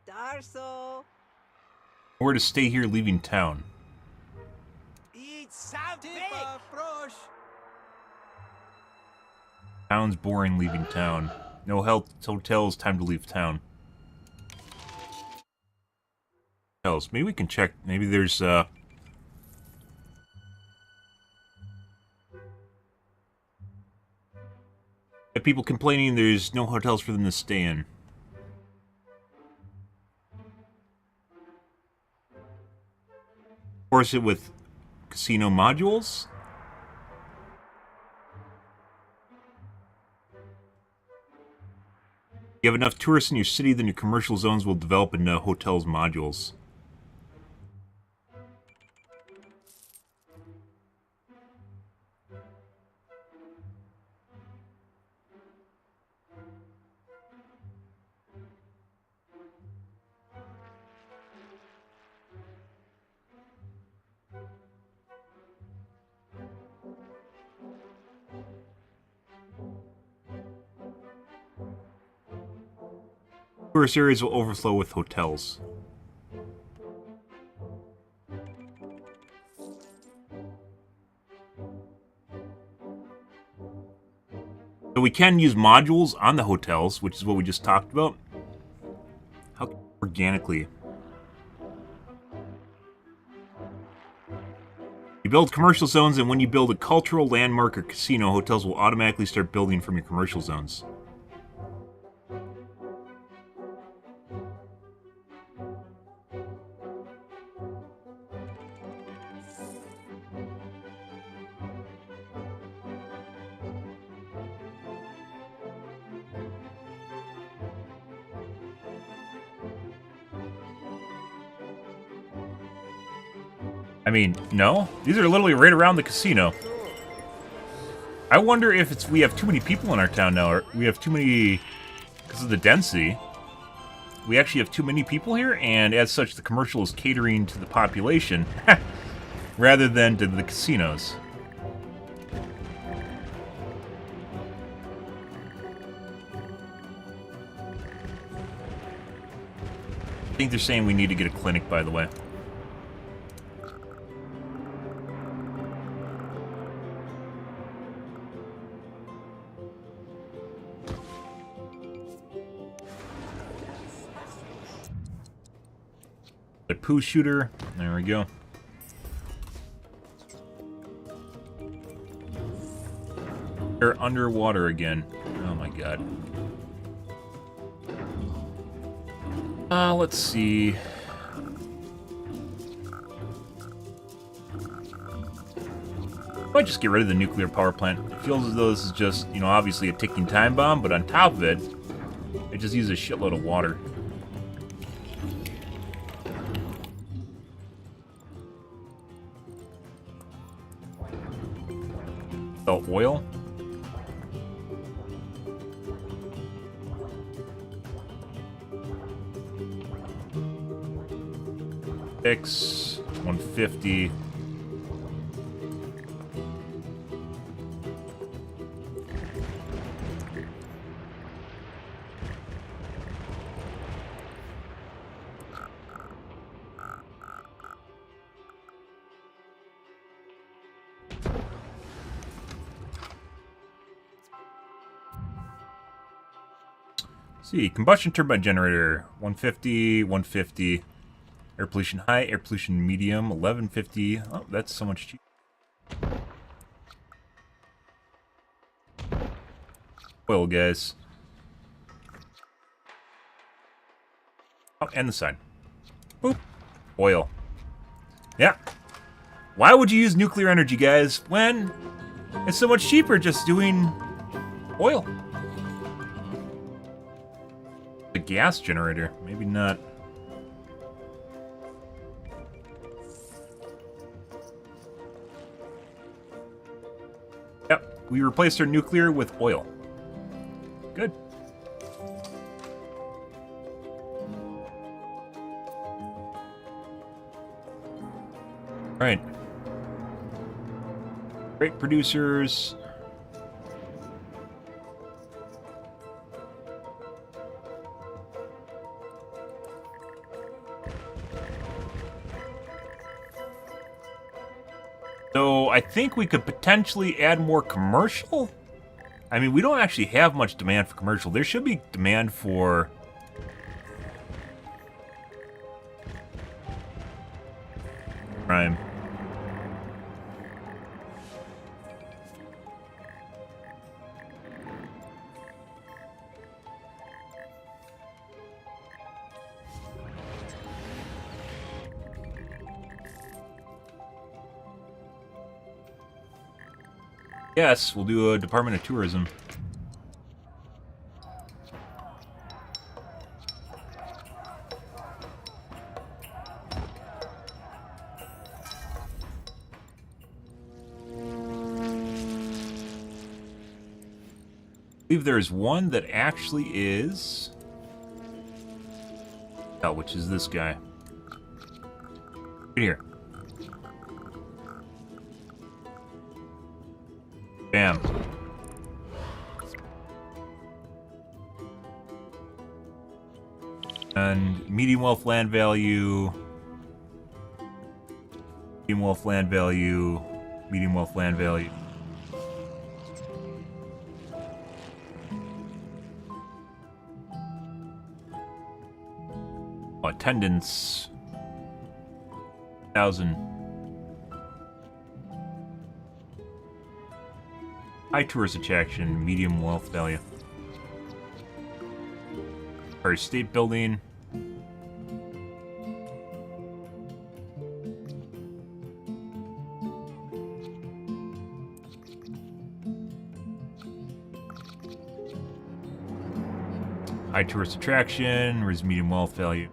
Darso. Or to stay here leaving town. Eat something. Frosh. Town's boring leaving town. No health hotels, time to leave town. Hotels. Maybe we can check. Maybe there's people complaining there's no hotels for them to stay in. Force it with casino modules? You have enough tourists in your city, then your commercial zones will develop into hotels modules. Tourist areas will overflow with hotels. So we can use modules on the hotels, which is what we just talked about. How organically? You build commercial zones, and when you build a cultural landmark or casino, hotels will automatically start building from your commercial zones. I mean, no. These are literally right around the casino. I wonder if it's we have too many people in our town now, or we have too many because of the density. We actually have too many people here, and as such, the commercial is catering to the population rather than to the casinos. I think they're saying we need to get a clinic, by the way. A poo shooter. There we go. They're underwater again. Oh my god. Let's see. Might just get rid of the nuclear power plant. It feels as though this is just, you know, obviously a ticking time bomb, but on top of it, it just uses a shitload of water. Oh, oil? X 150. See, combustion turbine generator, 150, 150. Air pollution high, air pollution medium, 1150. Oh, that's so much cheaper. Oil, guys. Oh, and the sign. Boop. Oil. Yeah. Why would you use nuclear energy, guys, when it's so much cheaper just doing oil? The gas generator, maybe not. Yep, we replaced our nuclear with oil. Good. All right. Great producers. So I think we could potentially add more commercial. I mean, we don't actually have much demand for commercial. There should be demand for crime. Yes, we'll do a Department of Tourism. I believe there's one that actually is... Oh, which is this guy. Right here. Bam. And medium wealth land value. Medium wealth land value. Medium wealth land value. Oh, attendance. 1,000. High tourist attraction, medium wealth value. Our state building. High tourist attraction, where's medium wealth value?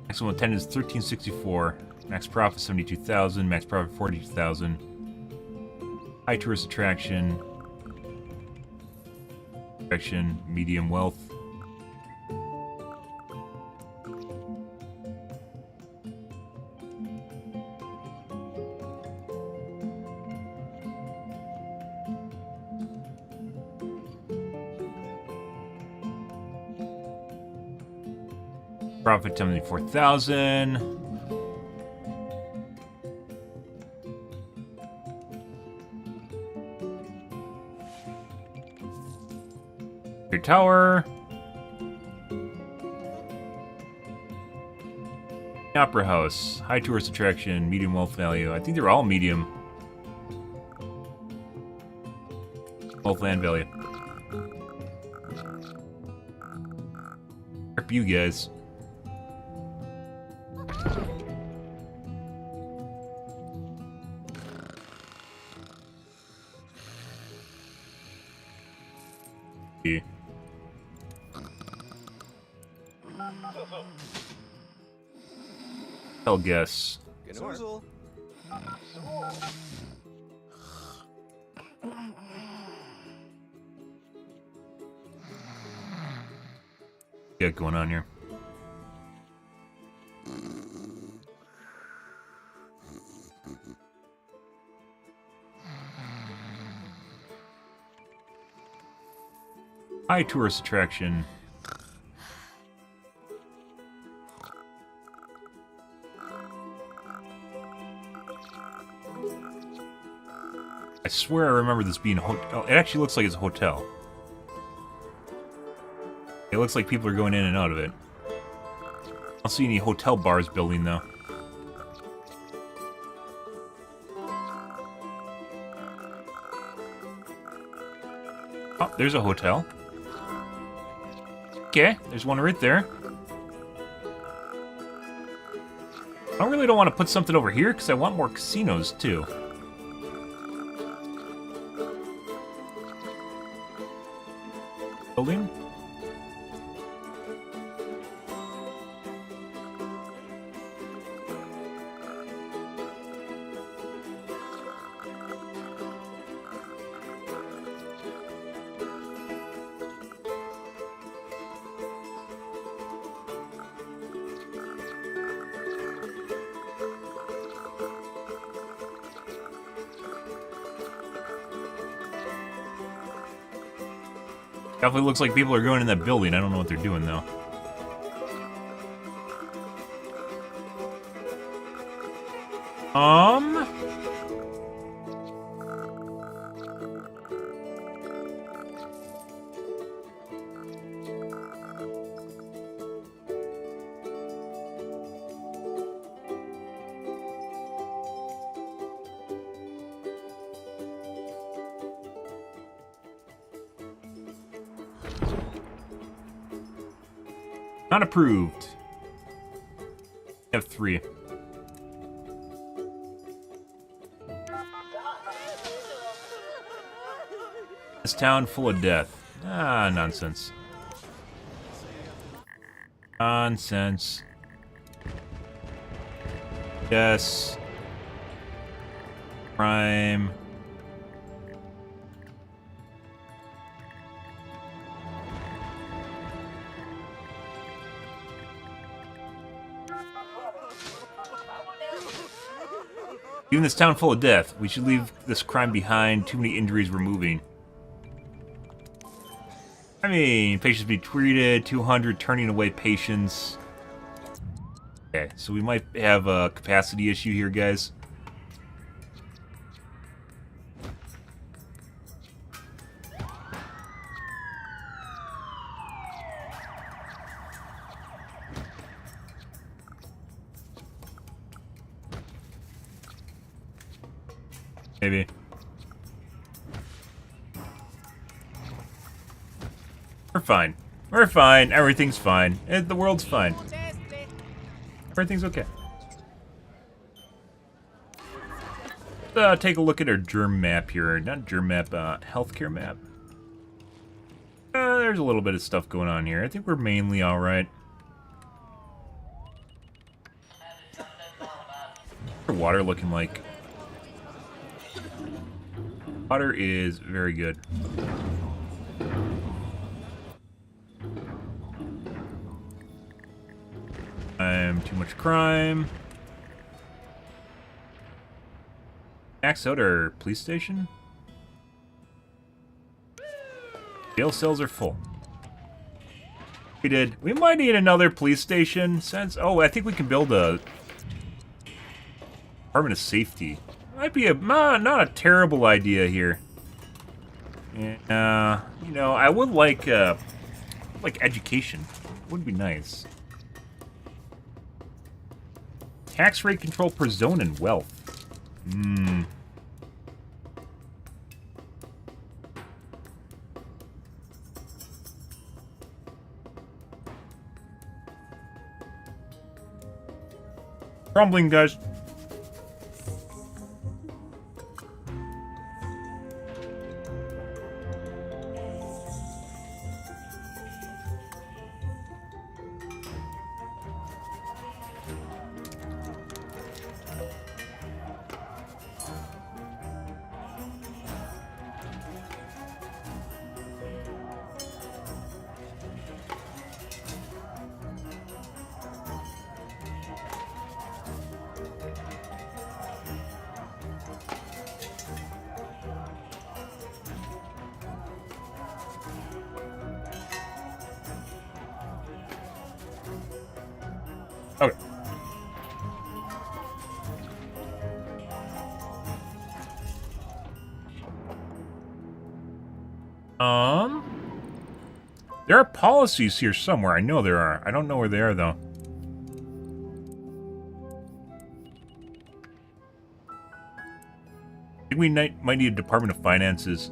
Maximum attendance 1364. Max profit 72,000. Max profit 42,000. High tourist attraction, medium wealth. Profit 74,000. Tower. Opera House. High tourist attraction. Medium wealth value. I think they're all medium. Wealth land value. Rip you guys. I'll guess. Zoozle. Got going on here? High tourist attraction. I swear I remember this being a hotel. It actually looks like it's a hotel. looks like people are going in and out of it. I don't see any hotel bars building, though. Oh, there's a hotel. Okay, there's one right there. I really don't want to put something over here because I want more casinos, too. Building? Definitely looks like people are going in that building. I don't know what they're doing, though. Not approved. F3. This town full of death. Ah, nonsense. Nonsense. Yes. Crime. Even this town full of death. We should leave this crime behind. Too many injuries we're moving. I mean, patients be treated. 200 turning away patients. Okay, so we might have a capacity issue here, guys. Maybe. We're fine. We're fine. Everything's fine. The world's fine. Everything's okay. Take a look at our germ map here. Not germ map, healthcare map. There's a little bit of stuff going on here. I think we're mainly alright. What's our water looking like? Water is very good. Too much crime. Max out our police station. Jail cells are full. We did. We might need another police station since. Oh, I think we can build a Department of Safety. Might be a not a terrible idea here. Yeah, you know, I would like education. Would be nice. Tax rate control per zone and wealth. Crumbling, guys. Okay. There are policies here somewhere. I know there are. I don't know where they are, though. I think we might need a Department of Finances.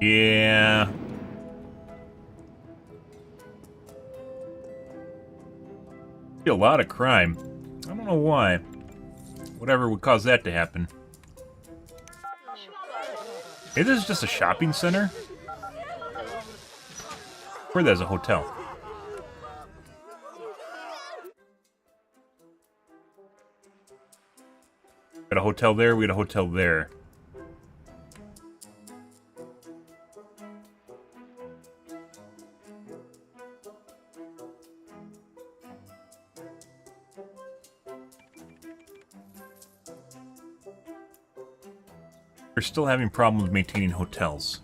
Yeah. A lot of crime. I don't know why. Whatever would cause that to happen. Hey, this is just a shopping center? Or there's a hotel. Got a hotel there, we got a hotel there. We're still having problems maintaining hotels.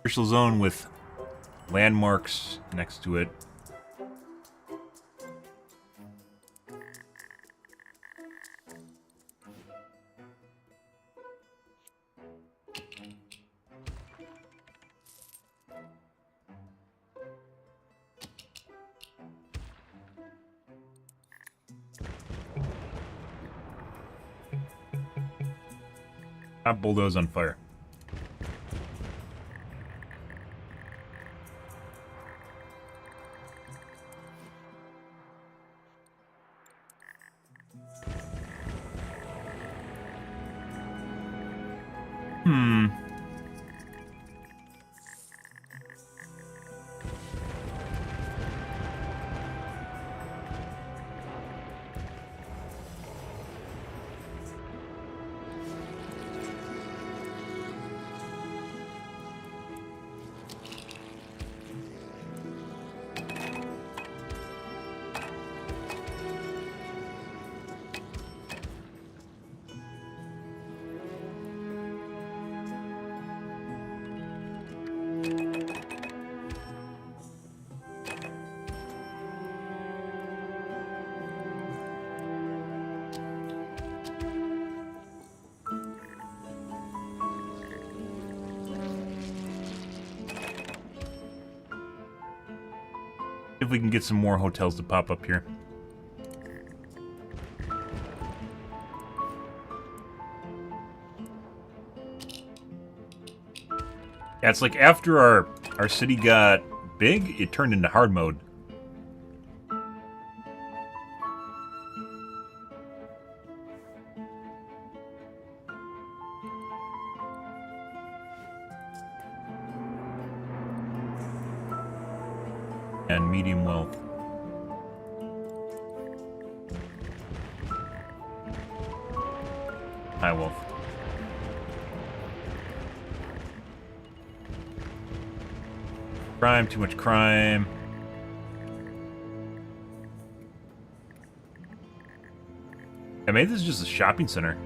Commercial zone with landmarks next to it. Top bulldoze on fire. If we can get some more hotels to pop up here. Yeah, it's like after our city got big, it turned into hard mode. And medium wealth. High wealth. Crime, too much crime. Yeah, maybe this is just a shopping center.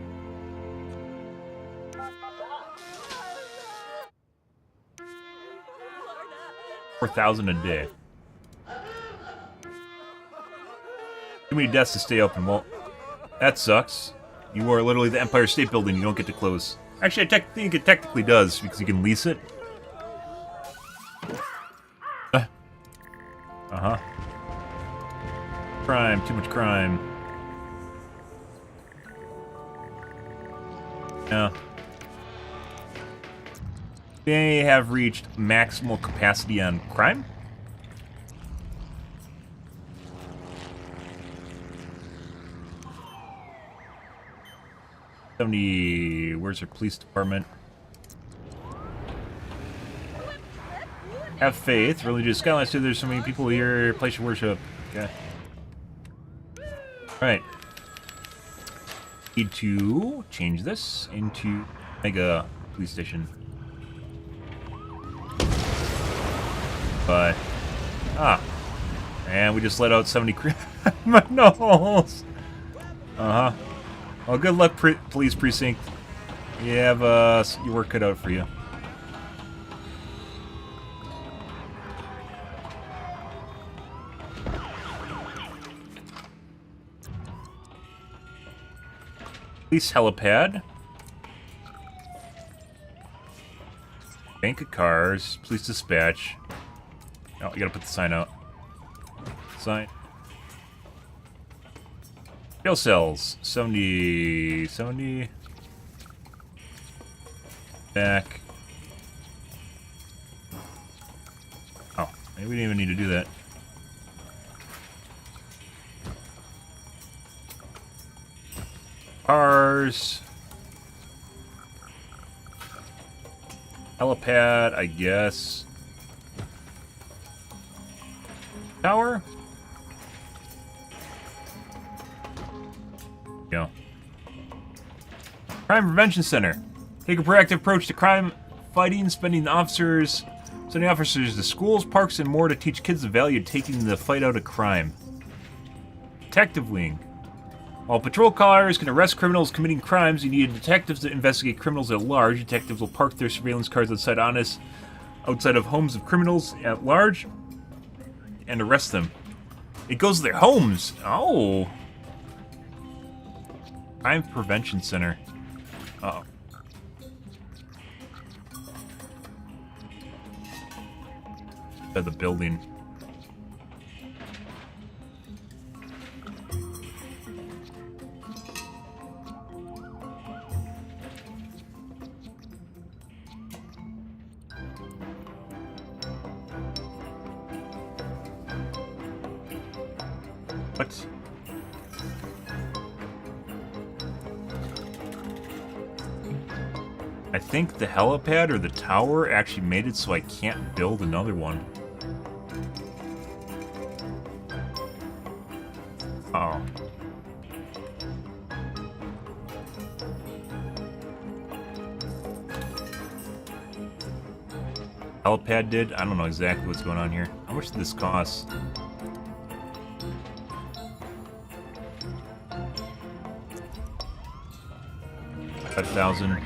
$4,000 a day. Too many deaths to stay open. Well, that sucks. You are literally the Empire State Building. You don't get to close. Actually, I think it technically does, because you can lease it. Uh-huh. Crime. Too much crime. Yeah. They have reached maximal capacity on crime. Where's our police department? Have faith. Religious Skylines2. There's so many people here. Place your worship. Okay. Alright. Need to change this into Mega Police Station. But and we just let out 70 criminals. Uh-huh. Well, good luck, police precinct. You have your work cut out for you. Police helipad. Bank of cars. Police dispatch. Oh, you gotta put the sign out. Sign. Jail cells. 70. Back. Oh, maybe we didn't even need to do that. Cars. Helipad, I guess. Tower? Go. Crime Prevention Center. Take a proactive approach to crime fighting, sending officers to schools, parks, and more to teach kids the value of taking the fight out of crime. Tentatively. While patrol cars can arrest criminals committing crimes, you need detectives to investigate criminals at large. Detectives will park their surveillance cars outside of homes of criminals at large and arrest them. It goes to their homes. Oh. Crime Prevention Center. Uh-oh. At the building. What? I think the helipad or the tower actually made it so I can't build another one. Uh-oh. Helipad did? I don't know exactly what's going on here. How much did this cost? $5,000.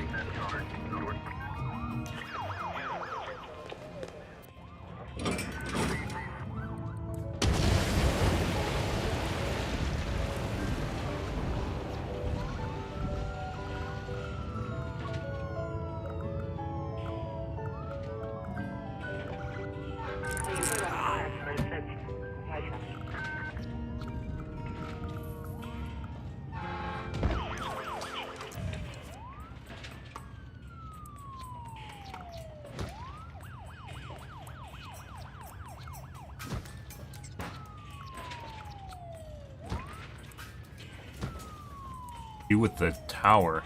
With the tower.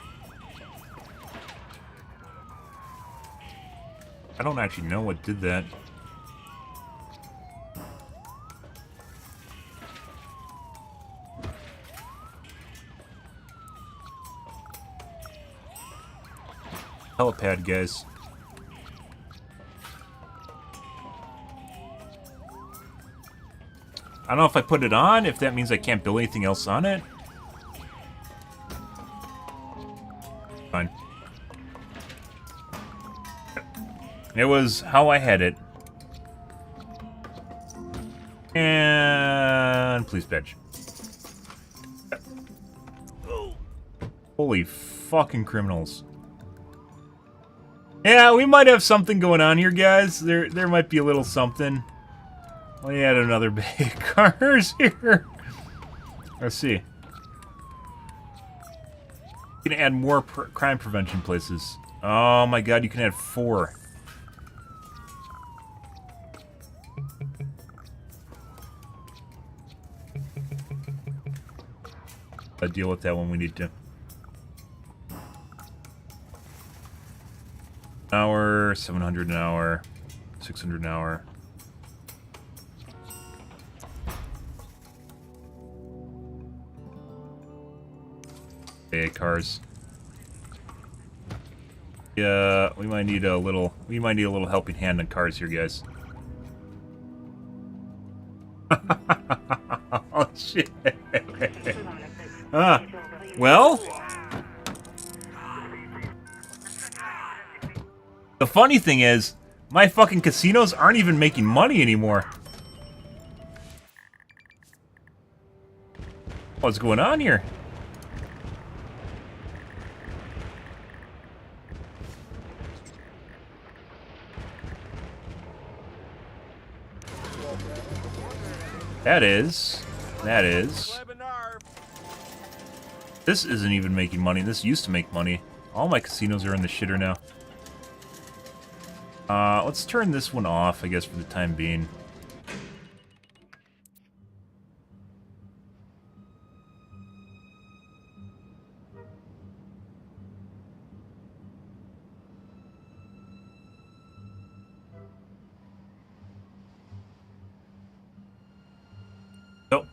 I don't actually know what did that. Helipad, guys. I don't know if I put it on, if that means I can't build anything else on it. Fine. It was how I had it. And police badge. Holy fucking criminals. Yeah, we might have something going on here, guys. There might be a little something. We had another bay of cars here. Let's see. You can add more crime prevention places. Oh my god, you can add 4. I'll deal with that when we need to. An hour, 700 an hour, 600 an hour. Cars. Yeah, we might need a little helping hand on cars here, guys. Oh shit. Ah. Well, the funny thing is, my fucking casinos aren't even making money anymore. What's going on here? That is. This isn't even making money. This used to make money. All my casinos are in the shitter now. Let's turn this one off, I guess, for the time being. So,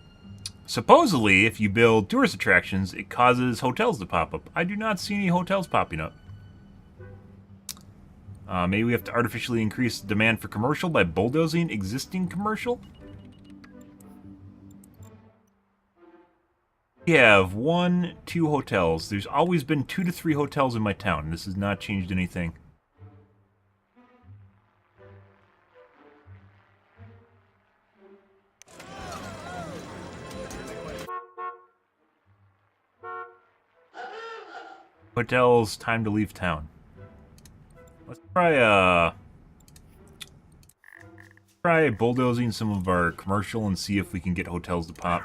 supposedly, if you build tourist attractions, it causes hotels to pop up. I do not see any hotels popping up. Maybe we have to artificially increase demand for commercial by bulldozing existing commercial? We have 1, 2 hotels. There's always been 2 to 3 hotels in my town. This has not changed anything. Hotels, time to leave town. Let's try bulldozing some of our commercial and see if we can get hotels to pop.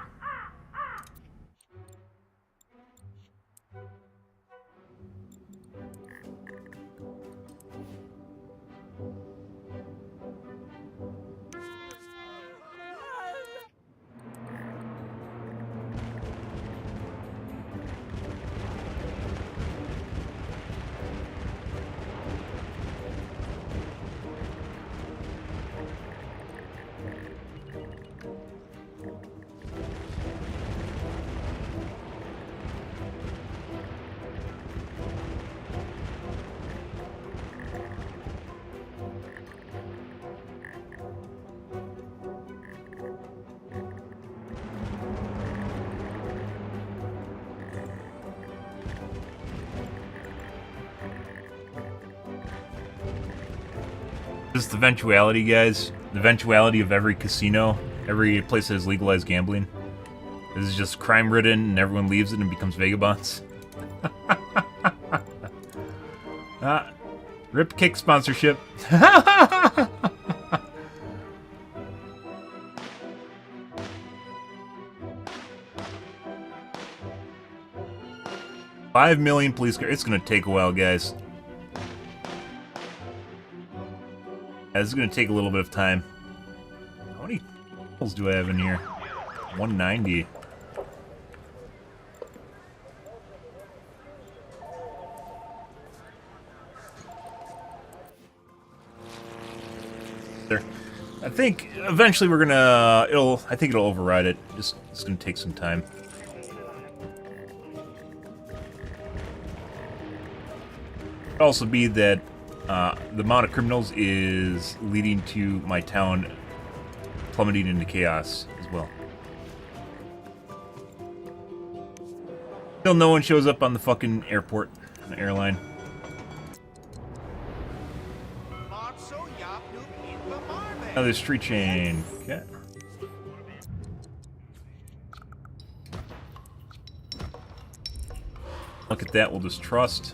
Just the eventuality, guys. The eventuality of every casino, every place that has legalized gambling. This is just crime-ridden and everyone leaves it and becomes vagabonds. Rip Kick sponsorship. $5 million police cars. It's gonna take a while, guys. This is going to take a little bit of time. How many holes do I have in here? 190. There. I think eventually we're gonna. I think it'll override it. It's going to take some time. Could also be that the amount of criminals is leading to my town plummeting into chaos as well. Still no one shows up on the fucking airport, on the airline. Another street chain. Okay. Look at that, we'll just trust.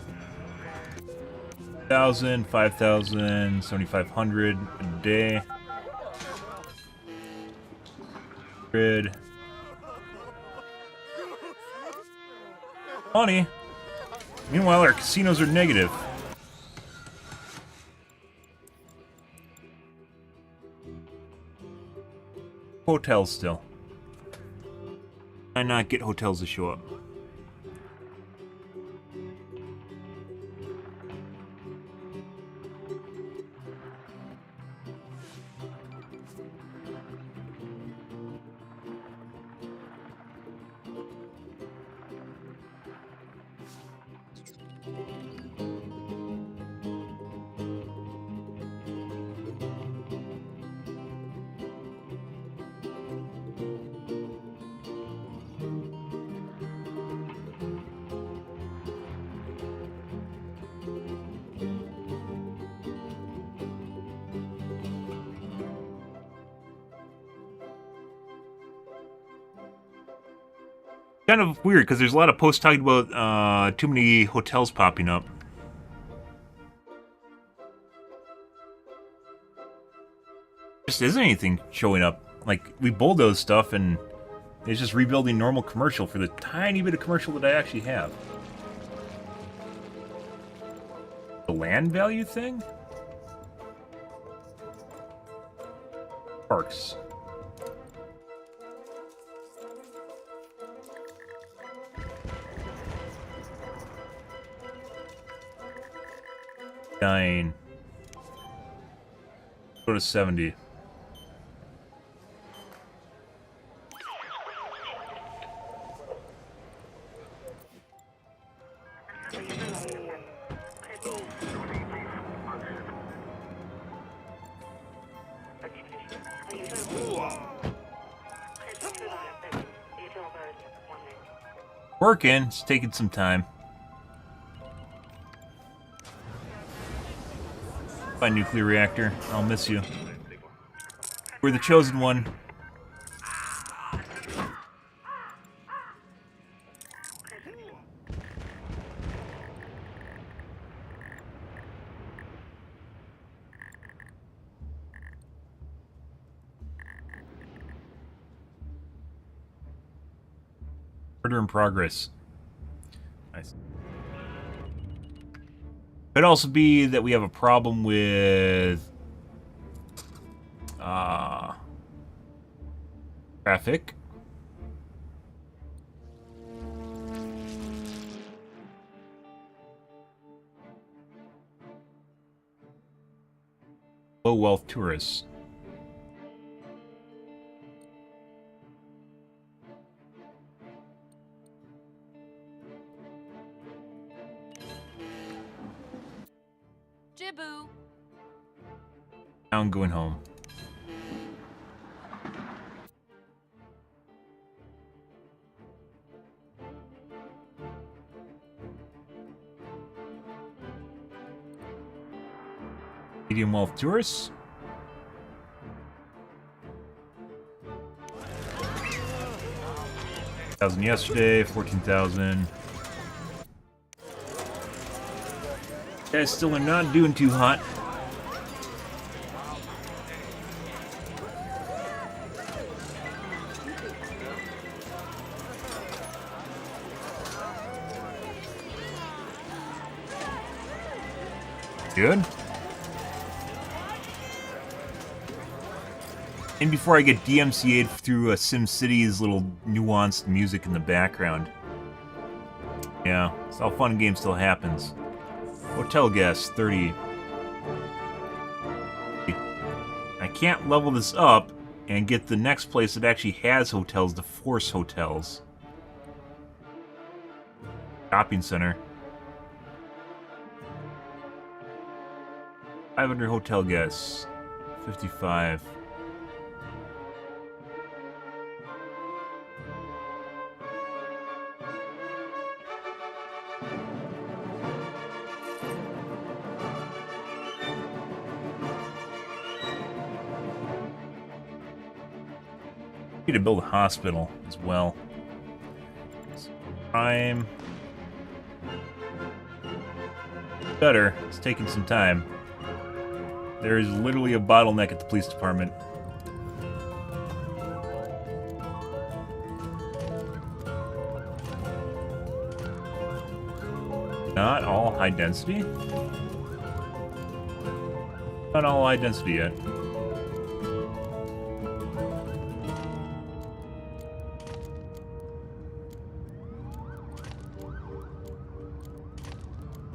1,000, 5,000, 7,500 a day. Grid. Money. Meanwhile, our casinos are negative. Hotels still. Why not get hotels to show up? Kind of weird because there's a lot of posts talking about too many hotels popping up. Just isn't anything showing up. Like, we bulldoze stuff and it's just rebuilding normal commercial for the tiny bit of commercial that I actually have. The land value thing? Parks. Dying. Go to 70. Working, it's taking some time. By nuclear reactor, I'll miss you. We're the chosen one. Murder in progress. Nice. Could also be that we have a problem with traffic. Low wealth tourists. Jiboo. Now I'm going home. Medium wealth tourists. $1,000 yesterday, 14,000. Guys still are not doing too hot. Good. And before I get DMCA'd through a SimCity's little nuanced music in the background. Yeah, it's all fun and game still happens. Hotel guests, 30. I can't level this up and get the next place that actually has hotels to force hotels. Shopping center. 500 hotel guests. 55. Need to build a hospital as well. Prime. Better. It's taking some time. There is literally a bottleneck at the police department. Not all high density? Not all high density yet.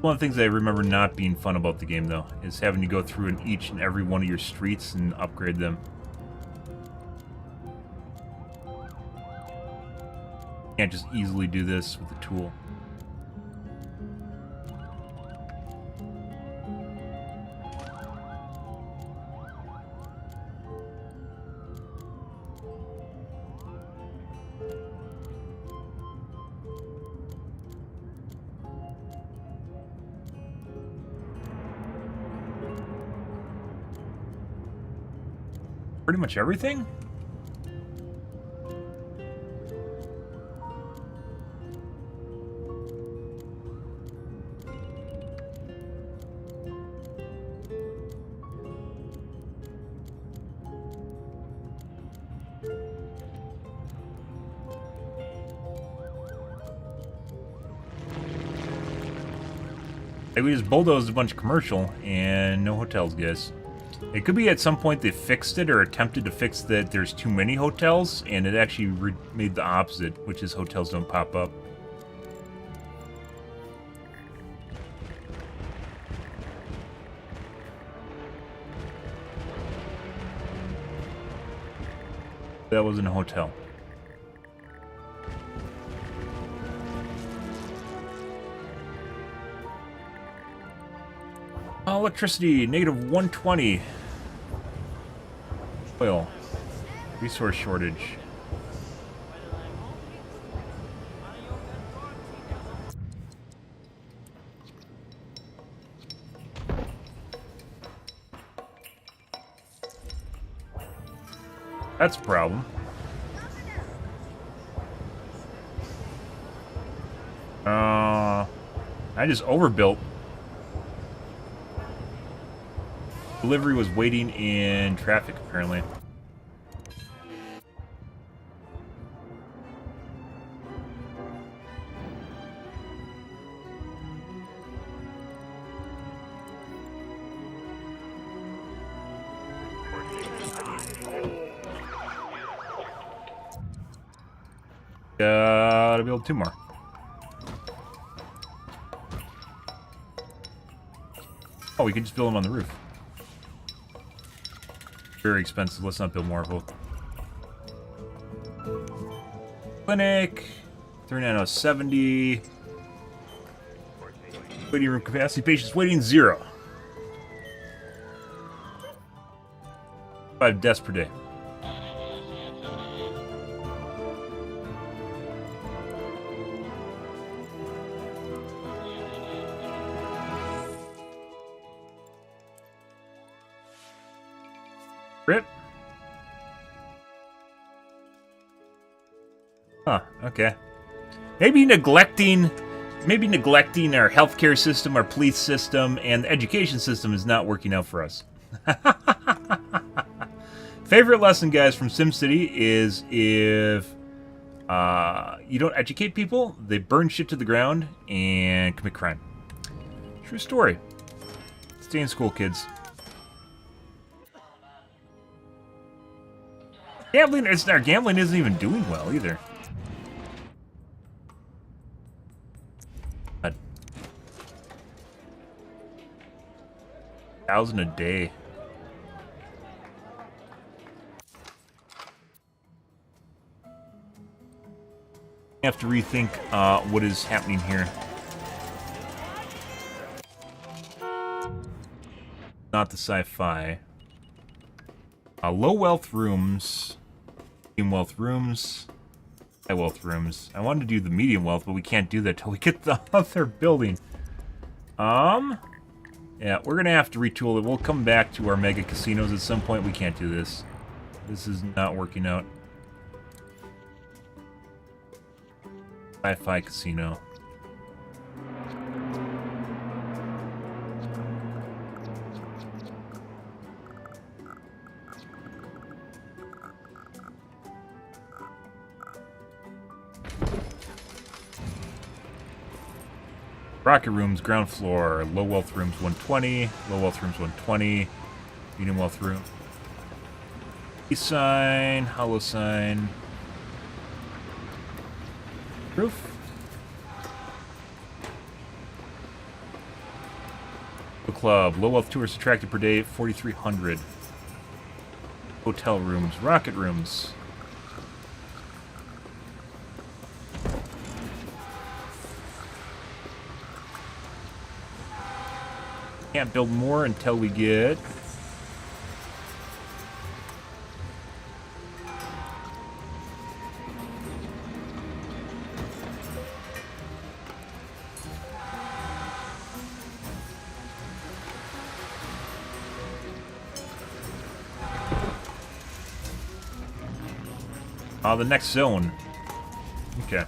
One of the things I remember not being fun about the game, though, is having to go through in each and every one of your streets and upgrade them. Can't just easily do this with a tool. Pretty much everything? Like we just bulldozed a bunch of commercial and no hotels, guys. It could be at some point they fixed it or attempted to fix that there's too many hotels, and it actually made the opposite, which is hotels don't pop up. That wasn't a hotel. Electricity, negative 120. Oil. Resource shortage. That's a problem. I just overbuilt. Delivery was waiting in traffic, apparently. Gotta build 2 more. Oh, we could just build them on the roof. Very expensive. Let's not build more of them. Clinic. 3970. Waiting room capacity. Patients waiting 0. 5 deaths per day. Rip. Huh, okay. Maybe neglecting our healthcare system, our police system, and the education system is not working out for us. Favorite lesson, guys, from SimCity is if you don't educate people, they burn shit to the ground and commit crime. True story. Stay in school, kids. Our gambling isn't even doing well either. God. 1,000 a day. I have to rethink what is happening here. Not the sci-fi. Low wealth rooms. Medium wealth rooms. High wealth rooms. I wanted to do the medium wealth, but we can't do that till we get the other building. Yeah, we're gonna have to retool it. We'll come back to our mega casinos at some point. We can't do this. This is not working out. Sci-fi casino. Rocket rooms, ground floor, low wealth rooms 120, low wealth rooms 120, medium wealth room. East sign, hollow sign. Roof. The club, low wealth tourists attracted per day, 4,300. Hotel rooms, rocket rooms. Can't build more until we get the next zone. Okay.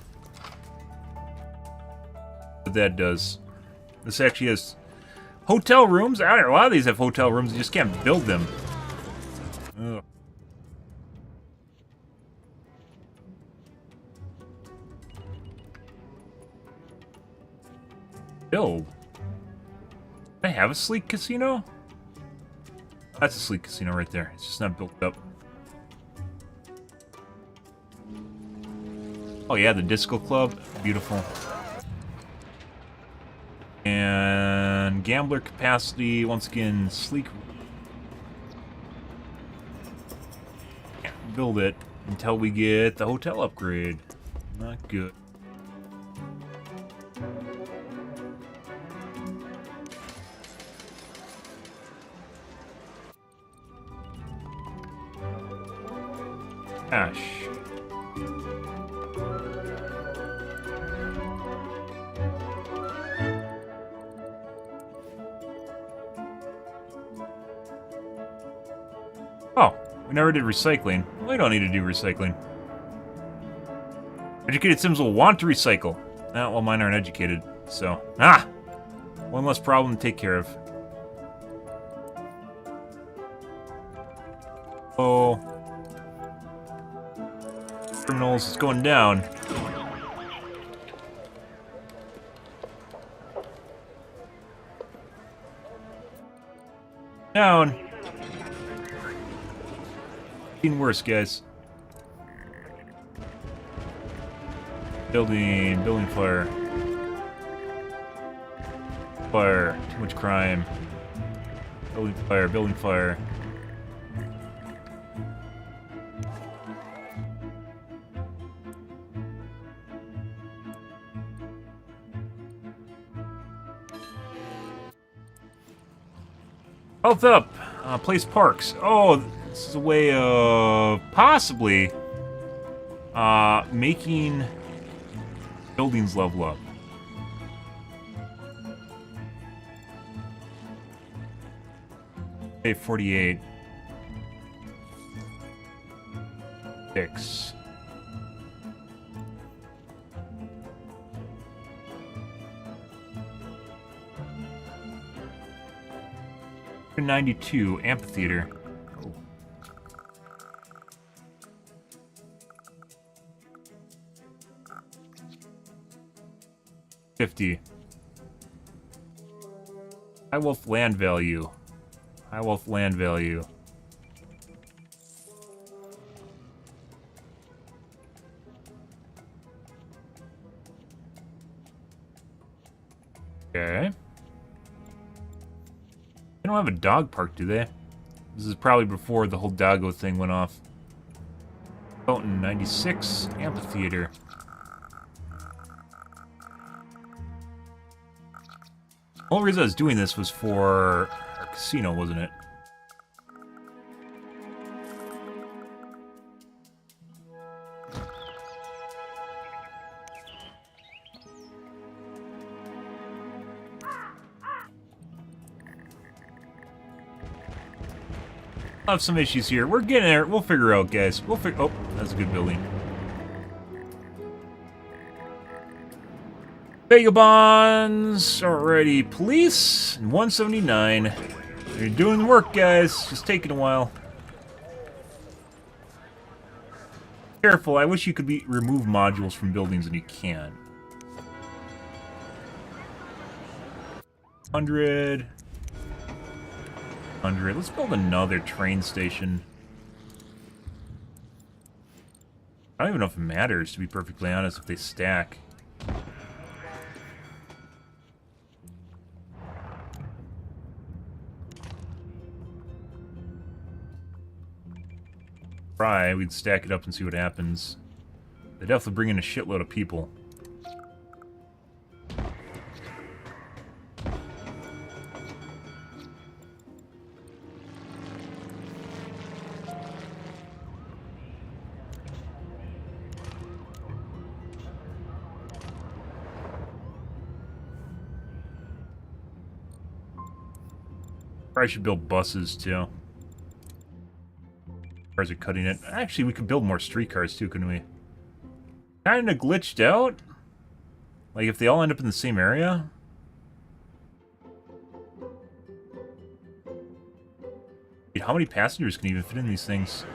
What that does. This actually has hotel rooms. I don't know, a lot of these have hotel rooms. You just can't build them. Ugh. Build. I have a sleek casino? That's a sleek casino right there. It's just not built up. Oh yeah, the disco club. Beautiful. And gambler capacity, once again, sleek. Can't build it until we get the hotel upgrade. Not good. Ash. Oh, we never did recycling. We don't need to do recycling. Educated Sims will want to recycle. Well, mine aren't educated, so... Ah! One less problem to take care of. Oh... Criminals, it's going down. Down. Getting worse, guys. Building fire. Fire, too much crime. Building fire. Health up! Place parks. Oh, this is a way of possibly making buildings level up. Okay, 48. 6. $92 amphitheater. Oh. $50. High wealth land value. High wealth land value. Okay. They don't have a dog park, do they? This is probably before the whole doggo thing went off. Fountain 96 amphitheater. The only reason I was doing this was for our casino, wasn't it? I'll have some issues here. We're getting there. We'll figure out, guys. We'll figure. Oh, that's a good building. Vagabonds. Alrighty, police. 179. You're doing the work, guys. Just taking a while. Careful. I wish you could remove modules from buildings, and you can. 100. Let's build another train station. I don't even know if it matters, to be perfectly honest, if they stack. Try, we'd stack it up and see what happens. They definitely bring in a shitload of people. I should build buses, too. Cars are cutting it. Actually, we could build more streetcars, too, couldn't we? Kinda glitched out? Like, if they all end up in the same area? Dude, how many passengers can even fit in these things?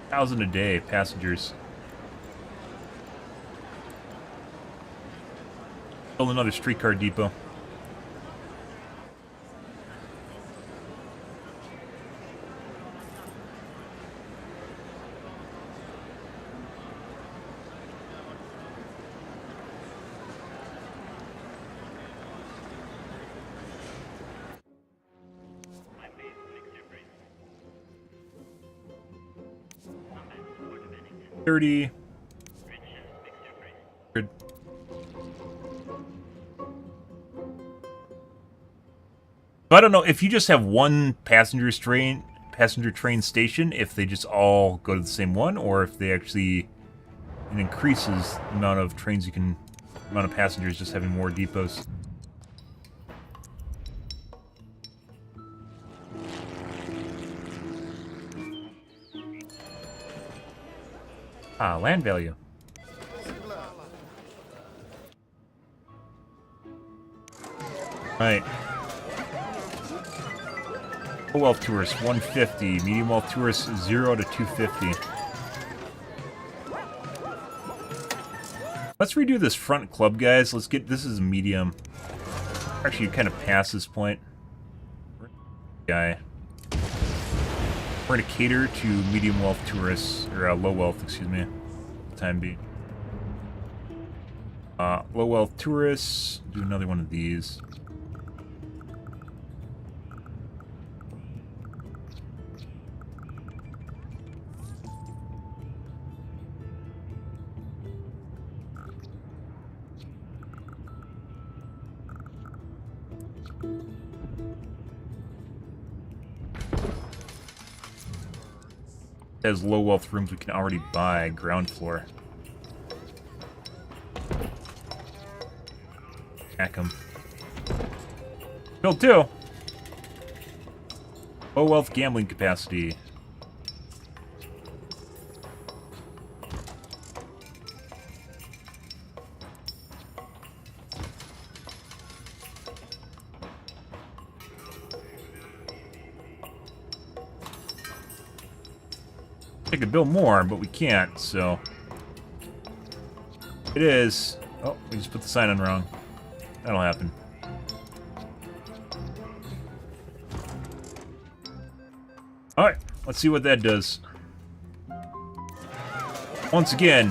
1,000 a day, passengers. Build another streetcar depot. $30. Good. So I don't know if you just have one passenger train station, if they just all go to the same one, or if they actually it increases the amount of trains you can, amount of passengers just having more depots. Ah, land value. Right. Low wealth tourists 150, medium wealth tourists 0 to 250. Let's redo this front club, guys. Let's get this is medium. Actually, kind of past this point. Guy. We're gonna cater to medium wealth tourists, or low wealth, excuse me. For the time being. Low wealth tourists. Do another one of these. As low wealth rooms we can already buy ground floor. Hack 'em. Build 2. Low wealth gambling capacity. I could build more, but we can't, so... It is... Oh, we just put the sign on wrong. That'll happen. Alright, let's see what that does. Once again,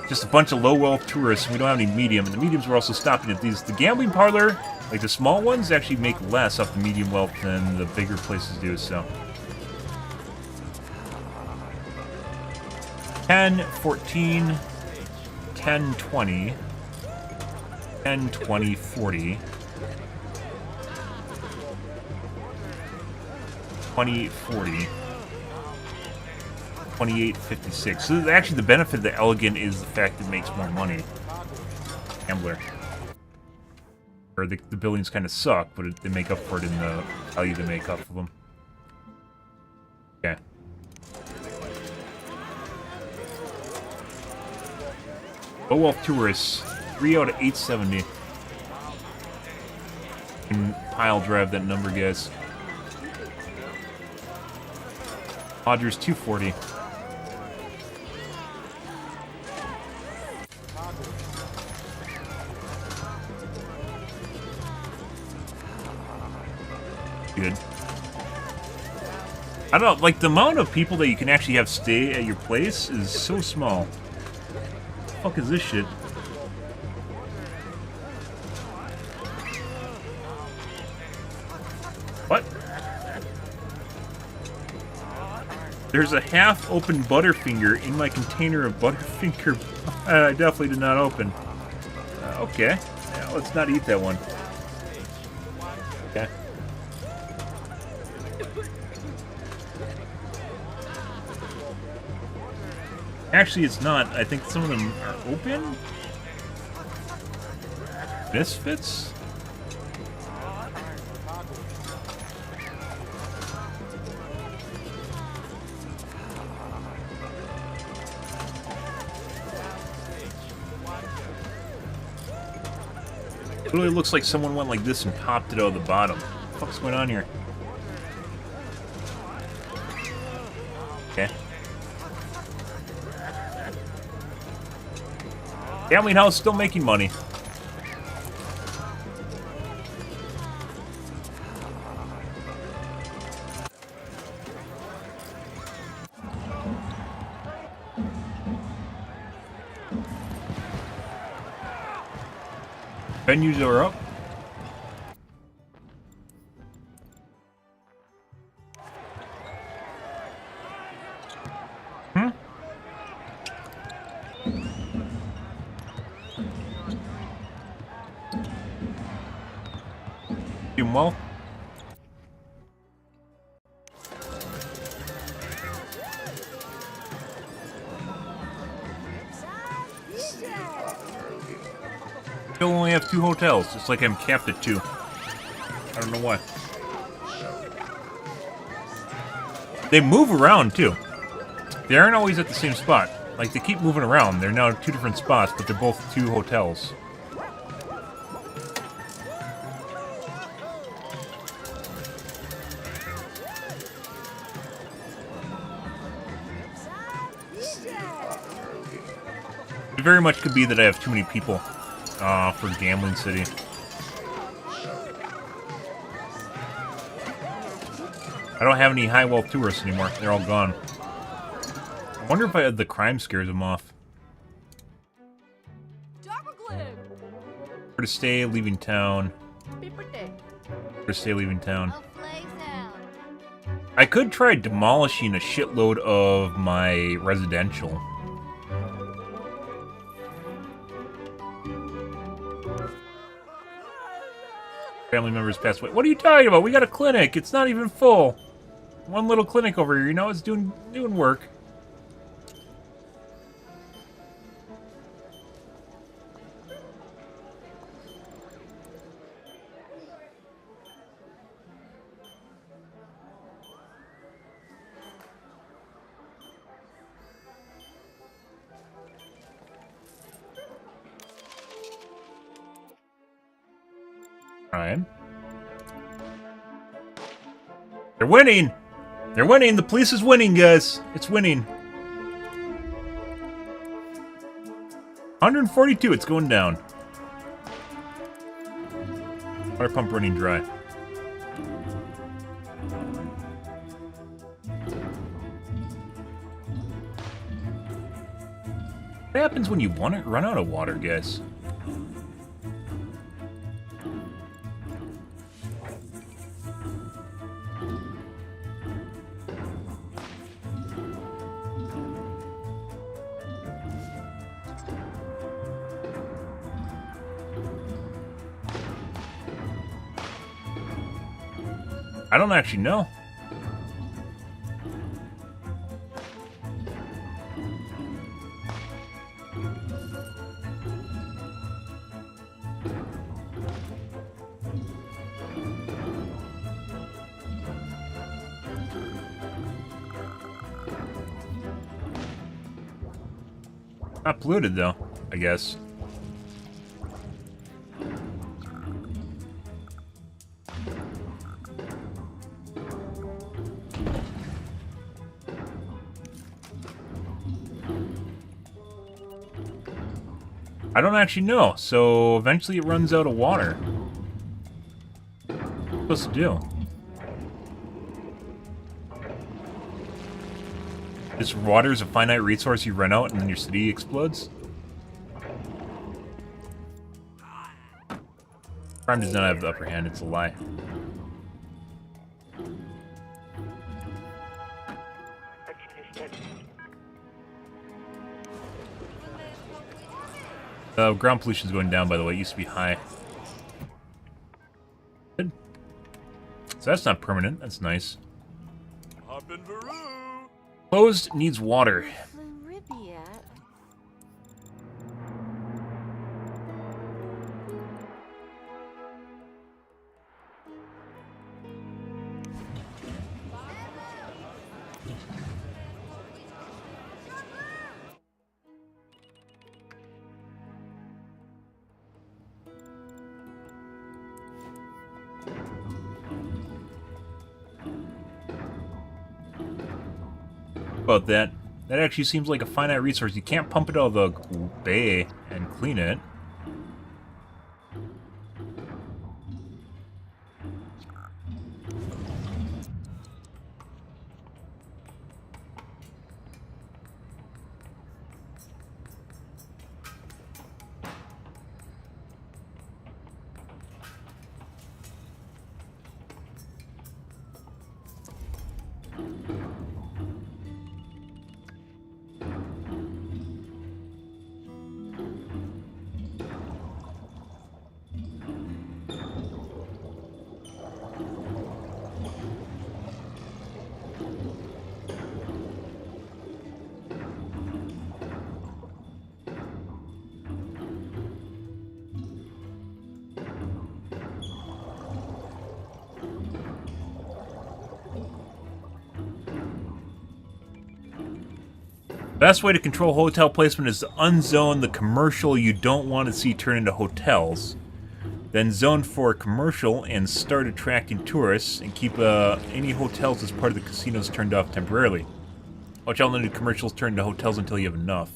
just a bunch of low-wealth tourists, and we don't have any medium, and the mediums were also stopping at these. The gambling parlor, like the small ones, actually make less off the medium wealth than the bigger places do, so... 10, 14, 10, 20, 10, 20, 40, 20, 40, 28, 56. So actually the benefit of the elegant is the fact that it makes more money. Gambler. Or the buildings kind of suck, but they make up for it in the value they make off of them. Okay. Low wealth tourists, 3 out of 870. Can pile drive that number, guys. Dodgers 240. Good. I don't know, like the amount of people that you can actually have stay at your place is so small. What the fuck is this shit? What? There's a half-open Butterfinger in my container of Butterfinger. I definitely did not open. Okay. Yeah, let's not eat that one. Okay. Actually, it's not. I think some of them are open. Misfits? It really looks like someone went like this and popped it out of the bottom. What the fuck's going on here? Okay. Gambling house still making money. venues are up. Doing well. Still only have 2 hotels. It's like I'm capped at 2. I don't know why. They move around too. They aren't always at the same spot. Like, they keep moving around. They're now 2 different spots, but they're both 2 hotels. It very much could be that I have too many people for Gambling City. I don't have any high wealth tourists anymore. They're all gone. I wonder if the crime scares them off. Where to stay, leaving town. Where to stay, leaving town. I could try demolishing a shitload of my residential. Family members passed away. What are you talking about? We got a clinic. It's not even full. One little clinic over here. You know, it's doing work. Ryan. They're winning! They're winning! The police is winning, guys! It's winning. 142, it's going down. Water pump running dry. What happens when you want to run out of water, guys? I don't actually know. Not polluted though, I guess. I don't actually know, so eventually it runs out of water. What am I supposed to do? This water is a finite resource you run out and then your city explodes? Crime does not have the upper hand, it's a lie. Ground pollution is going down, by the way. It used to be high. Good. So that's not permanent. That's nice. Closed needs water. About that. That actually seems like a finite resource. You can't pump it out of the bay and clean it. Best way to control hotel placement is to unzone the commercial you don't want to see turn into hotels. Then zone for commercial and start attracting tourists, and keep any hotels as part of the casinos turned off temporarily. Watch out, letting commercials turn into hotels until you have enough.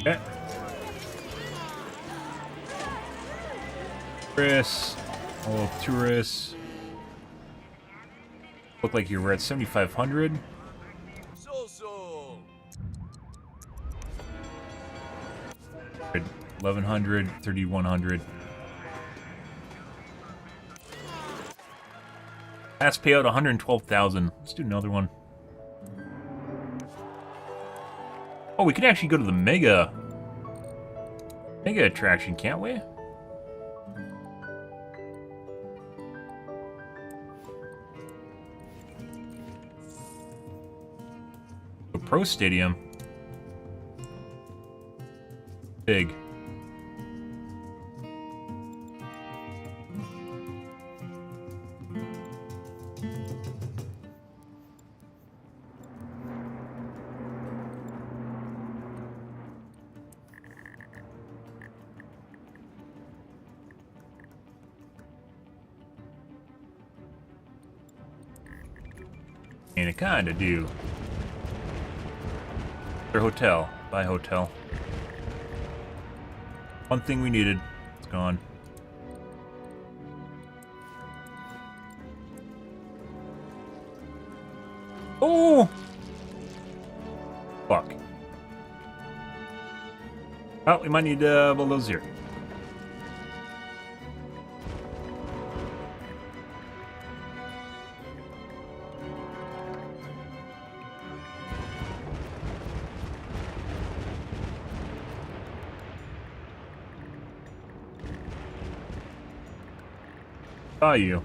Okay. Tourists. All tourists. Look like you were at 7,500. So. 1,100, 3,100. Last payout 112,000. Let's do another one. Oh, we could actually go to the mega attraction, can't we? The Pro Stadium. Big. And it kinda do. Their hotel. Buy hotel. One thing we needed. It's gone. Oh! Fuck. Well, we might need bulldozer. Saw you.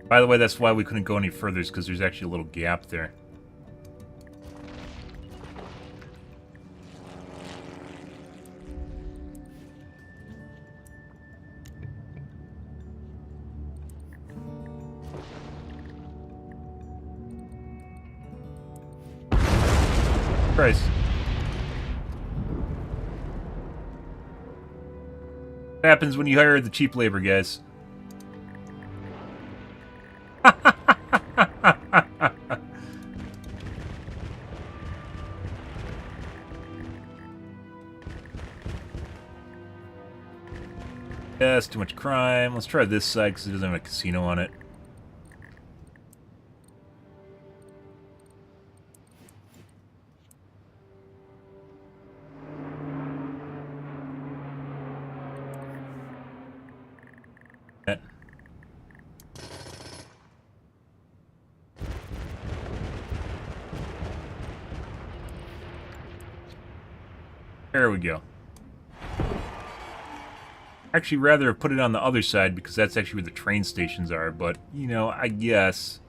By the way, that's why we couldn't go any further, is because there's actually a little gap there. Christ. What happens when you hire the cheap labor, guys? Yes, too much crime. Let's try this side because it doesn't have a casino on it. There we go. Actually, rather have put it on the other side because that's actually where the train stations are, but, you know, I guess.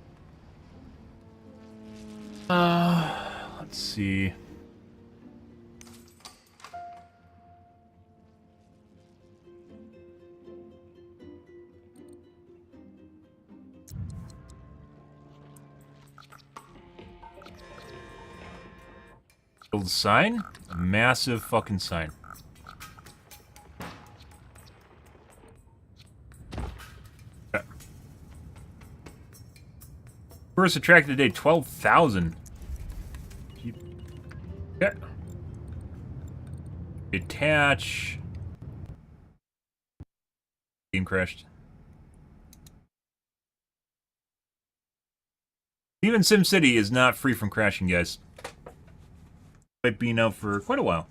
Let's see. Build a sign? A massive fucking sign. Okay. First attracted today, 12,000. Yeah. Detach. Game crashed. Even SimCity is not free from crashing, guys. Might be out for quite a while.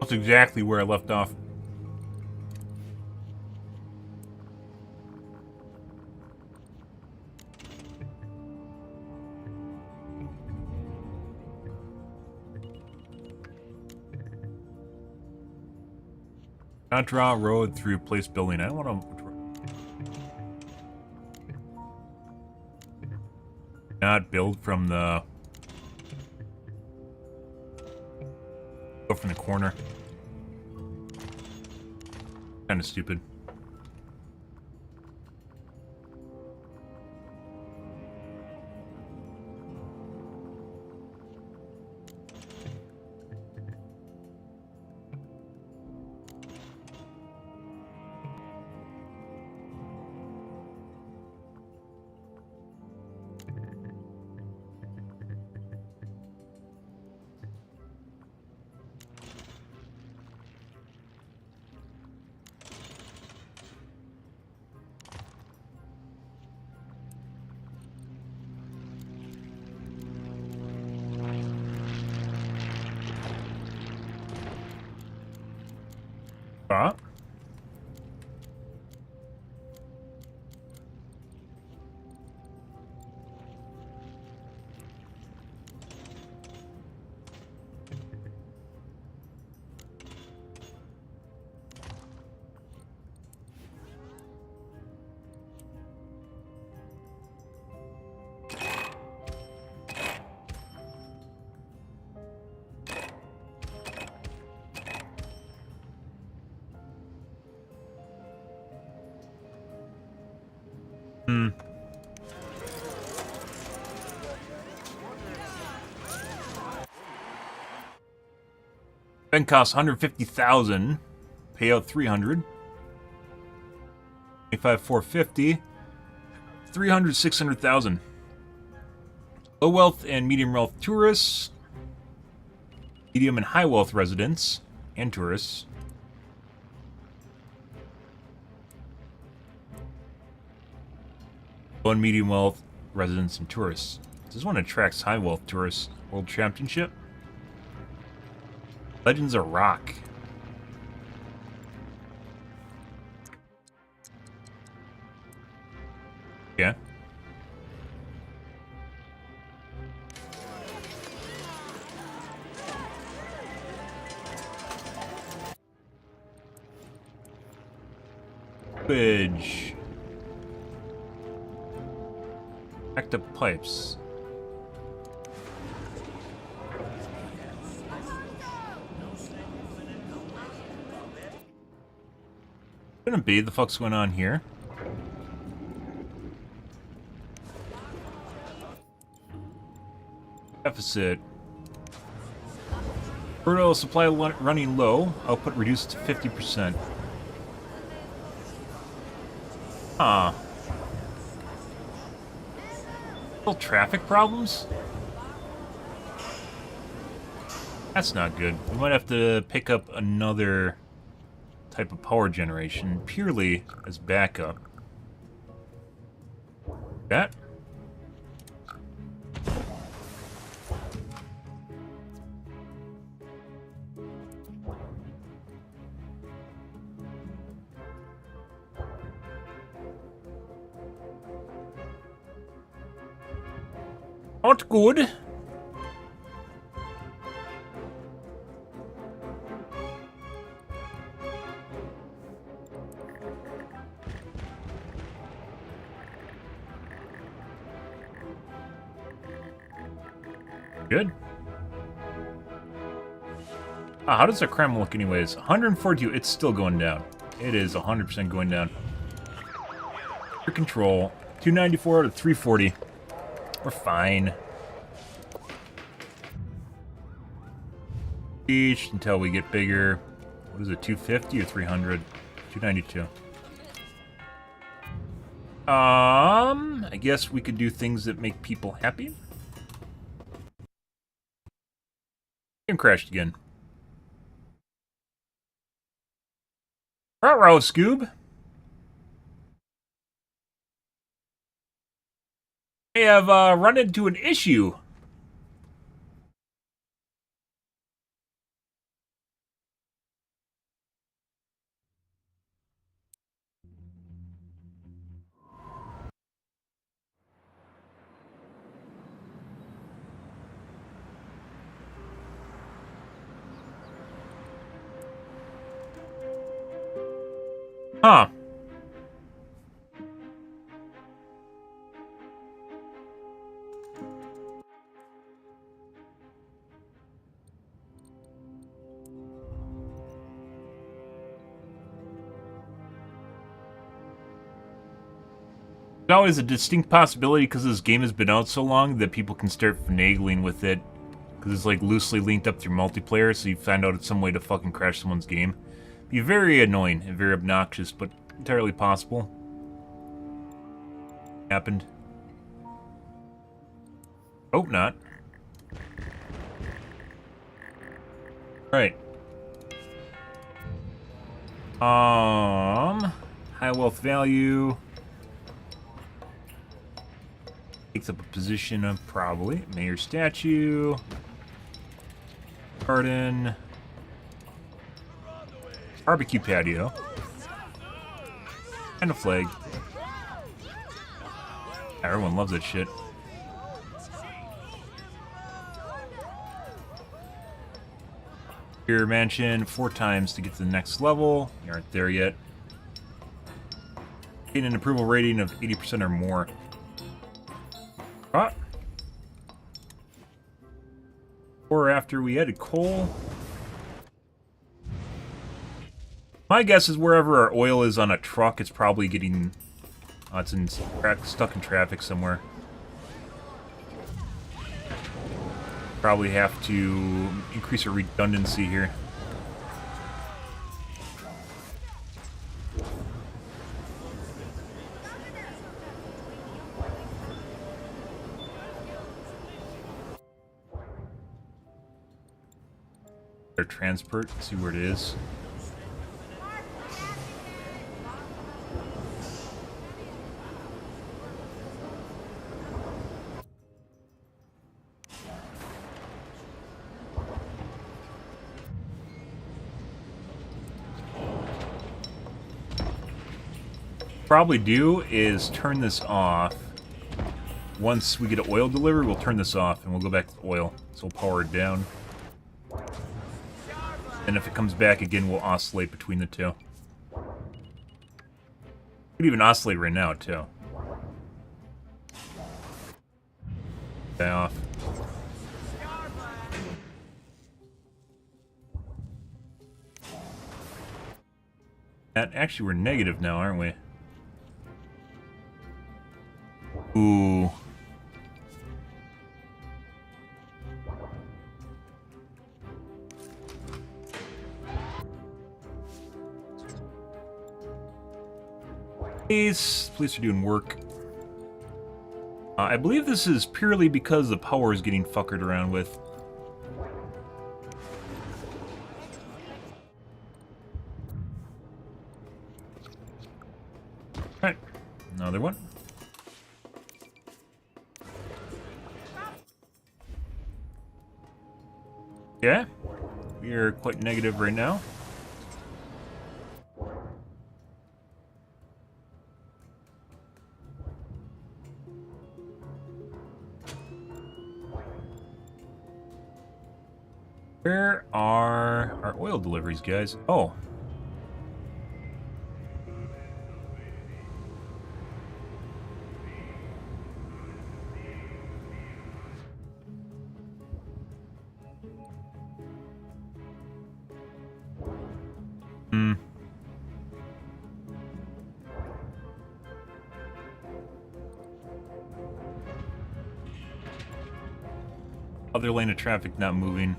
That's exactly where I left off. Not draw a road through place building. I don't want to. Not build from the. Go from the corner. Kind of stupid. Ah. Spend costs 150,000. Payout 300. 25, 450. 300, 600,000. Low wealth and medium wealth tourists. Medium and high wealth residents and tourists. Low and medium wealth residents and tourists. This one attracts high wealth tourists. World Championship. Legends of Rock. Yeah. Bridge. Active pipes. Shouldn't be. The fuck's going on here? Deficit. Crude oil supply running low. Output reduced to 50%. Huh. Still traffic problems? That's not good. We might have to pick up another type of power generation purely as backup. That? Not good. Good. How does our crime look anyways? 142, it's still going down. It is 100% going down. For control, 294 out of 340. We're fine. Each until we get bigger. What is it, 250 or 300? 292. I guess we could do things that make people happy. Game crashed again. Ruh-roh, Scoob. I have run into an issue. Huh. There's always a distinct possibility because this game has been out so long that people can start finagling with it. Because it's like loosely linked up through multiplayer, so you find out it's some way to fucking crash someone's game. Be very annoying and very obnoxious, but entirely possible. Happened. Hope not. Right. High wealth value. Takes up a position of probably mayor statue. Garden. Barbecue patio. And a flag. Everyone loves that shit. Your mansion 4 times to get to the next level. You aren't there yet. Gain an approval rating of 80% or more. Ah. Or after we added coal. My guess is wherever our oil is on a truck, it's probably getting... it's stuck in traffic somewhere. Probably have to increase our redundancy here. Our transport, see where it is. Probably do is turn this off. Once we get an oil delivery, we'll turn this off and we'll go back to the oil. So we'll power it down. And if it comes back again, we'll oscillate between the two. We could even oscillate right now, too. Stay off. Actually, we're negative now, aren't we? Ooh. Police are doing work. I believe this is purely because the power is getting fuckered around with. Alright, another one. Yeah, we are quite negative right now. Where are our oil deliveries, guys? Oh. Hmm. Other lane of traffic not moving.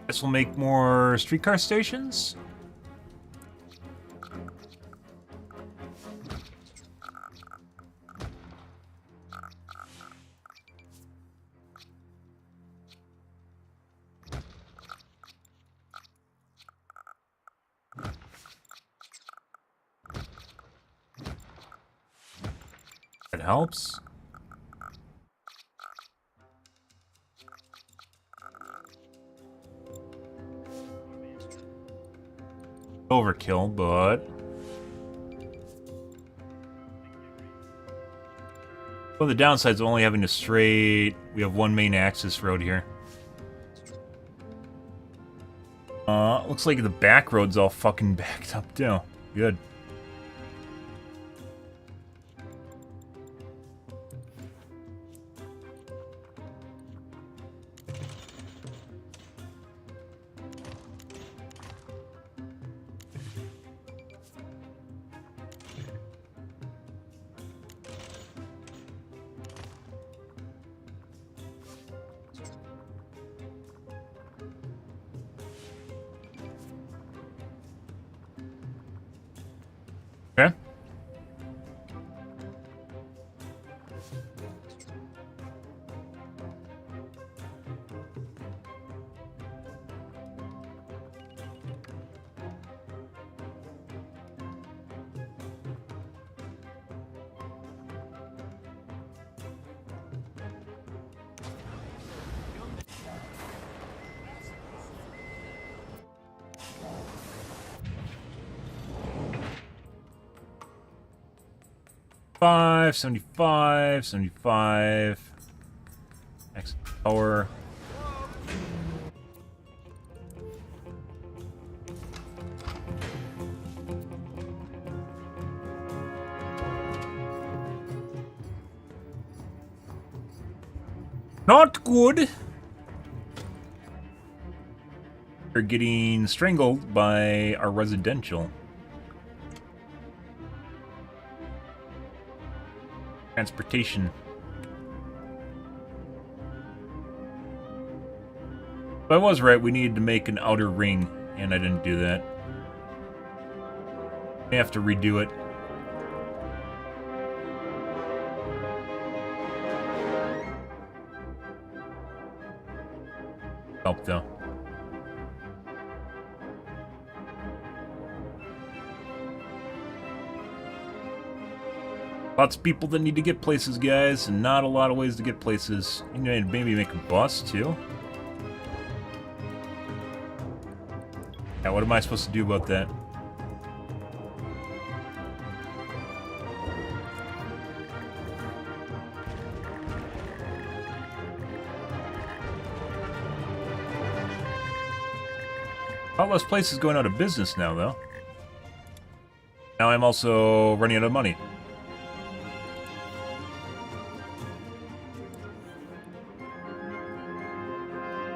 Guess we'll make more streetcar stations. That helps. Overkill, but well, the downside's only having a straight. We have one main access road here. Looks like the back road's all fucking backed up too. Good. Okay. $75, $75. Next power. Not good. We're getting strangled by our residential. Transportation. But I was right, we needed to make an outer ring, and I didn't do that. I have to redo it. Help though. Lots of people that need to get places, guys, and not a lot of ways to get places. You know, maybe make a bus too. Yeah, what am I supposed to do about that? All those places going out of business now, though. Now I'm also running out of money.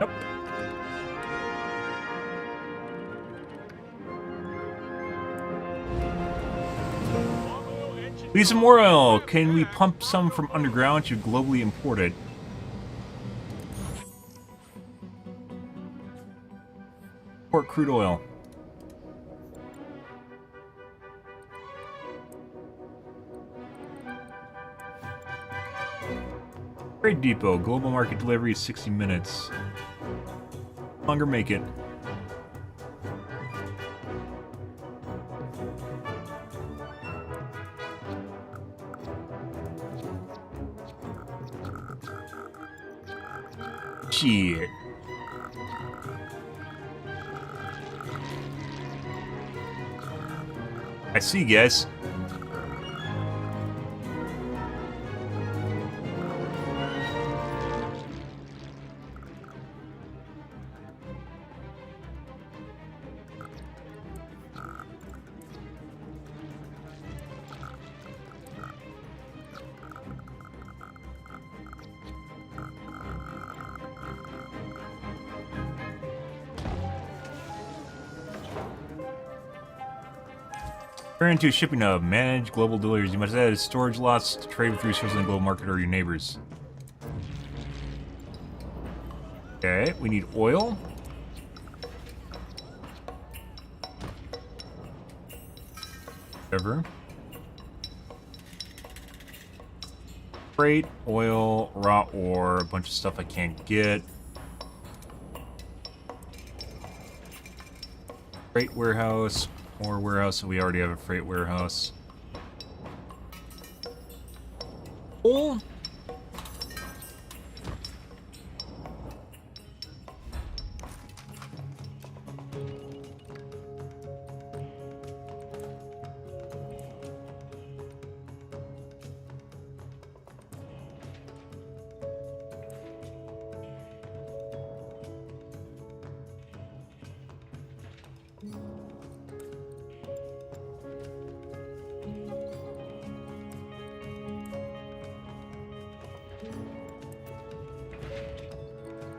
Nope. We need some more oil. Can we pump some from underground to globally import it? Import crude oil. Trade depot. Global market delivery is 60 minutes. Longer make it. Shit. I see, guys. Turn into a shipping hub. Manage global deliveries. You must add storage lots to trade with resources in the global market or your neighbors. Okay, we need oil. Whatever. Freight, oil, raw ore, a bunch of stuff I can't get. Freight warehouse. More warehouse, so we already have a freight warehouse. Oh!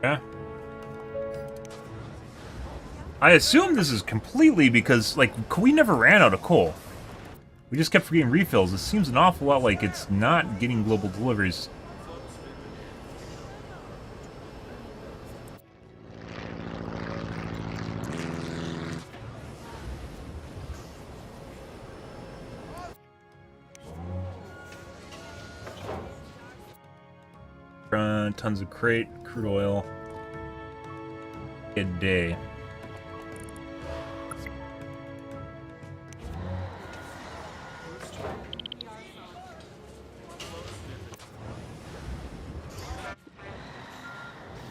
Yeah. I assume this is completely because, like, we never ran out of coal. We just kept getting refills. It seems an awful lot like it's not getting global deliveries. Tons of crate, crude oil. A day.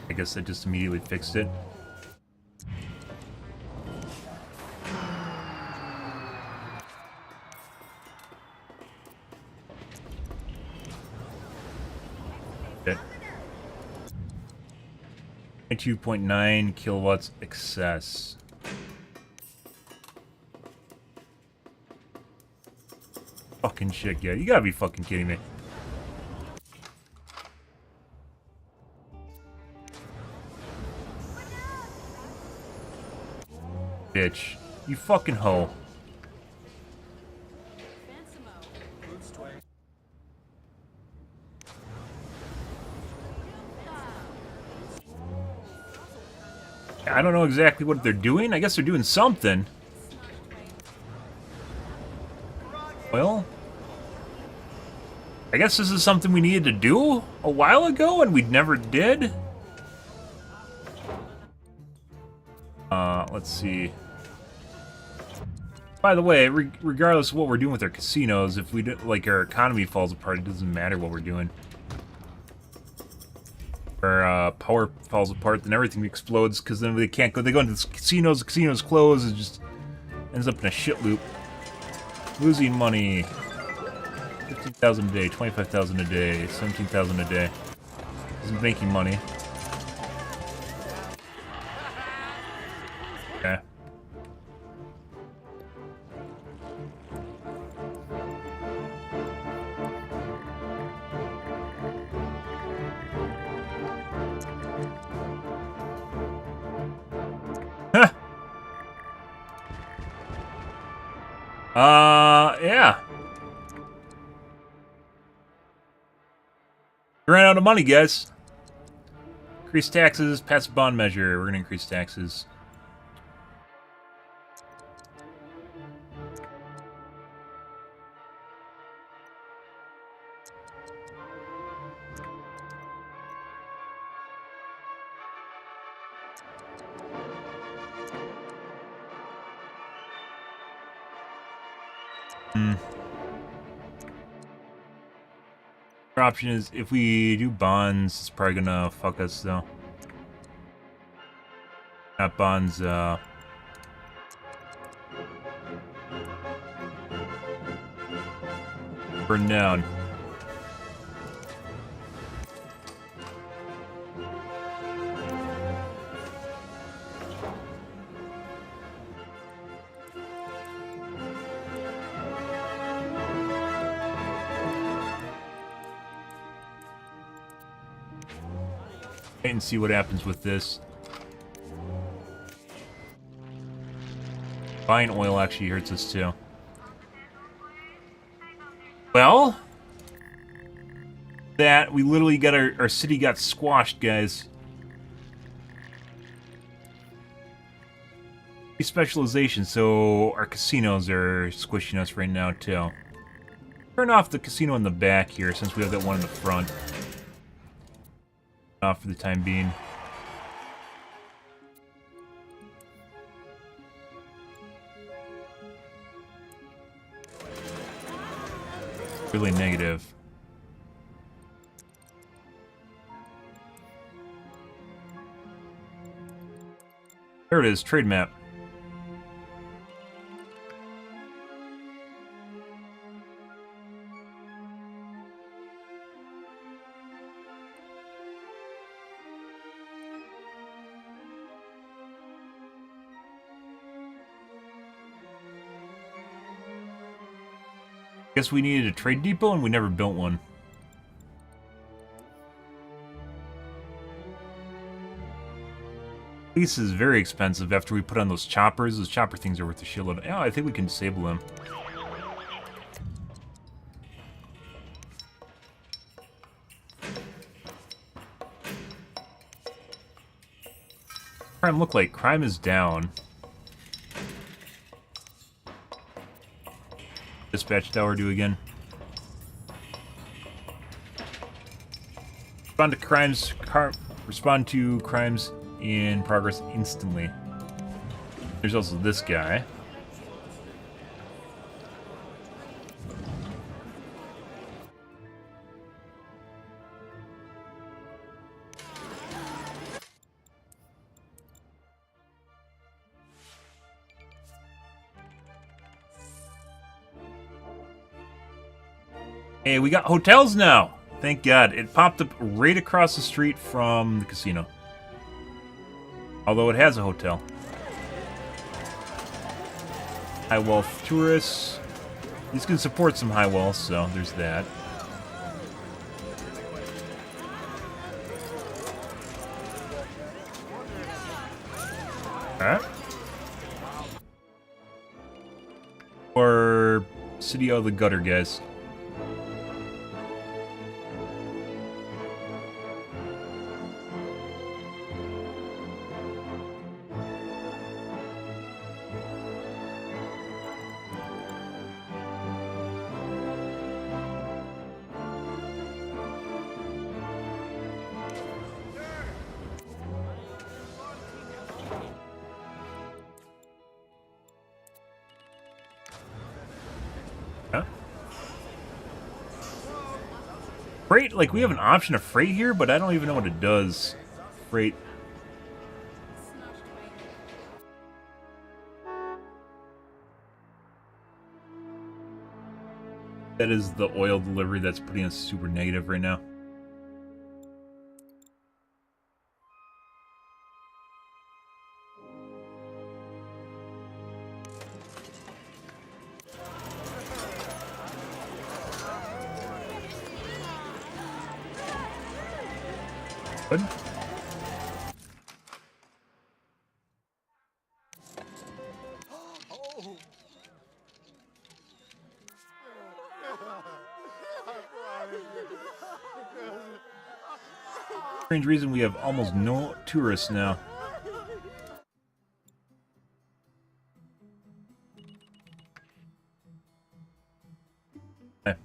I guess I just immediately fixed it. Okay. 2.9 kilowatts excess. Fucking shit, yeah. You gotta be fucking kidding me. Bitch. You fucking hoe. I don't know exactly what they're doing. I guess they're doing something. Well, I guess this is something we needed to do a while ago and we never did. Let's see. By the way, regardless of what we're doing with our casinos, if we do, like, our economy falls apart, it doesn't matter what we're doing. Or power falls apart, then everything explodes because then they can't go. They go into the casinos close, and just ends up in a shit loop. Losing money. 15,000 a day, 25,000 a day, 17,000 a day. Isn't making money. Okay. Yeah. We ran out of money, guys. Increase taxes, pass a bond measure. We're gonna increase taxes. Our option is if we do bonds, it's probably gonna fuck us though. Not bonds, burn down. Wait and see what happens with this. Buying oil actually hurts us too. Well, that we literally got our city got squashed, guys. Specialization, so our casinos are squishing us right now too. Turn off the casino in the back here since we have that one in the front. Off for the time being. Really negative. There it is, trade map. Guess we needed a trade depot and we never built one. Police is very expensive after we put on those choppers. Those chopper things are worth a shitload. Oh, I think we can disable them. Crime look like crime is down. Dispatch tower do again. Respond to crimes in progress instantly. There's also this guy. Hey, we got hotels now! Thank God. It popped up right across the street from the casino. Although it has a hotel. High wealth tourists. These can support some high wealth, so there's that. Alright. Or city out of the gutter, guys. Freight, like, we have an option of freight here, but I don't even know what it does. Freight. That is the oil delivery that's putting us super negative right now. Good. Strange reason we have almost no tourists now. Okay.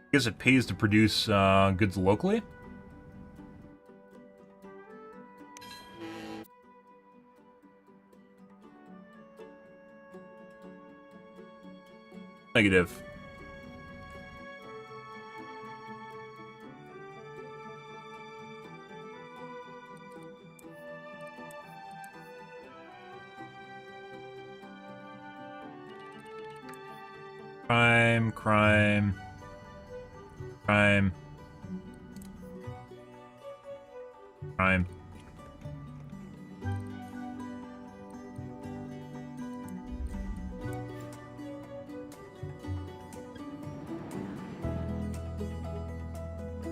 I guess it pays to produce goods locally. Negative. Crime, crime. Crime. Crime.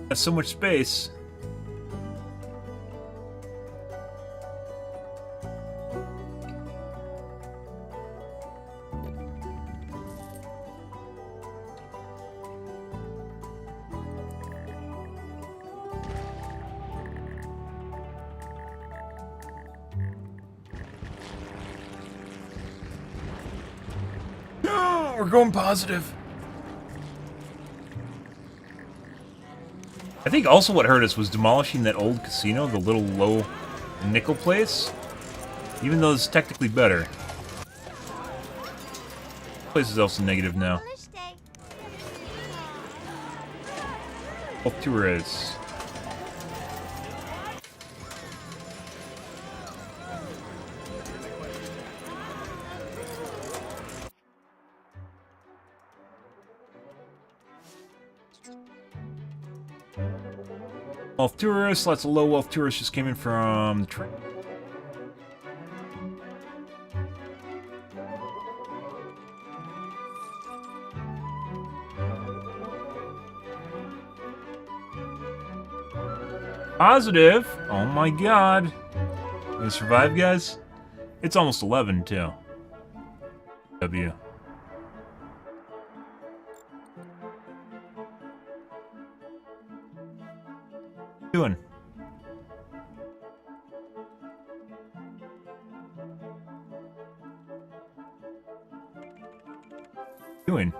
That's so much space. We're going positive. I think also what hurt us was demolishing that old casino, the little low nickel place. Even though it's technically better. Place is also negative now. Both tourists. Wealth tourists, lots of low wealth tourists just came in from the train. Positive! Oh my god. You gonna survive, guys? It's almost 11, too. W. Doing? Doing?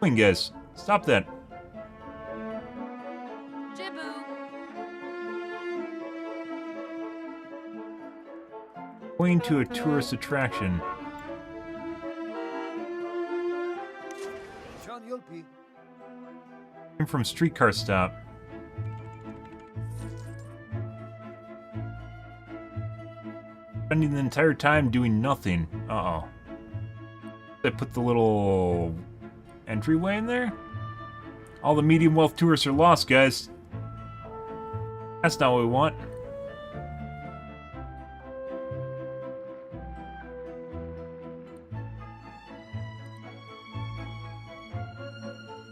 Doing, guys. Stop that. Going to a tourist attraction. Came from streetcar stop. Spending the entire time doing nothing. Uh-oh. They put the little entryway in there? All the medium wealth tourists are lost, guys. That's not what we want.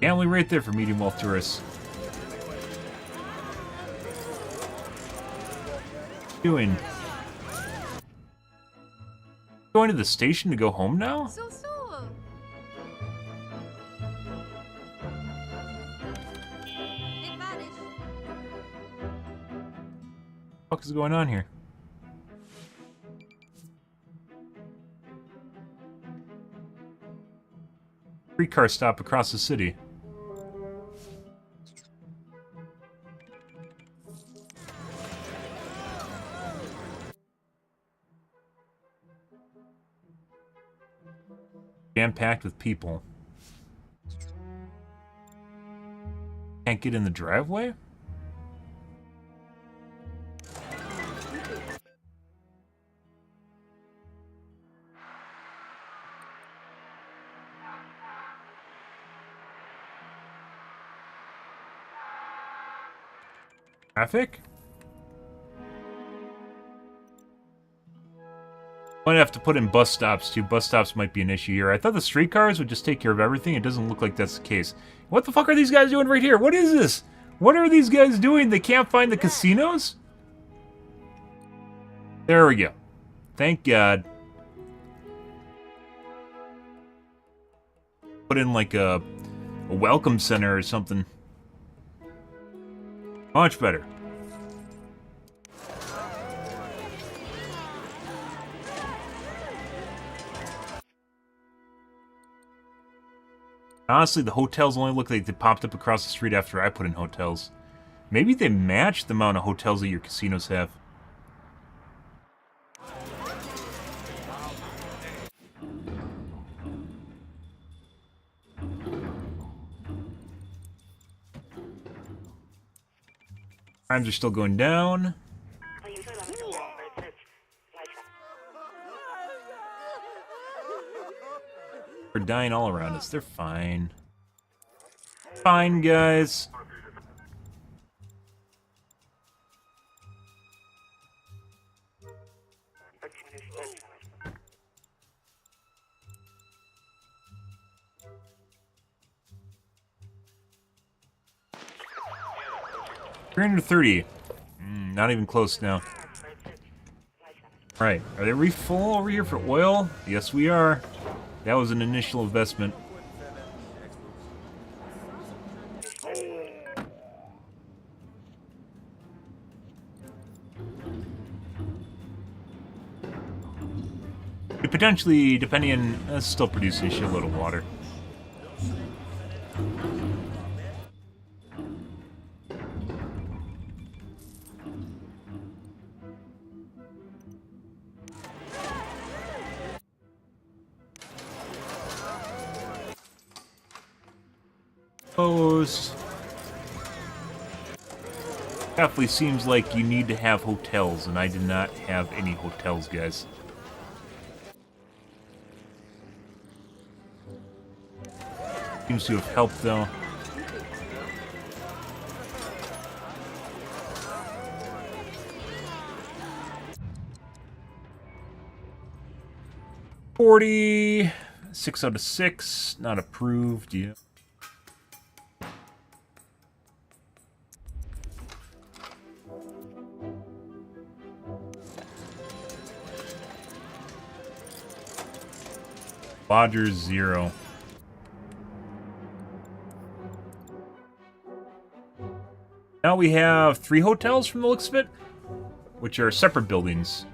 Family right there for medium wealth tourists. Doing. Going to the station to go home now? So. It vanished. What the fuck is going on here? Streetcar stop across the city. Jam-packed with people. Can't get in the driveway? Traffic? Might have to put in bus stops too. Bus stops might be an issue here. I thought the streetcars would just take care of everything. It doesn't look like that's the case. What the fuck are these guys doing right here? What is this? What are these guys doing? They can't find the casinos? There we go. Thank God. Put in like a welcome center or something. Much better. Honestly, the hotels only look like they popped up across the street after I put in hotels. Maybe they match the amount of hotels that your casinos have. Crimes are still going down. They're dying all around us. They're fine. Fine, guys. $330. Not even close now. Right. Are we full over here for oil? Yes, we are. That was an initial investment. Potentially, depending on... still producing a shitload of water. Definitely seems like you need to have hotels, and I did not have any hotels, guys. Seems to have helped, though. $40, 6 out of 6, not approved. Yeah. Lodgers 0. Now we have 3 hotels from the looks of it, which are separate buildings.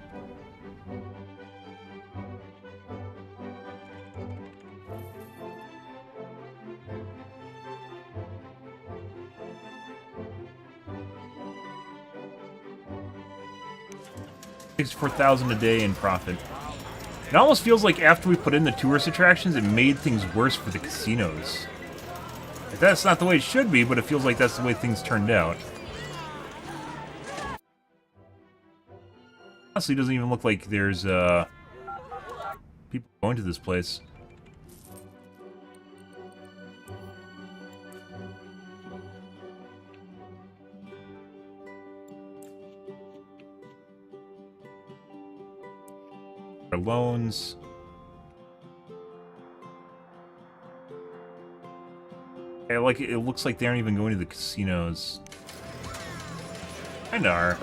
$64,000 a day in profit. It almost feels like after we put in the tourist attractions, it made things worse for the casinos. That's not the way it should be, but it feels like that's the way things turned out. Honestly, it doesn't even look like there's people going to this place. Our loans. Yeah, like it looks like they aren't even going to the casinos. Kinda are.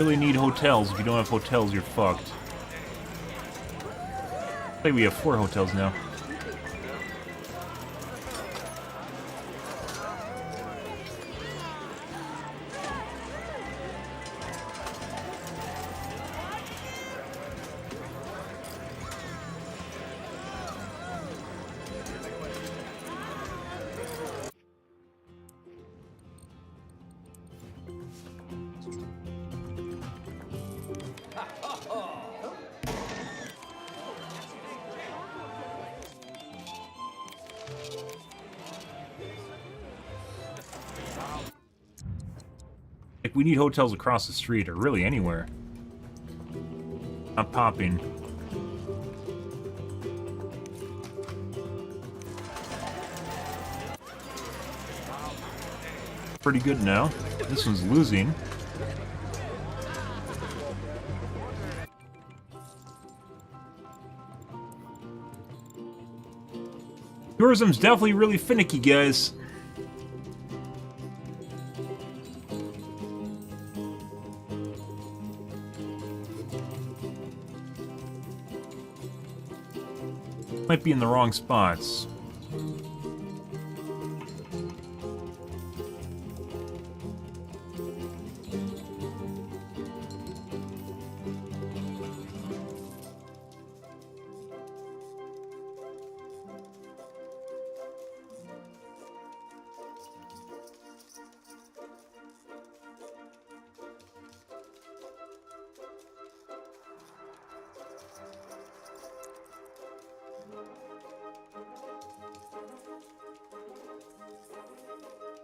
Really need hotels. If you don't have hotels, you're fucked. I think we have 4 hotels now. Like, we need hotels across the street, or really anywhere. Not popping. Pretty good now. This one's losing. Tourism's definitely really finicky, guys. Might be in the wrong spots.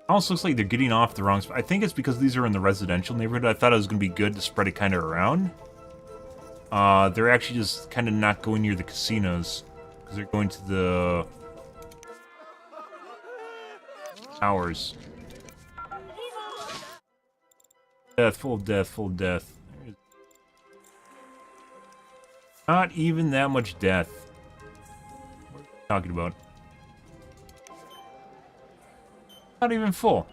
Also looks like they're getting off the wrong spot. I think it's because these are in the residential neighborhood. I thought it was going to be good to spread it kind of around. They're actually just kind of not going near the casinos. Because they're going to the towers. Death, full death, full death. Not even that much death. What are you talking about? Not even full.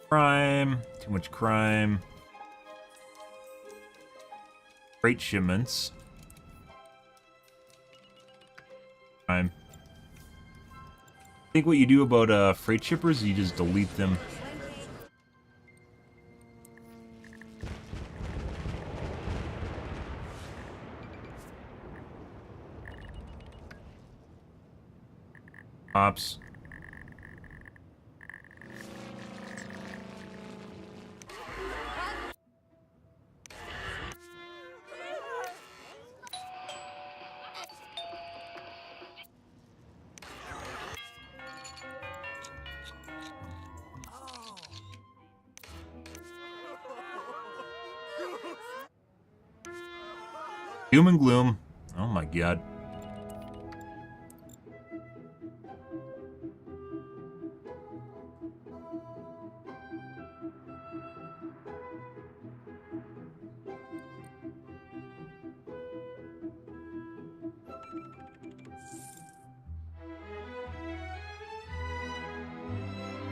Crime. Too much crime. Freight shipments. Crime. I think what you do about freight shippers is you just delete them. Ops. Doom and gloom. Oh my god.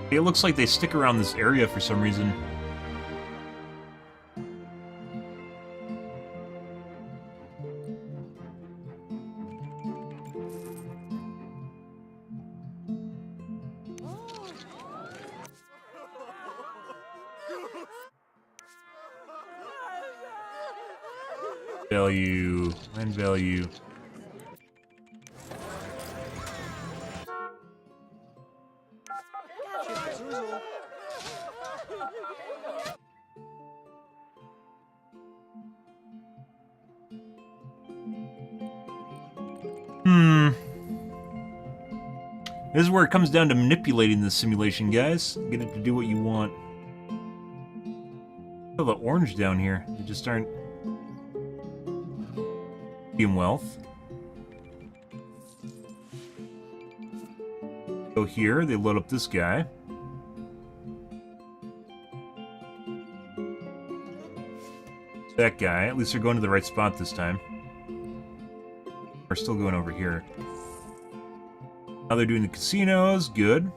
It looks like they stick around this area for some reason. Value, land value. This is where it comes down to manipulating the simulation, guys. Get it to do what you want. Oh, the orange down here. They just aren't being wealth. Go here, they load up this guy. That guy. At least they're going to the right spot this time. We're still going over here. Now they're doing the casinos. Good.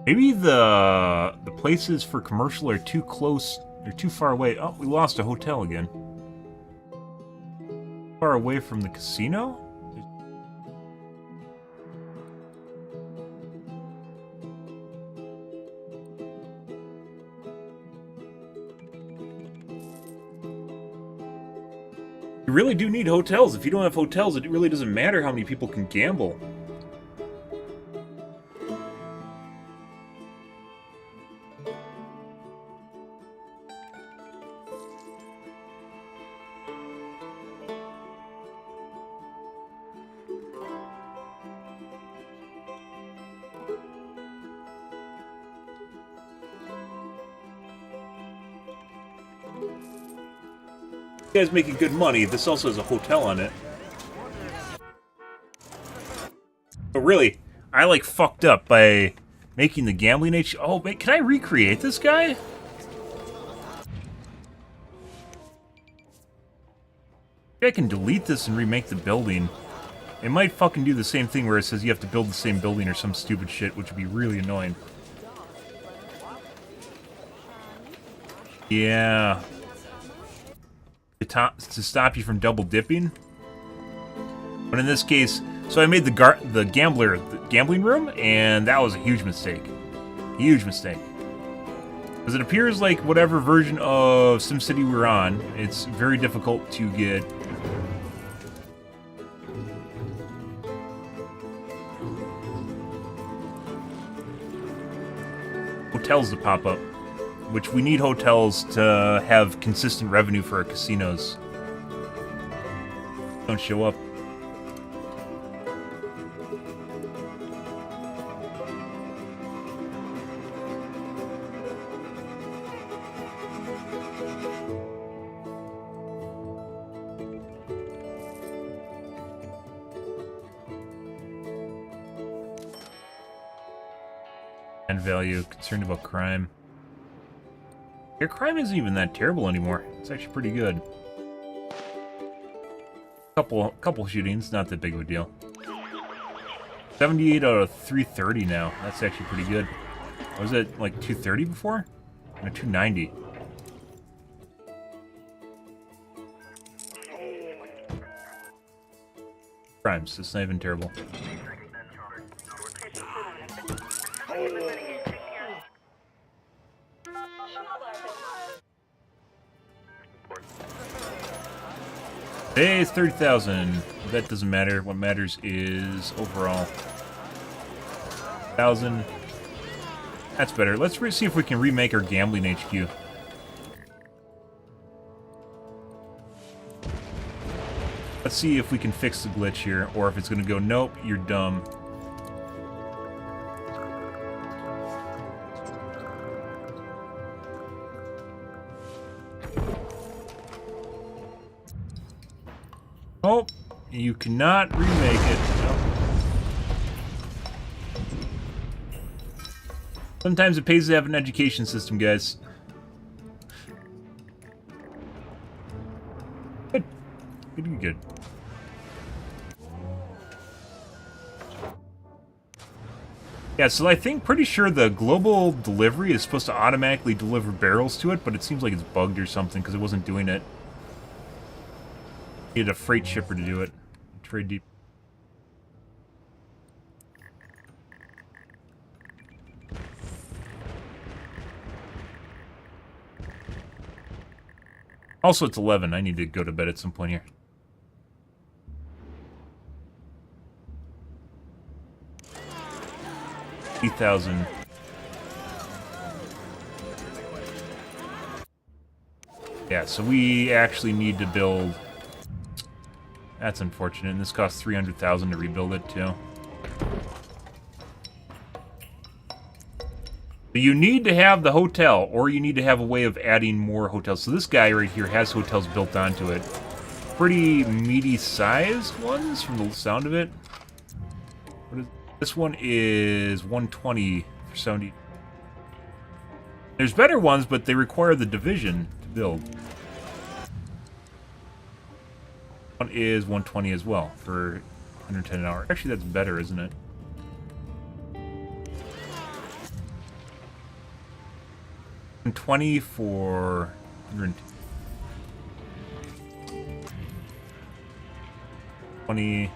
Maybe the places for commercial are too close. They're too far away. Oh, we lost a hotel again. Far away from the casino? You really do need hotels. If you don't have hotels, it really doesn't matter how many people can gamble. You guys making good money. This also has a hotel on it. But really, I like fucked up by making the gambling H. Oh, wait, can I recreate this guy? I can delete this and remake the building. It might fucking do the same thing where it says you have to build the same building or some stupid shit, which would be really annoying. Yeah. To stop you from double dipping. But in this case, so I made the gambling room, and that was a huge mistake. Huge mistake. Because it appears like whatever version of SimCity we're on, it's very difficult to get hotels to pop up. Which we need hotels to have consistent revenue for our casinos. Don't show up. And value, concerned about crime. Your crime isn't even that terrible anymore. It's actually pretty good. Couple shootings, not that big of a deal. 78 out of 330 now. That's actually pretty good. Was it like 230 before? No, 290. Crimes. It's not even terrible. Hey, it's 30,000. That doesn't matter. What matters is overall. 1,000. That's better. Let's see if we can remake our gambling HQ. Let's see if we can fix the glitch here, or if it's going to go, nope, you're dumb. Oh, you cannot remake it. Nope. Sometimes it pays to have an education system, guys. Good. Good, good. Yeah, so I think, pretty sure the global delivery is supposed to automatically deliver barrels to it, but it seems like it's bugged or something because it wasn't doing it. Needed a freight shipper to do it. Trade deep. Also, it's 11. I need to go to bed at some point here. $8,000. Yeah, so we actually need to build. That's unfortunate, and this costs $300,000 to rebuild it too. But you need to have the hotel, or you need to have a way of adding more hotels. So this guy right here has hotels built onto it. Pretty meaty-sized ones, from the sound of it. This one is 120 for 70. There's better ones, but they require the division to build. One is 120 as well for 110 an hour. Actually, that's better, isn't it? $120 for 120.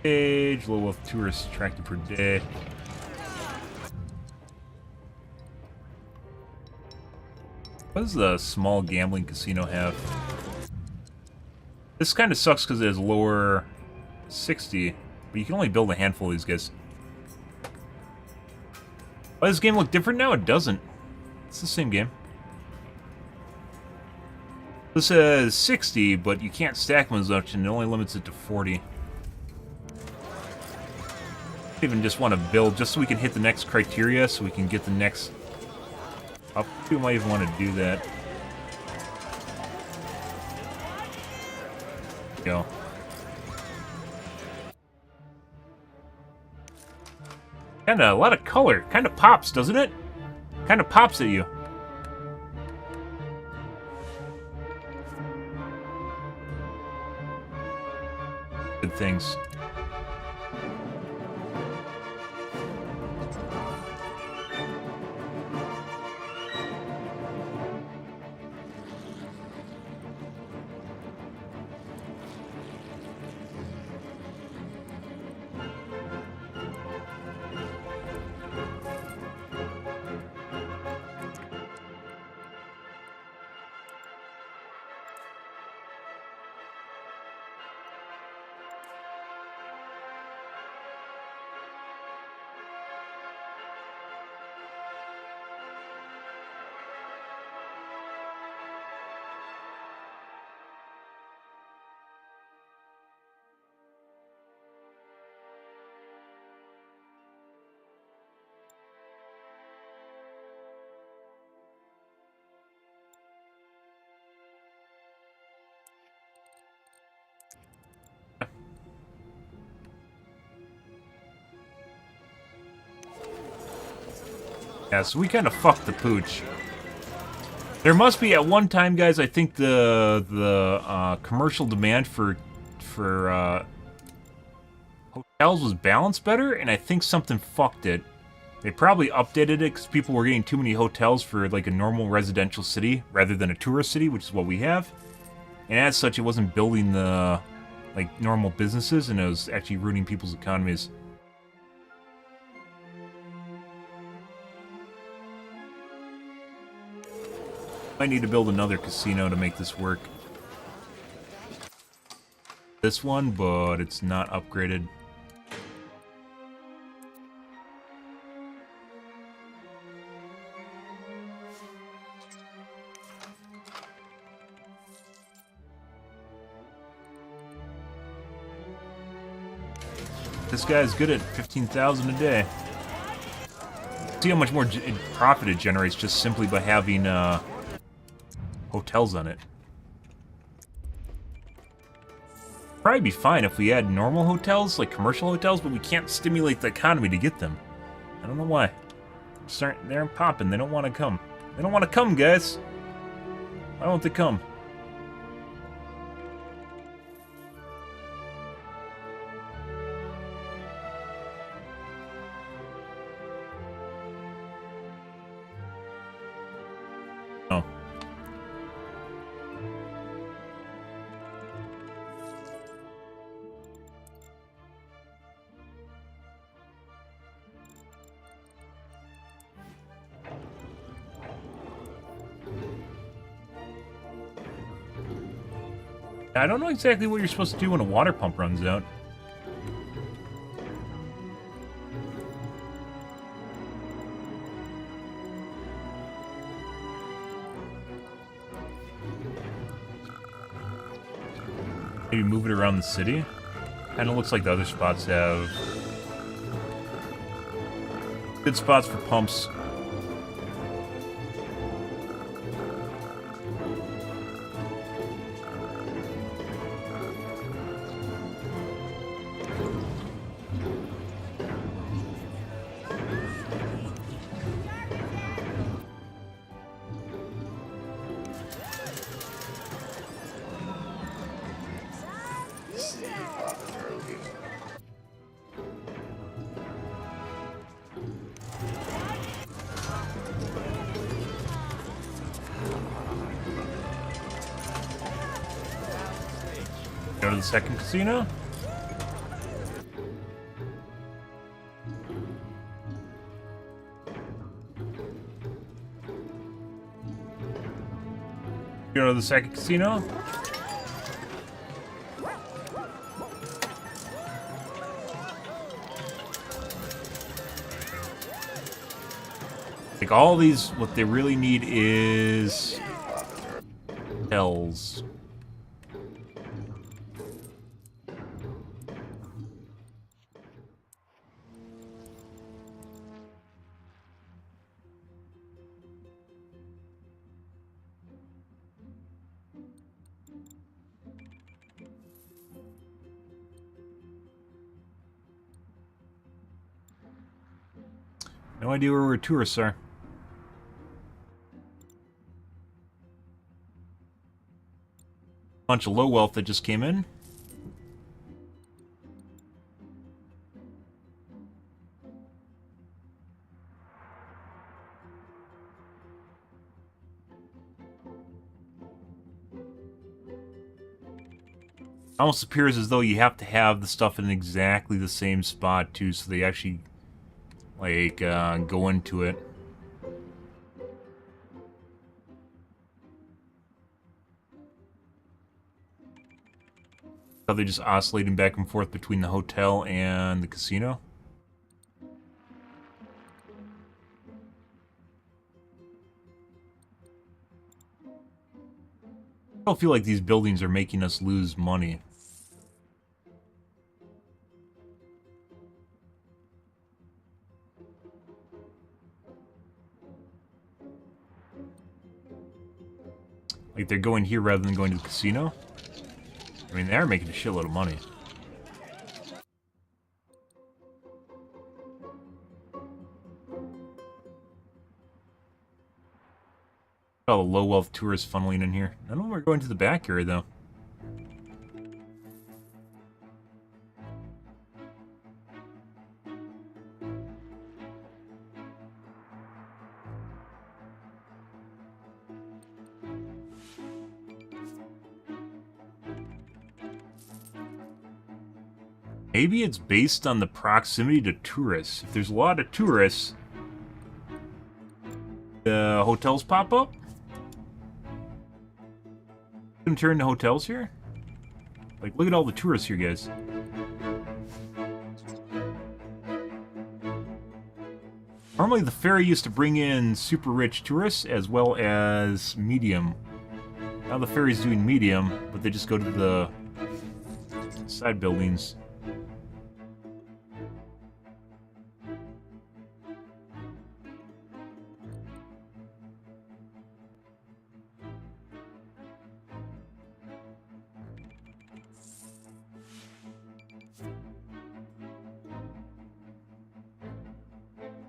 Age, low wealth tourists attracted per day. What does the small gambling casino have? This kind of sucks because it has lower 60, but you can only build a handful of these guys. Why does this game look different now? It doesn't. It's the same game. This says 60, but you can't stack them as much, and it only limits it to 40. I even just want to build just so we can hit the next criteria, so we can get the next up. We might even want to do that. There we go. Kinda a lot of color. Kinda pops, doesn't it? Kinda pops at you. Good things. Yeah, so we kind of fucked the pooch. There must be at one time, guys. I think the commercial demand for hotels was balanced better, and I think something fucked it. They probably updated it because people were getting too many hotels for like a normal residential city rather than a tourist city, which is what we have. And as such, it wasn't building the like normal businesses, and it was actually ruining people's economies. I need to build another casino to make this work. This one, but it's not upgraded. This guy's good at 15,000 a day. See how much more profit it generates just simply by having hotels on it. Probably be fine if we had normal hotels, like commercial hotels, but we can't stimulate the economy to get them. I don't know why. They're popping. They don't want to come. They don't want to come, guys. Why won't they come? Oh. I don't know exactly what you're supposed to do when a water pump runs out. Maybe move it around the city? Kinda looks like the other spots have good spots for pumps. to the second casino. Go to the second casino. Like all these, what they really need is hotels. No idea where tourists are. Bunch of low wealth that just came in. Almost appears as though you have to have the stuff in exactly the same spot too, so they actually like go into it. Are they just oscillating back and forth between the hotel and the casino? I don't feel like these buildings are making us lose money. Like they're going here rather than going to the casino? I mean, they are making a shitload of money. All the low wealth tourists funneling in here. None of them are going to the back area though. Maybe it's based on the proximity to tourists. If there's a lot of tourists, the hotels pop up. Gonna turn into hotels here? Like, look at all the tourists here, guys. Normally the ferry used to bring in super rich tourists as well as medium. Now the ferry's doing medium, but they just go to the side buildings.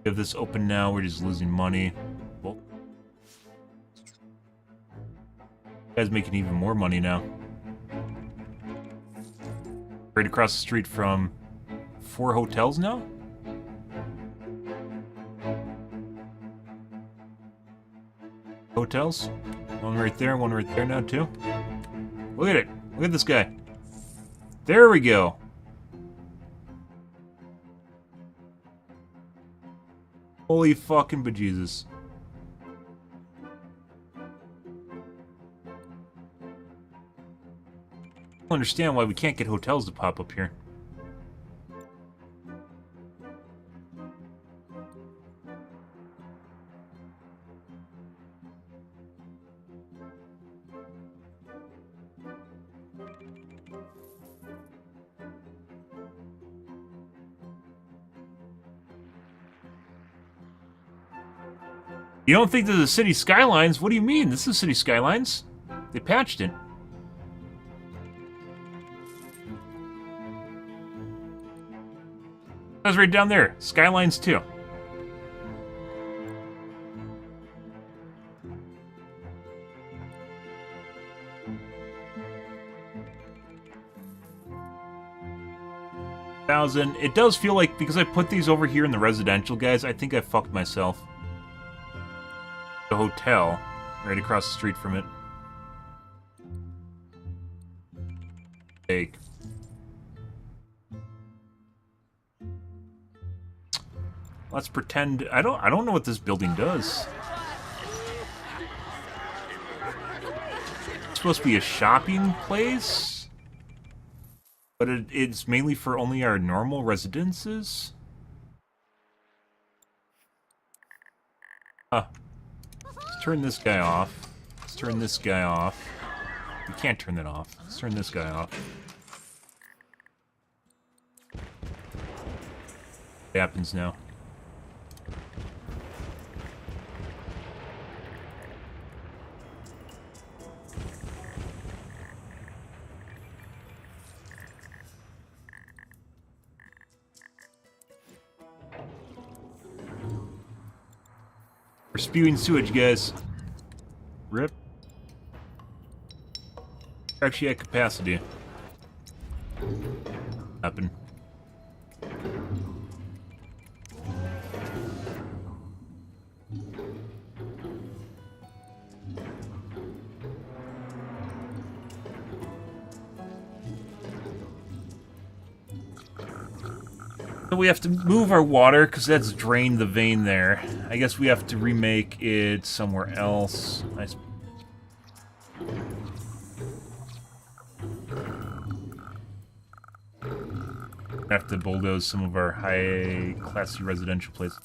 We have this open now, we're just losing money. Well, guys making even more money now. Right across the street from 4 hotels now? Hotels? One right there now too. Look at it. Look at this guy. There we go. Holy fucking bejesus. I don't understand why we can't get hotels to pop up here. You don't think this is City Skylines? What do you mean? This is City Skylines. They patched it. That's right down there. Skylines 2. It does feel like, because I put these over here in the residential, guys, I think I fucked myself. The hotel, right across the street from it. Take. Let's pretend I don't know what this building does. It's supposed to be a shopping place, but it's mainly for only our normal residences. Let's turn this guy off. Let's turn this guy off. We can't turn that off. Let's turn this guy off. What happens now? We're spewing sewage, guys. Rip. We're actually at capacity. Happen. So we have to move our water because that's drained the vein there. I guess we have to remake it somewhere else. Have to bulldoze some of our high classy residential places.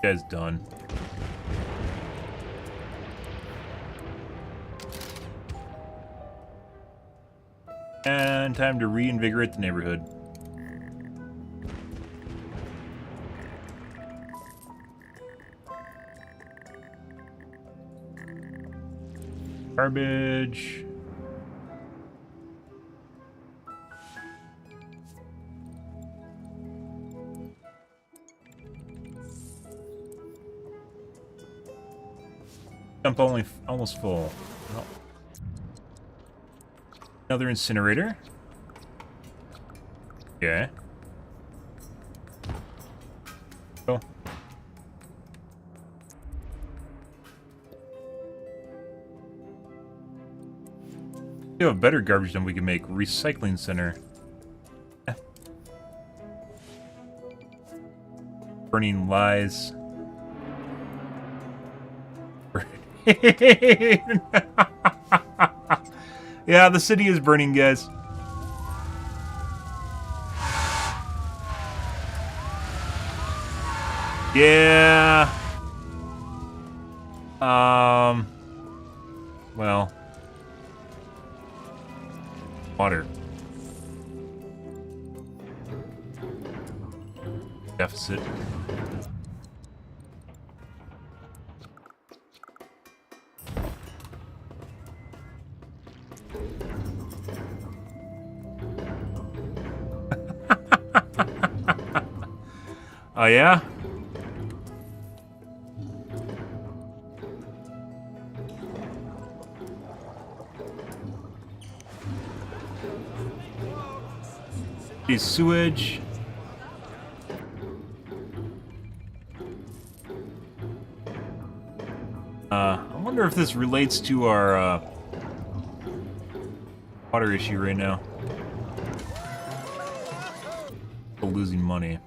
Guy's done. And time to reinvigorate the neighborhood. Garbage. Dump only almost full. Oh. Another incinerator. Okay. Cool. We have a better garbage dump we can make. Recycling center. Burning lies. Yeah, the city is burning, guys. Yeah. Well. Water. Deficit. Oh, yeah? Is sewage. I wonder if this relates to our water issue right now. We're losing money.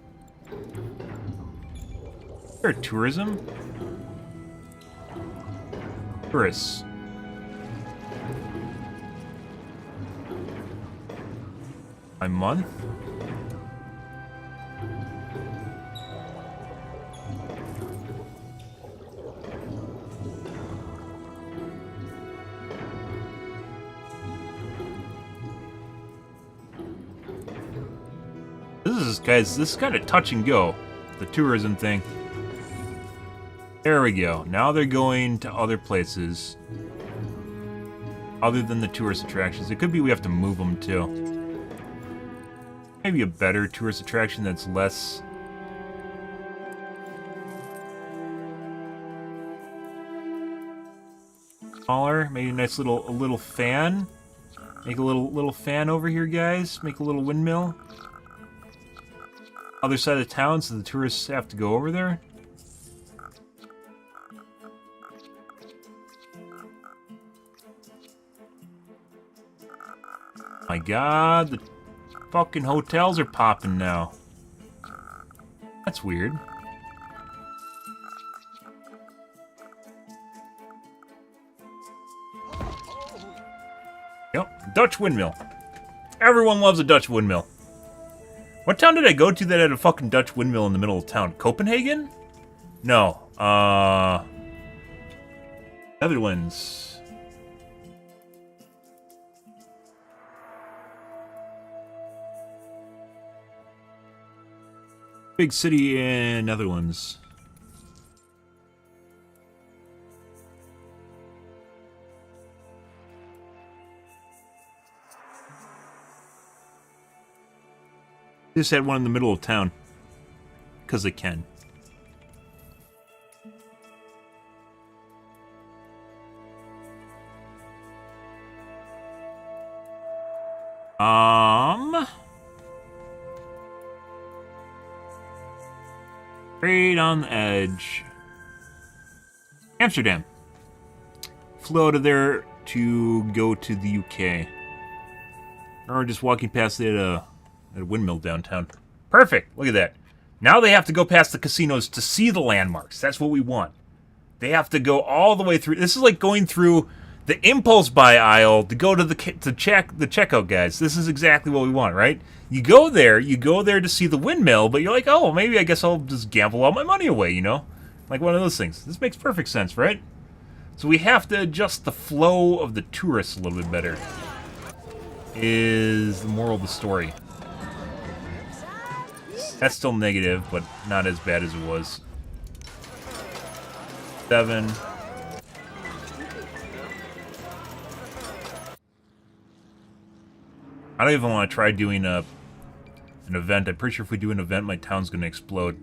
Is there tourism? Tourists. A month? Guys, this is kind of touch and go, the tourism thing. There we go. Now they're going to other places other than the tourist attractions. It could be we have to move them too. Maybe a better tourist attraction that's less... smaller. Maybe a nice little fan. Make a little fan over here, guys. Make a little windmill. Other side of town, so the tourists have to go over there. My God, the fucking hotels are popping now. That's weird. Yep, Dutch windmill. Everyone loves a Dutch windmill. What town did I go to that had a fucking Dutch windmill in the middle of town? Copenhagen? No. Netherlands. Big city in Netherlands. Just had one in the middle of town. Because they can. Right on the edge. Amsterdam. Flew out of there to go to the UK. Or just walking past the windmill downtown. Perfect. Look at that. Now they have to go past the casinos to see the landmarks. That's what we want. They have to go all the way through. This is like going through the impulse buy aisle to go to the checkout, guys. This is exactly what we want, right? You go there to see the windmill, but you're like, oh, maybe I guess I'll just gamble all my money away, you know? Like one of those things. This makes perfect sense, right? So we have to adjust the flow of the tourists a little bit better. Is the moral of the story. That's still negative, but not as bad as it was. 7. I don't even want to try doing an event. I'm pretty sure if we do an event, my town's going to explode.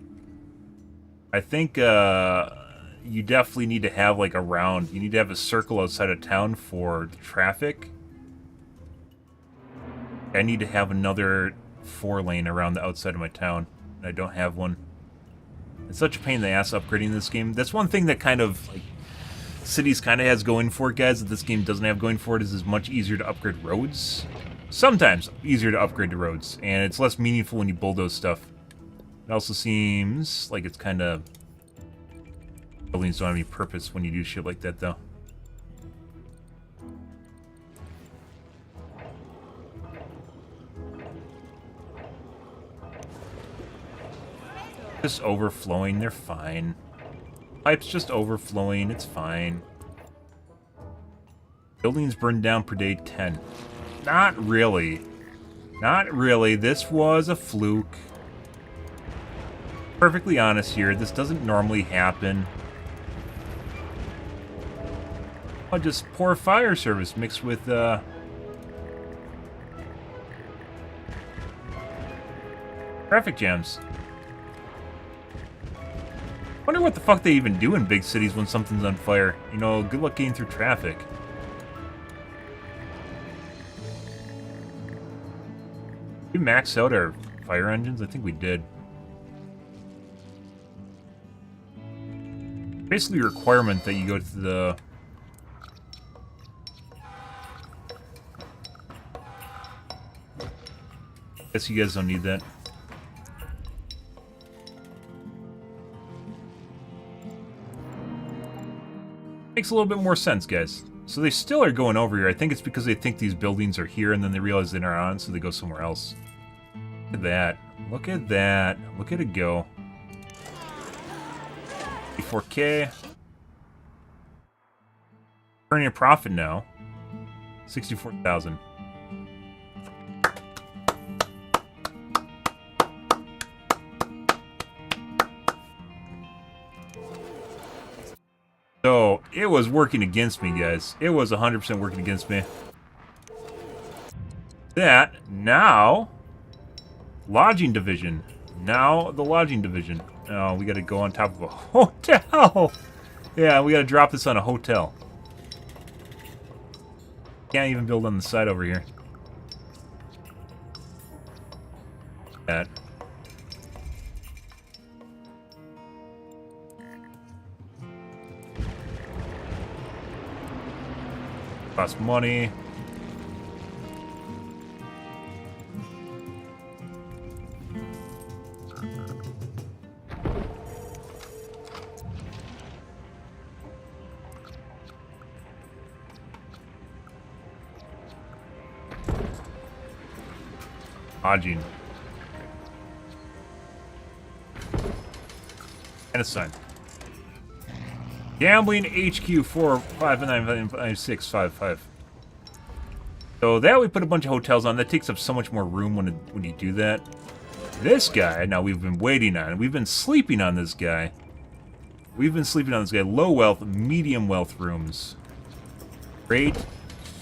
I think you definitely need to have like a round. You need to have a circle outside of town for the traffic. I need to have another 4-lane around the outside of my town. And I don't have one. It's such a pain in the ass upgrading this game. That's one thing that kind of like Cities kind of has going for it, guys, that this game doesn't have going for it, is it's much easier to upgrade roads. Sometimes easier to upgrade the roads, and it's less meaningful when you bulldoze stuff. It also seems like it's kind of... buildings don't have any purpose when you do shit like that, though. Just overflowing, they're fine. Pipes just overflowing, it's fine. Buildings burned down per day 10. Not really. Not really. This was a fluke. Perfectly honest here, this doesn't normally happen. Oh, just poor fire service mixed with, traffic jams. Wonder what the fuck they even do in big cities when something's on fire. You know, good luck getting through traffic. Did we max out our fire engines? I think we did. Basically a requirement that you go to the... Guess you guys don't need that. Makes a little bit more sense, guys. So they still are going over here. I think it's because they think these buildings are here and then they realize they're not on, so they go somewhere else. Look at that. Look at that. Look at it go. 4K. Earning a profit now. 64,000. So, it was working against me, guys. It was 100% working against me. That, now... Lodging division. Now, the lodging division. Oh, we gotta go on top of a hotel! Yeah, we gotta drop this on a hotel. Can't even build on the side over here. That. Cost money. Lodging. And a sign. Gambling HQ 4599655. So that we put a bunch of hotels on. That takes up so much more room when you do that. This guy, now we've been waiting on. We've been sleeping on this guy. Low wealth, medium wealth rooms. Right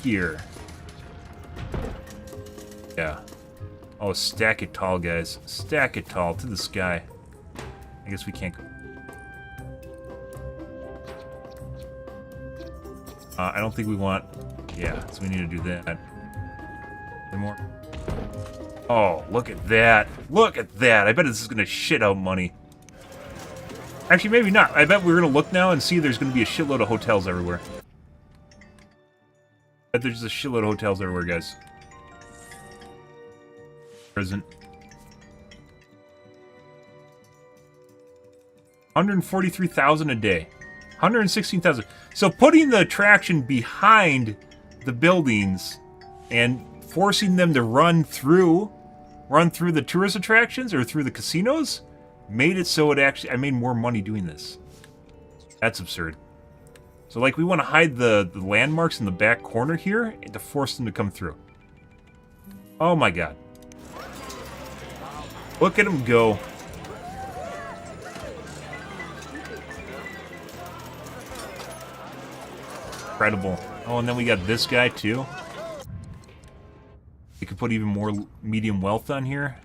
here. Yeah. Oh, stack it tall, guys. Stack it tall to the sky. I guess we can't go. I don't think we want... Yeah, so we need to do that. Any more? Oh, look at that. Look at that. I bet this is going to shit out money. Actually, maybe not. I bet we're going to look now and see there's going to be a shitload of hotels everywhere. I bet there's a shitload of hotels everywhere, guys. Present. 143,000 a day. 116,000. So putting the attraction behind the buildings and forcing them to run through the tourist attractions or through the casinos made it so it actually I made more money doing this. That's absurd. So like we want to hide the landmarks in the back corner here to force them to come through. Oh my god. Look at them go. Incredible. Oh, and then we got this guy too. We could put even more medium wealth on here.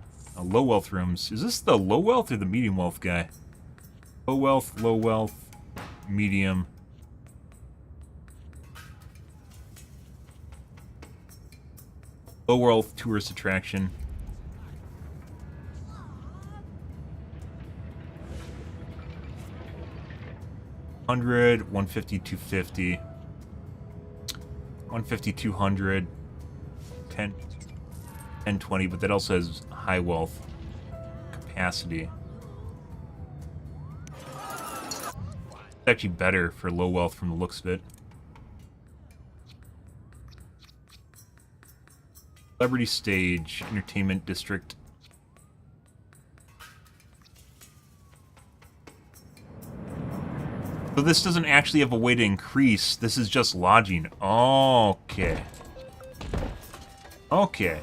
Low wealth rooms. Is this the low wealth or the medium wealth guy? Low wealth, medium. Low wealth tourist attraction. 100, 150, 250. 150, 200, 10, 20, but that also has high wealth capacity. It's actually better for low wealth from the looks of it. Celebrity stage, entertainment district. So this doesn't actually have a way to increase. This is just lodging. Okay. Okay.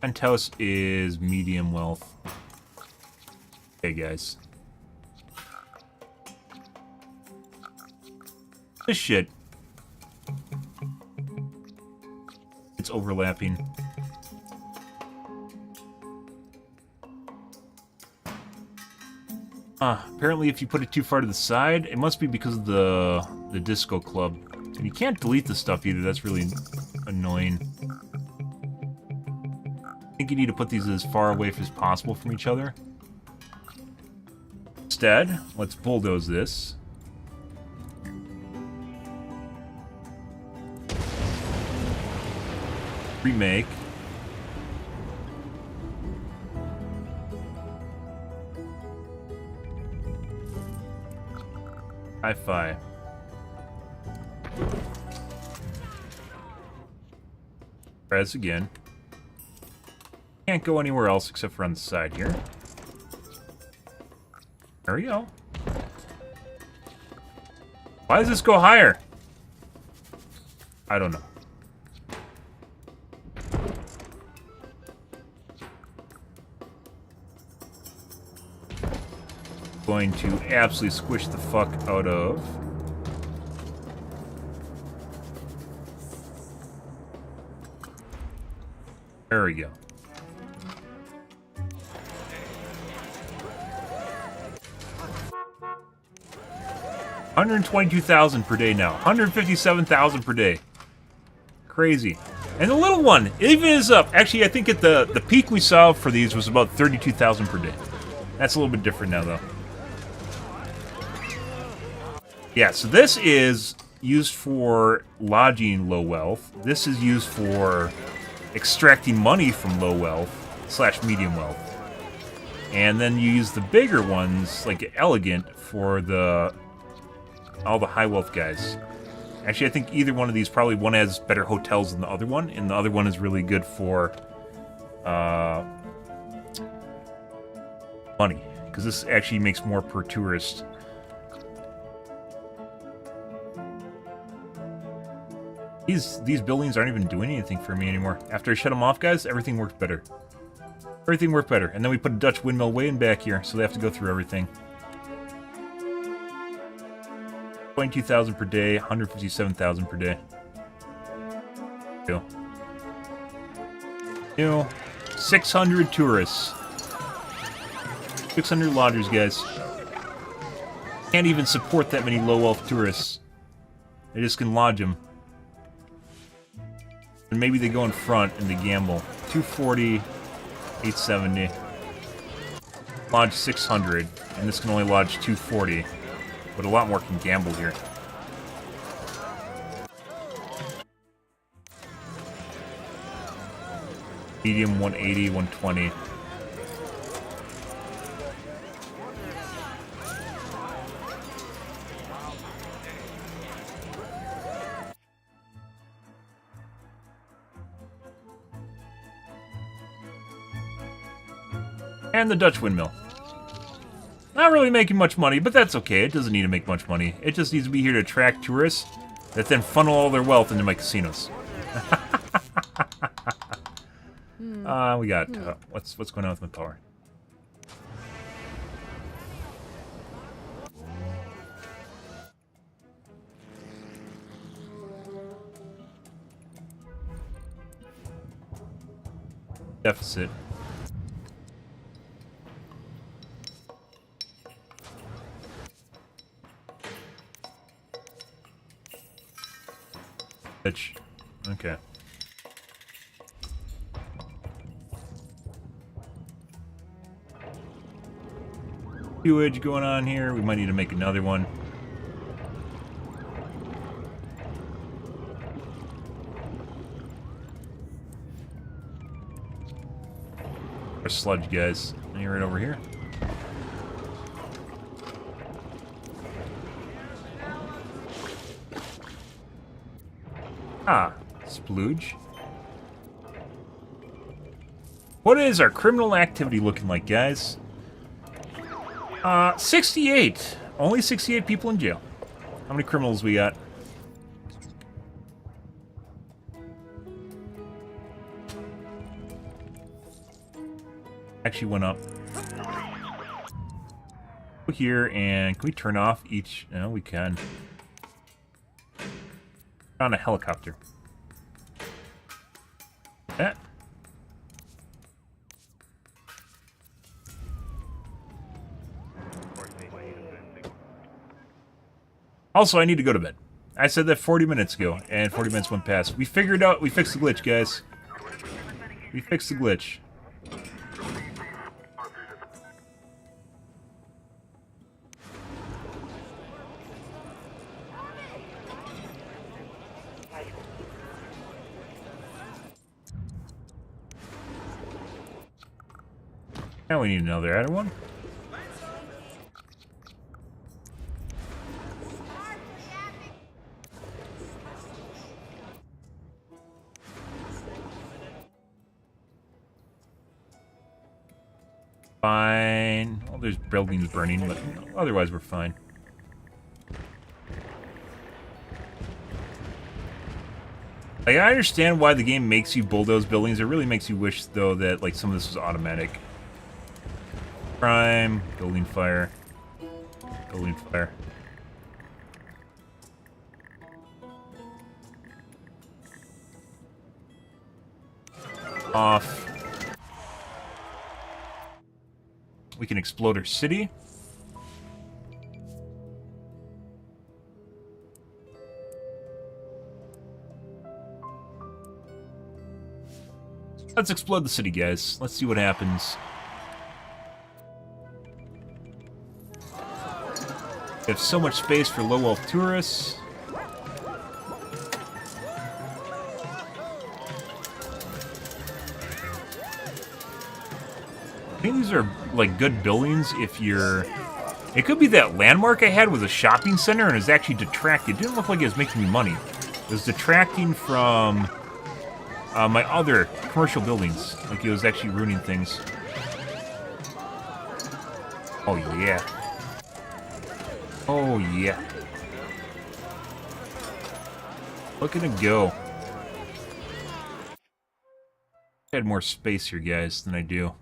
Penthouse is medium wealth. Okay, guys. This shit. It's overlapping. Apparently if you put it too far to the side, it must be because of the disco club. And you can't delete the stuff either, that's really annoying. I think you need to put these as far away as possible from each other. Instead, let's bulldoze this. Remake. Hi-fi. Press again. Can't go anywhere else except for on the side here. There we go. Why does this go higher? I don't know. Going to absolutely squish the fuck out of. There we go. 122,000 per day now. 157,000 per day. Crazy. And the little one even is up. Actually, I think at the peak we saw for these was about 32,000 per day. That's a little bit different now, though. Yeah, so this is used for lodging low wealth. This is used for extracting money from low wealth / medium wealth. And then you use the bigger ones, like elegant, for all the high wealth guys. Actually, I think either one of these, probably one has better hotels than the other one, and the other one is really good for money, because this actually makes more per tourist. These buildings aren't even doing anything for me anymore. After I shut them off, guys, everything worked better. Everything worked better. And then we put a Dutch windmill way in back here, so they have to go through everything. 22,000 per day, 157,000 per day. New. 600 tourists. 600 lodgers, guys. Can't even support that many low-wealth tourists. They just can lodge them. And maybe they go in front and they gamble. 240, 870. Lodge 600, and this can only lodge 240. But a lot more can gamble here. Medium 180, 120. And the Dutch windmill. Not really making much money, but that's okay. It doesn't need to make much money. It just needs to be here to attract tourists that then funnel all their wealth into my casinos. We got what's going on with my power? Deficit. Okay. Sewage going on here. We might need to make another one. Our sludge guys. Any right over here? Ah, splooge. What is our criminal activity looking like, guys? 68. Only 68 people in jail. How many criminals we got? Actually went up. Here, and can we turn off each? No, we can. On a helicopter. Yeah. Also, I need to go to bed. I said that 40 minutes ago, and 40 minutes went past. We figured out, we fixed the glitch, guys. We fixed the glitch. Now we need another added one. Fine. Well, there's buildings burning, but otherwise we're fine. Like, I understand why the game makes you bulldoze buildings. It really makes you wish, though, that like some of this was automatic. Crime, building fire, building fire. Off. We can explode our city. Let's explode the city, guys. Let's see what happens. We have so much space for low-wealth tourists. I think these are, like, good buildings if you're... It could be that landmark I had was a shopping center and it was actually detracting. It didn't look like it was making me money. It was detracting from my other commercial buildings. Like, it was actually ruining things. Oh, yeah. Oh, yeah. Look at it go. I had more space here, guys, than I do.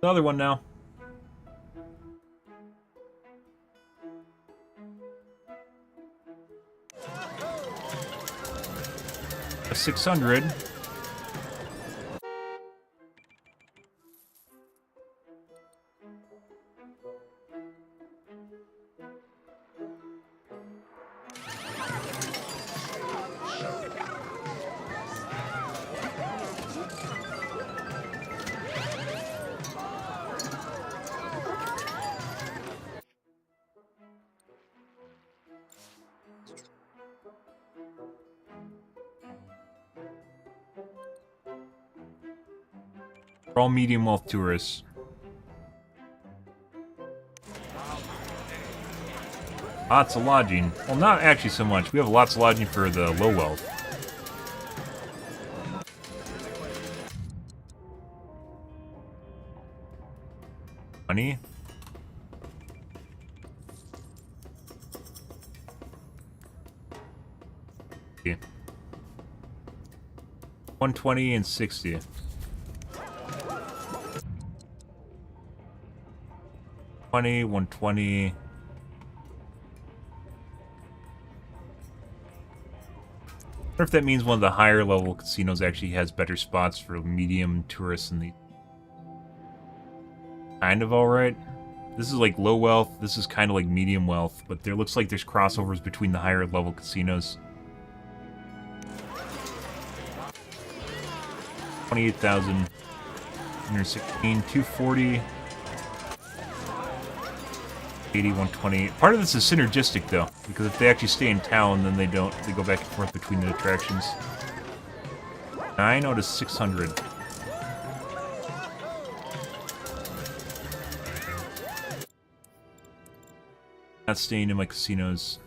Another one now. A 600. We're all medium wealth tourists. Lots of lodging. Well, not actually so much. We have lots of lodging for the low wealth. Money. Okay. 120 and 60. 120. I wonder if that means one of the higher level casinos actually has better spots for medium tourists and the kind of alright. This is like low wealth, this is kind of like medium wealth, but there looks like there's crossovers between the higher level casinos. 28,000, 116, 240. 80, 120. Part of this is synergistic, though, because if they actually stay in town, then they don't. They go back and forth between the attractions. 9 out of 600. Not staying in my casinos.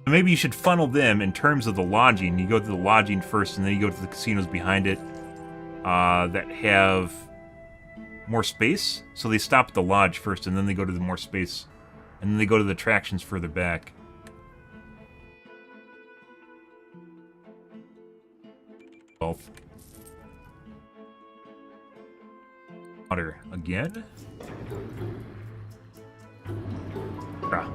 Maybe you should funnel them in terms of the lodging. You go to the lodging first, and then you go to the casinos behind it that have more space. So they stop at the lodge first, and then they go to the more space. And then they go to the attractions further back. Both. Water again? Ah.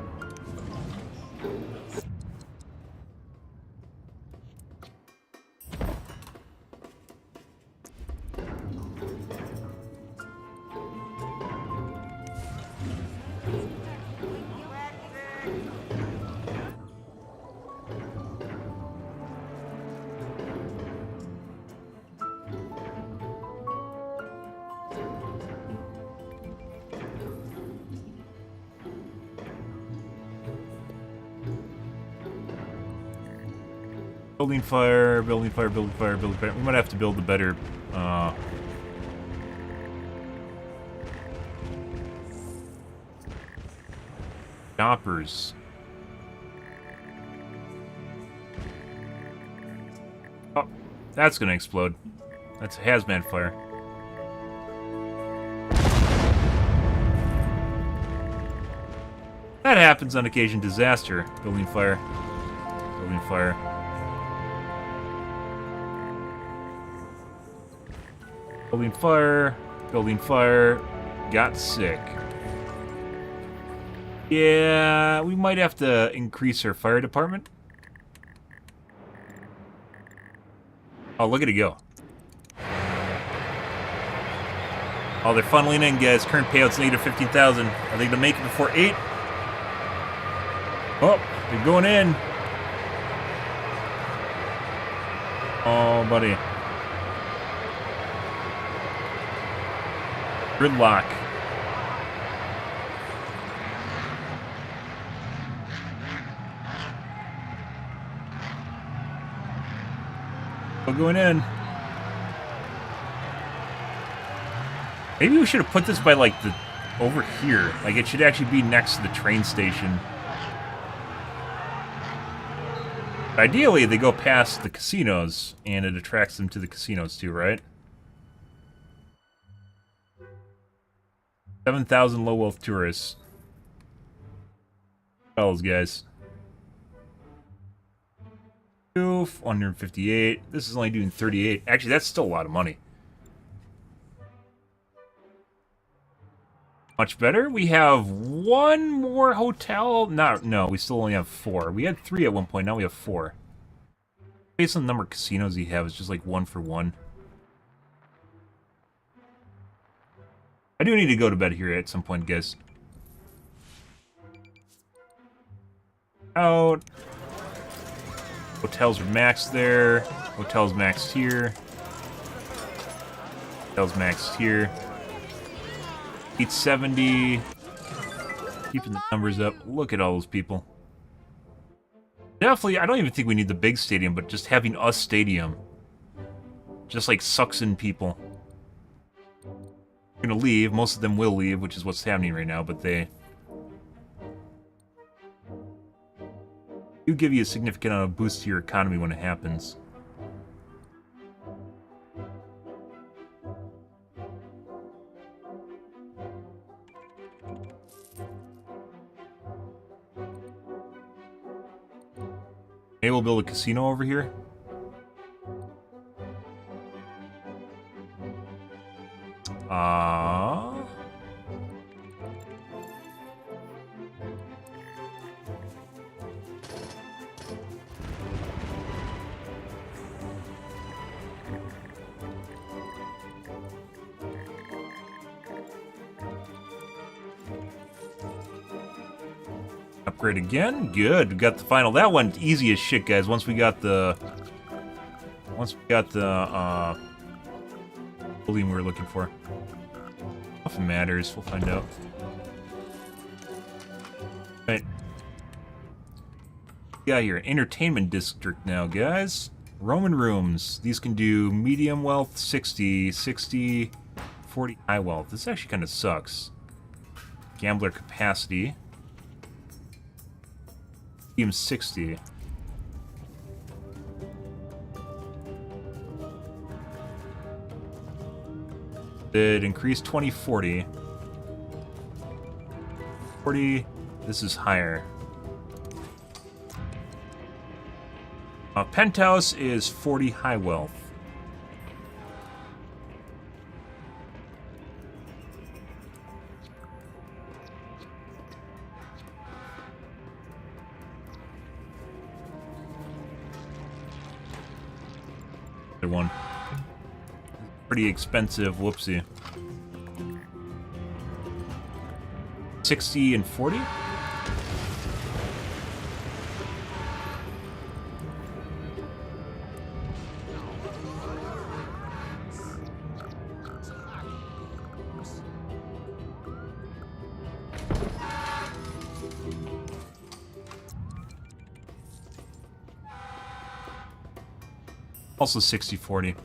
Building fire, building fire, building fire, building fire. We might have to build a better, choppers. Oh, that's gonna explode. That's a hazmat fire. That happens on occasion. Disaster. Building fire. Building fire. Building fire, building fire, got sick. Yeah, we might have to increase our fire department. Oh, look at it go. Oh, they're funneling in, guys. Current payout's negative 15,000. Are they going to make it before 8? Oh, they're going in. Oh, buddy. Gridlock. We're going in. Maybe we should have put this by, like, the over here. Like, it should actually be next to the train station. Ideally, they go past the casinos, and it attracts them to the casinos, too, right? 7,000 low-wealth tourists. Fellas, guys. 158. This is only doing 38. Actually, that's still a lot of money. Much better. We have one more hotel. No, we still only have 4. We had 3 at one point. Now we have 4. Based on the number of casinos you have, it's just like 1 for 1. I do need to go to bed here at some point, guys. Out. Hotels are maxed there. Hotels maxed here. Hotels maxed here. 870. Keeping the numbers up. Look at all those people. Definitely, I don't even think we need the big stadium, but just having a stadium just like sucks in people. They're gonna leave. Most of them will leave, which is what's happening right now, but they do give you a significant boost to your economy when it happens. Maybe we'll build a casino over here. Upgrade again. Good. We got the final. That one easy as shit, guys. Once we got the building we were looking for. Nothing matters. We'll find out. Right. Got here. Entertainment district now, guys. Roman rooms. These can do medium wealth, 60, 60, 40 high wealth. This actually kind of sucks. Gambler capacity. Medium 60. Did increase 20, 40. 40. This is higher. Penthouse is 40 high wealth. Other one. Pretty expensive. Whoopsie. 60 and 40? Also 60-40.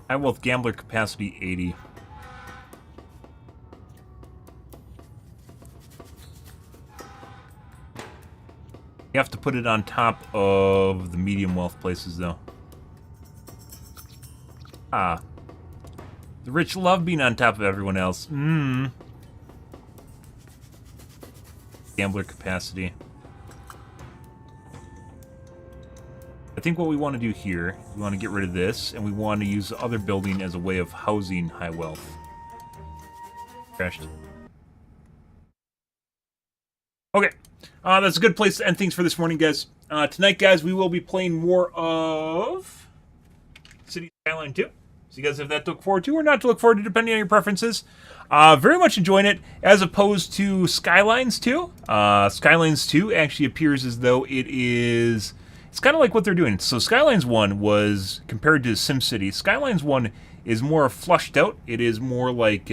High wealth gambler capacity 80. You have to put it on top of the medium wealth places, though. Ah. The rich love being on top of everyone else. Gambler capacity. I think what we want to do here, we want to get rid of this, and we want to use the other building as a way of housing high wealth. Crashed. Okay, that's a good place to end things for this morning, guys. Tonight, guys, we will be playing more of City Skyline 2. So you guys have that to look forward to or not to look forward to, depending on your preferences. Very much enjoying it, as opposed to Skylines 2. Skylines 2 actually appears as though it is... It's kind of like what they're doing. So Skylines 1 was, compared to SimCity, Skylines 1 is more flushed out. It is more like...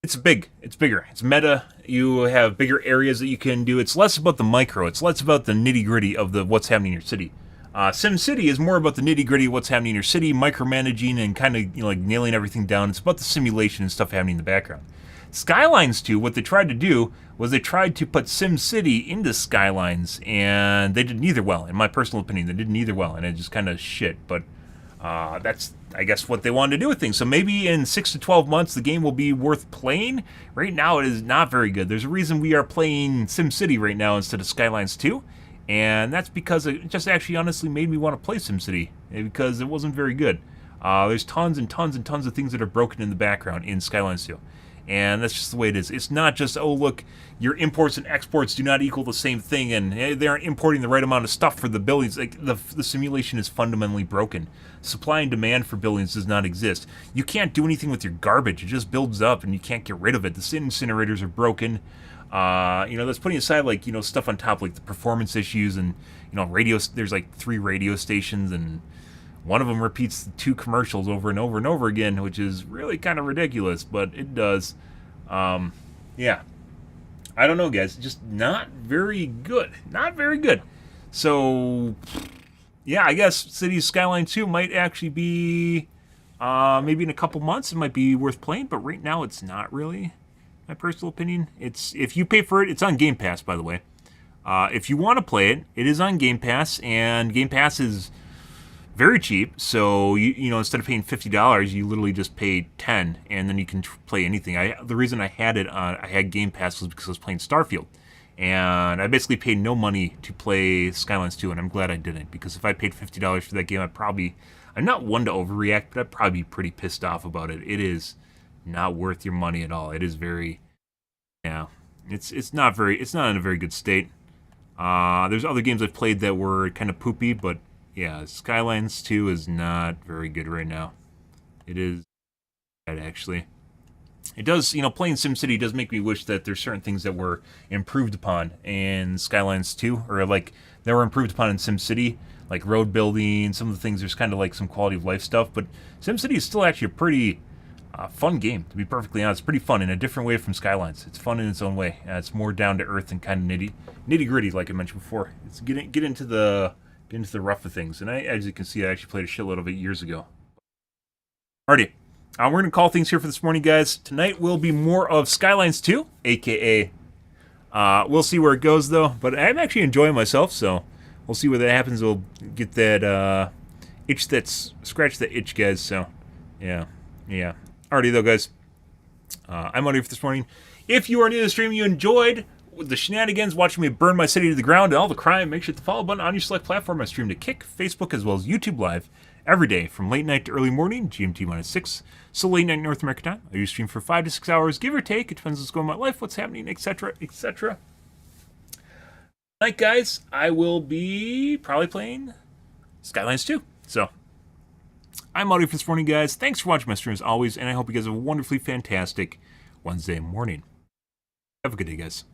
It's big. It's bigger. It's meta. You have bigger areas that you can do. It's less about the micro. It's less about the nitty-gritty of the what's happening in your city. SimCity is more about the nitty-gritty of what's happening in your city, micromanaging and kind of like nailing everything down. It's about the simulation and stuff happening in the background. Skylines 2, what they tried to do was they tried to put SimCity into Skylines, and they did neither well. In my personal opinion, they did neither well, and it just kind of shit. But that's, I guess, what they wanted to do with things. So maybe in 6 to 12 months, the game will be worth playing. Right now, it is not very good. There's a reason we are playing SimCity right now instead of Skylines 2, and that's because it just actually honestly made me want to play SimCity, because it wasn't very good. There's tons and tons and tons of things that are broken in the background in Skylines 2. And that's just the way it is. It's not just, oh, look, your imports and exports do not equal the same thing, and they aren't importing the right amount of stuff for the buildings. Like, the simulation is fundamentally broken. Supply and demand for buildings does not exist. You can't do anything with your garbage. It just builds up, and you can't get rid of it. The incinerators are broken. That's putting aside, like, stuff on top, like the performance issues, and, radios. There's, like, 3 radio stations, and one of them repeats 2 commercials over and over and over again, which is really kind of ridiculous, but it does. Yeah. I don't know, guys. Just not very good. Not very good. So, yeah, I guess Cities Skylines 2 might actually be, maybe in a couple months, it might be worth playing, but right now it's not really, my personal opinion. If you pay for it, it's on Game Pass, by the way. If you want to play it, it is on Game Pass, and Game Pass is very cheap, so you instead of paying $50, you literally just pay $10, and then you can play anything. The reason I had Game Pass was because I was playing Starfield, and I basically paid no money to play Skylines 2, and I'm glad I didn't, because if I paid $50 for that game, I'm not one to overreact, but I'd probably be pretty pissed off about it. It is not worth your money at all. It is very, it's not in a very good state. There's other games I've played that were kind of poopy, but yeah, Skylines 2 is not very good right now. It is bad, actually. It does, playing SimCity does make me wish that there's certain things that were improved upon in Skylines 2, or like that were improved upon in SimCity, like road building, some of the things. There's kind of like some quality of life stuff, but SimCity is still actually a pretty fun game, to be perfectly honest. It's pretty fun in a different way from Skylines. It's fun in its own way. It's more down to earth and kind of nitty gritty, like I mentioned before. It's get into the rough of things. And as you can see, I actually played a shitload of it years ago. Alrighty. We're going to call things here for this morning, guys. Tonight will be more of Skylines 2, a.k.a. We'll see where it goes, though. But I'm actually enjoying myself, so we'll see where that happens. We'll get that scratch that itch, guys. So, yeah. Alrighty, though, guys. I'm out here for this morning. If you are new to the stream, you enjoyed the shenanigans, watching me burn my city to the ground and all the crime, make sure to hit the follow button on your select platform. I stream to Kick, Facebook, as well as YouTube Live every day from late night to early morning, GMT-6, so late night North American time. I do stream for 5 to 6 hours, give or take. It depends what's going on in my life, what's happening, etc., etc. Tonight, guys, I will be probably playing Skylines 2. So, I'm out here for this morning, guys. Thanks for watching my stream as always, and I hope you guys have a wonderfully fantastic Wednesday morning. Have a good day, guys.